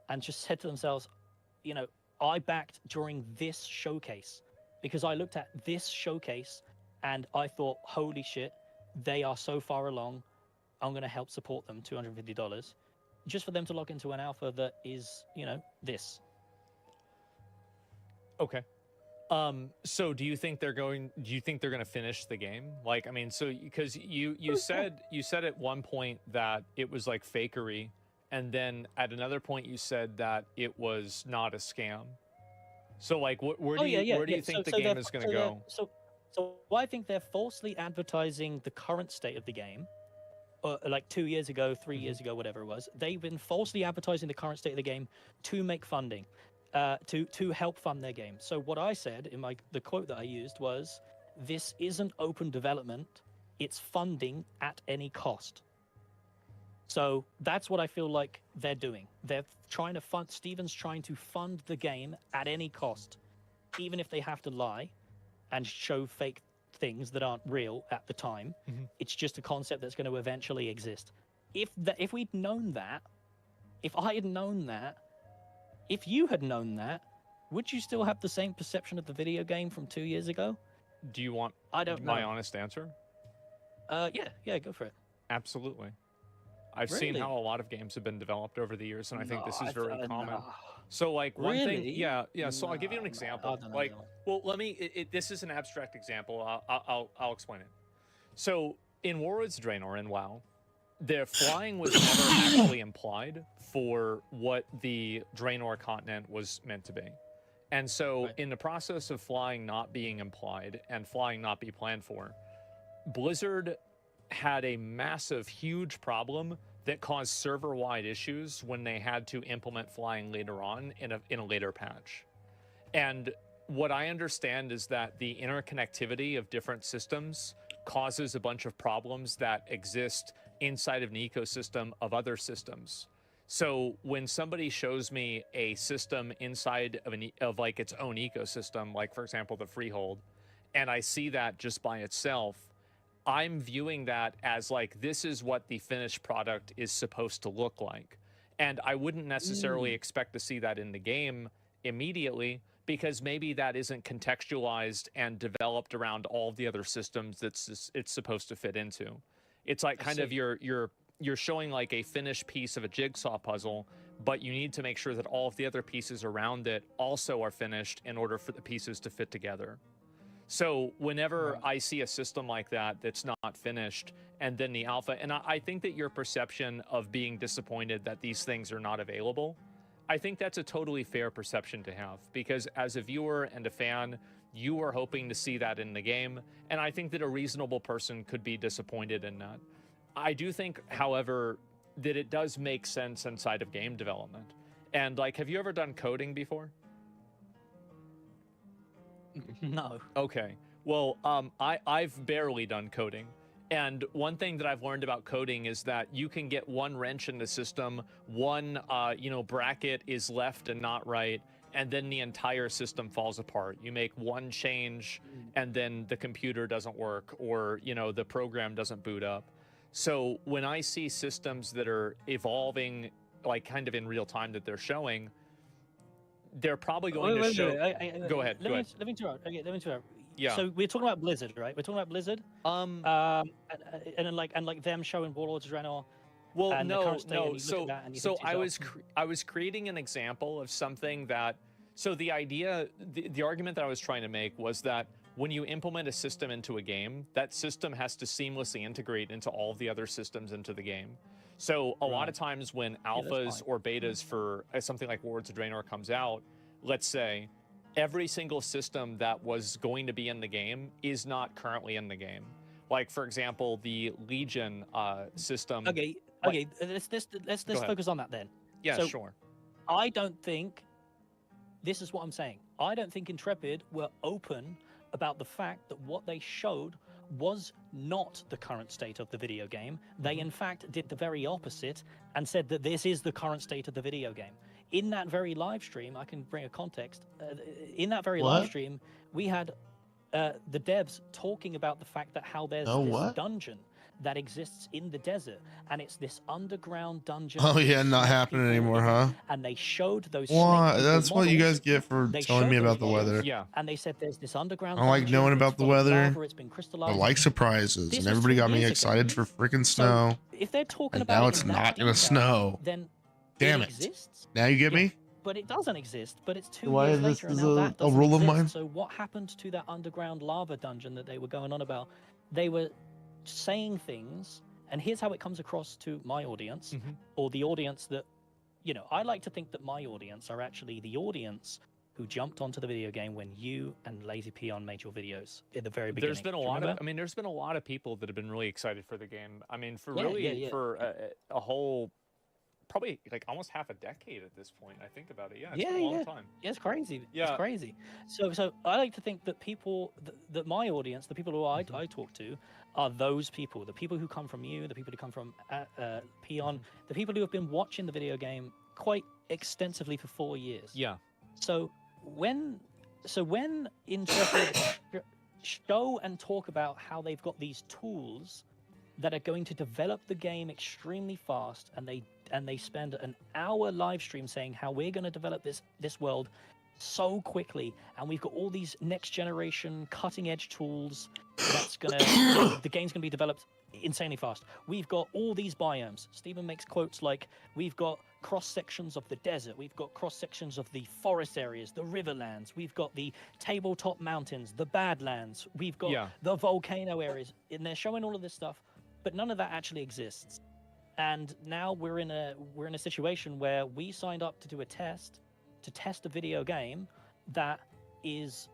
and just said to themselves, you know, I backed during this showcase because I looked at this showcase and I thought, holy shit, they are so far along. I'm going to help support them, $250, just for them to log into an alpha that is, you know, this. Okay. So do you think they're going to finish the game? Like, I mean, so because you said at one point that it was like fakery, and then at another point you said that it was not a scam. So like, where do you think the game is going to go? So I think they're falsely advertising the current state of the game. Like 2 years ago, 3 years ago, whatever it was, they've been falsely advertising the current state of the game to make funding, to help fund their game. So what I said in the quote that I used was, "This isn't open development; it's funding at any cost." So that's what I feel like they're doing. They're trying to fund. Steven's trying to fund the game at any cost, even if they have to lie and show fake things that aren't real at the time. It's just a concept that's going to eventually exist. If we'd known that, if I had known that, if you had known that, would you still have the same perception of the video game from 2 years ago? Do you want my honest answer? Yeah, go for it. Absolutely. I've seen how a lot of games have been developed over the years, and I think this is very common. So like one thing, yeah. So I'll give you an example. Like, well, let me. This is an abstract example. I'll explain it. So in Warwood's Draenor in WoW, the flying was never actually implied for what the Draenor continent was meant to be, and so in the process of flying not being implied and flying not be planned for, Blizzard had a massive, huge problem that caused server-wide issues when they had to implement flying later on in a later patch. And what I understand is that the interconnectivity of different systems causes a bunch of problems that exist inside of an ecosystem of other systems. So when somebody shows me a system inside of like its own ecosystem, like for example the Freehold, and I see that just by itself, I'm viewing that as like, this is what the finished product is supposed to look like. And I wouldn't necessarily expect to see that in the game immediately, because maybe that isn't contextualized and developed around all the other systems it's supposed to fit into. It's like kind of you're showing like a finished piece of a jigsaw puzzle, but you need to make sure that all of the other pieces around it also are finished in order for the pieces to fit together. So whenever I see a system like that that's not finished, and then the alpha, and I think that your perception of being disappointed that these things are not available, I think that's a totally fair perception to have, because as a viewer and a fan, you are hoping to see that in the game, and I think that a reasonable person could be disappointed in that. I do think, however, that it does make sense inside of game development. And like, have you ever done coding before? No. Okay. Well, I've barely done coding. And one thing that I've learned about coding is that you can get one wrench in the system, one, bracket is left and not right, and then the entire system falls apart. You make one change, and then the computer doesn't work, or, the program doesn't boot up. So when I see systems that are evolving, like kind of in real time that they're showing, they're probably going to show. Go ahead. Let me interrupt. Yeah. So we're talking about Blizzard, right? We're talking about Blizzard. And like them showing Warlords of Draenor. Well, and no. So I was creating an example of something that. So the idea, the argument that I was trying to make was that when you implement a system into a game, that system has to seamlessly integrate into all of the other systems into the game. So a lot of times when that's alphas fine. or betas for something like Wards of Draenor comes out, let's say every single system that was going to be in the game is not currently in the game. Like for example, the Legion system. Okay, like- let's Go ahead. focus on that then. Yeah, So, sure. I don't think, this is what I'm saying, I don't think Intrepid were open about the fact that what they showed was not the current state of the video game. They in fact did the very opposite and said that this is the current state of the video game. In that very live stream, I can bring a context, in that very live What? stream, we had the devs talking about the fact that how there's Oh, this what? dungeon that exists in the desert, and it's this underground dungeon. Oh with yeah, not snake happening people anymore, in it, huh? And they showed those Why? snake people That's what you models. guys get for They telling showed me those about the models, weather. Yeah. And they said there's this underground I don't like dungeon, knowing it's about the full of weather. lava, it's been I crystallized. like surprises, This and was everybody 2 got me years ago. excited for freaking So, snow. if they're talking And about now it it's in that not gonna detail, snow. then Damn it it! exists. Now you get Yeah, me? but it doesn't exist. But it's 2 Why years this later, and is now a that doesn't rule of exist. mine? So what happened to that underground lava dungeon that they were going on about? They were saying things, and here's how it comes across to my audience, or the audience that, I like to think that my audience are actually the audience who jumped onto the video game when you and Lazy Peon made your videos at the very beginning. There's been a Do you lot of, remember? I mean, there's been a lot of people that have been really excited for the game. I mean, for Yeah, really, yeah, yeah. for a whole, probably like almost half a decade at this point. I think about it. Yeah, it's been a long time. Yeah, it's crazy. Yeah. It's crazy. So I like to think that people, that my audience, the people who I talk to, are those people. The people who come from you, the people who come from Peon, the people who have been watching the video game quite extensively for 4 years. Yeah. So when Intrepid show and talk about how they've got these tools that are going to develop the game extremely fast, and they spend an hour live stream saying how we're going to develop this world so quickly, and we've got all these next generation cutting edge tools that's gonna the game's gonna be developed insanely fast. We've got all these biomes. Stephen makes quotes like, we've got cross sections of the desert, we've got cross sections of the forest areas, the riverlands, we've got the tabletop mountains, the badlands, we've got the volcano areas, and they're showing all of this stuff, but none of that actually exists. And now we're in a situation where we signed up to do a test, to test a video game that is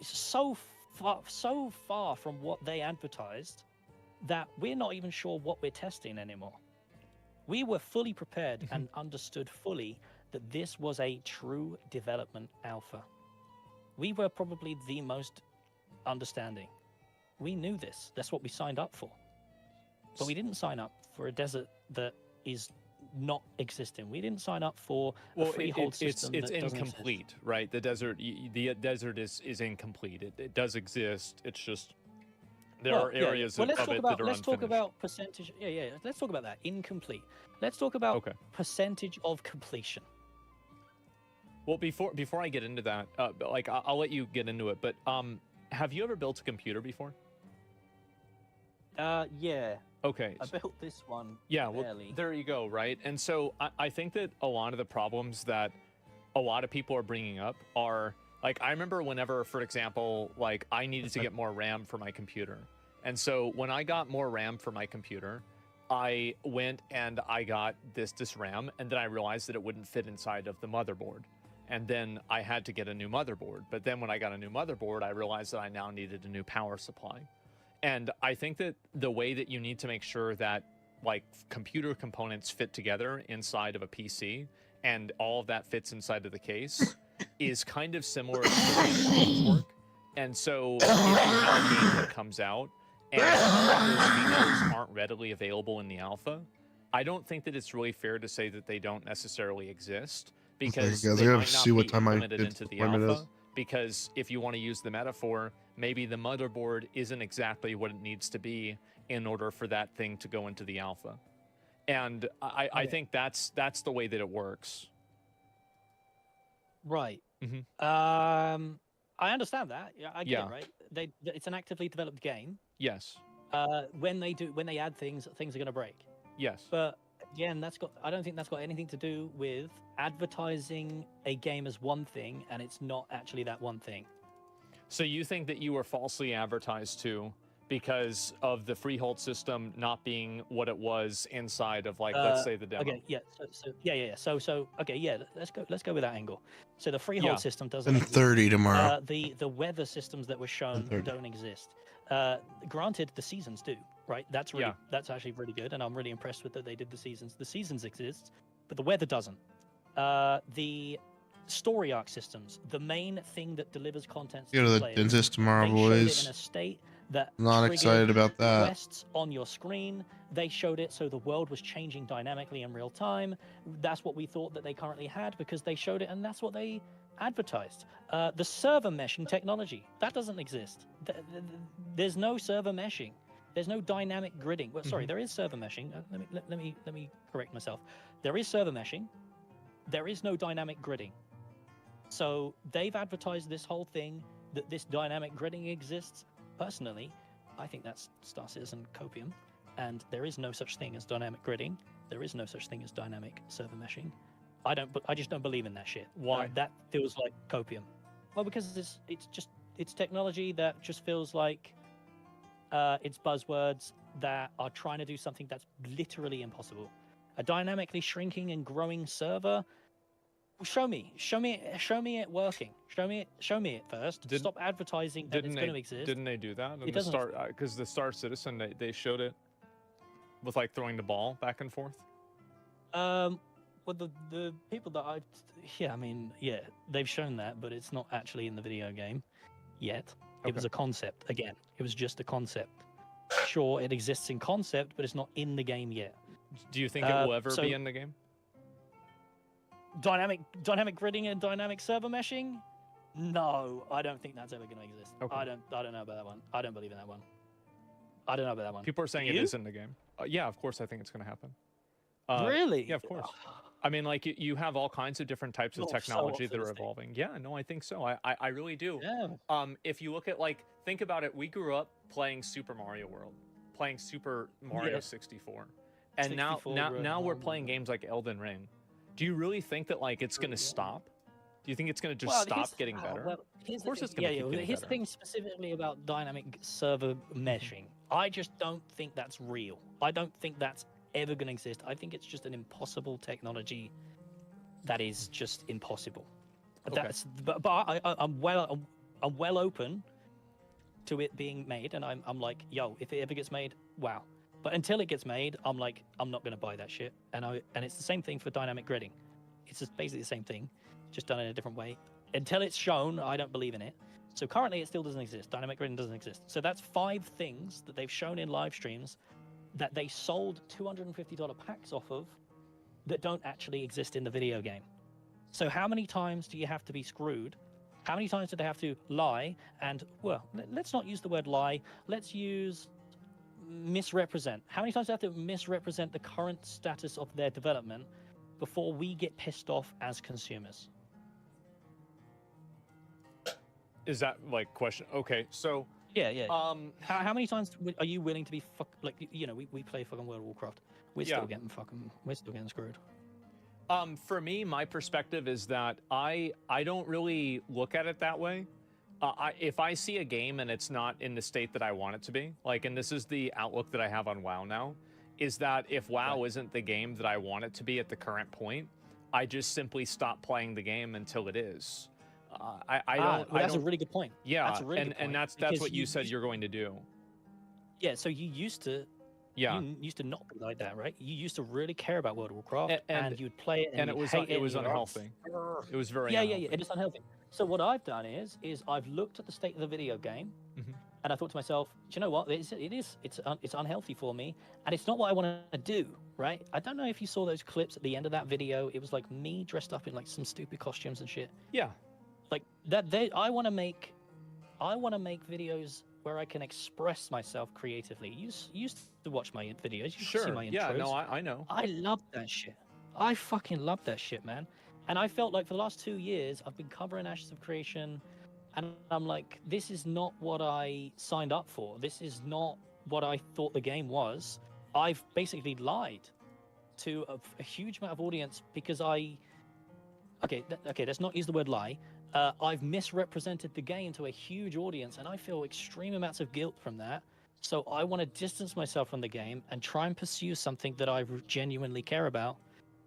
so far from what they advertised that we're not even sure what we're testing anymore. We were fully prepared and understood fully that this was a true development alpha. We were probably the most understanding. We knew this. That's what we signed up for. But we didn't sign up for a desert that is not existing. We didn't sign up for a freehold system it's that doesn't incomplete, exist. right? The desert is incomplete. It does exist. It's just there are areas of it that are let's talk unfinished. about percentage. Yeah. Let's talk about that. Incomplete. Let's talk about percentage of completion. Well, before I get into that, like I'll let you get into it. But have you ever built a computer before? Yeah. Okay. I built this one. Yeah, well, barely. there you go, right? And so I think that a lot of the problems that a lot of people are bringing up are, like, I remember whenever, for example, like, I needed to get more RAM for my computer. And so when I got more RAM for my computer, I went and I got this RAM, and then I realized that it wouldn't fit inside of the motherboard. And then I had to get a new motherboard. But then when I got a new motherboard, I realized that I now needed a new power supply. And I think that the way that you need to make sure that, like, computer components fit together inside of a PC and all of that fits inside of the case is kind of similar to the way that games work. And so if you have a game that comes out and those features aren't readily available in the alpha, I don't think that it's really fair to say that they don't necessarily exist, because guys, I they gotta might not see be what time I implemented did into the deployment alpha. is. Because if you want to use the metaphor, maybe the motherboard isn't exactly what it needs to be in order for that thing to go into the alpha. And I think that's the way that it works. Right. Mhm. I understand that. Yeah, I get Yeah. it, right? It's an actively developed game. Yes. When they add things are going to break. Yes. But again, I don't think that's got anything to do with advertising a game as one thing and it's not actually that one thing. So you think that you were falsely advertised to because of the freehold system not being what it was inside of, like, let's say the demo. Okay, yeah. So okay, yeah. Let's go with that angle. So the freehold Yeah. system doesn't. And exist. 30 tomorrow. The weather systems that were shown 10:30. don't exist. Granted, the seasons do, right? That's really that's actually really good, and I'm really impressed with that they did the seasons. The seasons exist, but the weather doesn't. The story arc systems, the main thing that delivers content Go to the players, dentist tomorrow, they showed it boys. in a state that Not triggered excited about that. quests on your screen. They showed it so the world was changing dynamically in real time. That's what we thought that they currently had because they showed it, and that's what they advertised. The server meshing technology, that doesn't exist. There's no server meshing. There's no dynamic gridding. Well, sorry, there is server meshing. Let me correct myself. There is server meshing. There is no dynamic gridding. So they've advertised this whole thing that this dynamic gridding exists. Personally, I think that's Star Citizen copium, and there is no such thing as dynamic gridding. There is no such thing as dynamic server meshing. I just don't believe in that shit. Why? That feels like copium. Well, because it's technology that just feels like it's buzzwords that are trying to do something that's literally impossible. A dynamically shrinking and growing server. Show me it working. Show me it first. Stop advertising that it's going to exist. Didn't they do that? It doesn't. Because the Star Citizen, they showed it with, like, throwing the ball back and forth. Well, the people that they've shown that, but it's not actually in the video game yet. It was a concept. Again, it was just a concept. Sure, it exists in concept, but it's not in the game yet. Do you think it will ever be in the game? Dynamic gridding and dynamic server meshing? No, I don't think that's ever going to exist. Okay. I don't know about that one. I don't believe in that one. I don't know about that one. People are saying it is in the game. Yeah, of course I think it's going to happen. Really? Yeah, of course. I mean, like, you have all kinds of different types of technology that are evolving. Yeah, no, I think so. I really do. Yeah. If you look at, like, think about it. We grew up playing Super Mario World, playing Super Mario 64. And now we're playing games like Elden Ring. Do you really think that, like, it's going to stop? Do you think it's going to just stop getting better? Well, of course it's going to keep getting here's better. the thing specifically about dynamic server meshing. I just don't think that's real. I don't think that's ever going to exist. I think it's just an impossible technology that is just impossible. Okay. I'm well open to it being made, and I'm like, yo, if it ever gets made, wow. But until it gets made, I'm like, I'm not going to buy that shit. And it's the same thing for dynamic gridding. It's just basically the same thing, just done in a different way. Until it's shown, I don't believe in it. So currently, it still doesn't exist. Dynamic gridding doesn't exist. So that's 5 things that they've shown in live streams that they sold $250 packs off of that don't actually exist in the video game. So how many times do you have to be screwed? How many times do they have to lie? And, well, let's not use the word lie. Let's use misrepresent. How many times do they have to misrepresent the current status of their development before we get pissed off as consumers? Is that, like, question? Okay, so... Yeah. How many times are you willing to be we play fucking World of Warcraft. We're still getting screwed. For me, my perspective is that I don't really look at it that way. If I see a game and it's not in the state that I want it to be, like, and this is the outlook that I have on WoW now, is that if WoW isn't the game that I want it to be at the current point, I just simply stop playing the game until it is. That's a really good point. Yeah, that's a really good point, and that's what you said you're going to do. Yeah, so you used to. Yeah. You used to not be like that, right? You used to really care about World of Warcraft, and you'd play it, and it was unhealthy. It was very unhealthy. Yeah. It is unhealthy. So what I've done is I've looked at the state of the video game, and I thought to myself, do you know what? It's unhealthy for me, and it's not what I want to do, right? I don't know if you saw those clips at the end of that video. It was like me dressed up in like some stupid costumes and shit. Yeah. Like that. I want to make videos where I can express myself creatively. You used to watch my videos. You see my intros. Yeah, no, I know. I love that shit. I fucking love that shit, man. And I felt like for the last 2 years, I've been covering Ashes of Creation, and I'm like, this is not what I signed up for. This is not what I thought the game was. I've basically lied to a huge amount of audience because okay, let's not use the word lie. I've misrepresented the game to a huge audience, and I feel extreme amounts of guilt from that So I want to distance myself from the game and try and pursue something that I genuinely care about,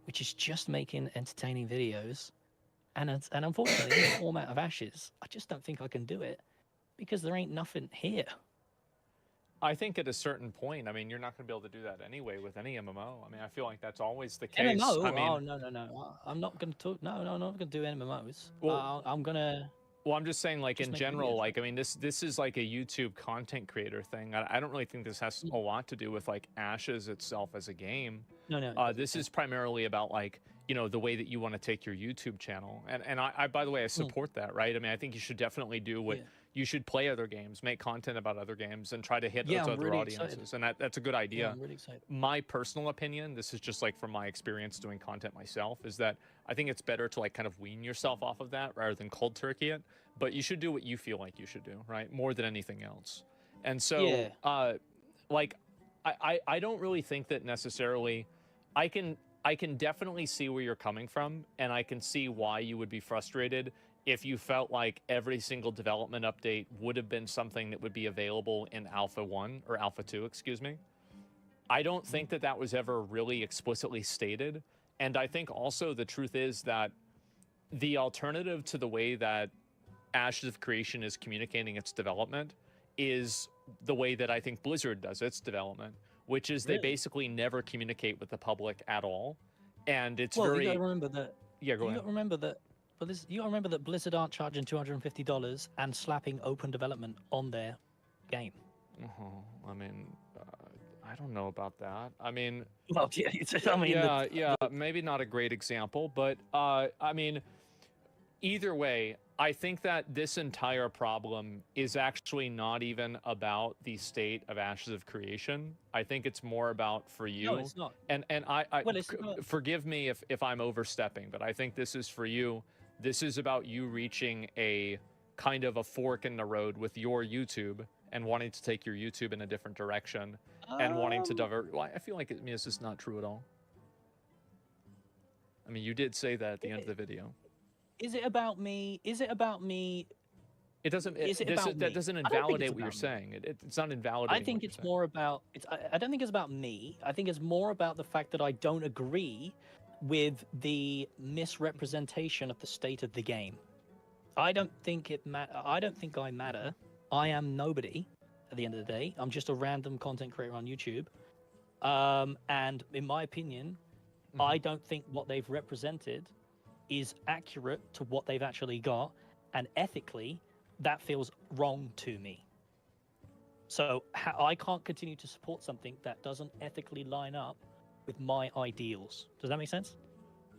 which is just making entertaining videos. And unfortunately, in the format of Ashes, I just don't think I can do it because there ain't nothing here. I think at a certain point, I mean, you're not going to be able to do that anyway with any MMO. I mean, I feel like that's always the case. MMO? I mean, Oh, no. I'm not going to talk. No, I'm not going to do MMOs. Well, I'm going to. Well, I'm just saying, like, just in make general, videos. like, I mean, this is like a YouTube content creator thing. I don't really think this has a lot to do with like Ashes itself as a game. No. This is primarily about like, you know, the way that you want to take your YouTube channel. And I by the way, I support that, right? I mean, I think you should definitely do what you should play other games, make content about other games, and try to hit those I'm other really audiences. excited. And that's a good idea. Yeah, I'm really excited. My personal opinion, this is just like from my experience doing content myself, is that I think it's better to like kind of wean yourself off of that rather than cold turkey it. But you should do what you feel like you should do, right? More than anything else. And so, like, I don't really think that necessarily. I can definitely see where you're coming from, and I can see why you would be frustrated if you felt like every single development update would have been something that would be available in Alpha 1 or Alpha 2, excuse me. I don't think that was ever really explicitly stated. And I think also the truth is that the alternative to the way that Ashes of Creation is communicating its development is the way that I think Blizzard does its development, which is they basically never communicate with the public at all. And it's very... You gotta remember that... Yeah, go ahead. You gotta remember that... But you gotta remember that Blizzard aren't charging $250 and slapping open development on their game. I mean... I don't know about that. I mean, well, I mean, maybe not a great example, but I mean, either way, I think that this entire problem is actually not even about the state of Ashes of Creation. I think it's more about for you. No, it's not. And forgive me if I'm overstepping, but I think this is for you. This is about you reaching a kind of a fork in the road with your YouTube and wanting to take your YouTube in a different direction. And wanting to divert. Well, I feel like this is not true at all. I mean, you did say that at the end of the video. Is it about me? Is it about me? It doesn't. That doesn't invalidate what you're saying. It's not invalidating. I think it's more about. I don't think it's about me. I think it's more about the fact that I don't agree with the misrepresentation of the state of the game. I don't think I don't think I matter. I am nobody. At the end of the day, I'm just a random content creator on YouTube. And in my opinion, I don't think what they've represented is accurate to what they've actually got. And ethically, that feels wrong to me. So I can't continue to support something that doesn't ethically line up with my ideals. Does that make sense?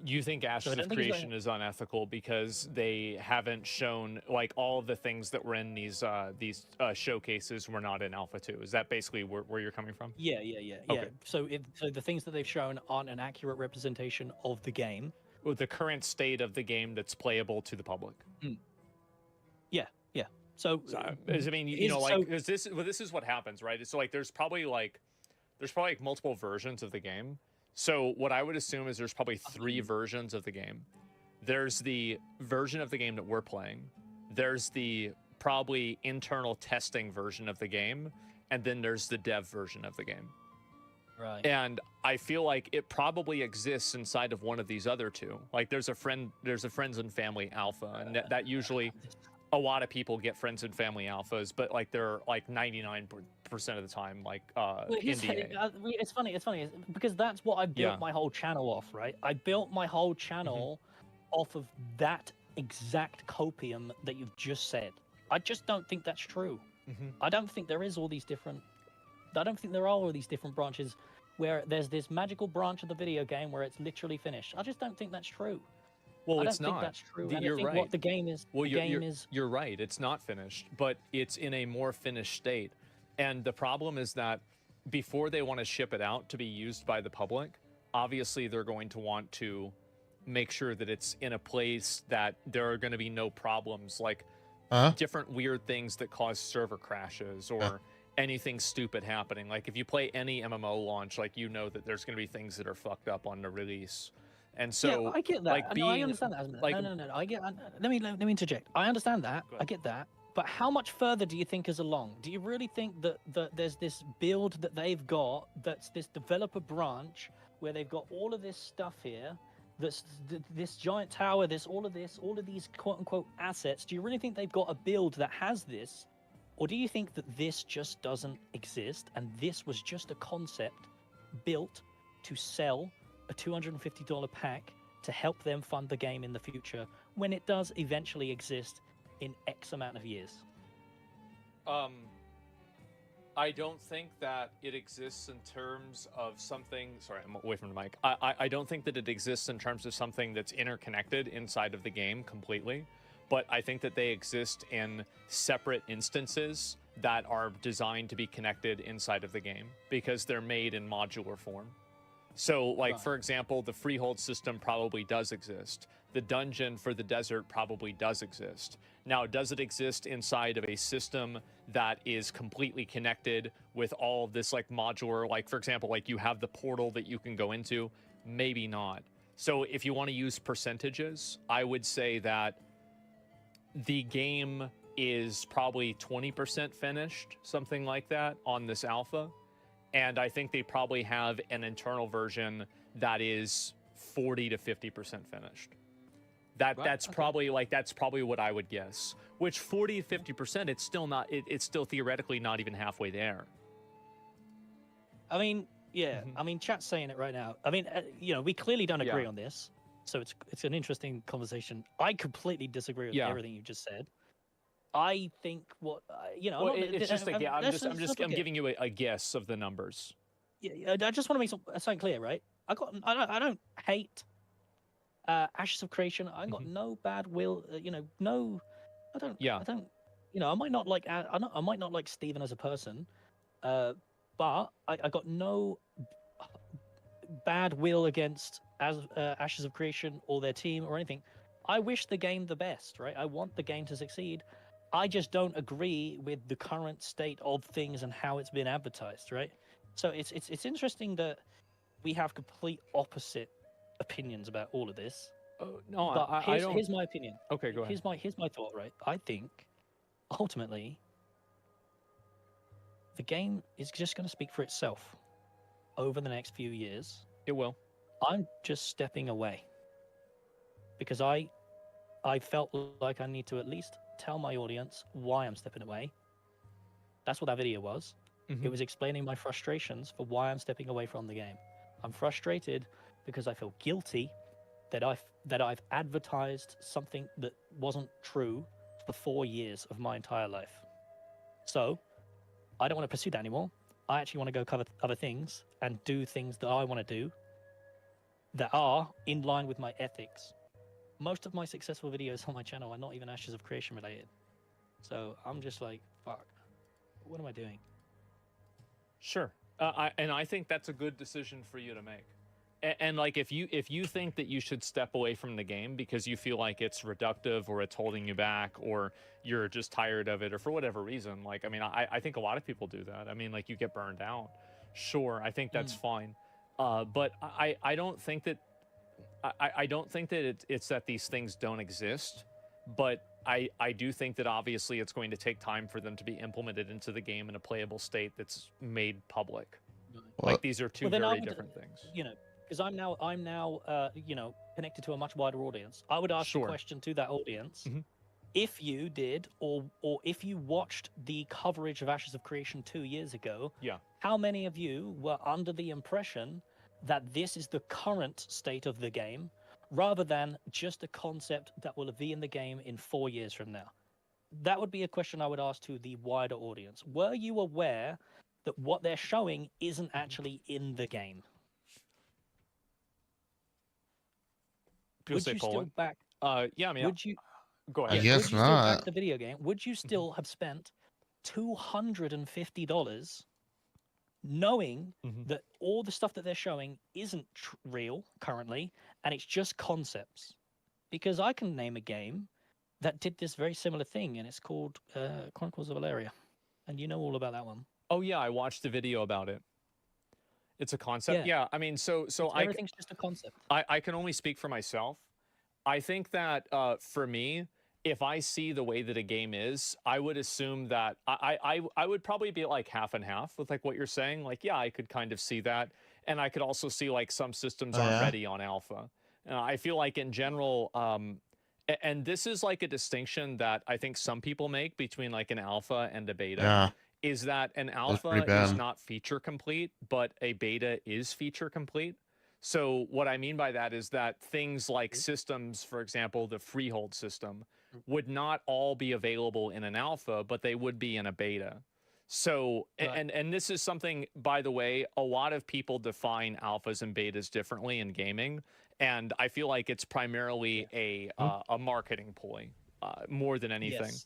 You think Ashes of Creation is unethical because they haven't shown like all of the things that were in these showcases were not in Alpha 2. Is that basically where you're coming from? Yeah. Okay. So the things that they've shown aren't an accurate representation of the game. With the current state of the game that's playable to the public. Yeah. So I mean, this is what happens, right? So like there's probably multiple versions of the game. So what I would assume is there's probably 3 versions of the game. There's the version of the game that we're playing. There's the probably internal testing version of the game. And then there's the dev version of the game. Right. And I feel like it probably exists inside of one of these other 2. Like there's a friends and family alpha. And that usually a lot of people get friends and family alphas, but like they're like 99% of the time like NDA. It's funny because that's what I built my whole channel off, right? I built my whole channel off of that exact copium that you've just said. I just don't think that's true. I don't think there are all these different branches where there's this magical branch of the video game where it's literally finished. I just don't think that's true. Well, I it's don't think not. That's true. You're right. What the game is. Well, you're right. It's not finished, but it's in a more finished state. And the problem is that before they want to ship it out to be used by the public, obviously they're going to want to make sure that it's in a place that there are going to be no problems, like different weird things that cause server crashes or anything stupid happening. Like if you play any MMO launch, like you know that there's going to be things that are fucked up on the release. And so, I get that. Like I understand that. No. I get. Let me interject. I understand that. I get that. But how much further do you think is along? Do you really think that there's this build that they've got that's this developer branch where they've got all of this stuff here, that's this giant tower, all of these quote unquote assets? Do you really think they've got a build that has this? Or do you think that this just doesn't exist and this was just a concept built to sell a $250 pack to help them fund the game in the future when it does eventually exist in X amount of years? I don't think that it exists in terms of something. Sorry, I'm away from the mic. I don't think that it exists in terms of something that's interconnected inside of the game completely, but I think that they exist in separate instances that are designed to be connected inside of the game because they're made in modular form. So, like, for example, the freehold system probably does exist. The dungeon for the desert probably does exist. Now, does it exist inside of a system that is completely connected with all of this, like, modular, like, for example, like, you have the portal that you can go into? Maybe not. So, if you want to use percentages, I would say that the game is probably 20% finished, something like that, on this alpha. And I think they probably have an internal version that is 40 to 50% finished. That's probably what I would guess. Which 40 to 50%, it's still not. It's still theoretically not even halfway there. I mean, yeah. I mean, chat's saying it right now. I mean, we clearly don't agree on this, so it's an interesting conversation. I completely disagree with everything you just said. I think Well, it's just I'm giving you a guess of the numbers. Yeah, I just want to make something clear, right? I don't hate Ashes of Creation. I got no bad will. I don't. I don't. I might not like. I might not like Steven as a person, but I got no bad will against Ashes of Creation or their team or anything. I wish the game the best, right? I want the game to succeed. I just don't agree with the current state of things and how it's been advertised, right? So it's interesting that we have complete opposite opinions about all of this. No, but I don't. Here's my opinion. Okay, go ahead. Here's my thought, right? I think ultimately the game is just going to speak for itself over the next few years. It will. I'm just stepping away because I felt like I need to at least tell my audience why I'm stepping away. That's what that video was. It was explaining my frustrations for why I'm stepping away from the game. I'm frustrated because I feel guilty that I've advertised something that wasn't true for 4 years of my entire life. So I don't want to pursue that anymore. I actually want to go cover other things and do things that I want to do that are in line with my ethics. Most of my successful videos on my channel are not even Ashes of Creation related. So I'm just like, fuck, what am I doing? Sure. I think that's a good decision for you to make. And like, if you think that you should step away from the game because you feel like it's reductive or it's holding you back or you're just tired of it or for whatever reason, like, I mean, I think a lot of people do that. I mean, like, you get burned out. Sure, I think that's fine. But I don't think that I don't think that it's that these things don't exist, but I do think that obviously it's going to take time for them to be implemented into the game in a playable state that's made public. Like, these are two very different things. Because I'm now connected to a much wider audience. I would ask a question to that audience. If you did, or if you watched the coverage of Ashes of Creation 2 years ago, how many of you were under the impression that this is the current state of the game, rather than just a concept that will be in the game in 4 years from now? That would be a question I would ask to the wider audience. Were you aware that what they're showing isn't actually in the game? Would you still back? Yeah, I mean, would you? Go ahead. I guess would you not. still back the video game? Would you still have spent $250 knowing that all the stuff that they're showing isn't real currently, and it's just concepts? Because I can name a game that did this very similar thing, and it's called Chronicles of Valeria, and you know all about that one. Oh yeah, I watched the video about it. It's a concept. Yeah, I mean, so everything's just a concept. I can only speak for myself. I think that for me, if I see the way that a game is, I would assume that I would probably be like half and half with like what you're saying. Like, yeah, I could kind of see that. And I could also see like some systems Oh, aren't yeah? ready on alpha. I feel like in general, and this is like a distinction that I think some people make between like an alpha and a beta, Yeah. is that an That's pretty alpha is bad. not feature complete, but a beta is feature complete. So what I mean by that is that things like systems, for example, the freehold system, would not all be available in an alpha, but they would be in a beta. So, and this is something, by the way, a lot of people define alphas and betas differently in gaming, and I feel like it's primarily a marketing ploy more than anything. Yes.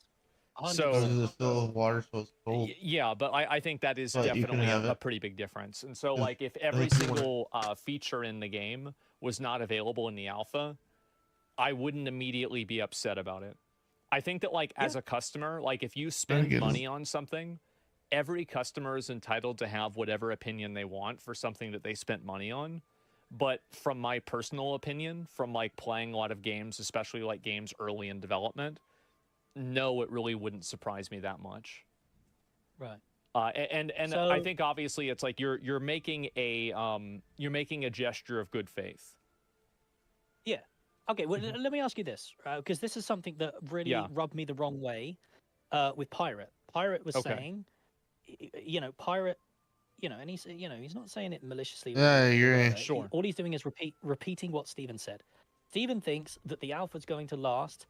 So, Does it fill with water so it's cold? yeah, but I think that is But you can definitely have a it. pretty big difference. And so, Yeah, like, if I every think you wanna- single feature in the game was not available in the alpha, I wouldn't immediately be upset about it. I think that, like, as a customer, like, if you spend good. money on something, every customer is entitled to have whatever opinion they want for something that they spent money on. But from my personal opinion, from, like, playing a lot of games, especially, like, games early in development, no, it really wouldn't surprise me that much. Right. And So- I think obviously it's like you're making a gesture of good faith. Yeah. Okay. Well, let me ask you this, because this is something that really Yeah. rubbed me the wrong way with Pirate. Pirate was Okay. saying, Pirate, and he's not saying it maliciously. Yeah, I agree. whatever. Sure. All he's doing is repeating what Steven said. Steven thinks that the alpha is going to last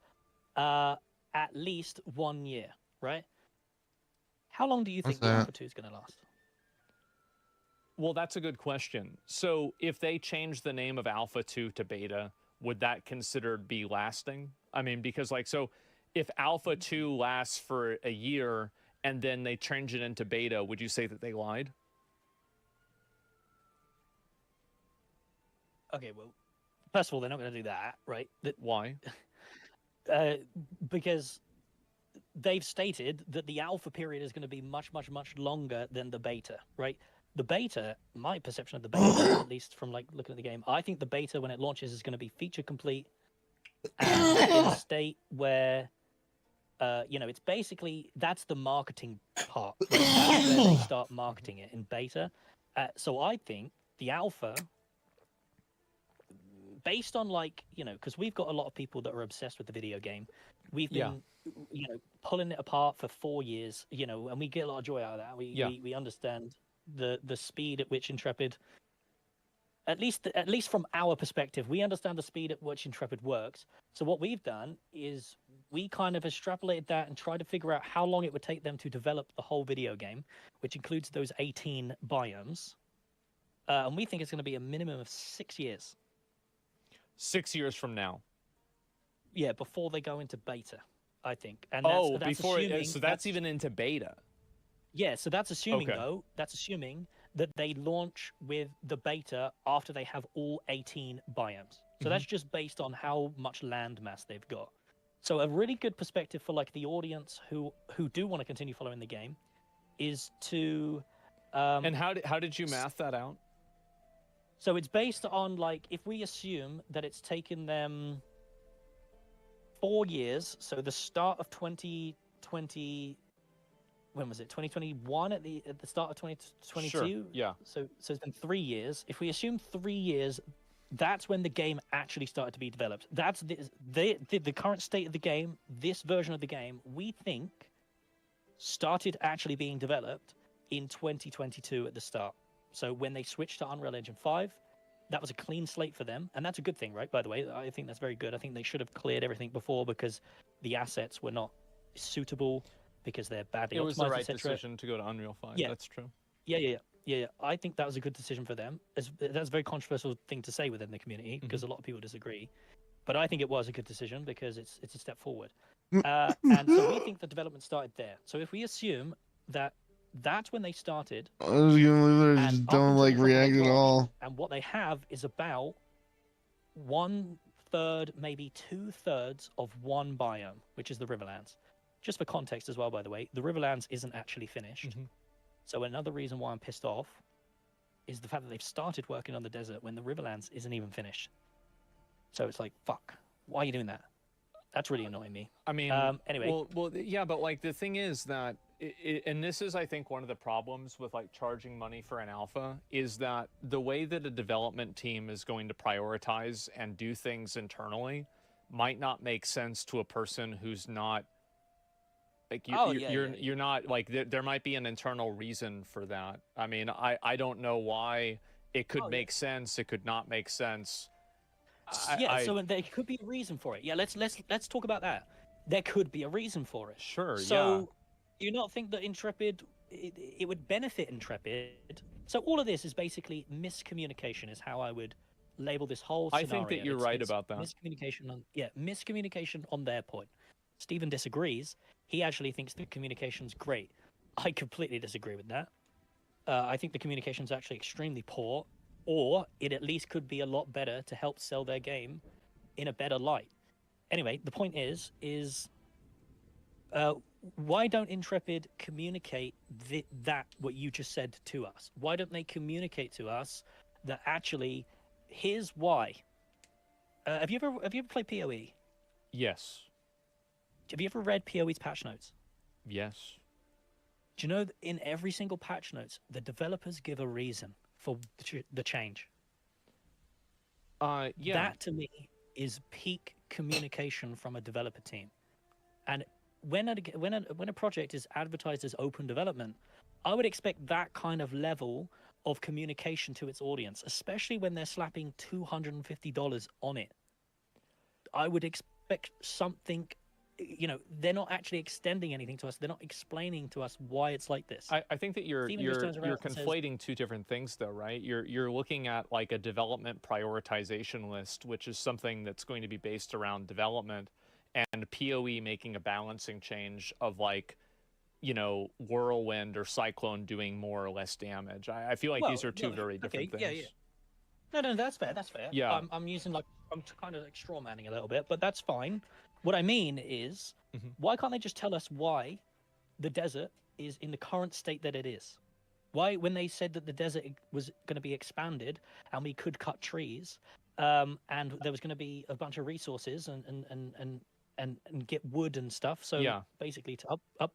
at least 1 year, right? How long do you think What's the that? Alpha 2 is going to last? Well, that's a good question. So if they change the name of Alpha 2 to Beta, would that considered be lasting? I mean, because like, so if Alpha 2 lasts for a year and then they change it into Beta, would you say that they lied? Okay, well, first of all, they're not going to do that, right? Why? Because they've stated that the alpha period is going to be much, much, much longer than the beta, right? The beta, my perception of the beta, at least from like looking at the game, I think the beta when it launches is going to be feature complete and in a state where, it's basically that's the marketing part. Right? That's where they start marketing it in beta. So I think the alpha, based on because we've got a lot of people that are obsessed with the video game. We've been, pulling it apart for 4 years, and we get a lot of joy out of that. We understand the speed at which Intrepid, at least from our perspective, we understand the speed at which Intrepid works. So what we've done is we kind of extrapolated that and tried to figure out how long it would take them to develop the whole video game, which includes those 18 biomes. And we think it's going to be a minimum of 6 years. 6 years from now. Yeah, before they go into beta, I think. And that's before assuming so that's even into beta. Yeah, so that's assuming Okay. though. That's assuming that they launch with the beta after they have all 18 biomes. So that's just based on how much land mass they've got. So a really good perspective for like the audience who do want to continue following the game is to. And how did you math that out? So it's based on like if we assume that it's taken them 4 years, so the start of 2020, when was it? 2021 at the start of 2022. Sure, yeah. So it's been 3 years. If we assume 3 years, that's when the game actually started to be developed. That's the current state of the game. This version of the game, we think, started actually being developed in 2022 at the start. So when they switched to Unreal Engine 5, that was a clean slate for them. And that's a good thing, right? By the way, I think that's very good. I think they should have cleared everything before because the assets were not suitable because they're badly optimized, It was the right etc. decision to go to Unreal 5. Yeah. That's true. Yeah. I think that was a good decision for them. That's a very controversial thing to say within the community because a lot of people disagree. But I think it was a good decision because it's a step forward. And so we think the development started there. So if we assume that that's when they started, I was gonna literally and just up don't until like the point they react at all. launched, and what they have is about 1/3, maybe 2/3 of one biome, which is the Riverlands. Just for context as well, by the way, the Riverlands isn't actually finished. So another reason why I'm pissed off is the fact that they've started working on the desert when the Riverlands isn't even finished. So it's like, fuck, why are you doing that? That's really annoying me. I mean, anyway. well, yeah, but like the thing is that, and this is, I think, one of the problems with like charging money for an alpha is that the way that a development team is going to prioritize and do things internally might not make sense to a person who's not like you're not like there might be an internal reason for that. I mean, I don't know why it could make sense. It could not make sense. So there could be a reason for it. Yeah, let's talk about that. There could be a reason for it. Sure. So, do you not think that Intrepid it would benefit Intrepid? So all of this is basically miscommunication, is how I would label this whole scenario. I think that you're right about that. Miscommunication on their point. Stephen disagrees. He actually thinks the communication's great. I completely disagree with that. I think the communication's actually extremely poor, or it at least could be a lot better to help sell their game in a better light. Anyway, the point is why don't Intrepid communicate that what you just said to us? Why don't they communicate to us that actually here's why? Have you ever played PoE? Yes. Have you ever read PoE's patch notes? Yes. Do you know that in every single patch notes, the developers give a reason for the change? Yeah. That to me is peak communication from a developer team. And when a project is advertised as open development, I would expect that kind of level of communication to its audience, especially when they're slapping $250 on it. I would expect something. They're not actually extending anything to us. They're not explaining to us why it's like this. I think that you're conflating two different things, though, right? You're looking at like a development prioritization list, which is something that's going to be based around development, and PoE making a balancing change of like, Whirlwind or Cyclone doing more or less damage. I feel like these are two very different things. Yeah. No, that's fair. That's fair. Yeah. I'm kind of like straw manning a little bit, but that's fine. What I mean is, why can't they just tell us why the desert is in the current state that it is? Why, when they said that the desert was going to be expanded and we could cut trees, and there was going to be a bunch of resources and get wood and stuff. So basically, to up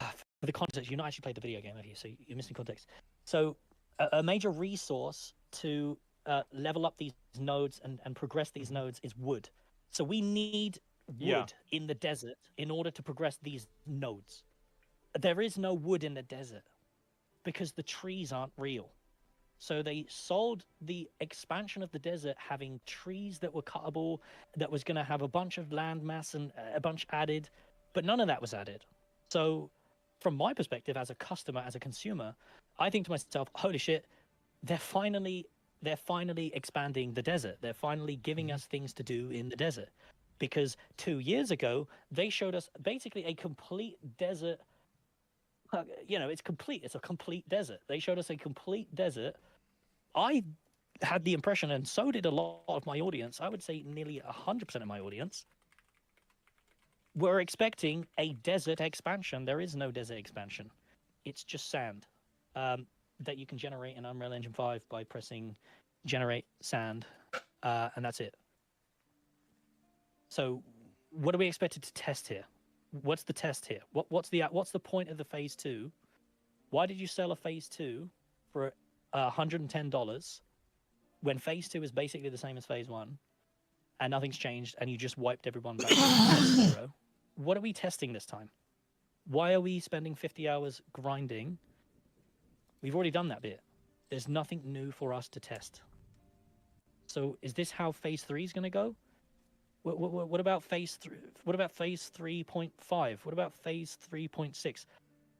for the context, you're not actually played the video game, have you? So you're missing context. So a major resource to level up these nodes and progress these nodes is wood. So we need wood in the desert in order to progress these nodes. There is no wood in the desert because the trees aren't real. So they sold the expansion of the desert having trees that were cuttable, that was going to have a bunch of land mass and a bunch added, but none of that was added. So from my perspective as a customer, as a consumer, I think to myself, holy shit, they're finally expanding the desert. They're finally giving us things to do in the desert. Because 2 years ago, they showed us basically a complete desert. It's complete. It's a complete desert. They showed us a complete desert. I had the impression, and so did a lot of my audience, I would say nearly 100% of my audience, were expecting a desert expansion. There is no desert expansion. It's just sand that you can generate in Unreal Engine 5 by pressing generate sand, and that's it. So what are we expected to test here? What's the test here? What's the point of the phase 2? Why did you sell a phase 2 for $110 when phase 2 is basically the same as phase 1 and nothing's changed and you just wiped everyone back to 0? What are we testing this time? Why are we spending 50 hours grinding? We've already done that bit. There's nothing new for us to test. So is this how phase 3 is going to go? What about phase 3? What about phase 3.5? What about phase 3.6?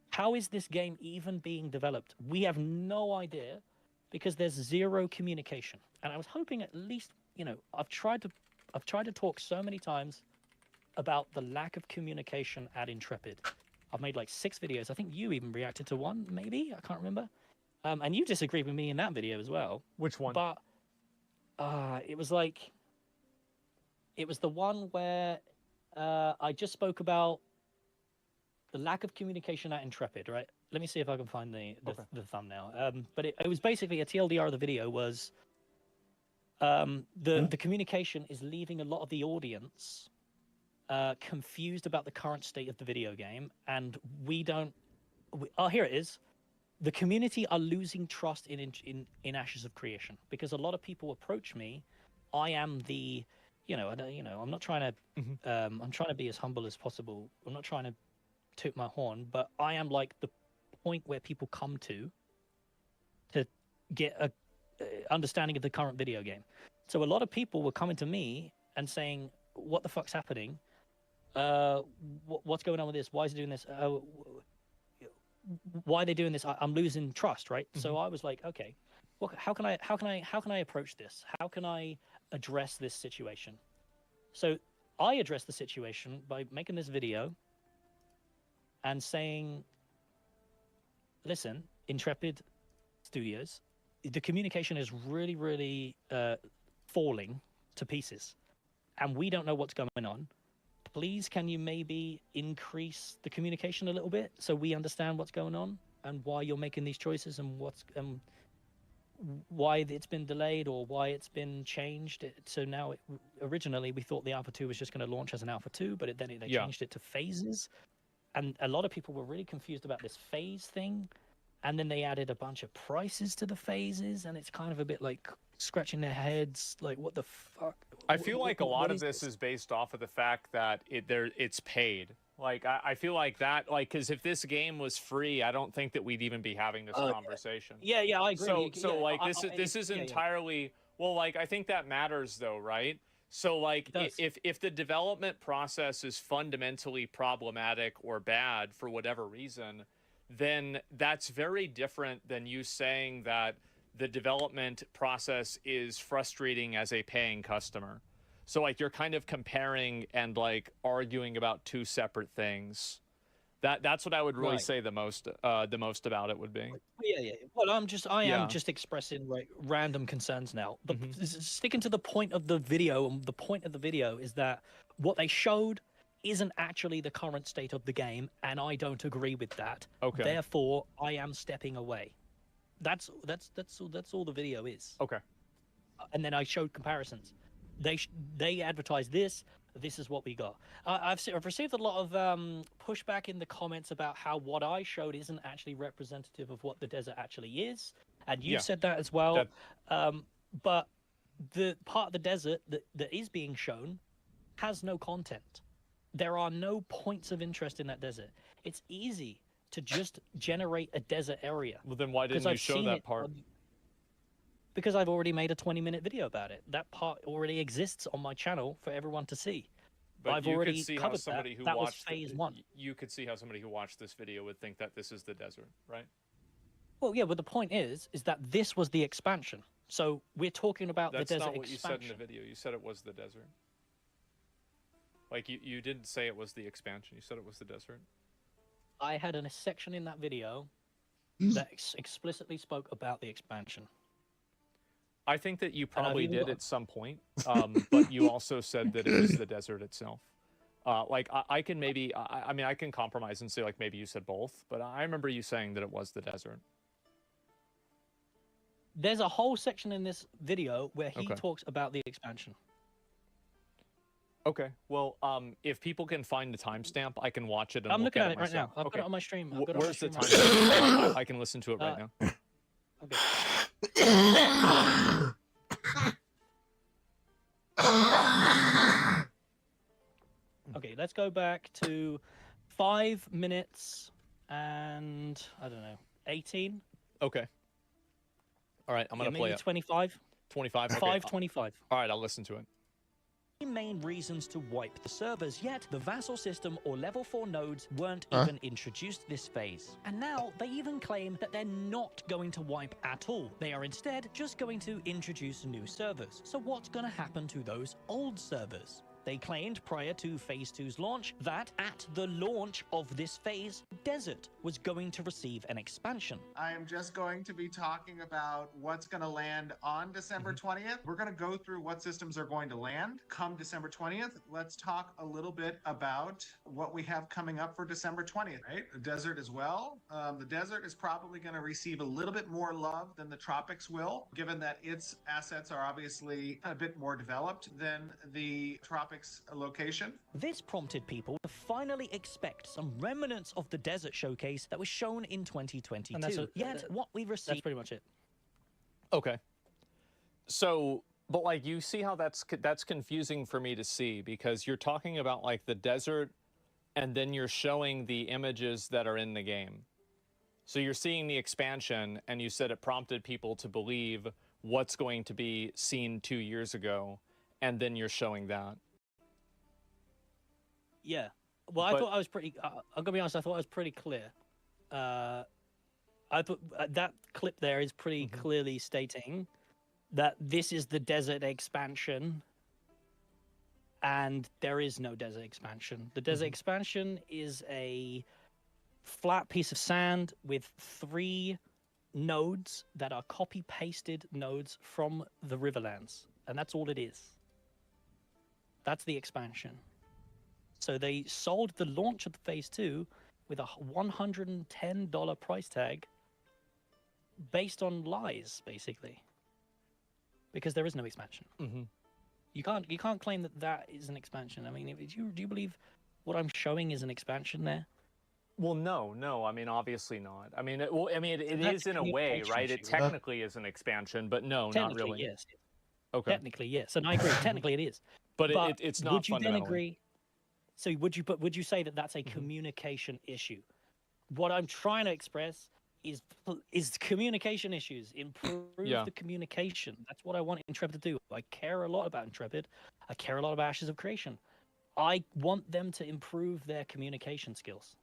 How is this game even being developed? We have no idea because there's zero communication. And I was hoping at least, I've tried to talk so many times about the lack of communication at Intrepid. I've made like 6 videos. I think you even reacted to one, maybe? I can't remember. And you disagreed with me in that video as well. Which one? But it was the one where I just spoke about the lack of communication at Intrepid, right? Let me see if I can find the thumbnail. But it was basically a TLDR of the video was the communication is leaving a lot of the audience confused about the current state of the video game, and we don't. Oh, here it is. The community are losing trust in Ashes of Creation because a lot of people approach me. I am the, I'm not trying to. I'm trying to be as humble as possible. I'm not trying to toot my horn, but I am like the point where people come to get a understanding of the current video game. So a lot of people were coming to me and saying, "What the fuck's happening? What's going on with this? Why is it doing this? Why are they doing this? I'm losing trust, right?" So I was like, "Okay, well, how can I approach this? How can I address this situation?" So I addressed the situation by making this video and saying, "Listen, Intrepid Studios, the communication is really, really falling to pieces, and we don't know what's going on. Please, can you maybe increase the communication a little bit so we understand what's going on and why you're making these choices and why it's been delayed or why it's been changed?" So now, originally we thought the Alpha 2 was just going to launch as an Alpha 2, but then they changed it to phases. And a lot of people were really confused about this phase thing. And then they added a bunch of prices to the phases, and it's kind of a bit like scratching their heads, like, what the fuck? I feel like a lot of this is based off of the fact that it's paid. Like, I feel like that, like, because if this game was free, I don't think that we'd even be having this conversation. Yeah, I agree. So like, this is entirely, well, like, I think that matters, though, right? So, like, if the development process is fundamentally problematic or bad for whatever reason, then that's very different than you saying that the development process is frustrating as a paying customer. So, like, you're kind of comparing and, like, arguing about two separate things. That's what I would really say the most about it would be. Yeah. Well, I am just expressing random concerns now. But sticking to the point of the video, the point of the video is that what they showed isn't actually the current state of the game, and I don't agree with that. Okay. Therefore, I am stepping away. That's all the video is. Okay. And then I showed comparisons. They advertised this. This is what we got. I've received a lot of pushback in the comments about how what I showed isn't actually representative of what the desert actually is, and you said that as well. But the part of the desert that is being shown has no content. There are no points of interest in that desert. It's easy to just generate a desert area. Well, then why didn't you show that part? Because I've already made a 20-minute video about it. That part already exists on my channel for everyone to see. But I've you already could see covered how somebody who that was watched phase 1. You could see how somebody who watched this video would think that this is the desert, right? Well, yeah, but the point is that this was the expansion. So we're talking about the desert expansion. That's not what you said in the video. You said it was the desert. Like, you didn't say it was the expansion. You said it was the desert. I had a section in that video that explicitly spoke about the expansion. I think that you probably did at some point, but you also said that it was the desert itself. Like, I can maybe, I mean, I can compromise and say, like, maybe you said both, but I remember you saying that it was the desert. There's a whole section in this video where he talks about the expansion. Okay, well, if people can find the timestamp, I can watch it and I'm look looking at at it right now. I've got it on my stream. Where's the timestamp? I can listen to it right now. Okay, let's go back to 5 minutes and, I don't know, 18? Okay. All right, I'm going to play maybe it. 25? 25? Okay. 5:25. All right, I'll listen to it. Main reasons to wipe the servers, yet the vassal system or level 4 nodes weren't Huh? even introduced this phase. And now they even claim that they're not going to wipe at all. They are instead just going to introduce new servers. So what's going to happen to those old servers? They claimed prior to Phase 2's launch that at the launch of this phase, Desert was going to receive an expansion. I am just going to be talking about what's going to land on December 20th. We're going to go through what systems are going to land come December 20th. Let's talk a little bit about what we have coming up for December 20th, right? The desert as well. The desert is probably going to receive a little bit more love than the tropics will, given that its assets are obviously a bit more developed than the tropics Topic's location. This prompted people to finally expect some remnants of the desert showcase that was shown in 2022. And that's Yet, what we received... That's pretty much it. Okay. So, but like, you see how that's confusing for me to see, because you're talking about like the desert, and then you're showing the images that are in the game. So you're seeing the expansion, and you said it prompted people to believe what's going to be seen 2 years ago, and then you're showing that. Yeah. Well, I thought I was pretty... I'm gonna be honest, I thought I was pretty clear. I thought that clip there is pretty clearly stating that this is the desert expansion, and there is no desert expansion. The desert expansion is a flat piece of sand with 3 nodes that are copy-pasted nodes from the Riverlands, and that's all it is. That's the expansion. So they sold the launch of the Phase 2 with a $110 price tag based on lies, basically, because there is no expansion. You can't claim that that is an expansion. I mean, do you believe what I'm showing is an expansion there? Well, no. I mean, obviously not. I mean, it is in a way, right? It technically is an expansion, but no, not really. Yes. Okay. Technically, yes, and I agree. Technically, it is. But it's not. Would you then fundamentally. agree? So would you say that that's a communication issue? What I'm trying to express is communication issues. Improve the communication. That's what I want Intrepid to do. I care a lot about Intrepid. I care a lot about Ashes of Creation. I want them to improve their communication skills,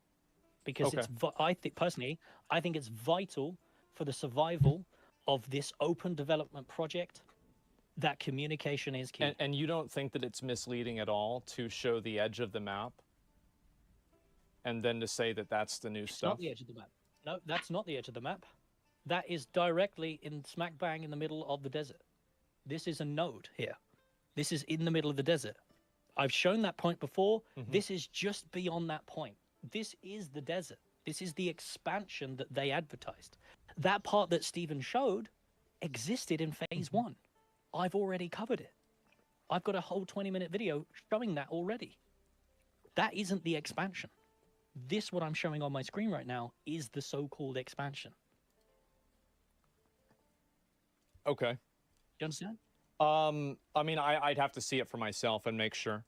because I think it's vital for the survival of this open development project that communication is key. And you don't think that it's misleading at all to show the edge of the map and then to say that that's the new stuff? Not the edge of the map. No, that's not the edge of the map. That is directly in smack bang in the middle of the desert. This is a node here. This is in the middle of the desert. I've shown that point before. This is just beyond that point. This is the desert. This is the expansion that they advertised. That part that Steven showed existed in Phase 1. I've already covered it. I've got a whole 20-minute video showing that already. That isn't the expansion. This, what I'm showing on my screen right now, is the so-called expansion. Okay. You understand? I mean, I'd have to see it for myself and make sure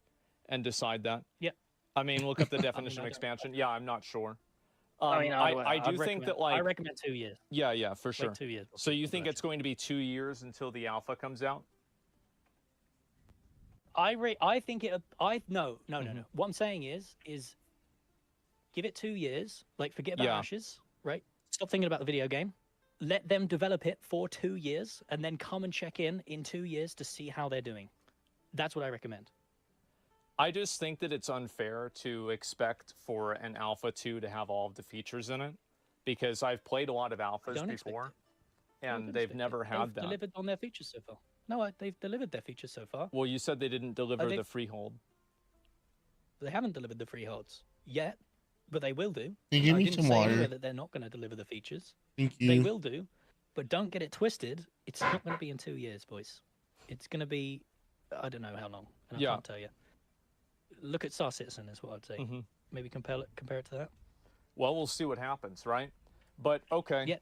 and decide that. Yeah. I mean, look up the definition of expansion. Yeah, I'm not sure. I do think that, like... I recommend 2 years. Yeah, for sure. Wait 2 years. So you think it's going to be 2 years until the alpha comes out? I think it... No. What I'm saying is give it 2 years. Like, forget about Ashes, right? Stop thinking about the video game. Let them develop it for 2 years, and then come and check in 2 years to see how they're doing. That's what I recommend. I just think that it's unfair to expect for an Alpha 2 to have all of the features in it, because I've played a lot of Alphas before, and they've never had that. They've delivered on their features so far. No, they've delivered their features so far. Well, you said they didn't deliver the freehold. They haven't delivered the freeholds yet, but they will do. Can you give me I didn't some say water? anywhere that they're not going to deliver the features. Thank you. They will do, but don't get it twisted. It's not going to be in 2 years, boys. It's going to be, I don't know how long, and I can't tell you. Look at Star Citizen is what I'd say. Maybe compare it to that. Well, we'll see what happens, right? But okay. Yeah.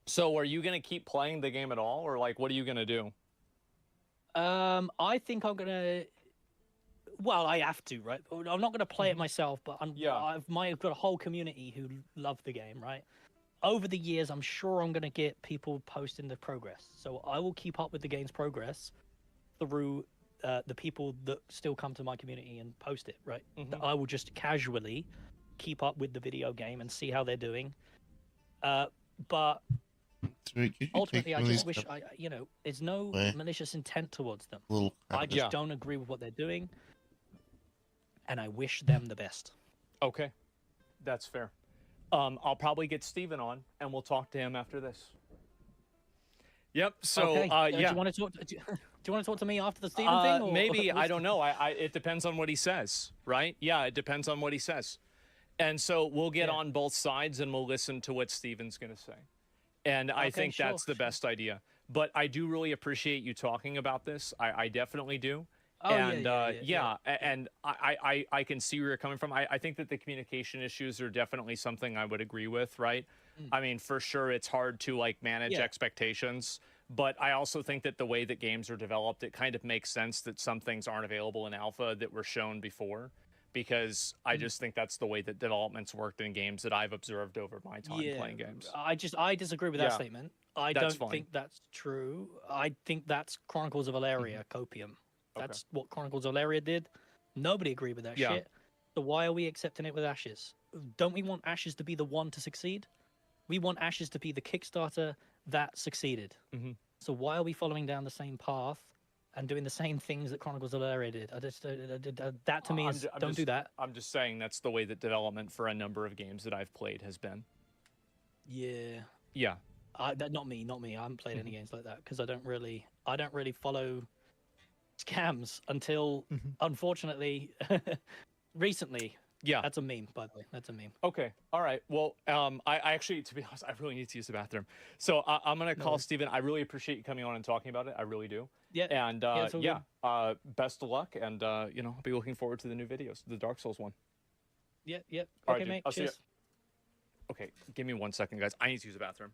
So are you going to keep playing the game at all, or like, what are you going to do? I think I'm gonna. Well, I have to, right? I'm not gonna play it myself, but I've got a whole community who love the game, right? Over the years, I'm sure I'm gonna get people posting the progress, so I will keep up with the game's progress through the people that still come to my community and post it, right? I will just casually keep up with the video game and see how they're doing. But ultimately, I just wish there's no malicious intent towards them. I just don't agree with what they're doing, and I wish them the best. Okay, that's fair. I'll probably get Steven on, and we'll talk to him after this. Yep. So, do you want to talk? Do you want to talk to me after the Steven thing? Or maybe I don't know. It depends on what he says, right? Yeah, it depends on what he says, and so we'll get on both sides and we'll listen to what Steven's going to say. And I think that's the best idea. But I do really appreciate you talking about this. I definitely do. And and I can see where you're coming from. I think that the communication issues are definitely something I would agree with, right? I mean, for sure, it's hard to like manage expectations, but I also think that the way that games are developed, it kind of makes sense that some things aren't available in alpha that were shown before, because I just think that's the way that development's worked in games that I've observed over my time playing games. I disagree with that statement. I that's don't think that's true. I think that's Chronicles of Valeria copium. That's what Chronicles of Valeria did. Nobody agreed with that shit. So why are we accepting it with Ashes? Don't we want Ashes to be the one to succeed? We want Ashes to be the Kickstarter that succeeded. So why are we following down the same path and doing the same things that Chronicles of Valeria did? That to me is don't do that. I'm just saying that's the way that development for a number of games that I've played has been. Yeah. Yeah. Not me. I haven't played any games like that because I don't really follow scams until unfortunately recently. Yeah, that's a meme, by the way. That's a meme. Okay, all right. Well, I actually, to be honest, I really need to use the bathroom, so I'm gonna call Steven. I really appreciate you coming on and talking about it. I really do. Yeah. And best of luck, and you know, I'll be looking forward to the new videos, the Dark Souls one. Yeah. All Okay, right, mate. I'll see Cheers. you. Okay, give me 1 second, guys. I need to use the bathroom.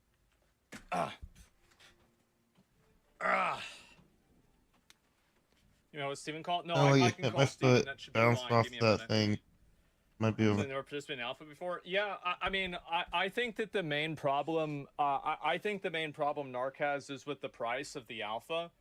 You know what Steven called? No, I can call my Steven. foot That should be bounced fine. off Give me a that minute. thing. Might be Has over. they never participated in alpha before? Yeah, I mean, I think that the main problem, I think the main problem Narc has is with the price of the alpha.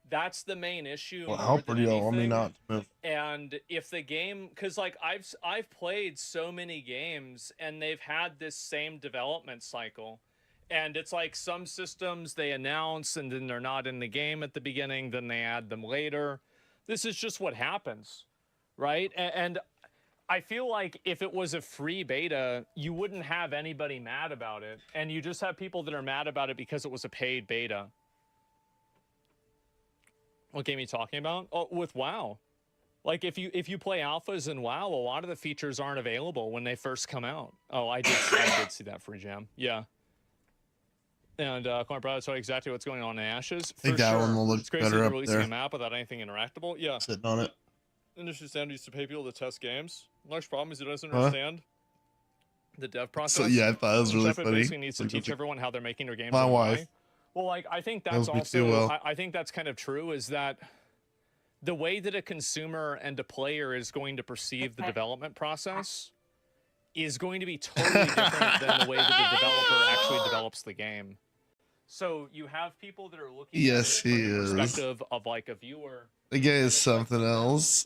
That's the main issue. Well, more how than pretty I mean, anything. not move. And if the game, because like I've played so many games and they've had this same development cycle, and it's like some systems they announce and then they're not in the game at the beginning, then they add them later. This is just what happens, right? And I feel like if it was a free beta, you wouldn't have anybody mad about it, and you just have people that are mad about it because it was a paid beta. What game are you talking about? Oh, with WoW. Like if you play alphas in WoW, a lot of the features aren't available when they first come out. Oh, I did see that free jam. Yeah. And Corn Brother told you exactly what's going on in Ashes. I think For that sure. one will look It's crazy better they're up releasing there. a map without anything interactable. Yeah. Sitting on it. Industry standard used to pay people to test games. Large problem is he doesn't understand the dev process. So yeah, I thought it was really Shepard funny. basically needs to Like, teach everyone how they're making their games. my and why. wife. Well, like I think Knows that's me too also. well. I think that's kind of true. Is that the way that a consumer and a player is going to perceive the development process is going to be totally different than the way that the developer actually develops the game. So you have people that are looking Yes, at it he from the is. perspective of like a viewer. The guy is something else.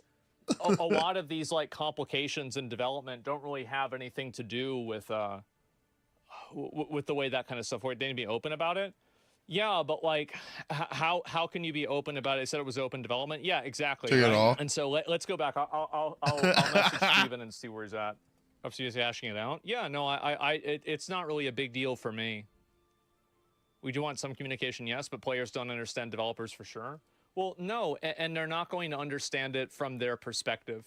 A lot of these like complications in development don't really have anything to do with the way that kind of stuff works. They need to be open about it. Yeah, but like, how can you be open about it? I said it was open development. Yeah, exactly. Take it right? all. And so let's go back. I'll message Steven and see where he's at. If he's hashing it out. Yeah, no, it's not really a big deal for me. We do want some communication, yes, but players don't understand developers for sure. Well, no, and they're not going to understand it from their perspective.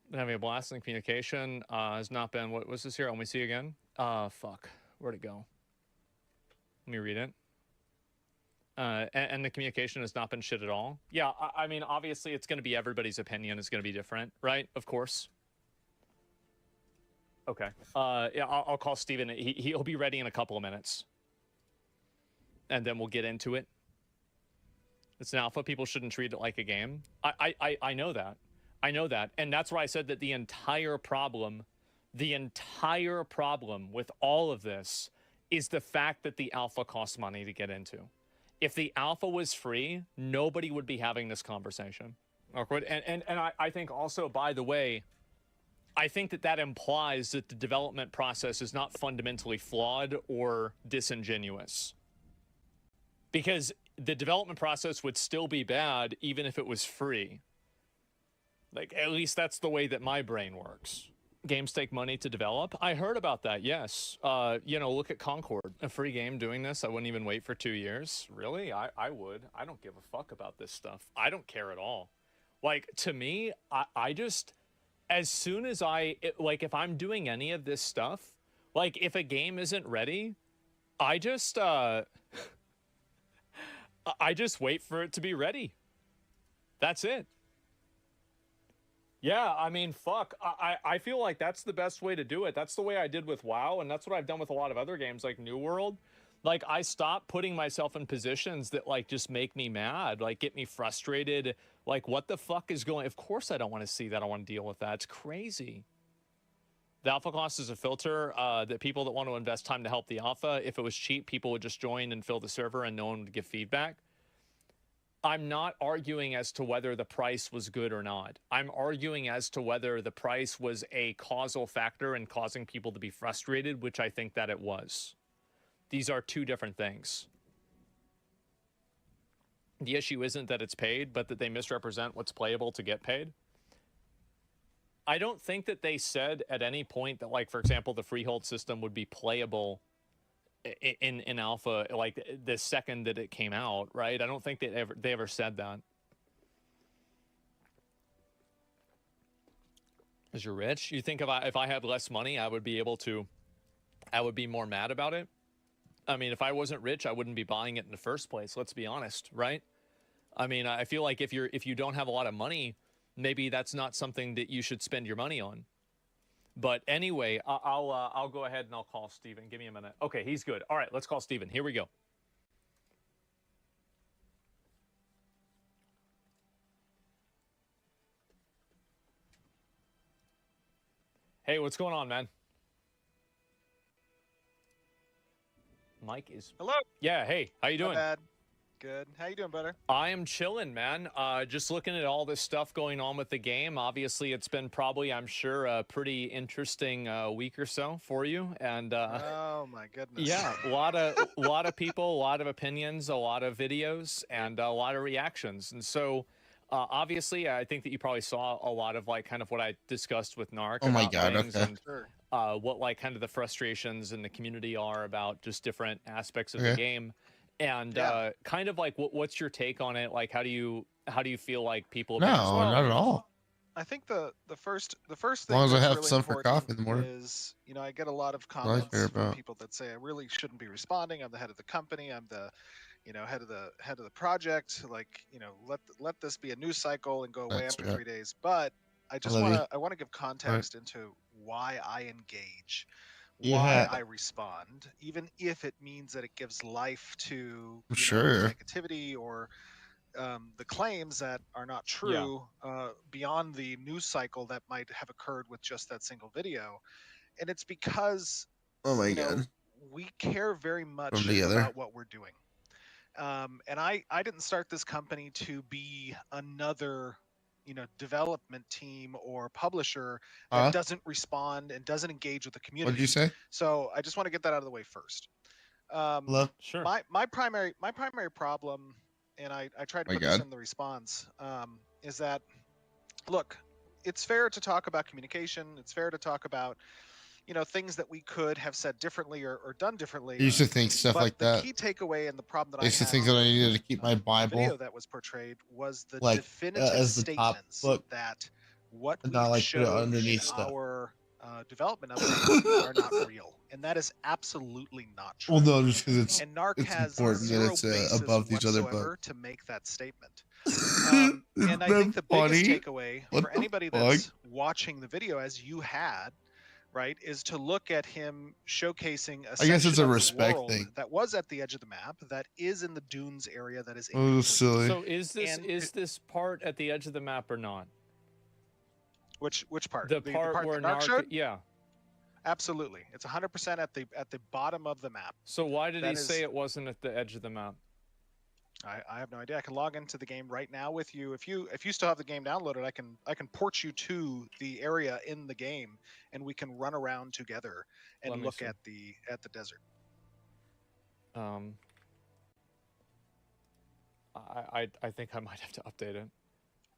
Been having a blast in communication. Has not been. What was this here? Let me see again. Fuck. Where'd it go? Let me read it. And the communication has not been shit at all. Yeah, I mean, obviously, it's going to be everybody's opinion is going to be different, right? Of course. Okay. Yeah, I'll call Steven. He'll be ready in a couple of minutes. And then we'll get into it. It's an alpha. People shouldn't treat it like a game. I know that. I know that. And that's why I said that the entire problem with all of this is the fact that the alpha costs money to get into. If the alpha was free, nobody would be having this conversation. Awkward. And I think also, by the way, I think that implies that the development process is not fundamentally flawed or disingenuous. Because the development process would still be bad even if it was free. Like, at least that's the way that my brain works. Games take money to develop. I heard about that, yes. You know, look at Concord. A free game doing this, I wouldn't even wait for 2 years. Really? I would. I don't give a fuck about this stuff. I don't care at all. Like, to me, I just... As soon as if I'm doing any of this stuff, like, if a game isn't ready, I just wait for it to be ready. That's it. Yeah, I mean, fuck. I feel like that's the best way to do it. That's the way I did with WoW, and that's what I've done with a lot of other games like New World. Like, I stopped putting myself in positions that, like, just make me mad, like, get me frustrated. Like, what the fuck is going... Of course I don't want to see that. I want to deal with that. It's crazy. The alpha cost is a filter that people that want to invest time to help the alpha, if it was cheap, people would just join and fill the server and no one would give feedback. I'm not arguing as to whether the price was good or not. I'm arguing as to whether the price was a causal factor in causing people to be frustrated, which I think that it was. These are two different things. The issue isn't that it's paid, but that they misrepresent what's playable to get paid. I don't think that they said at any point that, like, for example, the freehold system would be playable in alpha, like, the second that it came out, right? I don't think they ever said that. Because you're rich. You think if I had less money, I would be more mad about it? I mean, if I wasn't rich, I wouldn't be buying it in the first place. Let's be honest, right? I mean, I feel like if you don't have a lot of money, maybe that's not something that you should spend your money on. But anyway, I'll go ahead and I'll call Steven. Give me a minute. Okay, he's good. All right, let's call Steven. Here we go. Hey, what's going on, man? Mike is... Hello. Yeah, hey, how you doing? Not bad. Good. How you doing, brother? I am chilling, man. Just looking at all this stuff going on with the game. Obviously, it's been probably, I'm sure, a pretty interesting week or so for you. And oh my goodness. Yeah, a lot of people, a lot of opinions, a lot of videos, and a lot of reactions. And so, obviously, I think that you probably saw a lot of, like, kind of what I discussed with Narc. Oh my about God, things okay. And, what, like, kind of the frustrations in the community are about just different aspects of Okay. the game. And kind of like, what's your take on it? Like, how do you feel like people? No, not at all. I think the first As thing long as I that's have really some for important coffee in the morning. is, you know, I get a lot of That's all I comments care from about. people that say I really shouldn't be responding. I'm the head of the company. I'm the, you know, head of the project. Like, you know, let this be a news cycle and go away That's after right. 3 days. But I just love you. want to give context into why I engage, Yeah. why I respond, even if it means that it gives life to you Sure. know, negativity or the claims that are not true beyond the news cycle that might have occurred with just that single video. And it's because Oh my you know, God. we care very much From together. about what we're doing. And I didn't start this company to be another, you know, development team or publisher that doesn't respond and doesn't engage with the community. What'd you say? So I just want to get that out of the way first. Sure. My primary problem, and I tried to My put this God. in the response, is that, look, it's fair to talk about communication. It's fair to talk about, you know, things that we could have said differently or done differently. I used to think stuff but like the that. key takeaway and the problem that I used to think that I needed to keep my the video Bible that was portrayed was the like definitive as the top statements book, that what and we not like put showed it underneath in stuff. our development of it are not real, and that is absolutely not true. Well, no, just because it's and Narc it's has important that zero it's basis above these other whatsoever books. to make that statement. And I think the biggest takeaway for anybody that's watching the video, as you had, right, is to look at him showcasing a I guess section it's a of the respect world thing. that was at the edge of the map, that is in the dunes area, that is It was silly. So is this part at the edge of the map or not? Which part? The part where that Narc showed? yeah. Absolutely, it's 100% at the bottom of the map. So why did That he is- say it wasn't at the edge of the map? I have no idea. I can log into the game right now with you. If you still have the game downloaded, I can port you to the area in the game, and we can run around together Let and me look see. at the desert. I think I might have to update it.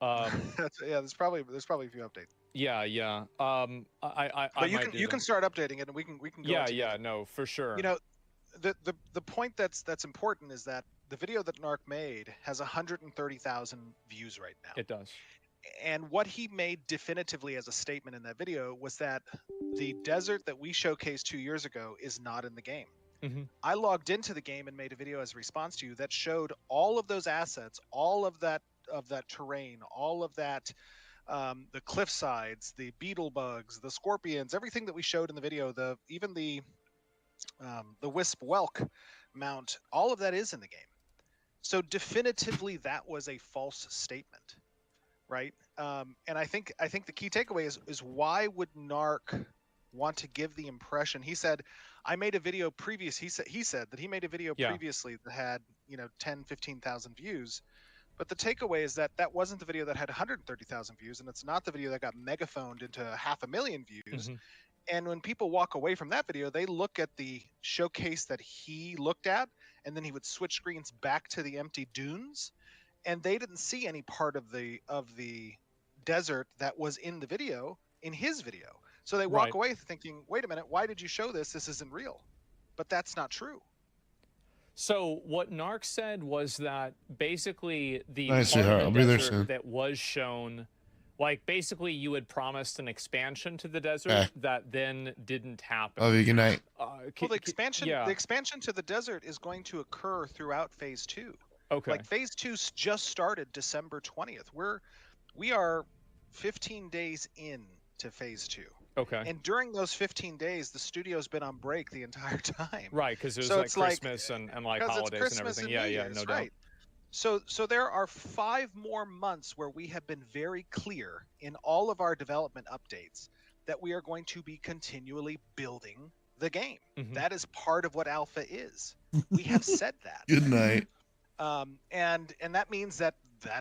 Yeah, there's probably a few updates. Yeah. But you can start updating it, and we can go. Yeah, together. no, for sure. You know, the point that's important is that the video that Narc made has 130,000 views right now. It does. And what he made definitively as a statement in that video was that the desert that we showcased 2 years ago is not in the game. Mm-hmm. I logged into the game and made a video as a response to you that showed all of those assets, all of that of that terrain, all of that, the cliff sides, the beetle bugs, the scorpions, everything that we showed in the video, even the wisp whelk mount, all of that is in the game. So definitively that was a false statement, right? And I think the key takeaway is why would Narc want to give the impression? He said, I made a video previous. He said that he made a video previously that had 10, 15,000 views. But the takeaway is that that wasn't the video that had 130,000 views, and it's not the video that got megaphoned into 500,000 views. And when people walk away from that video, they look at the showcase that he looked at, and then he would switch screens back to the empty dunes, and they didn't see any part of the desert that was in the video in his video. So they walk away thinking, wait a minute, why did you show this? This isn't real. But that's not true. So what Narc said was that basically the Nice part to hear. of I'll the be there desert soon. that was shown, like basically you had promised an expansion to the desert that then didn't happen. Love you. Good night. Well, the expansion to the desert is going to occur throughout phase 2. Okay. Like phase 2 just started December 20th. We are 15 days in to phase 2. Okay. And during those 15 days, the studio's been on break the entire time. Right, because it was So like it's Christmas and like 'cause it's holidays Christmas and everything. New Yeah, Year's, no doubt. right. So there are 5 more months where we have been very clear in all of our development updates that we are going to be continually building the game. That is part of what alpha is. We have said that. Good night. And that means that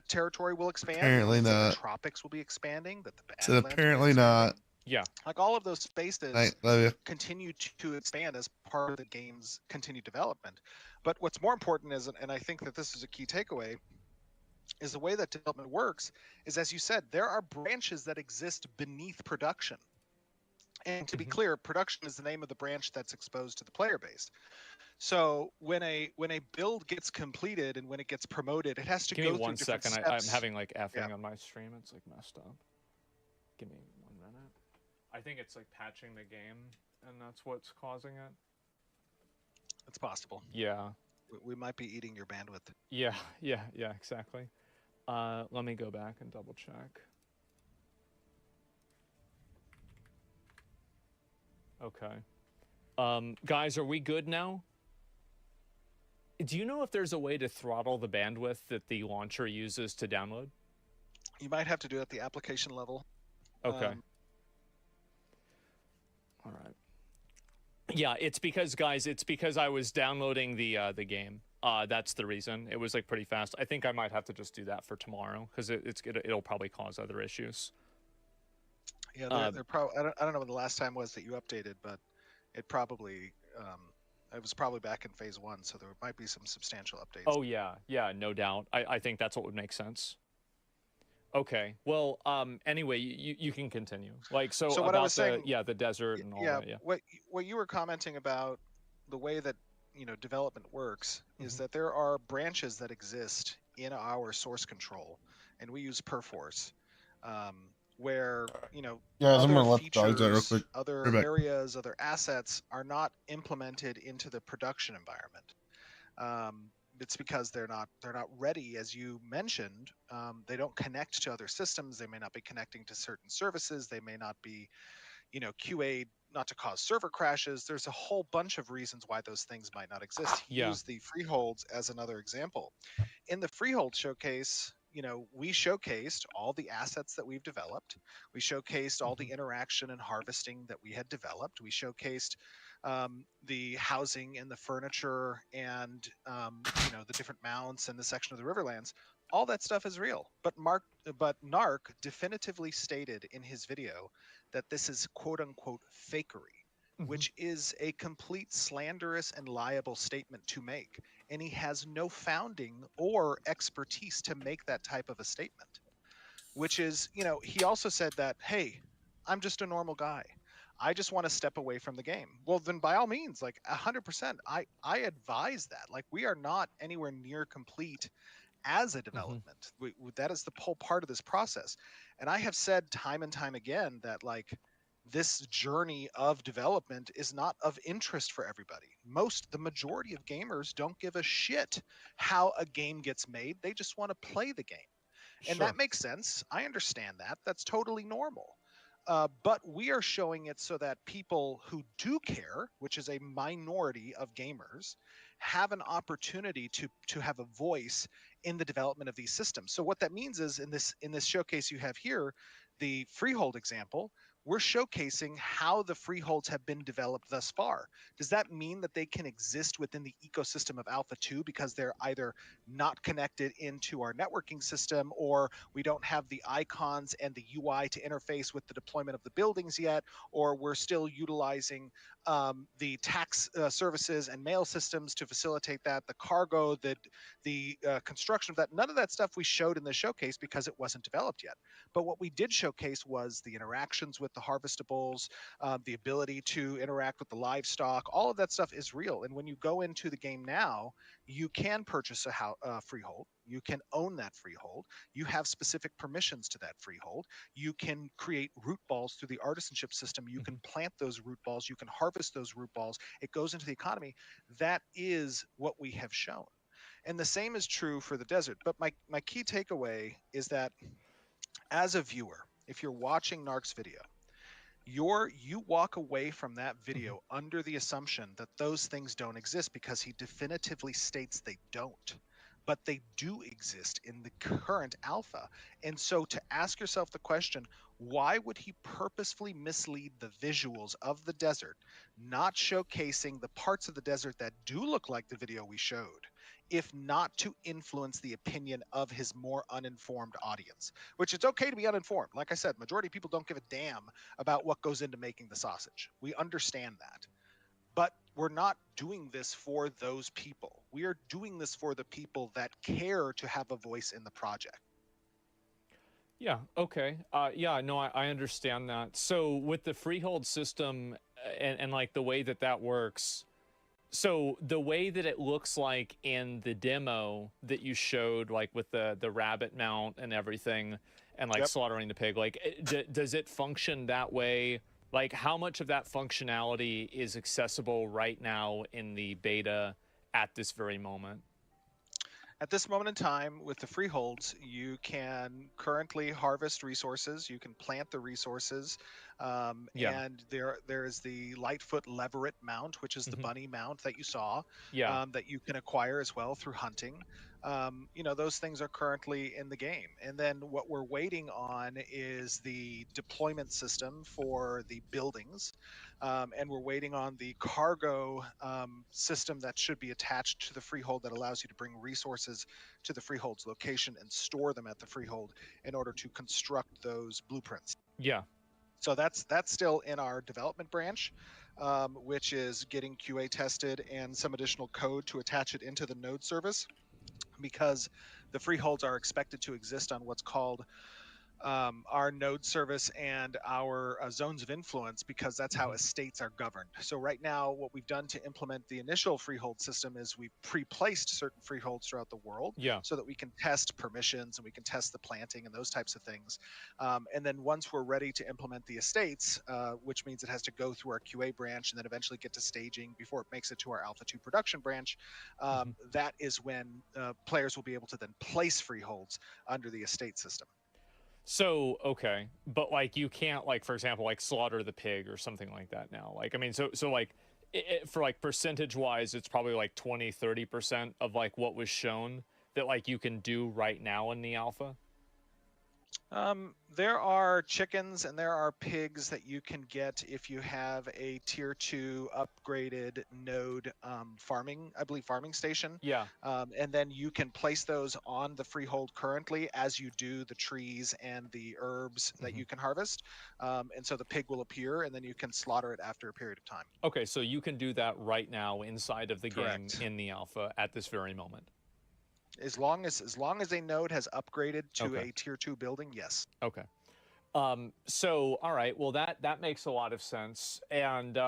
territory will expand. Apparently It means that not. the tropics will be expanding. That the So Badlands will be apparently expanding. not. Yeah. Like all of those spaces Night. Love you. continue to expand as part of the game's continued development. But what's more important is, and I think that this is a key takeaway, is the way that development works is, as you said, there are branches that exist beneath production. And to be clear, production is the name of the branch that's exposed to the player base. So when a build gets completed and when it gets promoted, it has to Give go me through 1 different second. steps. I'm having like effing on my stream. It's like messed up. Give me 1 minute. I think it's like patching the game, and that's what's causing it. It's possible. Yeah. We might be eating your bandwidth. Yeah, exactly. Let me go back and double check. Okay. Guys, are we good now? Do you know if there's a way to throttle the bandwidth that the launcher uses to download? You might have to do it at the application level. Okay. All right. Yeah, it's because, guys, I was downloading the game. That's the reason. It was like pretty fast. I think I might have to just do that for tomorrow because it'll probably cause other issues. Yeah, they're probably. I don't know when the last time was that you updated, but it probably it was probably back in phase 1, so there might be some substantial updates. Oh yeah, no doubt. I think that's what would make sense. Okay. Well, anyway, you can continue. Like so what about I was saying, the desert and all that. Yeah. What you were commenting about the way that development works is that there are branches that exist in our source control, and we use Perforce, where Guys, I'm other gonna let the dogs out real features, quick. other Be back. areas, other assets are not implemented into the production environment. It's because they're not ready, as you mentioned. They don't connect to other systems. They may not be connecting to certain services. They may not be, QA'd not to cause server crashes. There's a whole bunch of reasons why those things might not exist. Use the freeholds as another example. In the freehold showcase, we showcased all the assets that we've developed. We showcased all the interaction and harvesting that we had developed. We showcased the housing and the furniture and the different mounts and the section of the Riverlands. All that stuff is real. But Narc definitively stated in his video that this is quote unquote fakery, which is a complete slanderous and liable statement to make. And he has no founding or expertise to make that type of a statement, which is, he also said that, hey, I'm just a normal guy. I just want to step away from the game. Well, then by all means, like 100%, I advise that. Like, we are not anywhere near complete as a development. That is the whole part of this process. And I have said time and time again that like this journey of development is not of interest for everybody. The majority of gamers don't give a shit how a game gets made. They just want to play the game. And Sure. that makes sense. I understand that. That's totally normal. But we are showing it so that people who do care, which is a minority of gamers, have an opportunity to have a voice in the development of these systems. So what that means is in this showcase you have here, the freehold example, we're showcasing how the freeholds have been developed thus far. Does that mean that they can exist within the ecosystem of Alpha 2 because they're either not connected into our networking system, or we don't have the icons and the UI to interface with the deployment of the buildings yet, or we're still utilizing the tax services and mail systems to facilitate that, the cargo, the construction of that? None of that stuff we showed in the showcase because it wasn't developed yet. But what we did showcase was the interactions with the harvestables, the ability to interact with the livestock. All of that stuff is real. And when you go into the game now, you can purchase a freehold. You can own that freehold. You have specific permissions to that freehold. You can create root balls through the artisanship system. You can plant those root balls. You can harvest those root balls. It goes into the economy. That is what we have shown. And the same is true for the desert. But my key takeaway is that as a viewer, if you're watching Narc's video, you walk away from that video under the assumption that those things don't exist because he definitively states they don't. But they do exist in the current alpha. And so to ask yourself the question, why would he purposefully mislead the visuals of the desert, not showcasing the parts of the desert that do look like the video we showed, if not to influence the opinion of his more uninformed audience? Which it's okay to be uninformed. Like I said, majority of people don't give a damn about what goes into making the sausage. We understand that. But we're not doing this for those people. We are doing this for the people that care to have a voice in the project. Yeah, okay. Yeah, no, I understand that. So with the freehold system and like the way that that works, so the way that it looks like in the demo that you showed, like with the rabbit mount and everything, and like slaughtering the pig, like does it function that way? Like how much of that functionality is accessible right now in the beta at this very moment? At this moment in time, with the freeholds, you can currently harvest resources. You can plant the resources, and there is the Lightfoot Leveret mount, which is the bunny mount that you saw, that you can acquire as well through hunting. You know, those things are currently in the game. And then what we're waiting on is the deployment system for the buildings. And we're waiting on the cargo system that should be attached to the freehold that allows you to bring resources to the freehold's location and store them at the freehold in order to construct those blueprints. Yeah. So that's still in our development branch, which is getting QA tested and some additional code to attach it into the node service, because the freeholds are expected to exist on what's called our node service and our zones of influence, because that's how estates are governed. So right now, what we've done to implement the initial freehold system is we've pre-placed certain freeholds throughout the world, so that we can test permissions and we can test the planting and those types of things. And then once we're ready to implement the estates, which means it has to go through our QA branch and then eventually get to staging before it makes it to our Alpha 2 production branch, that is when players will be able to then place freeholds under the estate system. So, okay, but like you can't, like, for example, like slaughter the pig or something like that now. Like, I mean, so like for like percentage wise, it's probably like 20-30% of like what was shown that like you can do right now in the alpha. There are chickens and there are pigs that you can get if you have a tier 2 upgraded node farming station. Yeah. And then you can place those on the freehold currently as you do the trees and the herbs that you can harvest. And so the pig will appear and then you can slaughter it after a period of time. Okay, so you can do that right now inside of the game in the alpha at this very moment. As long as a node has upgraded to a tier 2 building, yes. Okay. So, all right, well, that makes a lot of sense. And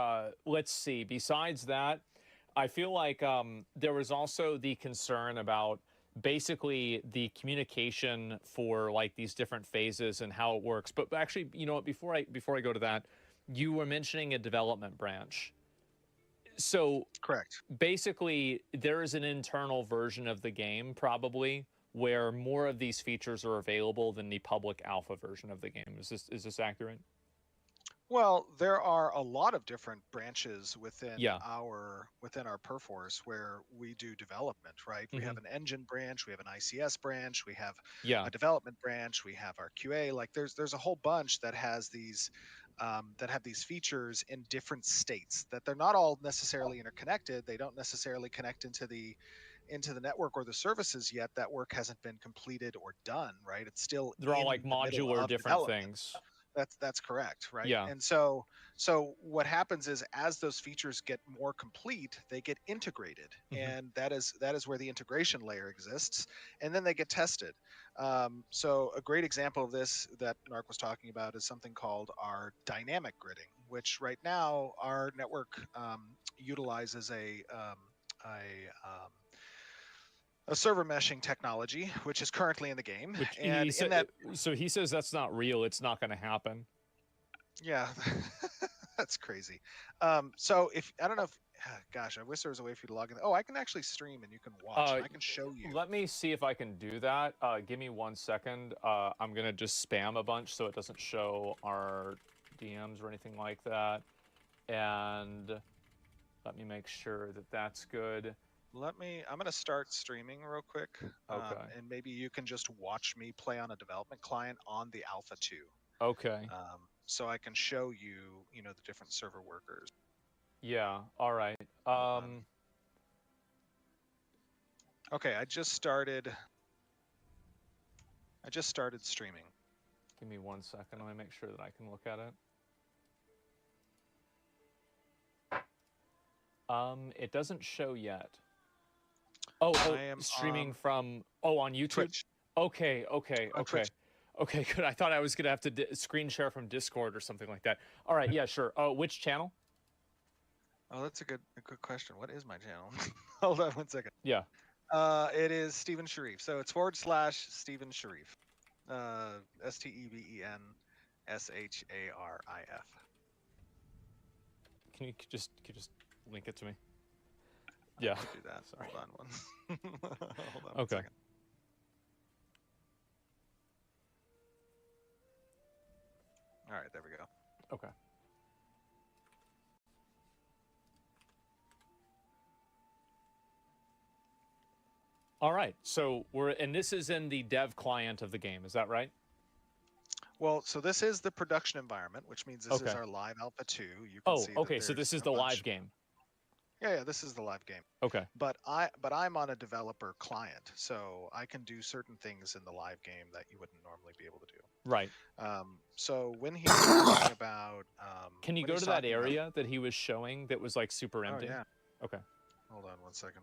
let's see, besides that, I feel like there was also the concern about basically the communication for like these different phases and how it works. But actually, you know what, before I go to that, you were mentioning a development branch. So correct. Basically, there is an internal version of the game probably where more of these features are available than the public alpha version of the game. Is this accurate? Well, there are a lot of different branches within Yeah. our Perforce where we do development, right? We have Mhm. an engine branch, we have an ICS branch, we have Yeah. a development branch, we have our QA. Like there's a whole bunch that has these that have these features in different states that they're not all necessarily interconnected. They don't necessarily connect into the network or the services yet. That work hasn't been completed or done, right? It's still They're all in like the middle modular of different development. things. That's correct, right? Yeah. And so what happens is as those features get more complete, they get integrated, and that is where the integration layer exists, and then they get tested. So a great example of this that Narc was talking about is something called our dynamic gridding, which right now our network utilizes a server meshing technology, which is currently in the game. Which And he said, so he says that's not real. It's not going to happen. Yeah, that's crazy. So if I don't know if, gosh, I wish there was a way for you to log in. Oh, I can actually stream and you can watch. And I can show you. Let me see if I can do that. Give me 1 second. I'm going to just spam a bunch so it doesn't show our DMs or anything like that. And let me make sure that that's good. I'm going to start streaming real quick. Okay. And maybe you can just watch me play on a development client on the Alpha 2. Okay. So I can show you, the different server workers. Yeah. All right. Okay, I just started streaming. Give me 1 second. Let me make sure that I can look at it. It doesn't show yet. Oh, I am streaming from on YouTube. Twitch. Okay. Twitch. Okay, good. I thought I was gonna have to screen share from Discord or something like that. All right, yeah, sure. Oh, which channel? Oh, that's a good question. What is my channel? Hold on 1 second. Yeah. It is Steven Sharif. So it's / Steven Sharif. STEVEN SHARIF. Can you just link it to me? Yeah. I do that. Sorry. Hold on one. Hold on. 1 Okay. second. All right, there we go. Okay. All right. So this is in the dev client of the game. Is that right? Well, so this is the production environment, which means this is Okay. our live Alpha 2. You can see that okay. So there's this is a the bunch- live game. Yeah, this is the live game. Okay. But I'm on a developer client, so I can do certain things in the live game that you wouldn't normally be able to do. Right. So when he's talking about, Can you when go he's to that talking about- area that he was showing that was like super empty? yeah. Okay. Hold on 1 second.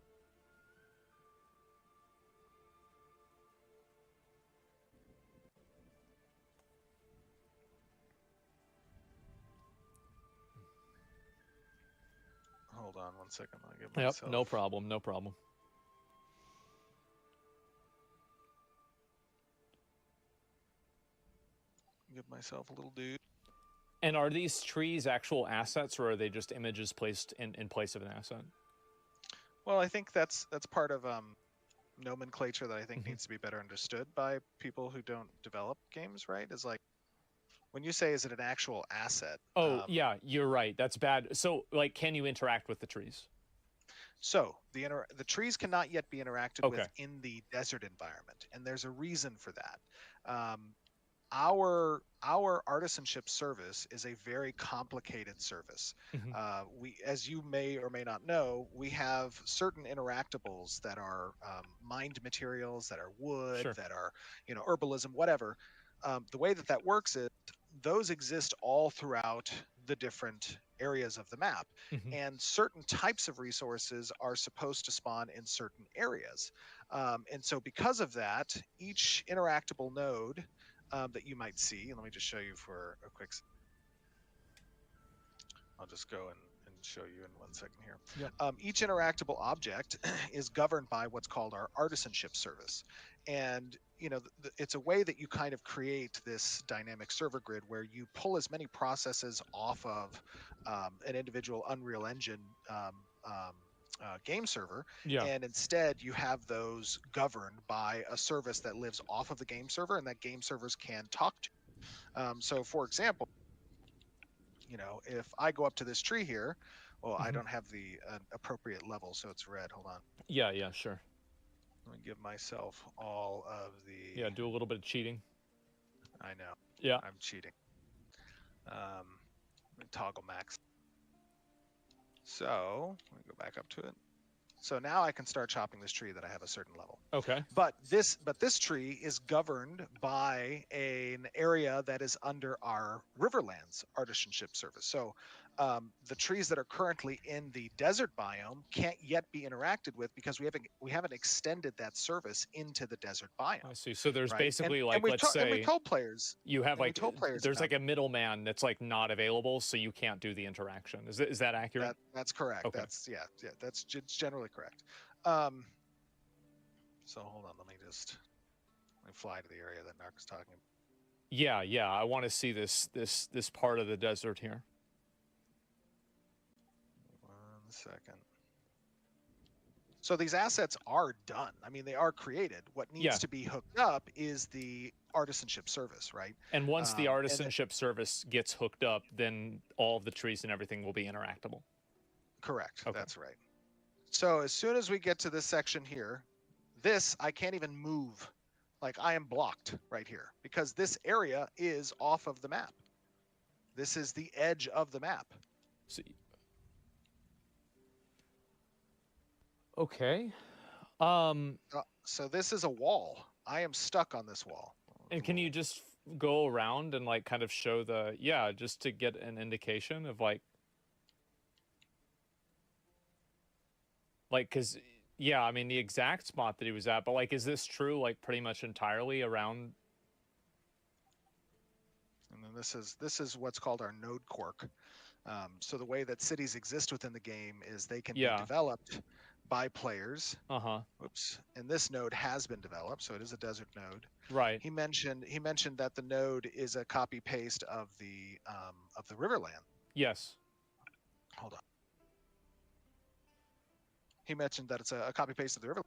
Hold on 1 second. I'll give Yep. myself. No problem. No problem. Give myself a little dude. And are these trees actual assets, or are they just images placed in place of an asset? Well, I think that's part of nomenclature that I think Mm-hmm. needs to be better understood by people who don't develop games. Right? Is like when you say, "Is it an actual asset?" Oh, yeah, you're right. That's bad. So, like, can you interact with the trees? So the trees cannot yet be interacted Okay. with in the desert environment, and there's a reason for that. Our artisanship service is a very complicated service. We, as you may or may not know, we have certain interactables that are mined materials, that are wood, Sure. that are herbalism, whatever. The way that works is those exist all throughout the different areas of the map, and certain types of resources are supposed to spawn in certain areas. And so because of that, each interactable node that you might see, and let me just show you for a quick. I'll just go and show you in 1 second here. Yep. Each interactable object is governed by what's called our artisanship service, and it's a way that you kind of create this dynamic server grid where you pull as many processes off of an individual Unreal Engine game server, Yeah. and instead you have those governed by a service that lives off of the game server and that game servers can talk to. So for example, if I go up to this tree here, well, I Mhm. don't have the appropriate level, so it's red. Hold on. Yeah, yeah, sure. Let me give myself all of the. Yeah, do a little bit of cheating. I know. Yeah. I'm cheating. Let me toggle max. So let me go back up to it. So now I can start chopping this tree that I have a certain level. Okay. But this tree is governed by an area that is under our Riverlands artisanship service. So the trees that are currently in the desert biome can't yet be interacted with because we haven't extended that service into the desert biome. I see. So there's right? basically and like, we've let's and we say told players you have and we like told players there's about like a middleman that's like not available, so you can't do the interaction. Is that accurate? That's correct. Okay. That's that's generally correct. So hold on, let me fly to the area that Narc is talking about. Yeah, yeah. I want to see this part of the desert here. 1 second. So these assets are done. I mean, they are created. What needs Yeah. to be hooked up is the artisanship service, right? And once the and artisanship service gets hooked up, then all of the trees and everything will be interactable. Correct. Okay. That's right. So as soon as we get to this section here, I can't even move. Like I am blocked right here because this area is off of the map. This is the edge of the map. Okay. So this is a wall. I am stuck on this wall. And can you just go around and like kind of show just to get an indication of like, cause yeah, I mean the exact spot that he was at, but like, is this true? Like pretty much entirely around. And then this is what's called our node quirk. So the way that cities exist within the game is they can be developed by players. Whoops. And this node has been developed, so it is a desert node. Right. He mentioned that the node is a copy paste of the Riverland. Yes. Hold on. He mentioned that it's a copy paste of the Riverland.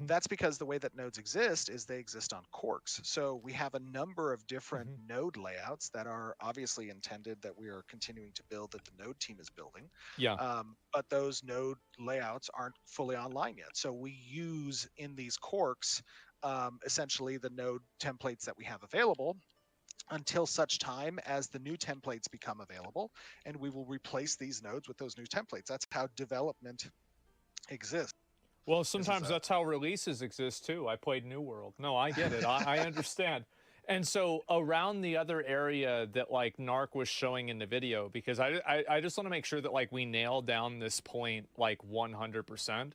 That's because the way that nodes exist is they exist on corks. So we have a number of different node layouts that are obviously intended that we are continuing to build, that the node team is building. Yeah. But those node layouts aren't fully online yet. So we use in these corks essentially the node templates that we have available until such time as the new templates become available, and we will replace these nodes with those new templates. That's how development exists. Well, sometimes that's how releases exist too. I played New World. No, I get it. I understand. And so around the other area that like Narc was showing in the video, because I just want to make sure that like we nail down this point like 100%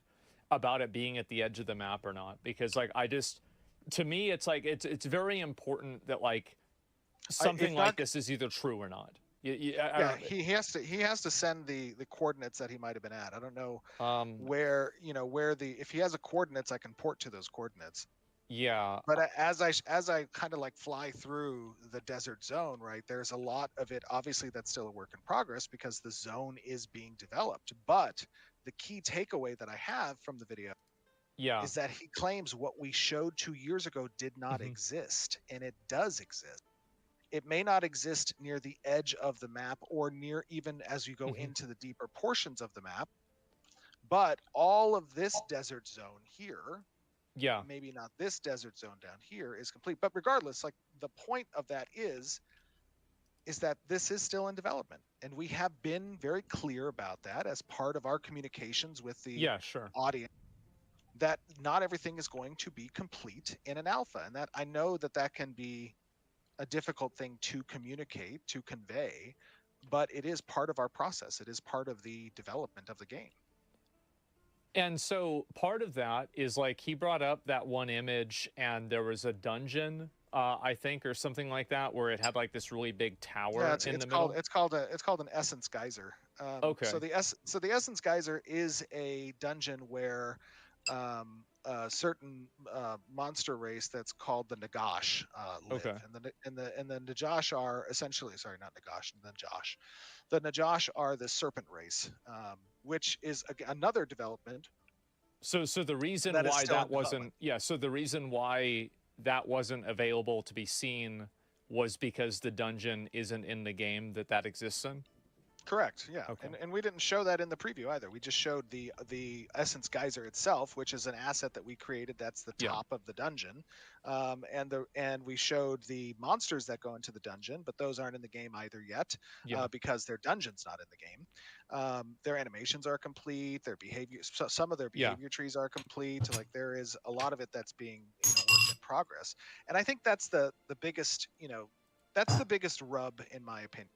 about it being at the edge of the map or not. Because like to me, it's like it's very important that like something like this is either true or not. He has to send the coordinates that he might have been at. I don't know where if he has a coordinates, I can port to those coordinates. Yeah. But as I kind of like fly through the desert zone, right, there's a lot of it obviously that's still a work in progress because the zone is being developed. But the key takeaway that I have from the video is that he claims what we showed 2 years ago did not exist, and it does exist. It may not exist near the edge of the map or near even as you go into the deeper portions of the map, but all of this desert zone here, maybe not this desert zone down here, is complete. But regardless, like the point of that is that this is still in development, and we have been very clear about that as part of our communications with the audience, that not everything is going to be complete in an alpha, and that I know that can be a difficult thing to communicate, to convey, but it is part of our process. It is part of the development of the game. And so part of that is like he brought up that one image and there was a dungeon, I think, or something like that, where it had like this really big tower in the middle. It's called an Essence Geyser. Okay. So the Essence Geyser is a dungeon where certain monster race that's called the Nagash live, Okay. and the Najash are essentially, sorry, not Nagash, Najash. The Najash are the serpent race, which is another development. So the reason That is why still that in development. wasn't so the reason why that wasn't available to be seen was because the dungeon isn't in the game that exists in. Correct. Yeah. Okay. And we didn't show that in the preview either. We just showed the Essence Geyser itself, which is an asset that we created. That's the top of the dungeon, and we showed the monsters that go into the dungeon, but those aren't in the game either yet, because their dungeon's not in the game. Their animations are complete. Their behavior, some of their behavior trees are complete. Like there is a lot of it that's being work in progress, and I think that's the biggest that's the biggest rub in my opinion.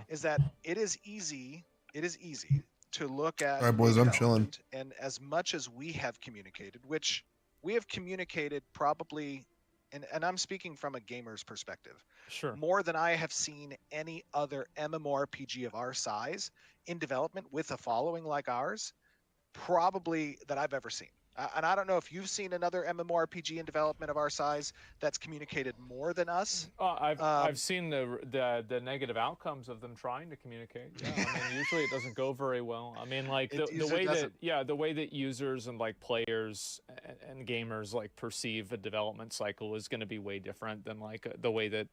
Is that it is easy to look at All right, boys, a I'm chilling. development, and as much as we have communicated, which we have communicated probably, and I'm speaking from a gamer's perspective, more than I have seen any other MMORPG of our size in development with a following like ours, probably that I've ever seen. And I don't know if you've seen another MMORPG in development of our size that's communicated more than us. I've seen the negative outcomes of them trying to communicate. Yeah, I mean, usually it doesn't go very well. I mean, like the way that users and like players and gamers like perceive a development cycle is going to be way different than like the way that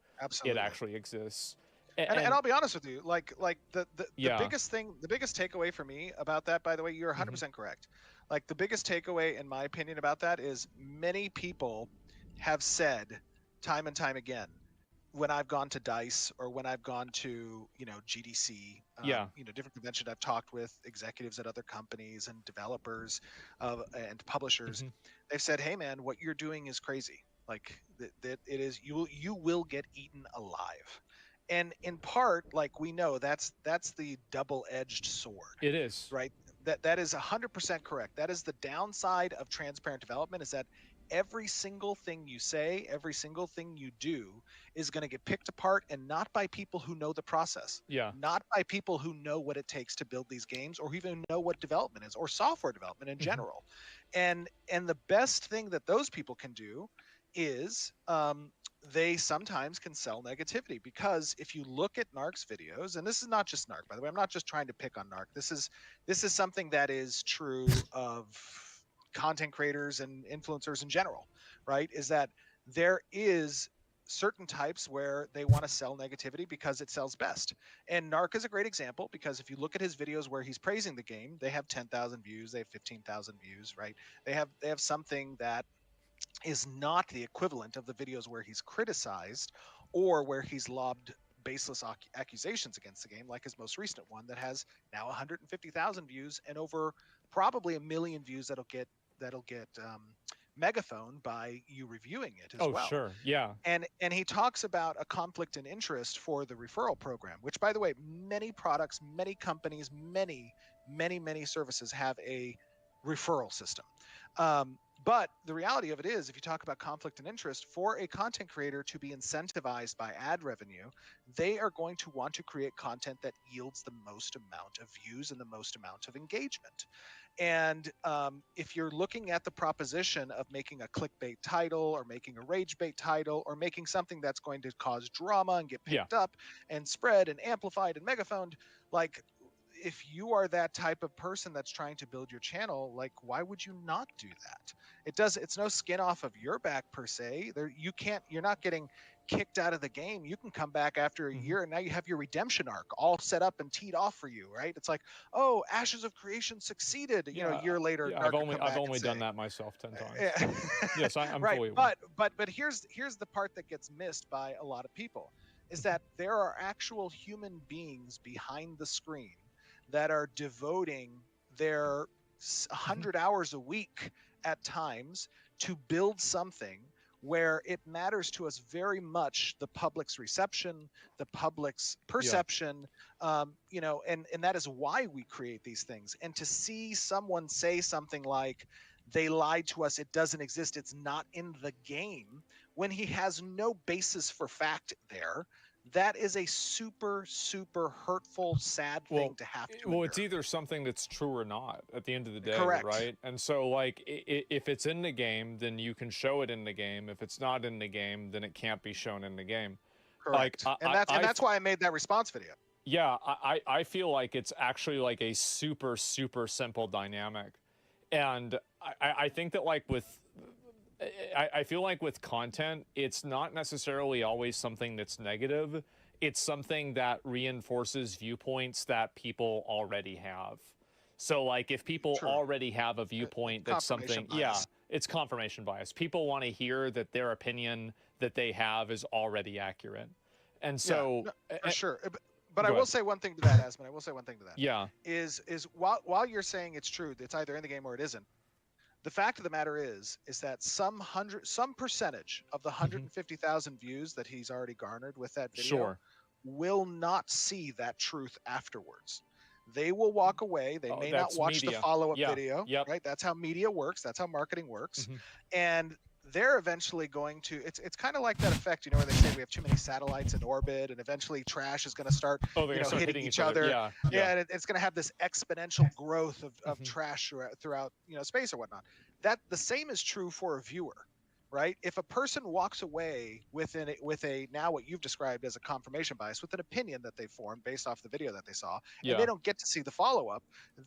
it actually exists. And I'll be honest with you, like the biggest thing, the biggest takeaway for me about that, by the way, you're 100% correct. Like the biggest takeaway, in my opinion, about that is many people have said time and time again, when I've gone to DICE or when I've gone to, GDC, different conventions, I've talked with executives at other companies and developers and publishers. They've said, hey man, what you're doing is crazy. Like that it is, you will get eaten alive. And in part, like we know, that's the double-edged sword. It is. Right? That is 100% correct. That is the downside of transparent development, is that every single thing you say, every single thing you do is going to get picked apart, and not by people who know the process. Not by people who know what it takes to build these games, or even know what development is, or software development in general. And the best thing that those people can do is they sometimes can sell negativity, because if you look at Narc's videos, and this is not just Narc, by the way, I'm not just trying to pick on Narc. This is something that is true of content creators and influencers in general, right? Is that there is certain types where they want to sell negativity because it sells best. And Narc is a great example, because if you look at his videos where he's praising the game, they have 10,000 views, they have 15,000 views, right? They have something that is not the equivalent of the videos where he's criticized or where he's lobbed baseless accusations against the game, like his most recent one that has now 150,000 views and over probably 1 million views that'll get megaphone by you reviewing it as well. Oh, sure. Yeah. And he talks about a conflict in interest for the referral program, which, by the way, many products, many companies, many services have a referral system. But the reality of it is, if you talk about conflict and interest, for a content creator to be incentivized by ad revenue, they are going to want to create content that yields the most amount of views and the most amount of engagement. And if you're looking at the proposition of making a clickbait title, or making a rage bait title, or making something that's going to cause drama and get picked up and spread and amplified and megaphoned, like, if you are that type of person that's trying to build your channel, like, why would you not do that? It's no skin off of your back per se. You're not getting kicked out of the game. You can come back after a year, and now you have your redemption arc all set up and teed off for you, right? It's like, oh, Ashes of Creation succeeded, a year later. Yeah, I've only done that myself 10 times. Yes, I'm right, fully but here's the part that gets missed by a lot of people, is that there are actual human beings behind the screen that are devoting their 100 hours a week at times to build something where it matters to us very much, the public's reception, the public's perception, and that is why we create these things. And to see someone say something like, they lied to us, it doesn't exist, it's not in the game, when he has no basis for fact there, that is a super, super hurtful, sad thing to have to well, endure. it's either something that's true or not at the end of the day, Correct. right? And so, like, if it's in the game, then you can show it in the game. If it's not in the game, then it can't be shown in the game. Correct. Like, And that's why I made that response video. Yeah, I feel like it's actually like a super, super simple dynamic. And I think that, like, I feel like with content, it's not necessarily always something that's negative. It's something that reinforces viewpoints that people already have. So, like, if people already have a viewpoint that's something, it's confirmation bias. People want to hear that their opinion that they have is already accurate. And so, for sure. But I will say one thing to that, Asmund. I will say one thing to that. Yeah. Is while you're saying it's true, it's either in the game or it isn't. The fact of the matter is that some percentage of the 150,000 views that he's already garnered with that video will not see that truth afterwards. They will walk away. They may not watch the follow-up video. Right? That's how media works. That's how marketing works. And they're eventually going to, it's kind of like that effect, you know, where they say we have too many satellites in orbit and eventually trash is going to start, hitting each other. And it's going to have this exponential growth of trash throughout, space or whatnot. That the same is true for a viewer, right? If a person walks away with a now what you've described as a confirmation bias, with an opinion that they formed based off the video that they saw, and they don't get to see the follow-up,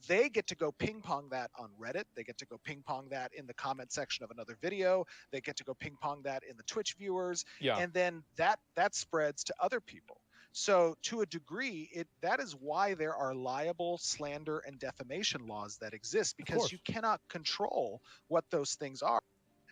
they get to go ping pong that on Reddit. They get to go ping pong that in the comment section of another video. They get to go ping pong that in the Twitch viewers. And then that spreads to other people. So to a degree, that is why there are libel, slander, and defamation laws that exist, because you cannot control what those things are.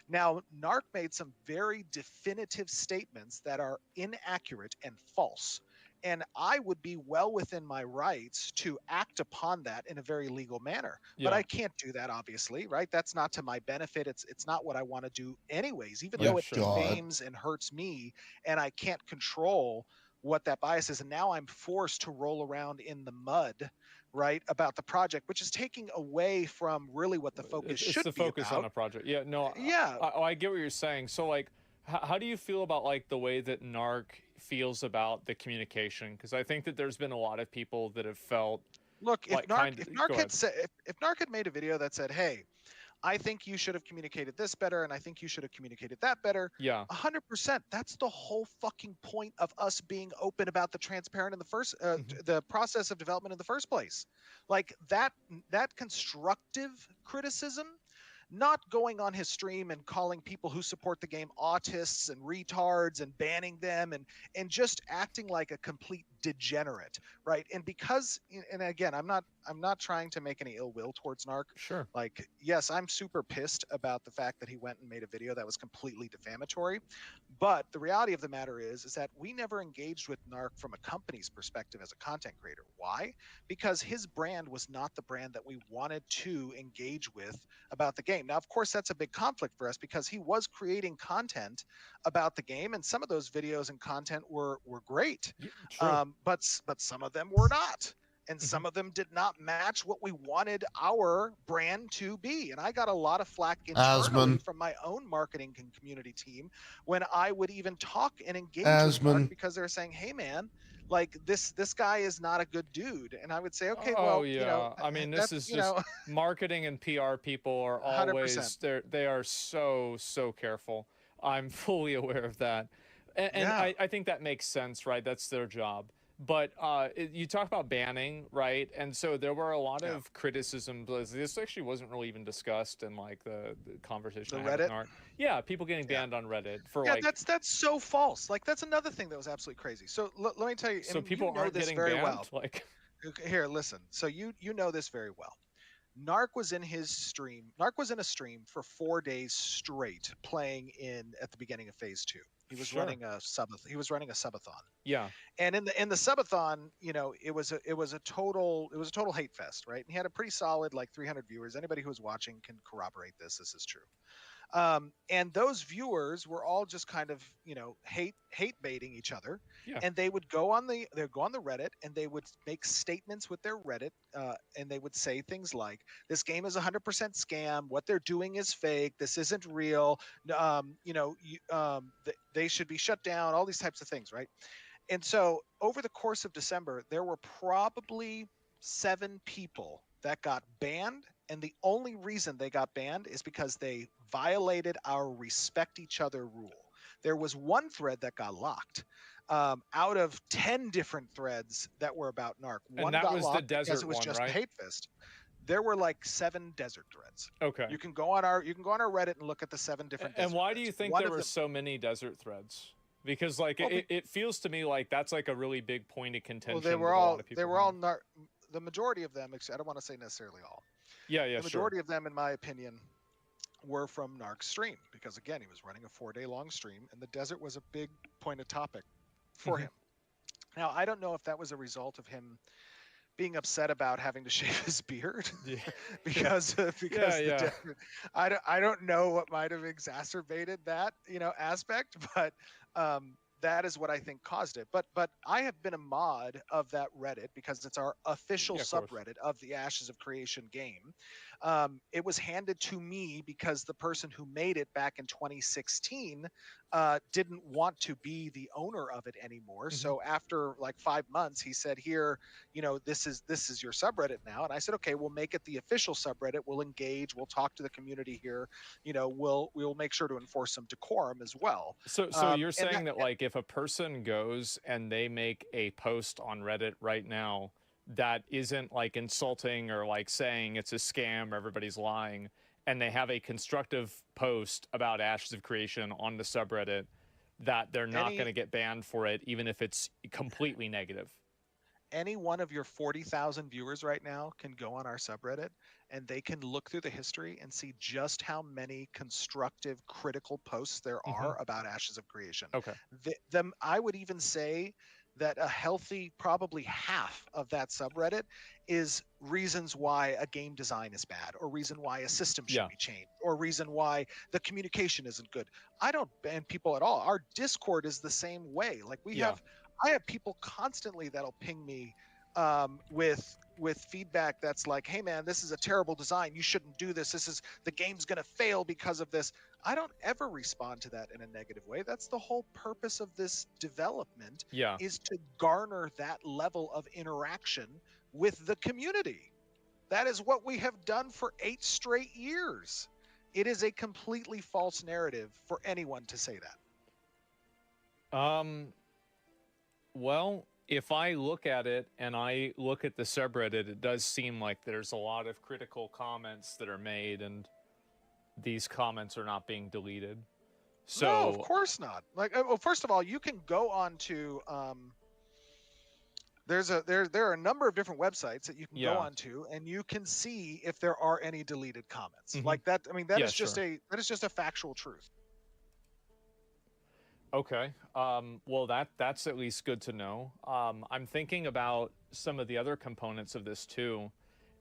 Now, Narc made some very definitive statements that are inaccurate and false. And I would be well within my rights to act upon that in a very legal manner. But I can't do that, obviously, right? That's not to my benefit. It's not what I want to do anyways, even though it defames and hurts me, and I can't control what that bias is. And now I'm forced to roll around in the mud, right, about the project, which is taking away from really what the focus should be about. It's the focus on a project. Yeah, no. Yeah. I get what you're saying. So, like, how do you feel about, like, the way that Narc feels about the communication? Because I think that there's been a lot of people that have felt. Look, if Narc had made a video that said, "Hey, I think you should have communicated this better, and I think you should have communicated that better." 100%. That's the whole fucking point of us being open about the transparent in the first, the process of development in the first place. Like that constructive criticism, not going on his stream and calling people who support the game autists and retards and banning them and just acting like a complete degenerate, right? And because, and again, I'm not trying to make any ill will towards Narc. Sure. Like, yes, I'm super pissed about the fact that he went and made a video that was completely defamatory. But the reality of the matter is that we never engaged with Narc from a company's perspective as a content creator. Why? Because his brand was not the brand that we wanted to engage with about the game. Now, of course, that's a big conflict for us because he was creating content about the game, and some of those videos and content were great. But some of them were not. And some of them did not match what we wanted our brand to be. And I got a lot of flack internally from my own marketing and community team when I would even talk and engage with Narc because they were saying, "Hey, man, like this guy is not a good dude." And I would say, "Okay, well, I mean, this is just marketing and PR people are always 100%. They are so careful. I'm fully aware of that, and I think that makes sense, right? That's their job. But you talk about banning, right? And so there were a lot of criticism. This actually wasn't really even discussed in like the conversation. The Reddit. Yeah, people getting banned on Reddit for that's so false. Like that's another thing that was absolutely crazy. So let me tell you. So people aren't getting very banned. Well. Like here, listen. So you know this very well. Narc was in his stream. Narc was in a stream for 4 days straight, playing at the beginning of phase 2. He was running a subathon. Yeah. And in the subathon, it was a total hate fest, right? And he had a pretty solid like 300 viewers. Anybody who was watching can corroborate this. This is true. And those viewers were all just kind of, hate baiting each other. Yeah. And they would go on the Reddit and they would make statements with their Reddit, and they would say things like, "This game is 100% scam. What they're doing is fake. This isn't real. They should be shut down." All these types of things, right? And so over the course of December, there were probably 7 people that got banned. And the only reason they got banned is because they violated our respect each other rule. There was one thread that got locked. Out of 10 different threads that were about NARC, one that got was the locked because desert it was one, just right? hate fist. There were like 7 desert threads. Okay. You can go on our Reddit and look at the 7 different. And desert why threads. do you think One there of were them- so many desert threads? Because like Well, it feels to me like that's like a really big point of contention. Well, they were that a all lot of people they were all have. the majority of them. I don't want to say necessarily all. Yeah, yeah, The majority of them, in my opinion, were from Narc's stream because again, he was running a 4-day long stream, and the desert was a big point of topic for him. Now, I don't know if that was a result of him being upset about having to shave his beard because desert, I don't know what might have exacerbated that aspect, but that is what I think caused it. But I have been a mod of that Reddit because it's our official subreddit of the Ashes of Creation game. It was handed to me because the person who made it back in 2016 didn't want to be the owner of it anymore. So after like 5 months, he said, "Here, this is your subreddit now." And I said, "Okay, we'll make it the official subreddit. We'll engage. We'll talk to the community here. We'll make sure to enforce some decorum as well." So you're saying that like if a person goes and they make a post on Reddit right now that isn't like insulting or like saying it's a scam or everybody's lying, and they have a constructive post about Ashes of Creation on the subreddit, that they're not going to get banned for it, even if it's completely negative? Any one of your 40,000 viewers right now can go on our subreddit and they can look through the history and see just how many constructive, critical posts there are about Ashes of Creation. Okay. I would even say that a healthy, probably half of that subreddit is reasons why a game design is bad, or reason why a system should be changed, or reason why the communication isn't good. I don't ban people at all. Our Discord is the same way. Like I have people constantly that'll ping me with feedback that's like, "Hey man, this is a terrible design. You shouldn't do this. The game's gonna fail because of this." I don't ever respond to that in a negative way. That's the whole purpose of this development, is to garner that level of interaction with the community. That is what we have done for 8 straight years. It is a completely false narrative for anyone to say that. Well, if I look at it and I look at the subreddit, it does seem like there's a lot of critical comments that are made, and these comments are not being deleted. So no, of course not. Like, well, first of all, you can go on to there are a number of different websites that you can go onto, and you can see if there are any deleted comments. Like that. I mean, that is just a factual truth. Okay. Well, that's at least good to know. I'm thinking about some of the other components of this too.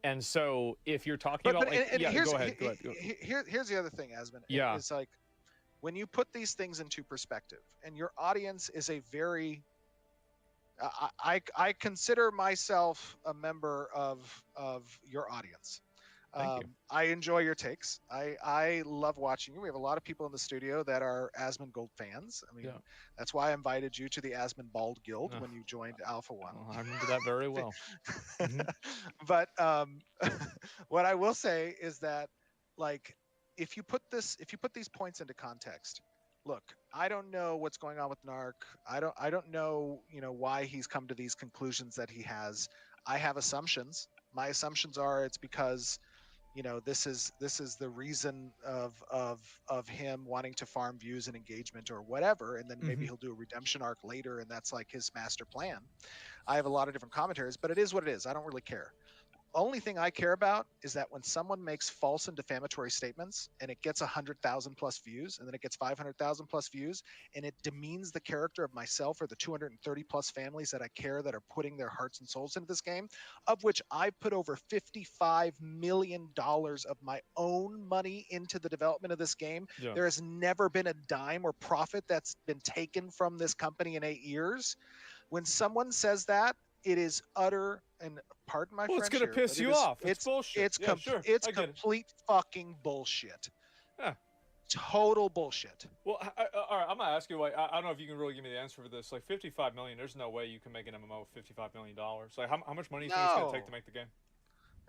And so if you're talking about go ahead. Here's the other thing, Asmund. Yeah. It's like when you put these things into perspective, and your audience is a very I consider myself a member of your audience. Thank you. I enjoy your takes. I love watching you. We have a lot of people in the studio that are Asmund Gold fans. I mean, that's why I invited you to the Asmund Bald Guild when you joined Alpha One. I remember that very well. But what I will say is that, like, if you put these points into context, look, I don't know what's going on with Narc. I don't know, why he's come to these conclusions that he has. I have assumptions. My assumptions are it's because this is the reason of him wanting to farm views and engagement or whatever, and then maybe he'll do a redemption arc later, and that's like his master plan. I have a lot of different commentaries, but it is what it is. I don't really care. Only thing I care about is that when someone makes false and defamatory statements and it gets 100,000 plus views, and then it gets 500,000 plus views, and it demeans the character of myself or the 230 plus families that I care that are putting their hearts and souls into this game, of which I put over $55 million of my own money into the development of this game. Yeah. There has never been a dime or profit that's been taken from this company in 8 years. When someone says that, it is utter, and pardon my French, it's going to piss you off. It's bullshit. It's complete fucking bullshit. Yeah. total bullshit. Well, all right, I'm gonna ask you. Like, I don't know if you can really give me the answer for this. Like, 55 million. There's no way you can make an MMO with $55 million. Like, how much money do you think it's gonna take to make the game?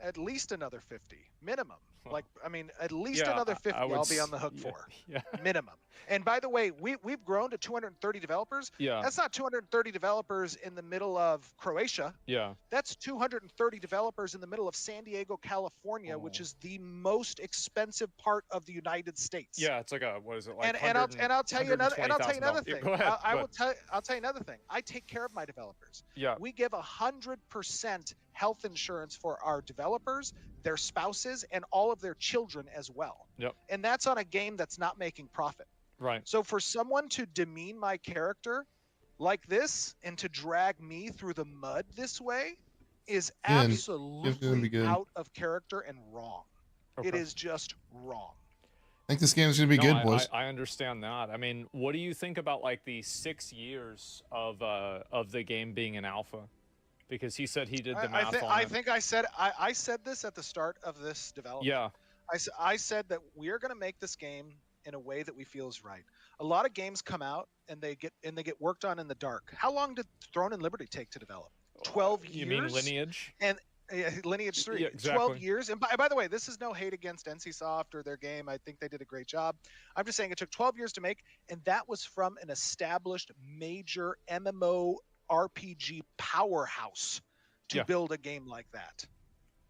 At least another 50 minimum. Like, I mean, at least Yeah, another 50 I would I'll be on the hook yeah, for. Yeah. Minimum. And by the way, we've grown to 230 developers. Yeah. That's not 230 developers in the middle of Croatia. Yeah. That's 230 developers in the middle of San Diego, California, which is the most expensive part of the United States. Yeah, it's like a, what is it, like And I'll tell you another $120,000. thing. Go ahead. I'll tell you another thing. I take care of my developers. Yeah. We give 100% health insurance for our developers, their spouses, and all of their children as well. Yep. And that's on a game that's not making profit. Right. So for someone to demean my character like this and to drag me through the mud this way is Yeah, it's gonna be absolutely good. out of character and wrong. It Okay. is just wrong. I think this game's gonna be good, boys. I understand that. I mean, what do you think about like the 6 years of the game being an alpha? Because he said he did the math on I it. think I said this at the start of this development. Yeah. I said that we're going to make this game in a way that we feel is right. A lot of games come out and they get worked on in the dark. How long did Throne and Liberty take to develop? 12 years. You mean Lineage? And Lineage 3. Yeah, exactly. 12 years. And by the way, this is no hate against NCSoft or their game. I think they did a great job. I'm just saying it took 12 years to make, and that was from an established major MMO RPG powerhouse to build a game like that.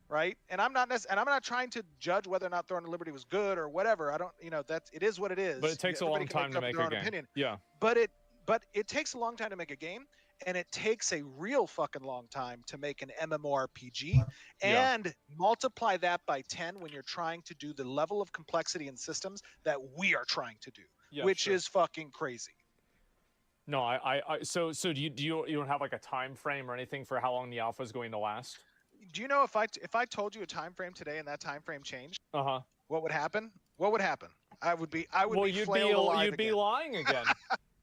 Right? And I'm not trying to judge whether or not Throne and Liberty was good or whatever. I don't, it is what it is. But it takes a long Everybody can time to up make their a own game. opinion. Yeah. But it takes a long time to make a game, and it takes a real fucking long time to make an MMORPG, and multiply that by 10 when you're trying to do the level of complexity in systems that we are trying to do, which is fucking crazy. No, so do you don't have like a time frame or anything for how long the alpha is going to last? Do you know if I told you a time frame today and that time frame changed, what would happen? What would happen? I would be you'd flailed alive be again. lying again.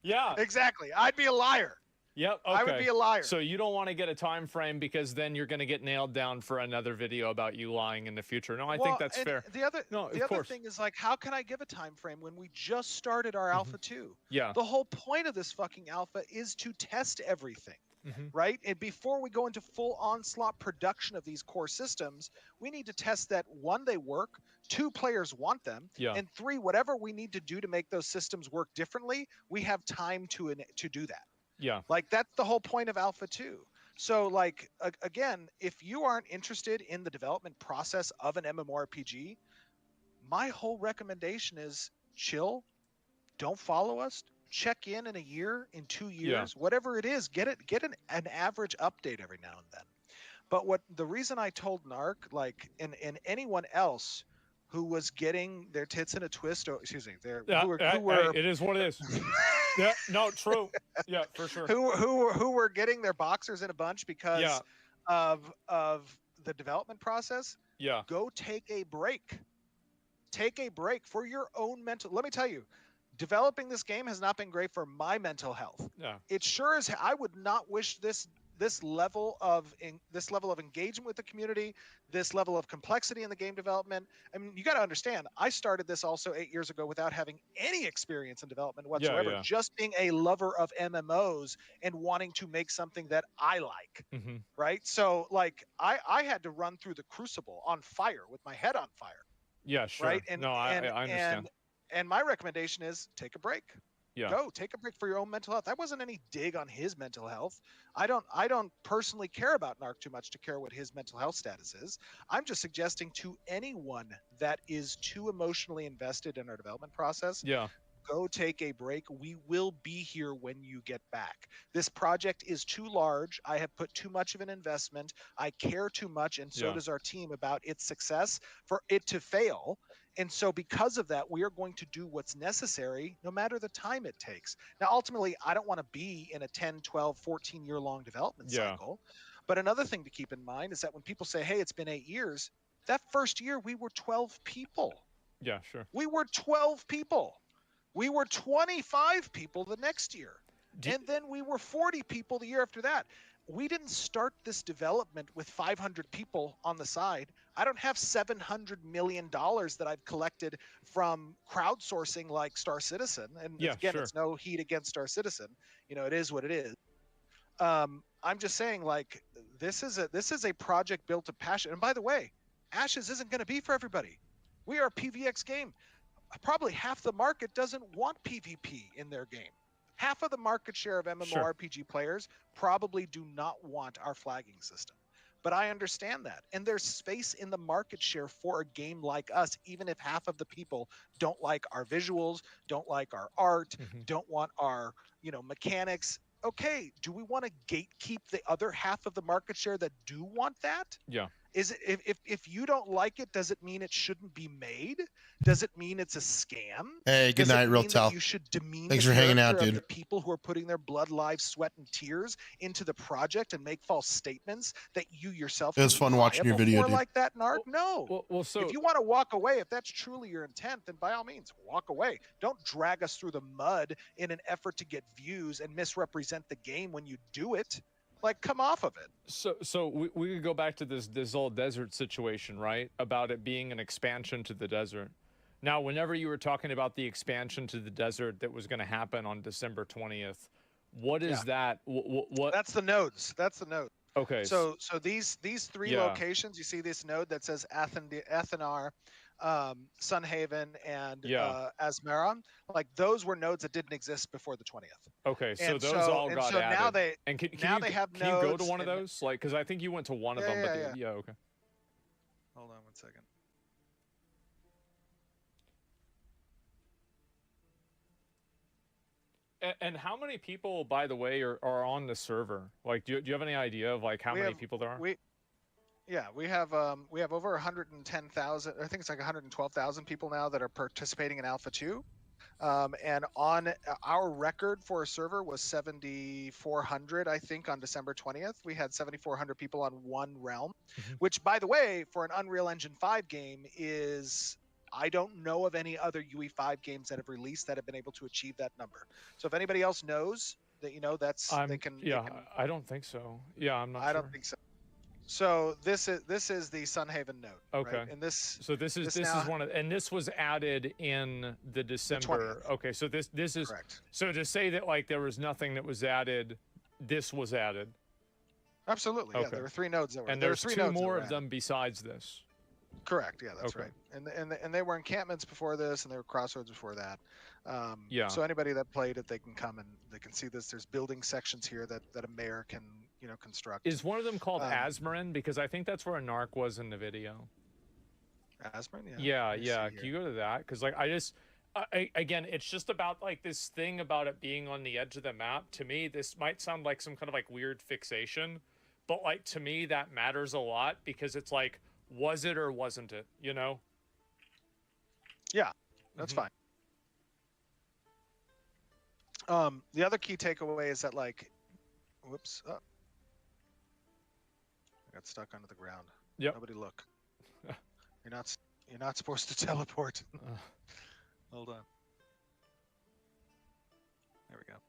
Yeah. Exactly. I'd be a liar. Yep. Okay. I would be a liar. So you don't want to get a time frame because then you're going to get nailed down for another video about you lying in the future. No, I think that's and fair. The other of course. thing is, like, how can I give a time frame when we just started our Alpha 2? Yeah. The whole point of this fucking Alpha is to test everything. Mhm. Right? And before we go into full onslaught production of these core systems, we need to test that, 1, they work, 2, players want them, and 3, whatever we need to do to make those systems work differently, we have time to do that. Yeah. Like, that's the whole point of Alpha 2. So, like, again, if you aren't interested in the development process of an MMORPG, my whole recommendation is chill, don't follow us, check in a year, in 2 years, whatever it is, get an average update every now and then. But the reason I told Narc, like, and anyone else who was getting their tits in a twist, or excuse me, who were it is what it is. Yeah, no, true. Yeah, for sure. Who were getting their boxers in a bunch because of the development process. Yeah. Go take a break. Take a break for your own mental. Let me tell you, developing this game has not been great for my mental health. Yeah. It sure is. I would not wish this level of engagement with the community, this level of complexity in the game development. I mean, you got to understand, I started this also 8 years ago without having any experience in development whatsoever, just being a lover of MMOs and wanting to make something that I like. Mm-hmm. Right? So, like, I had to run through the crucible on fire with my head on fire. Yeah, sure. Right? And, no, I understand. And my recommendation is take a break. Yeah. Go take a break for your own mental health. That wasn't any dig on his mental health. I don't personally care about Narc too much to care what his mental health status is. I'm just suggesting to anyone that is too emotionally invested in our development process, go take a break. We will be here when you get back. This project is too large. I have put too much of an investment. I care too much, and so does our team, about its success for it to fail. And so because of that, we are going to do what's necessary, no matter the time it takes. Now, ultimately, I don't want to be in a 10, 12, 14-year-long development cycle. But another thing to keep in mind is that when people say, hey, it's been 8 years, that first year we were 12 people. Yeah, sure. We were 12 people. We were 25 people the next year. And then we were 40 people the year after that. we didn't start this development with 500 people on the side. I don't have $700 million that I've collected from crowdsourcing like Star Citizen. And Yeah, again, sure. it's no heat against Star Citizen. You know, it is what it is. I'm just saying, like, this is a project built of passion. And by the way, Ashes isn't going to be for everybody. We are a PvX game. Probably half the market doesn't want PvP in their game. Half of the market share of MMORPG players probably do not want our flagging system. But I understand that. And there's space in the market share for a game like us, even if half of the people don't like our visuals, don't like our art, don't want our, you know, mechanics. Okay, do we want to gatekeep the other half of the market share that do want that? Yeah. Is it if you don't like it, does it mean it shouldn't be made? Does it mean it's a scam? Hey, good Does night, it Real mean Tal. that you should demean Thanks the for hanging character out, of dude. the people who are putting their blood, lives, sweat, and tears into the project and make false statements that you yourself It was can be fun watching your liable video, for dude. like that, Narc? No. Well, so if you want to walk away, if that's truly your intent, then by all means, walk away. Don't drag us through the mud in an effort to get views and misrepresent the game when you do it. Like, come off of it. So we could go back to this whole desert situation, right? About it being an expansion to the desert. Now, whenever you were talking about the expansion to the desert that was going to happen on December 20th, what is that? What? That's the nodes. That's the node. Okay. So these three locations, you see this node that says Athenar, Sunhaven, and Asmara. Like, those were nodes that didn't exist before the 20th. Okay, so And those so- all and got so added. now they- and can now you, they have can you go to nodes one of and- those? Like, because I think you went to one of them, but yeah, okay. Hold on one second. And how many people, by the way, are on the server? Like, do you have any idea of like how many people there are? We have over 110,000. I think it's like 112,000 people now that are participating in Alpha 2. And on our record for a server was 7,400, I think, on December 20th. We had 7,400 people on one realm, which, by the way, for an Unreal Engine 5 game is, I don't know of any other UE5 games that have released that have been able to achieve that number. So if anybody else knows that, you know, that's, they can. I don't think so. Yeah, I'm not I sure. don't think so. So this is the Sunhaven node. Okay. Right? And this. So this is now- one of, and this was added in the December. 20th. Okay, so this is Correct. So to say that like there was nothing that was added, this was added. Absolutely. Yeah, Okay. there were three nodes that were. And there were there's three two nodes that more were of added. them besides this. Correct. Yeah, that's Okay. right. And they were encampments before this, and they were crossroads before that. Yeah. So anybody that played it, they can come and they can see this. There's building sections here that a mayor can, you know, construct. Is one of them called Asmarin? Because I think that's where a narc was in the video. Asmarin? Yeah, Let me yeah. see Can you go to that? Because like again, it's just about like this thing about it being on the edge of the map. To me, this might sound like some kind of like weird fixation, but like to me that matters a lot because it's like, was it or wasn't it? You know? Yeah, that's fine. The other key takeaway is that, like, whoops, I got stuck under the ground. Yep. Nobody look. You're not supposed to teleport. Hold on. There we go.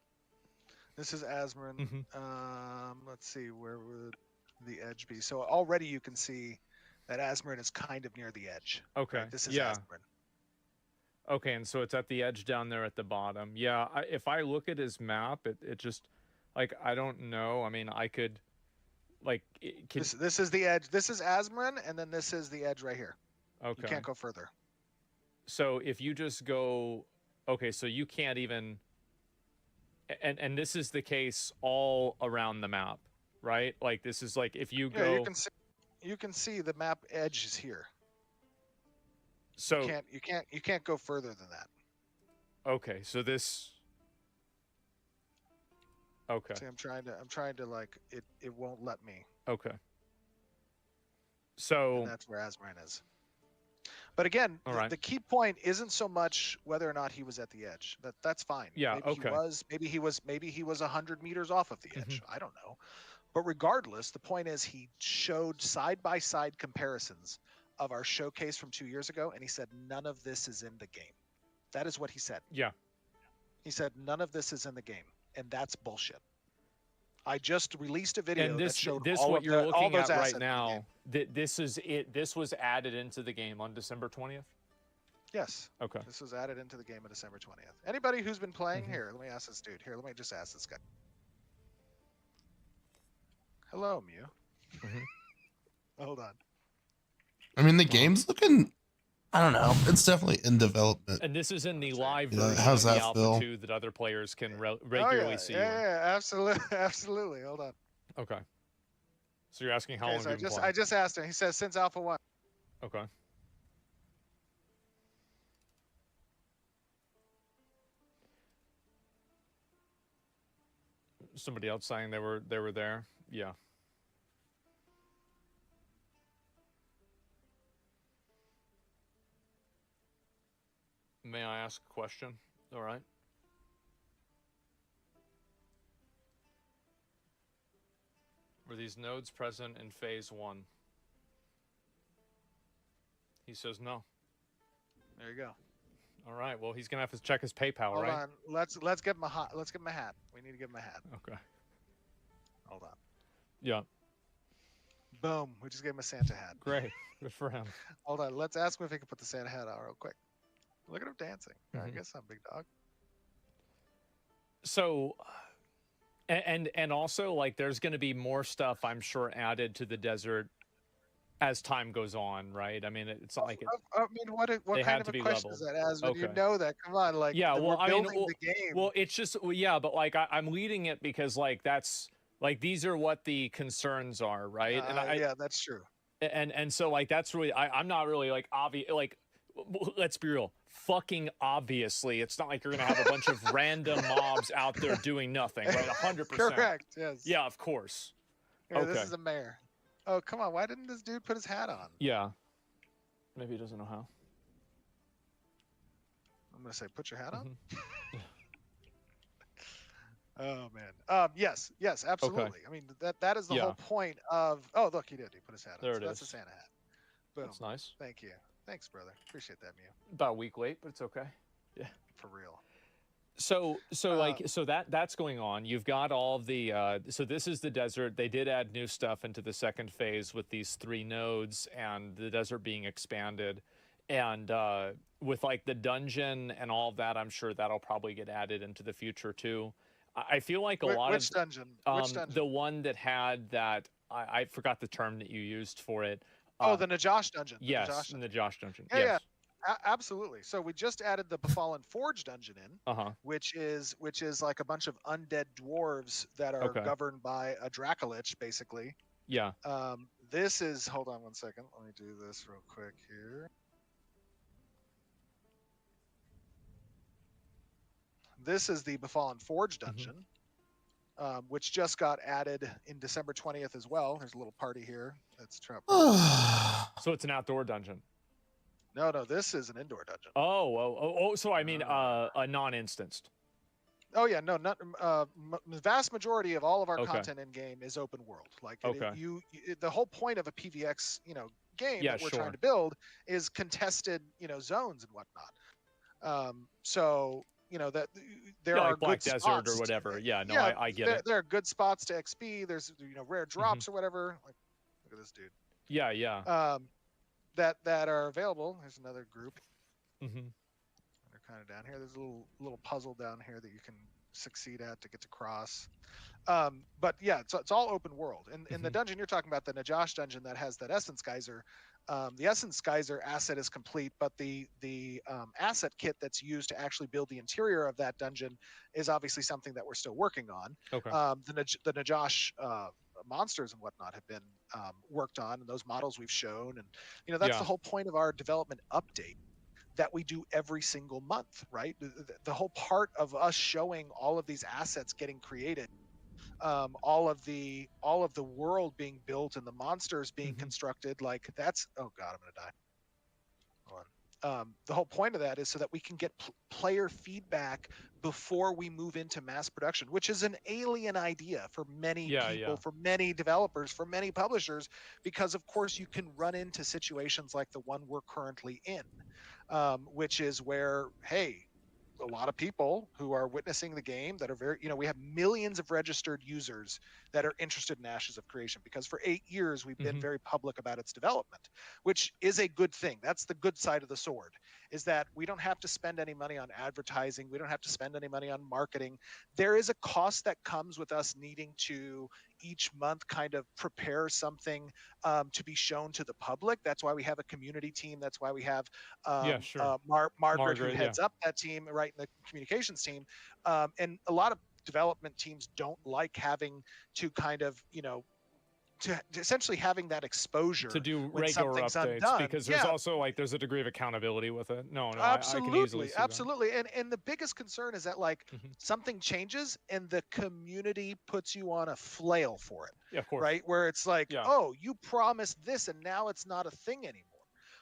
This is Asmarin. Let's see, where would the edge be? So already you can see that Asmarin is kind of near the edge. Okay. Right? This is Yeah. Asmarin. Okay, and so it's at the edge down there at the bottom. Yeah, if I look at his map, it just, like, I don't know. I mean, I could, like, This is the edge. This is Asmarin, and then this is the edge right here. Okay. You can't go further. So if you just go, okay, so you can't even, and this is the case all around the map, right? Like, this is like, if you go. Yeah, you can see the map edge is here. So you can't go further than that. Okay, so this. Okay. See, I'm trying to like it won't let me. Okay. So And that's where Asmarin is. But again, the key point isn't so much whether or not he was at the edge. That's fine. Yeah. Maybe he was 100 meters off of the edge. I don't know. But regardless, the point is he showed side-by-side comparisons of our showcase from 2 years ago, and he said none of this is in the game. That is what he said. Yeah. He said none of this is in the game, and that's bullshit. I just released a video And that this showed this all what of you're all looking those at assets right in the game. now. This is it. This was added into the game on December 20th. Yes. Okay. This was added into the game on December 20th. Anybody who's been playing Mhm. here, let me ask this dude. Here, let me just ask this guy. Hello, Mew. Hold on. I mean, the game's looking. I don't know. It's definitely in development. And this is in the live Yeah, version how's of the that Alpha feel? 2 that other players can Oh, regularly yeah. see. Yeah, yeah, absolutely, absolutely. Hold on. Okay. So you're asking how Okay, long so have you been playing? I just asked him. He says since Alpha 1. Okay. Somebody else saying they were there. Yeah. May I ask a question? All right. Were these nodes present in phase 1? He says no. There you go. All right. Well, he's gonna have to check his PayPal, Hold right? on. Let's give him let's give him a hat. We need to give him a hat. Okay. Hold on. Yeah. Boom. We just gave him a Santa hat. Great. Good for him. Hold on. Let's ask him if he can put the Santa hat on real quick. Look at him dancing. I Mhm. guess I'm big dog. So, and also like there's going to be more stuff I'm sure added to the desert as time goes on, right? I mean, it's not like it, I mean, what they kind had of to a be question leveled. is that, Asmund? You Okay. know that. Come on, like Yeah, well, we're I mean, building the game. well, it's just yeah, but like I'm leading it because like that's like these are what the concerns are, right? And yeah, that's true. and so like that's really I'm not really like obvious like let's be real, fucking obviously it's not like you're gonna have a bunch of random mobs out there doing nothing, right? 100%. Correct. Yes. Yeah, of course. Here, Okay. This is a mayor. Oh, come on. Why didn't this dude put his hat on? Yeah. Maybe he doesn't know how. I'm gonna say, put your hat on. Mm-hmm. Oh man. Yes. Yes. Absolutely. I mean, that is the Yeah. whole point of. Oh, look, he did. He put his hat on. There So it that's is. a Santa hat. Boom. That's nice. Thank you. Thanks, brother. Appreciate that, Mew. About a week late, but it's okay. Yeah. For real. So that's going on. You've got all of the so this is the desert. They did add new stuff into the second phase with these 3 nodes and the desert being expanded. And with like the dungeon and all of that, I'm sure that'll probably get added into the future too. I feel like a lot Which of dungeon? Which dungeon? the one that had that I forgot the term that you used for it. Oh, the Najosh dungeon. The Yes, Najosh in the Josh dungeon. Yeah, Yes. absolutely. So we just added the Befallen Forge dungeon in, Uh-huh. which is like a bunch of undead dwarves that are Okay. governed by a Dracolich, basically. Yeah. This is. Hold on one second. Let me do this real quick here. This is the Befallen Forge dungeon, which just got added in December 20th as well. There's a little party here. That's trapped. So it's an outdoor dungeon. No, this is an indoor dungeon. Oh, so I mean a non-instanced. Oh yeah, no, not the vast majority of all of our Okay. content in game is open world. Like Okay. the whole point of a PVX, game Yeah, that we're sure. trying to build is contested, zones and whatnot. So that there Yeah, are like Black good Desert spots. or whatever. Yeah, no, Yeah, I get there, it. there are good spots to XP. There's rare drops or whatever. Like, look at this dude. Yeah, yeah. That are available. There's another group. Mm-hmm. They're kind of down here. There's a little puzzle down here that you can succeed at to get to cross. But yeah, it's all open world. In the dungeon you're talking about, the Najosh dungeon that has that Essence Geyser, the Essence Geyser asset is complete, but the asset kit that's used to actually build the interior of that dungeon is obviously something that we're still working on. Okay. The Najosh monsters and whatnot have been worked on, and those models we've shown, and that's Yeah. the whole point of our development update that we do every single month, right? The whole part of us showing all of these assets getting created, all of the world being built and the monsters being constructed, like that's, oh god, I'm gonna die. Hold on. The whole point of that is so that we can get player feedback before we move into mass production, which is an alien idea for many people, for many developers, for many publishers, because of course you can run into situations like the one we're currently in, which is where, hey, a lot of people who are witnessing the game that are very, we have millions of registered users that are interested in Ashes of Creation, because for 8 years we've been very public about its development, which is a good thing. That's the good side of the sword, is that we don't have to spend any money on advertising. We don't have to spend any money on marketing. There is a cost that comes with us needing to each month kind of prepare something to be shown to the public. That's why we have a community team. That's why we have Margaret, who heads up that team, right, in the communications team. And a lot of development teams don't like having to kind of, to essentially having that exposure to do when regular something's updates, undone. because there's also like there's a degree of accountability with it. No, I can easily see Absolutely. And the biggest concern is that like something changes and the community puts you on a flail for it. Yeah, of course. Right? Where it's like, oh, you promised this and now it's not a thing anymore.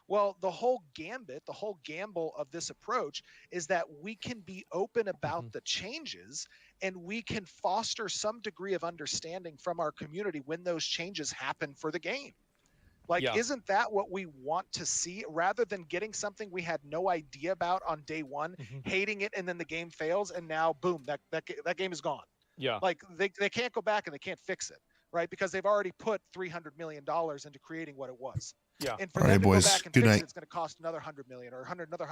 Well, the whole gambit, the whole gamble of this approach is that we can be open about the changes, and we can foster some degree of understanding from our community when those changes happen for the game. Like, isn't that what we want to see, rather than getting something we had no idea about on day one, hating it, and then the game fails, and now boom, that game is gone. Yeah. Like they can't go back and they can't fix it, right? Because they've already put $300 million into creating what it was. Yeah. And for All them right, to boys. go back and Good fix night. it, it's going to cost another $100 million or another $100